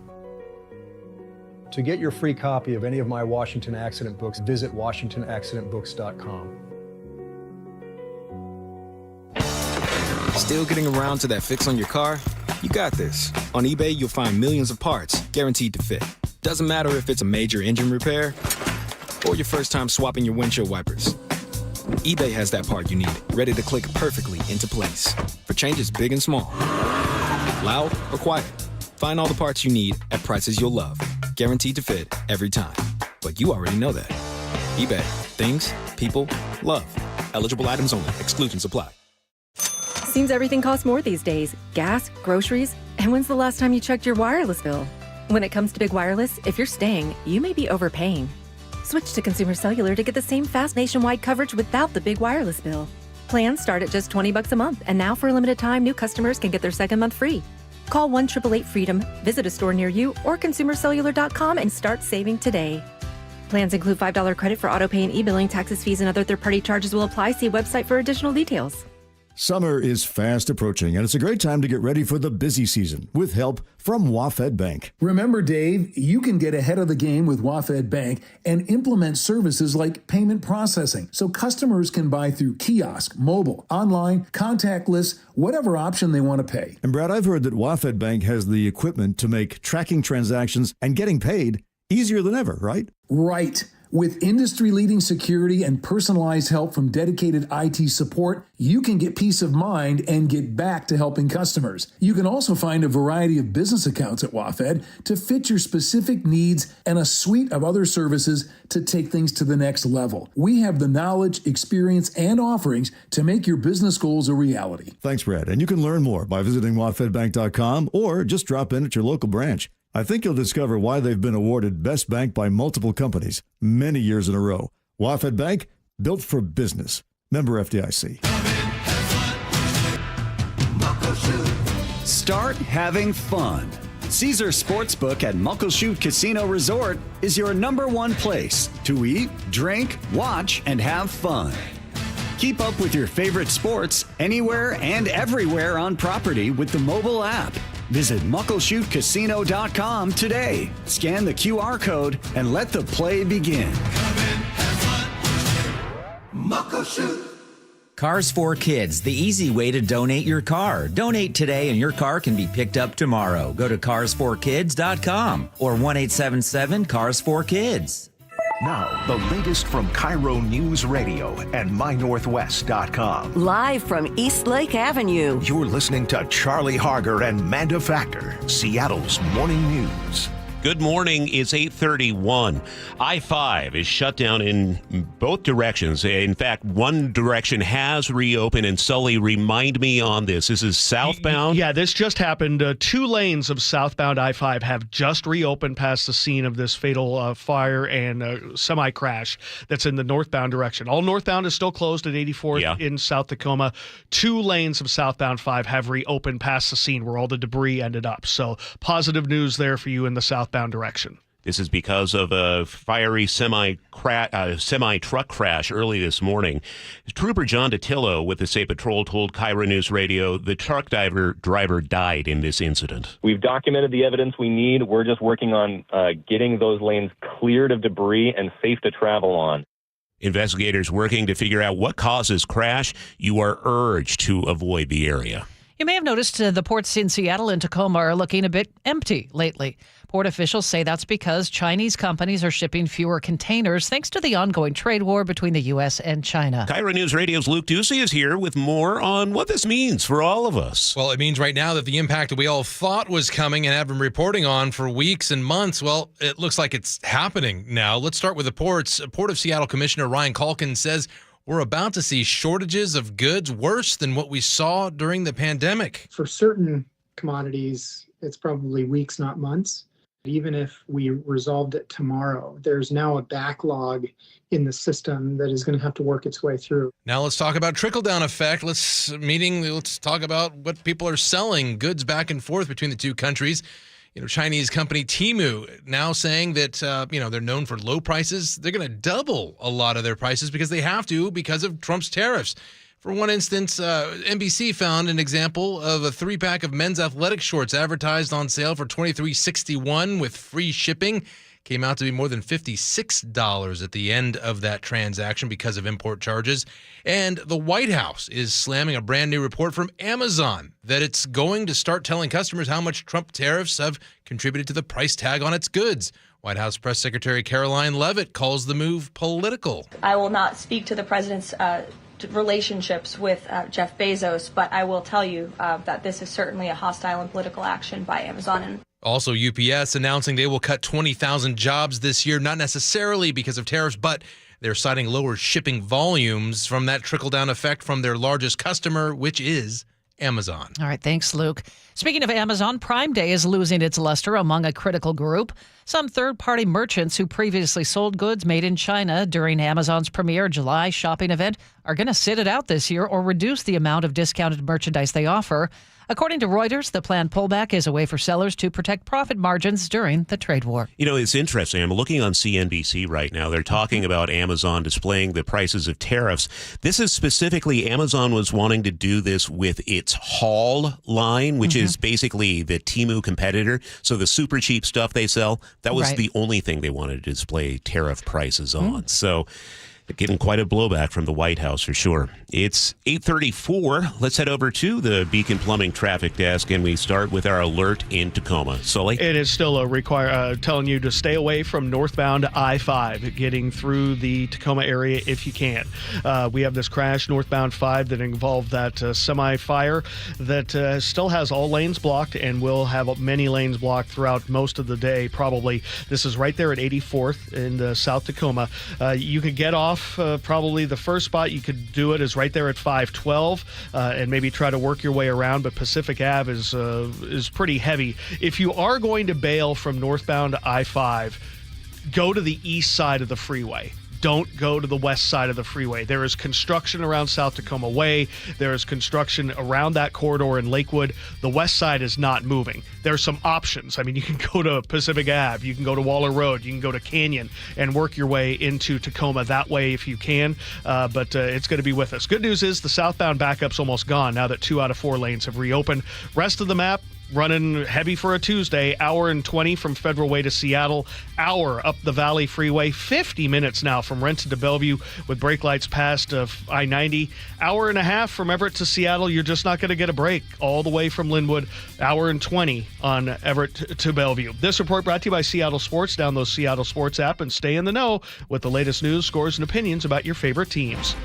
To get your free copy of any of my Washington accident books, visit WashingtonAccidentBooks.com. Still getting around to that fix on your car? You got this. On eBay, you'll find millions of parts guaranteed to fit. Doesn't matter if it's a major engine repair or your first time swapping your windshield wipers. eBay has that part you need, ready to click perfectly into place for changes big and small. Loud or quiet, find all the parts you need at prices you'll love. Guaranteed to fit every time. but you already know that. eBay. Things, people, love. Eligible items only. Exclusions apply. Seems everything costs more these days. Gas, groceries, and when's the last time you checked your wireless bill? When it comes to big wireless, if you're staying, you may be overpaying. Switch to Consumer Cellular to get the same fast nationwide coverage without the big wireless bill. Plans start at just $20 a month, and now for a limited time, new customers can get their second month free. Call 1-888-FREEDOM, visit a store near you, or consumercellular.com and start saving today. Plans include $5 credit for autopay and e-billing. Taxes, fees, and other third-party charges will apply. See website for additional details. Summer is fast approaching, and it's a great time to get ready for the busy season with help from WaFd Bank. Remember, Dave, you can get ahead of the game with WaFd Bank and implement services like payment processing so customers can buy through kiosk, mobile, online, contactless, whatever option they want to pay. And Brad, I've heard that WaFd Bank has the equipment to make tracking transactions and getting paid easier than ever, right? Right. With industry-leading security and personalized help from dedicated IT support, you can get peace of mind and get back to helping customers. You can also find a variety of business accounts at WaFd to fit your specific needs and a suite of other services to take things to the next level. We have the knowledge, experience, and offerings to make your business goals a reality. Thanks, Brad. And you can learn more by visiting wafdbank.com or just drop in at your local branch. I think you'll discover why they've been awarded Best Bank by multiple companies many years in a row. WaFd Bank, built for business. Member FDIC. Start having fun. Caesar Sportsbook at Muckleshoot Casino Resort is your #1 place to eat, drink, watch, and have fun. Keep up with your favorite sports anywhere and everywhere on property with the mobile app. Visit muckleshootcasino.com today. Scan the QR code and let the play begin. Muckleshoot. Cars for Kids, the easy way to donate your car. Donate today and your car can be picked up tomorrow. Go to carsforkids.com or 1-877-CARS4KIDS. Now, the latest from KIRO Newsradio and MyNorthwest.com. Live from East Lake Avenue. You're listening to Charlie Harger and Manda Factor, Seattle's morning news. Good morning. It's 8:31. I-5 is shut down in both directions. In fact, one direction has reopened. And Sully, remind me on this. This is southbound? Yeah, this just happened. 2 lanes of southbound I-5 have just reopened past the scene of this fatal fire and semi-crash that's in the northbound direction. All northbound is still closed at 84th in South Tacoma. 2 lanes of southbound 5 have reopened past the scene where all the debris ended up. So positive news there for you in the southbound direction. This is because of a fiery semi-truck crash early this morning. Trooper John DeTillo with the State Patrol told KIRO News Radio the truck driver died in this incident. We've documented the evidence we need. We're just working on getting those lanes cleared of debris and safe to travel on. Investigators working to figure out what causes crash. You are urged to avoid the area. You may have noticed the ports in Seattle and Tacoma are looking a bit empty lately. Port officials say that's because Chinese companies are shipping fewer containers thanks to the ongoing trade war between the U.S. and China. KIRO News Radio's Luke Ducey is here with more on what this means for all of us. Well, it means right now that the impact that we all thought was coming and have been reporting on for weeks and months, well, it looks like it's happening now. Let's start with the ports. Port of Seattle Commissioner Ryan Calkin says we're about to see shortages of goods worse than what we saw during the pandemic. For certain commodities, it's probably weeks, not months. Even if we resolved it tomorrow, there's now a backlog in the system that is going to have to work its way through. Now let's talk about trickle-down effect. Let's talk about what people are selling, goods back and forth between the two countries. Chinese company Temu now saying that, they're known for low prices. They're going to double a lot of their prices because they have to because of Trump's tariffs. For one instance, NBC found an example of a 3-pack of men's athletic shorts advertised on sale for $23.61 with free shipping. Came out to be more than $56 at the end of that transaction because of import charges. And the White House is slamming a brand new report from Amazon that it's going to start telling customers how much Trump tariffs have contributed to the price tag on its goods. White House Press Secretary Caroline Leavitt calls the move political. I will not speak to the president's relationships with Jeff Bezos, but I will tell you that this is certainly a hostile and political action by Amazon. Also, UPS announcing they will cut 20,000 jobs this year, not necessarily because of tariffs, but they're citing lower shipping volumes from that trickle-down effect from their largest customer, which is Amazon. All right, thanks, Luke. Speaking of Amazon, Prime Day is losing its luster among a critical group. Some third-party merchants who previously sold goods made in China during Amazon's premier July shopping event are going to sit it out this year or reduce the amount of discounted merchandise they offer. According to Reuters, the planned pullback is a way for sellers to protect profit margins during the trade war. You know, it's interesting. I'm looking on CNBC right now. They're talking about Amazon displaying the prices of tariffs. This is specifically, Amazon was wanting to do this with its Haul line, which is basically the Temu competitor. So the super cheap stuff they sell, that was the only thing they wanted to display tariff prices on. So getting quite a blowback from the White House for sure. It's 8:34. Let's head over to the Beacon Plumbing traffic desk, and we start with our alert in Tacoma. Sully? It is still telling you to stay away from northbound I-5, getting through the Tacoma area if you can. We have this crash northbound 5 that involved that semi-fire that still has all lanes blocked and will have many lanes blocked throughout most of the day, probably. This is right there at 84th in South Tacoma. You could get off probably the first spot you could do it is right there at 512 and maybe try to work your way around, but Pacific Ave is pretty heavy. If you are going to bail from northbound I-5, go to the east side of the freeway. Don't go to the west side of the freeway. There is construction around South Tacoma Way. There is construction around that corridor in Lakewood. The west side is not moving. There's some options. I mean, you can go to Pacific Ave. You can go to Waller Road. You can go to Canyon and work your way into Tacoma that way if you can. But it's going to be with us. Good news is the southbound backup's almost gone now that 2 out of 4 lanes have reopened. Rest of the map, running heavy for a Tuesday, hour and 20 from Federal Way to Seattle, hour up the Valley Freeway, 50 minutes now from Renton to Bellevue with brake lights past I-90, hour and a half from Everett to Seattle. You're just not going to get a break all the way from Linwood, hour and 20 on Everett to Bellevue. This report brought to you by Seattle Sports. Download Seattle Sports app and stay in the know with the latest news, scores, and opinions about your favorite teams.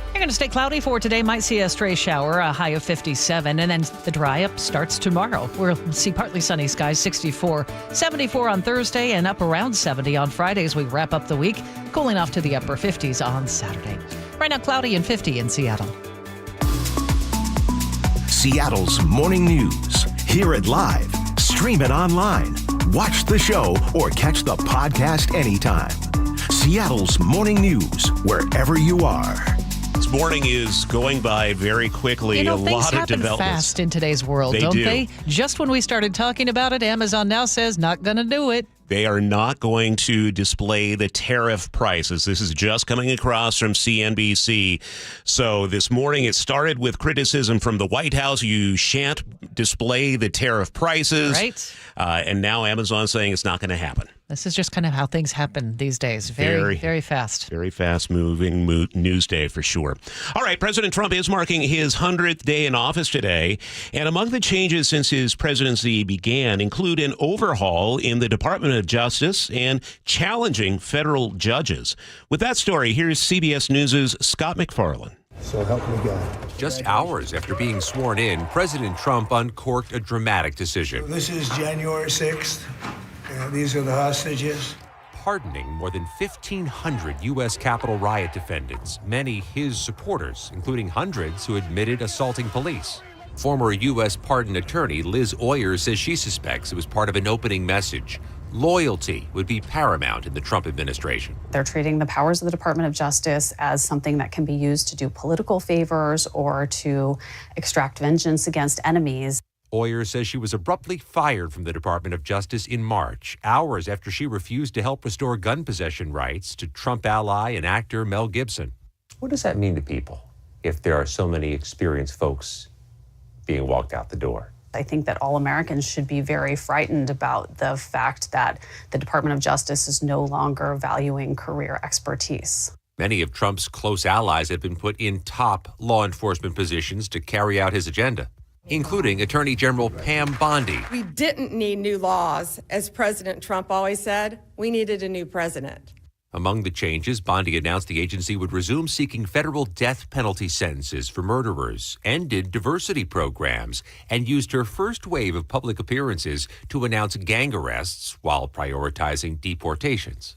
You're going to stay cloudy for today. Might see a stray shower, a high of 57, and then the dry up starts tomorrow. We'll see partly sunny skies, 64, 74 on Thursday, and up around 70 on Friday as we wrap up the week, cooling off to the upper 50s on Saturday. Right now, cloudy and 50 in Seattle. Seattle's morning news. Hear it live, stream it online, watch the show, or catch the podcast anytime. Seattle's morning news, wherever you are. This morning is going by very quickly. You know, a lot of developments. Things happen fast in today's world, don't they? Just when we started talking about it, Amazon now says not going to do it. They are not going to display the tariff prices. This is just coming across from CNBC. So this morning it started with criticism from the White House. You shan't display the tariff prices. Right. And now Amazon saying it's not going to happen. This is just kind of how things happen these days. Very fast. Very fast-moving news day for sure. All right, President Trump is marking his 100th day in office today. And among the changes since his presidency began include an overhaul in the Department of Justice and challenging federal judges. With that story, here's CBS News' Scott McFarland. So help me God. Just hours after being sworn in, President Trump uncorked a dramatic decision. This is January 6th. These are the hostages. Pardoning more than 1,500 U.S. Capitol riot defendants, many his supporters, including hundreds who admitted assaulting police. Former U.S. pardon attorney Liz Oyers says she suspects it was part of an opening message. Loyalty would be paramount in the Trump administration. They're treating the powers of the Department of Justice as something that can be used to do political favors or to extract vengeance against enemies. Oyers says she was abruptly fired from the Department of Justice in March, hours after she refused to help restore gun possession rights to Trump ally and actor Mel Gibson. What does that mean to people if there are so many experienced folks being walked out the door? I think that all Americans should be very frightened about the fact that the Department of Justice is no longer valuing career expertise. Many of Trump's close allies have been put in top law enforcement positions to carry out his agenda, including Attorney General Pam Bondi. We didn't need new laws. As President Trump always said, we needed a new president. Among the changes, Bondi announced the agency would resume seeking federal death penalty sentences for murderers, ended diversity programs, and used her first wave of public appearances to announce gang arrests while prioritizing deportations.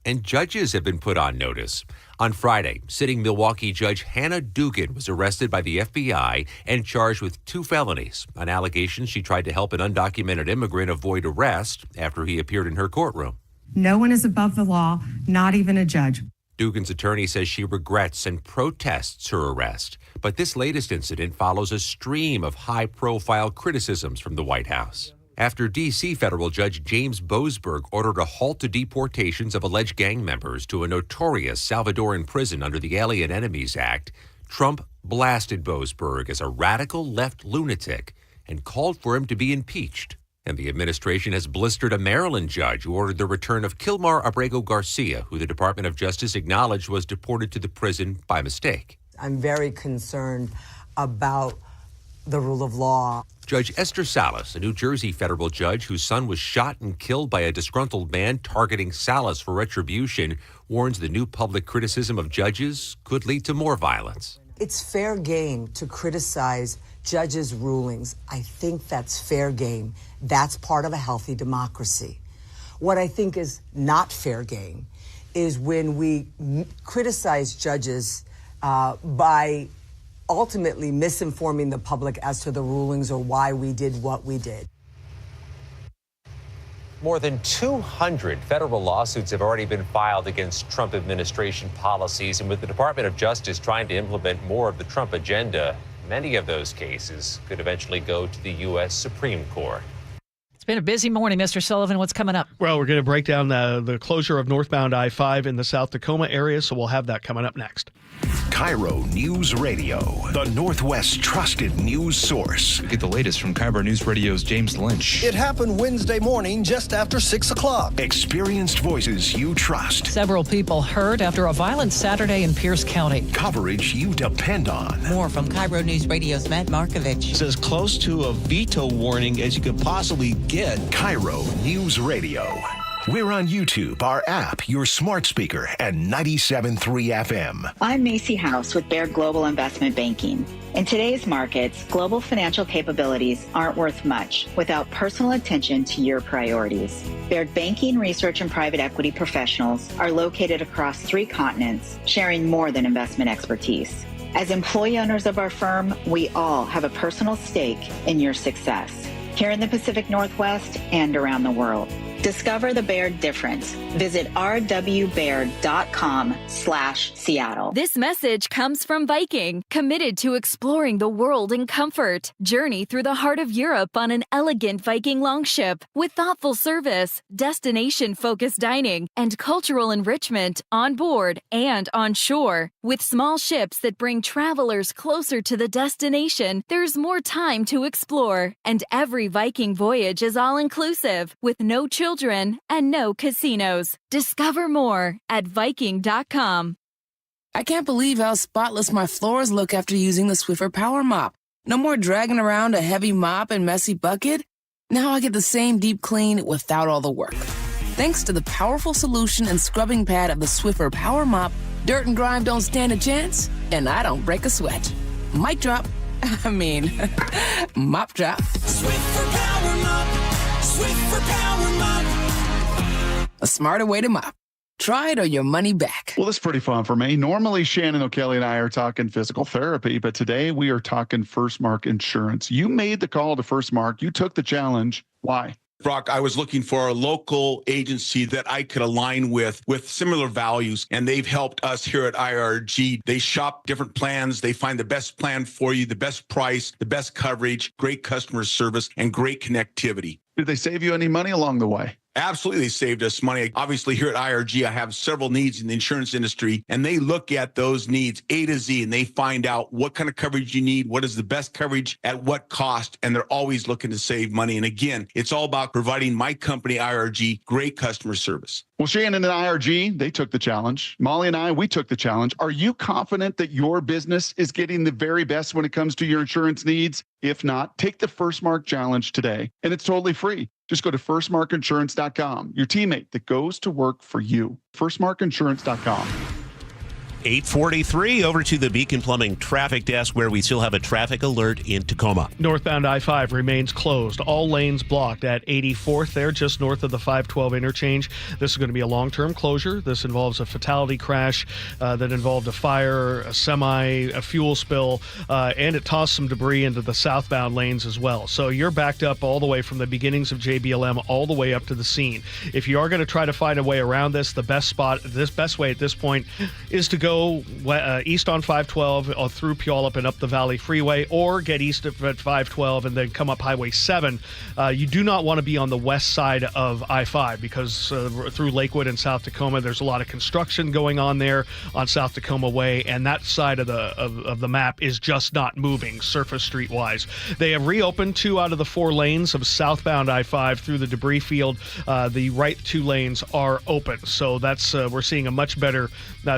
And judges have been put on notice. On Friday, sitting Milwaukee Judge Hannah Dugan was arrested by the FBI and charged with 2 felonies, an allegation she tried to help an undocumented immigrant avoid arrest after he appeared in her courtroom. No one is above the law, not even a judge. Dugan's attorney says she regrets and protests her arrest, but this latest incident follows a stream of high-profile criticisms from the White House. After D.C. federal judge James Boasberg ordered a halt to deportations of alleged gang members to a notorious Salvadoran prison under the Alien Enemies Act, Trump blasted Boasberg as a radical left lunatic and called for him to be impeached. And the administration has blistered a Maryland judge who ordered the return of Kilmar Abrego Garcia, who the Department of Justice acknowledged was deported to the prison by mistake. I'm very concerned about the rule of law. Judge Esther Salas, a New Jersey federal judge whose son was shot and killed by a disgruntled man targeting Salas for retribution, warns the new public criticism of judges could lead to more violence. It's fair game to criticize judges' rulings. I think that's fair game. That's part of a healthy democracy. What I think is not fair game is when we criticize judges by ultimately misinforming the public as to the rulings or why we did what we did. More than 200 federal lawsuits have already been filed against Trump administration policies, and with the Department of Justice trying to implement more of the Trump agenda, many of those cases could eventually go to the U.S. Supreme Court. It's been a busy morning, Mr. Sullivan. What's coming up? Well, we're going to break down the closure of northbound I-5 in the South Tacoma area, so we'll have that coming up next. KIRO Newsradio, the Northwest's trusted news source. Get the latest from KIRO Newsradio's James Lynch. It happened Wednesday morning just after 6 o'clock. Experienced voices you trust. Several people hurt after a violent Saturday in Pierce County. Coverage you depend on. More from KIRO Newsradio's Matt Markovich. It's as close to a veto warning as you could possibly get. KIRO Newsradio. We're on YouTube, our app, your smart speaker, and 97.3 FM. I'm Macy House with Baird Global Investment Banking. In today's markets, global financial capabilities aren't worth much without personal attention to your priorities. Baird Banking, Research, and Private Equity professionals are located across 3 continents, sharing more than investment expertise. As employee owners of our firm, we all have a personal stake in your success, here in the Pacific Northwest and around the world. Discover the Baird difference. Visit rwbaird.com/Seattle. This message comes from Viking, committed to exploring the world in comfort. Journey through the heart of Europe on an elegant Viking longship with thoughtful service, destination-focused dining, and cultural enrichment on board and on shore. With small ships that bring travelers closer to the destination, there's more time to explore. And every Viking voyage is all-inclusive, with no children and no casinos. Discover more at Viking.com. I can't believe how spotless my floors look after using the Swiffer Power Mop. No more dragging around a heavy mop and messy bucket. Now I get the same deep clean without all the work. Thanks to the powerful solution and scrubbing pad of the Swiffer Power Mop, dirt and grime don't stand a chance, and I don't break a sweat. Mic drop. Mop drop. Swiffer Power Mop. Swiffer Power Mop. A smarter way to mop. Try it or your money back. Well, this is pretty fun for me. Normally, Shannon O'Kelly and I are talking physical therapy, but today we are talking First Mark Insurance. You made the call to First Mark. You took the challenge. Why? Brock, I was looking for a local agency that I could align with similar values, and they've helped us here at IRG. They shop different plans. They find the best plan for you, the best price, the best coverage, great customer service, and great connectivity. Did they save you any money along the way? Absolutely, they saved us money. Obviously, here at IRG, I have several needs in the insurance industry, and they look at those needs A to Z, and they find out what kind of coverage you need, what is the best coverage, at what cost, and they're always looking to save money. And again, it's all about providing my company, IRG, great customer service. Well, Shannon and IRG, they took the challenge. Molly and I, we took the challenge. Are you confident that your business is getting the very best when it comes to your insurance needs? If not, take the First Mark Challenge today, and it's totally free. Just go to firstmarkinsurance.com, your teammate that goes to work for you. Firstmarkinsurance.com. 8:43 over to the Beacon Plumbing traffic desk where we still have a traffic alert in Tacoma. Northbound I-5 remains closed. All lanes blocked at 84th there, just north of the 512 interchange. This is going to be a long-term closure. This involves a fatality crash that involved a fire, a semi, a fuel spill, and it tossed some debris into the southbound lanes as well. So you're backed up all the way from the beginnings of JBLM all the way up to the scene. If you are going to try to find a way around this, the best way at this point is to go east on 512 through Puyallup and up the Valley Freeway, or get east at 512 and then come up Highway 7. You do not want to be on the west side of I-5 because through Lakewood and South Tacoma, there's a lot of construction going on there on South Tacoma Way, and that side of the map is just not moving surface street-wise. They have reopened 2 out of the 4 lanes of southbound I-5 through the debris field. The right 2 lanes are open, so that's we're seeing a much better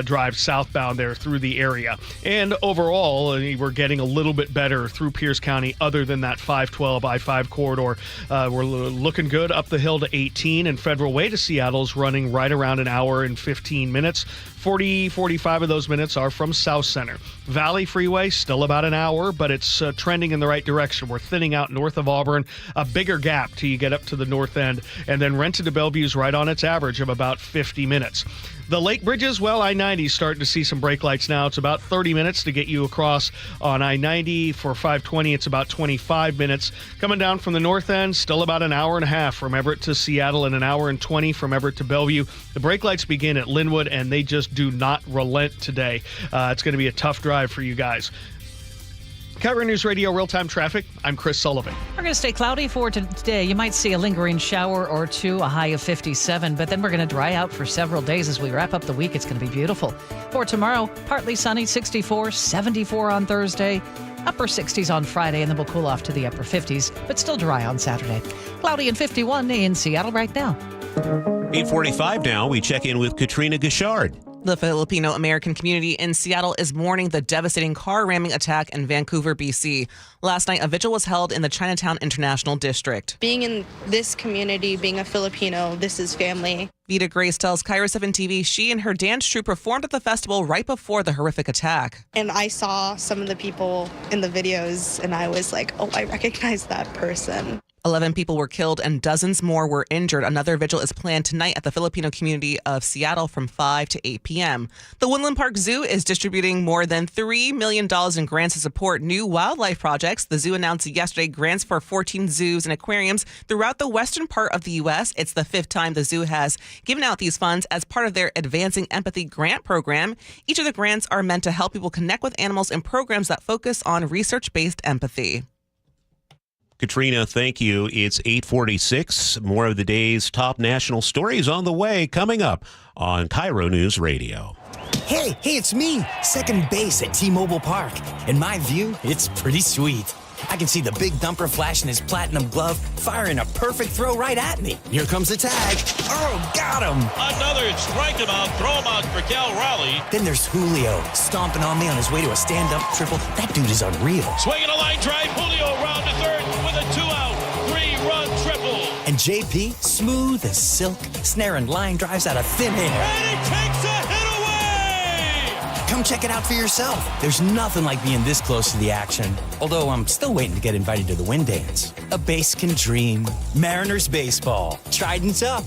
drive southbound there through the area. And overall, we're getting a little bit better through Pierce County other than that 512 I-5 corridor. We're looking good up the hill to 18, and Federal Way to Seattle's running right around an hour and 15 minutes. 45 of those minutes are from South Center. Valley Freeway, still about an hour, but it's trending in the right direction. We're thinning out north of Auburn, a bigger gap till you get up to the north end, and then Renton to Bellevue's right on its average of about 50 minutes. The Lake Bridges, well, I-90 is starting to see some brake lights now. It's about 30 minutes to get you across on I-90. For 520, it's about 25 minutes. Coming down from the north end, still about an hour and a half from Everett to Seattle and an hour and 20 from Everett to Bellevue. The brake lights begin at Linwood, and they just do not relent today. It's going to be a tough drive for you guys. KIRO News Radio real-time traffic. I'm Chris Sullivan. We're going to stay cloudy for today. You might see a lingering shower or 2, a high of 57, but then we're going to dry out for several days as we wrap up the week. It's going to be beautiful. For tomorrow, partly sunny, 64, 74 on Thursday, upper 60s on Friday, and then we'll cool off to the upper 50s, but still dry on Saturday. Cloudy and 51 in Seattle right now. 8:45 now. We check in with Katrina Gashard. The Filipino-American community in Seattle is mourning the devastating car ramming attack in Vancouver, BC. Last night, a vigil was held in the Chinatown International District. Being in this community, being a Filipino, this is family. Vita Grace tells KIRO 7 TV she and her dance troupe performed at the festival right before the horrific attack. And I saw some of the people in the videos, and I was like, oh, I recognize that person. 11 people were killed and dozens more were injured. Another vigil is planned tonight at the Filipino community of Seattle from 5 to 8 p.m. The Woodland Park Zoo is distributing more than $3 million in grants to support new wildlife projects. The zoo announced yesterday grants for 14 zoos and aquariums throughout the western part of the U.S. It's the 5th time the zoo has given out these funds as part of their Advancing Empathy grant program. Each of the grants are meant to help people connect with animals in programs that focus on research-based empathy. Katrina, thank you. It's 8:46. More of the day's top national stories on the way, coming up on KIRO News Radio. Hey, it's me, second base at T-Mobile Park. In my view, it's pretty sweet. I can see the big dumper flashing his platinum glove, firing a perfect throw right at me. Here comes the tag. Oh, got him. Another strike him out, throw him out for Cal Raleigh. Then there's Julio, stomping on me on his way to a stand-up triple. That dude is unreal. Swinging a line drive, Julio round to third with a 2-out, 3-run triple. And JP, smooth as silk, snaring line drives out of thin air. And he takes a hit away. Come check it out for yourself. There's nothing like being this close to the action. Although I'm still waiting to get invited to the Wind Dance. A base can dream. Mariners baseball. Trident's up.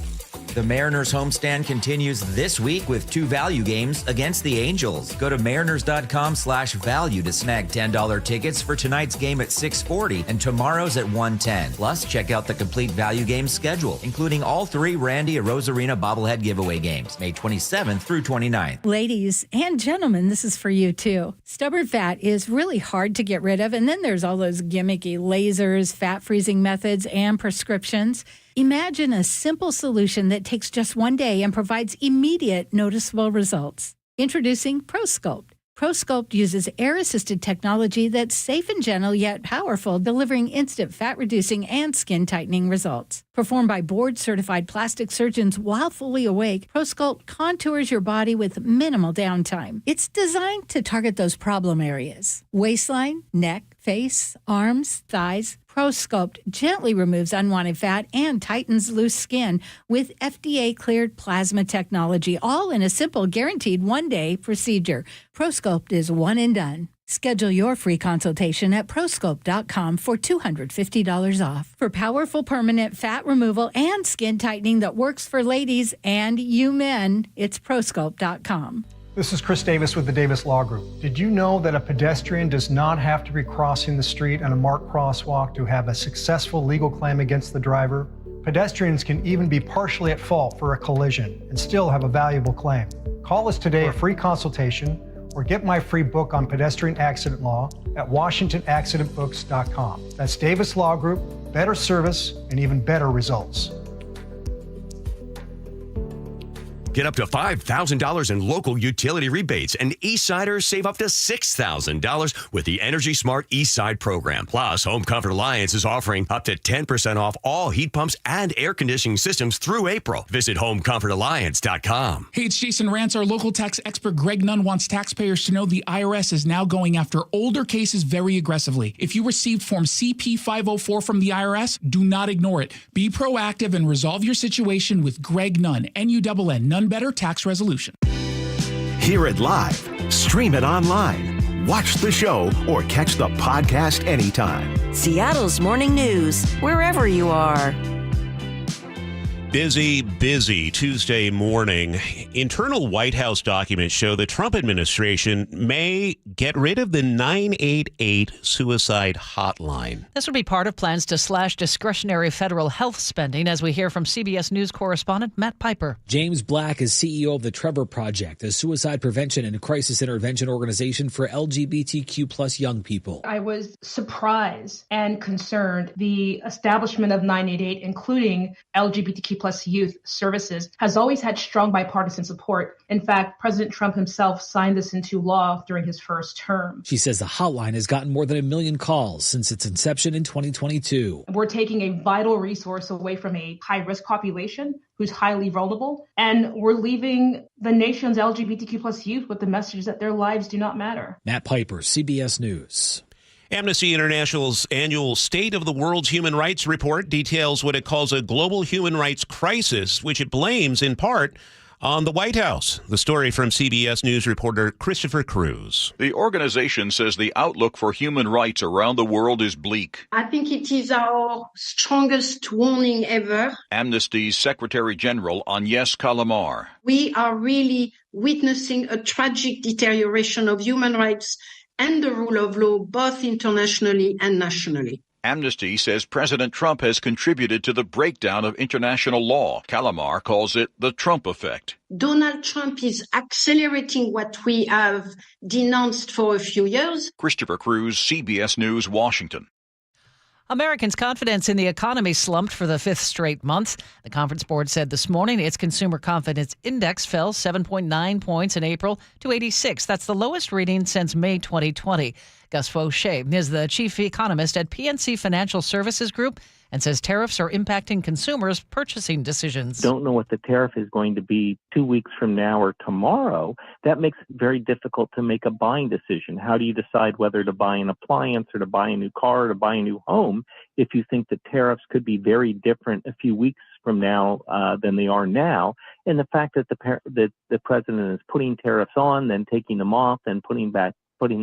The Mariners homestand continues this week with 2 value games against the Angels. Go to mariners.com/value to snag $10 tickets for tonight's game at 6:40 and tomorrow's at 1:10. Plus, check out the complete value game schedule, including all 3 Randy Arozarena bobblehead giveaway games, May 27th through 29th. Ladies and gentlemen, this is for you too. Stubborn fat is really hard to get rid of, and then there's all those gimmicky lasers, fat freezing methods, and prescriptions. Imagine a simple solution that takes just 1 day and provides immediate noticeable results. Introducing ProSculpt. ProSculpt uses air-assisted technology that's safe and gentle yet powerful, delivering instant fat-reducing and skin-tightening results. Performed by board-certified plastic surgeons while fully awake, ProSculpt contours your body with minimal downtime. It's designed to target those problem areas: waistline, neck, face, arms, thighs. ProSculpt gently removes unwanted fat and tightens loose skin with FDA-cleared plasma technology, all in a simple, guaranteed one-day procedure. ProSculpt is one and done. Schedule your free consultation at prosculpt.com for $250 off. For powerful permanent fat removal and skin tightening that works for ladies and you men, it's prosculpt.com. This is Chris Davis with the Davis Law Group. Did you know that a pedestrian does not have to be crossing the street on a marked crosswalk to have a successful legal claim against the driver? Pedestrians can even be partially at fault for a collision and still have a valuable claim. Call us today for a free consultation or get my free book on pedestrian accident law at WashingtonAccidentBooks.com. That's Davis Law Group, better service and even better results. Get up to $5,000 in local utility rebates, and Eastsiders save up to $6,000 with the Energy Smart Eastside program. Plus, Home Comfort Alliance is offering up to 10% off all heat pumps and air conditioning systems through April. Visit HomeComfortAlliance.com. Hey, it's Jason Rantz. Our local tax expert Greg Nunn wants taxpayers to know the IRS is now going after older cases very aggressively. If you received Form CP-504 from the IRS, do not ignore it. Be proactive and resolve your situation with Greg Nunn, N-U-N-N, Nunn Better Tax Resolution. Hear it live, stream it online, watch the show, or catch the podcast anytime. Seattle's Morning News, wherever you are. Busy Tuesday morning. Internal White House documents show the Trump administration may get rid of the 988 suicide hotline. This would be part of plans to slash discretionary federal health spending, as we hear from CBS News correspondent Matt Piper. James Black is CEO of the Trevor Project, a suicide prevention and crisis intervention organization for LGBTQ plus young people. I was surprised and concerned. The establishment of 988, including LGBTQ plus youth services, has always had strong bipartisan support. In fact, President Trump himself signed this into law during his first term. She says the hotline has gotten more than 1 million calls since its inception in 2022. We're taking a vital resource away from a high-risk population who's highly vulnerable, and we're leaving the nation's LGBTQ plus youth with the message that their lives do not matter. Matt Piper, CBS News. Amnesty International's annual State of the World's Human Rights report details what it calls a global human rights crisis, which it blames in part on the White House. The story from CBS News reporter Christopher Cruz. The organization says the outlook for human rights around the world is bleak. I think it is our strongest warning ever. Amnesty's Secretary General Agnes Calamar. We are really witnessing a tragic deterioration of human rights and the rule of law, both internationally and nationally. Amnesty says President Trump has contributed to the breakdown of international law. Calamar calls it the Trump effect. Donald Trump is accelerating what we have denounced for a few years. Christopher Cruz, CBS News, Washington. Americans' confidence in the economy slumped for the fifth straight month. The Conference Board said this morning its consumer confidence index fell 7.9 points in April to 86. That's the lowest reading since May 2020. Gus Fauché is the chief economist at PNC Financial Services Group and says tariffs are impacting consumers' purchasing decisions. Don't know what the tariff is going to be 2 weeks from now or tomorrow. That makes it very difficult to make a buying decision. How do you decide whether to buy an appliance or to buy a new car or to buy a new home if you think the tariffs could be very different a few weeks from now than they are now? And the fact that the president is putting tariffs on, then taking them off, then putting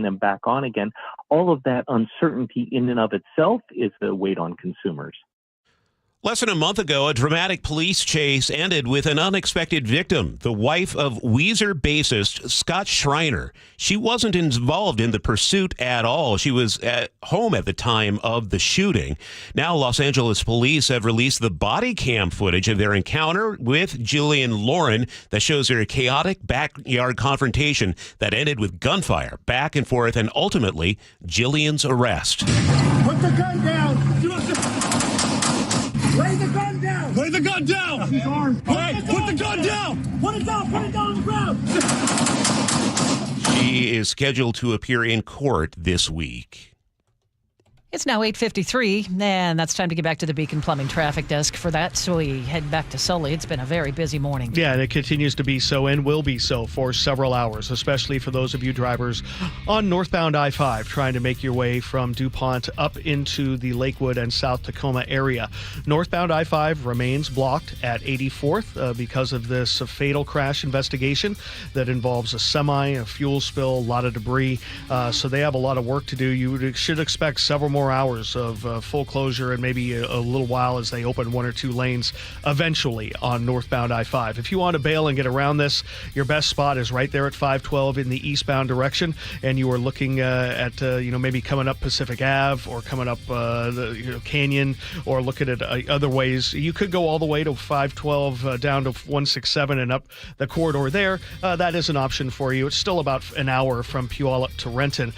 them back on again, all of that uncertainty in and of itself is the weight on consumers. Less than a month ago, a dramatic police chase ended with an unexpected victim, the wife of Weezer bassist Scott Schreiner. She wasn't involved in the pursuit at all. She was at home at the time of the shooting. Now, Los Angeles police have released the body cam footage of their encounter with Jillian Lauren that shows their chaotic backyard confrontation that ended with gunfire back and forth and ultimately Jillian's arrest. Put the gun down! Lay the gun down! Lay the gun down! He's armed. Hey, put the gun down! Put it down! Put it down on the ground! She is scheduled to appear in court this week. It's now 8:53, and that's time to get back to the Beacon Plumbing Traffic Desk for that. So we head back to Sully. It's been a very busy morning. Yeah, and it continues to be so and will be so for several hours, especially for those of you drivers on northbound I-5 trying to make your way from DuPont up into the Lakewood and South Tacoma area. Northbound I-5 remains blocked at 84th because of this fatal crash investigation that involves a semi, a fuel spill, a lot of debris. So they have a lot of work to do. You should expect several more hours of full closure and maybe a little while as they open one or two lanes eventually on northbound I-5. If you want to bail and get around this, your best spot is right there at 512 in the eastbound direction, and you are looking at maybe coming up Pacific Ave or coming up the Canyon, or looking at other ways. You could go all the way to 512 down to 167 and up the corridor there. That is an option for you. It's still about an hour from Puyallup to Renton.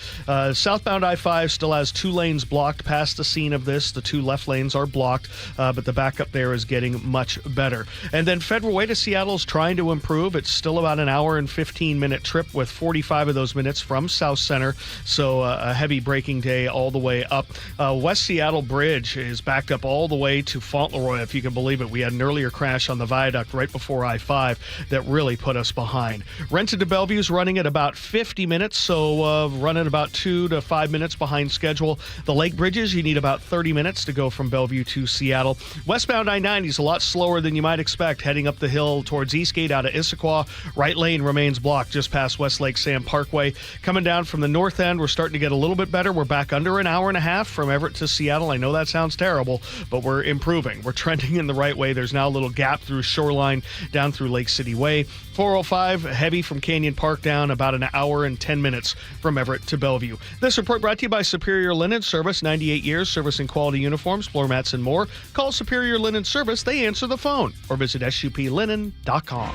Southbound I-5 still has two lanes blocked past the scene of this. The two left lanes are blocked, but the backup there is getting much better. And then Federal Way to Seattle is trying to improve. It's still about an hour and 15-minute trip with 45 of those minutes from South Center, so a heavy braking day all the way up. West Seattle Bridge is backed up all the way to Fauntleroy, if you can believe it. We had an earlier crash on the viaduct right before I-5 that really put us behind. Renton to Bellevue is running at about 50 minutes, so running about 2 to 5 minutes behind schedule. The Lake Bridges, you need about 30 minutes to go from Bellevue to Seattle. Westbound I-90 is a lot slower than you might expect, heading up the hill towards Eastgate out of Issaquah. Right lane remains blocked just past Westlake Sam Parkway. Coming down from the north end, we're starting to get a little bit better. We're back under an hour and a half from Everett to Seattle. I know that sounds terrible, but we're improving. We're trending in the right way. There's now a little gap through Shoreline down through Lake City Way. 405 heavy from Canyon Park down, about an hour and 10 minutes from Everett to Bellevue. This report brought to you by Superior Linen Service, 98 years, servicing quality uniforms, floor mats, and more. Call Superior Linen Service. They answer the phone, or visit suplinen.com.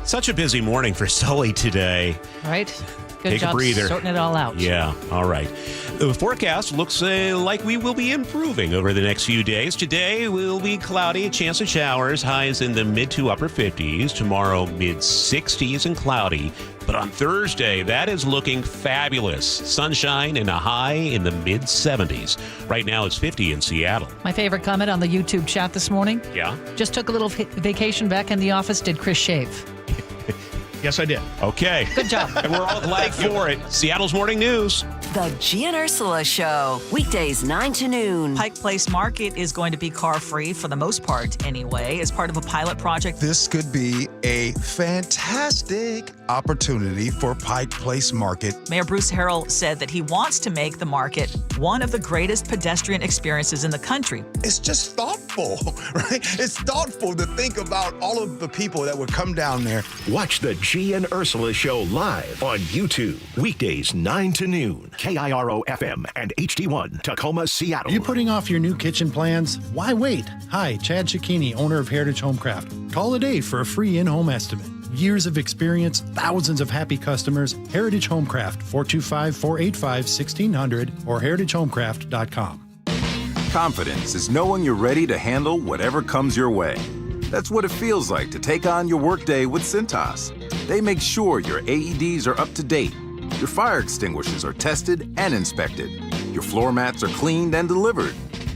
Such a busy morning for Sully today. Right? Good Take job a breather. sorting it all out. Yeah, all right. The forecast looks like we will be improving over the next few days. Today will be cloudy, a chance of showers, highs in the mid to upper 50s. Tomorrow, mid 60s and cloudy. But on Thursday, that is looking fabulous. Sunshine and a high in the mid 70s. Right now, it's 50 in Seattle. My favorite comment on the YouTube chat this morning. Yeah? Just took a little vacation back in the office. Did Chris shave? Yes, I did. Okay. Good job. And we're all glad for it. Seattle's Morning News. The G and Ursula Show, weekdays 9 to noon. Pike Place Market is going to be car-free for the most part anyway, as part of a pilot project. This could be a fantastic opportunity for Pike Place Market. Mayor Bruce Harrell said that he wants to make the market one of the greatest pedestrian experiences in the country. It's just thoughtful, right? It's thoughtful to think about all of the people that would come down there. Watch the G and Ursula Show live on YouTube, weekdays 9 to noon. KIRO FM and HD1, Tacoma, Seattle. Are you putting off your new kitchen plans? Why wait? Hi, Chad Cicchini, owner of Heritage Homecraft. Call today for a free in-home estimate. Years of experience, thousands of happy customers. Heritage Homecraft, 425-485-1600 or heritagehomecraft.com. Confidence is knowing you're ready to handle whatever comes your way. That's what it feels like to take on your workday with Cintas. They make sure your AEDs are up to date, your fire extinguishers are tested and inspected, your floor mats are cleaned and delivered,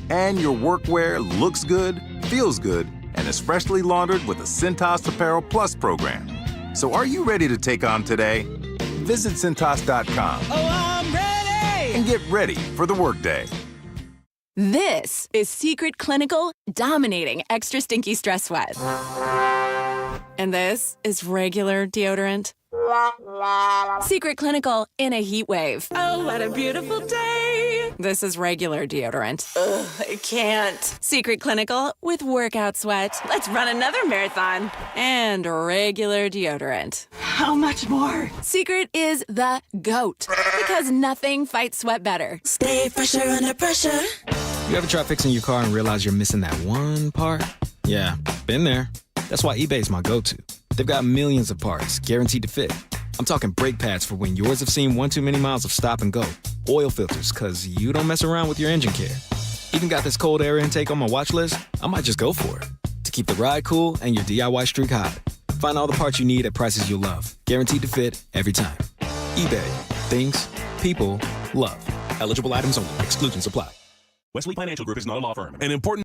and your workwear looks good, feels good, and is freshly laundered with a Cintas Apparel Plus program. So are you ready to take on today? Visit Cintas.com. Oh, I'm ready! And get ready for the workday. This is Secret Clinical Dominating Extra Stinky Stress Sweat. And this is regular deodorant. Secret Clinical in a heat wave. Oh, what a beautiful day! This is regular deodorant. Ugh, I can't. Secret Clinical with workout sweat. Let's run another marathon. And regular deodorant. How much more? Secret is the GOAT. Because nothing fights sweat better. Stay fresher under pressure. You ever try fixing your car and realize you're missing that one part? Yeah, been there. That's why eBay's my go-to. They've got millions of parts, guaranteed to fit. I'm talking brake pads for when yours have seen one too many miles of stop and go. Oil filters, because you don't mess around with your engine care. Even got this cold air intake on my watch list. I might just go for it. To keep the ride cool and your DIY streak hot. Find all the parts you need at prices you'll love. Guaranteed to fit every time. eBay. Things people love. Eligible items only. Exclusions apply. Wesley Financial Group is not a law firm. An important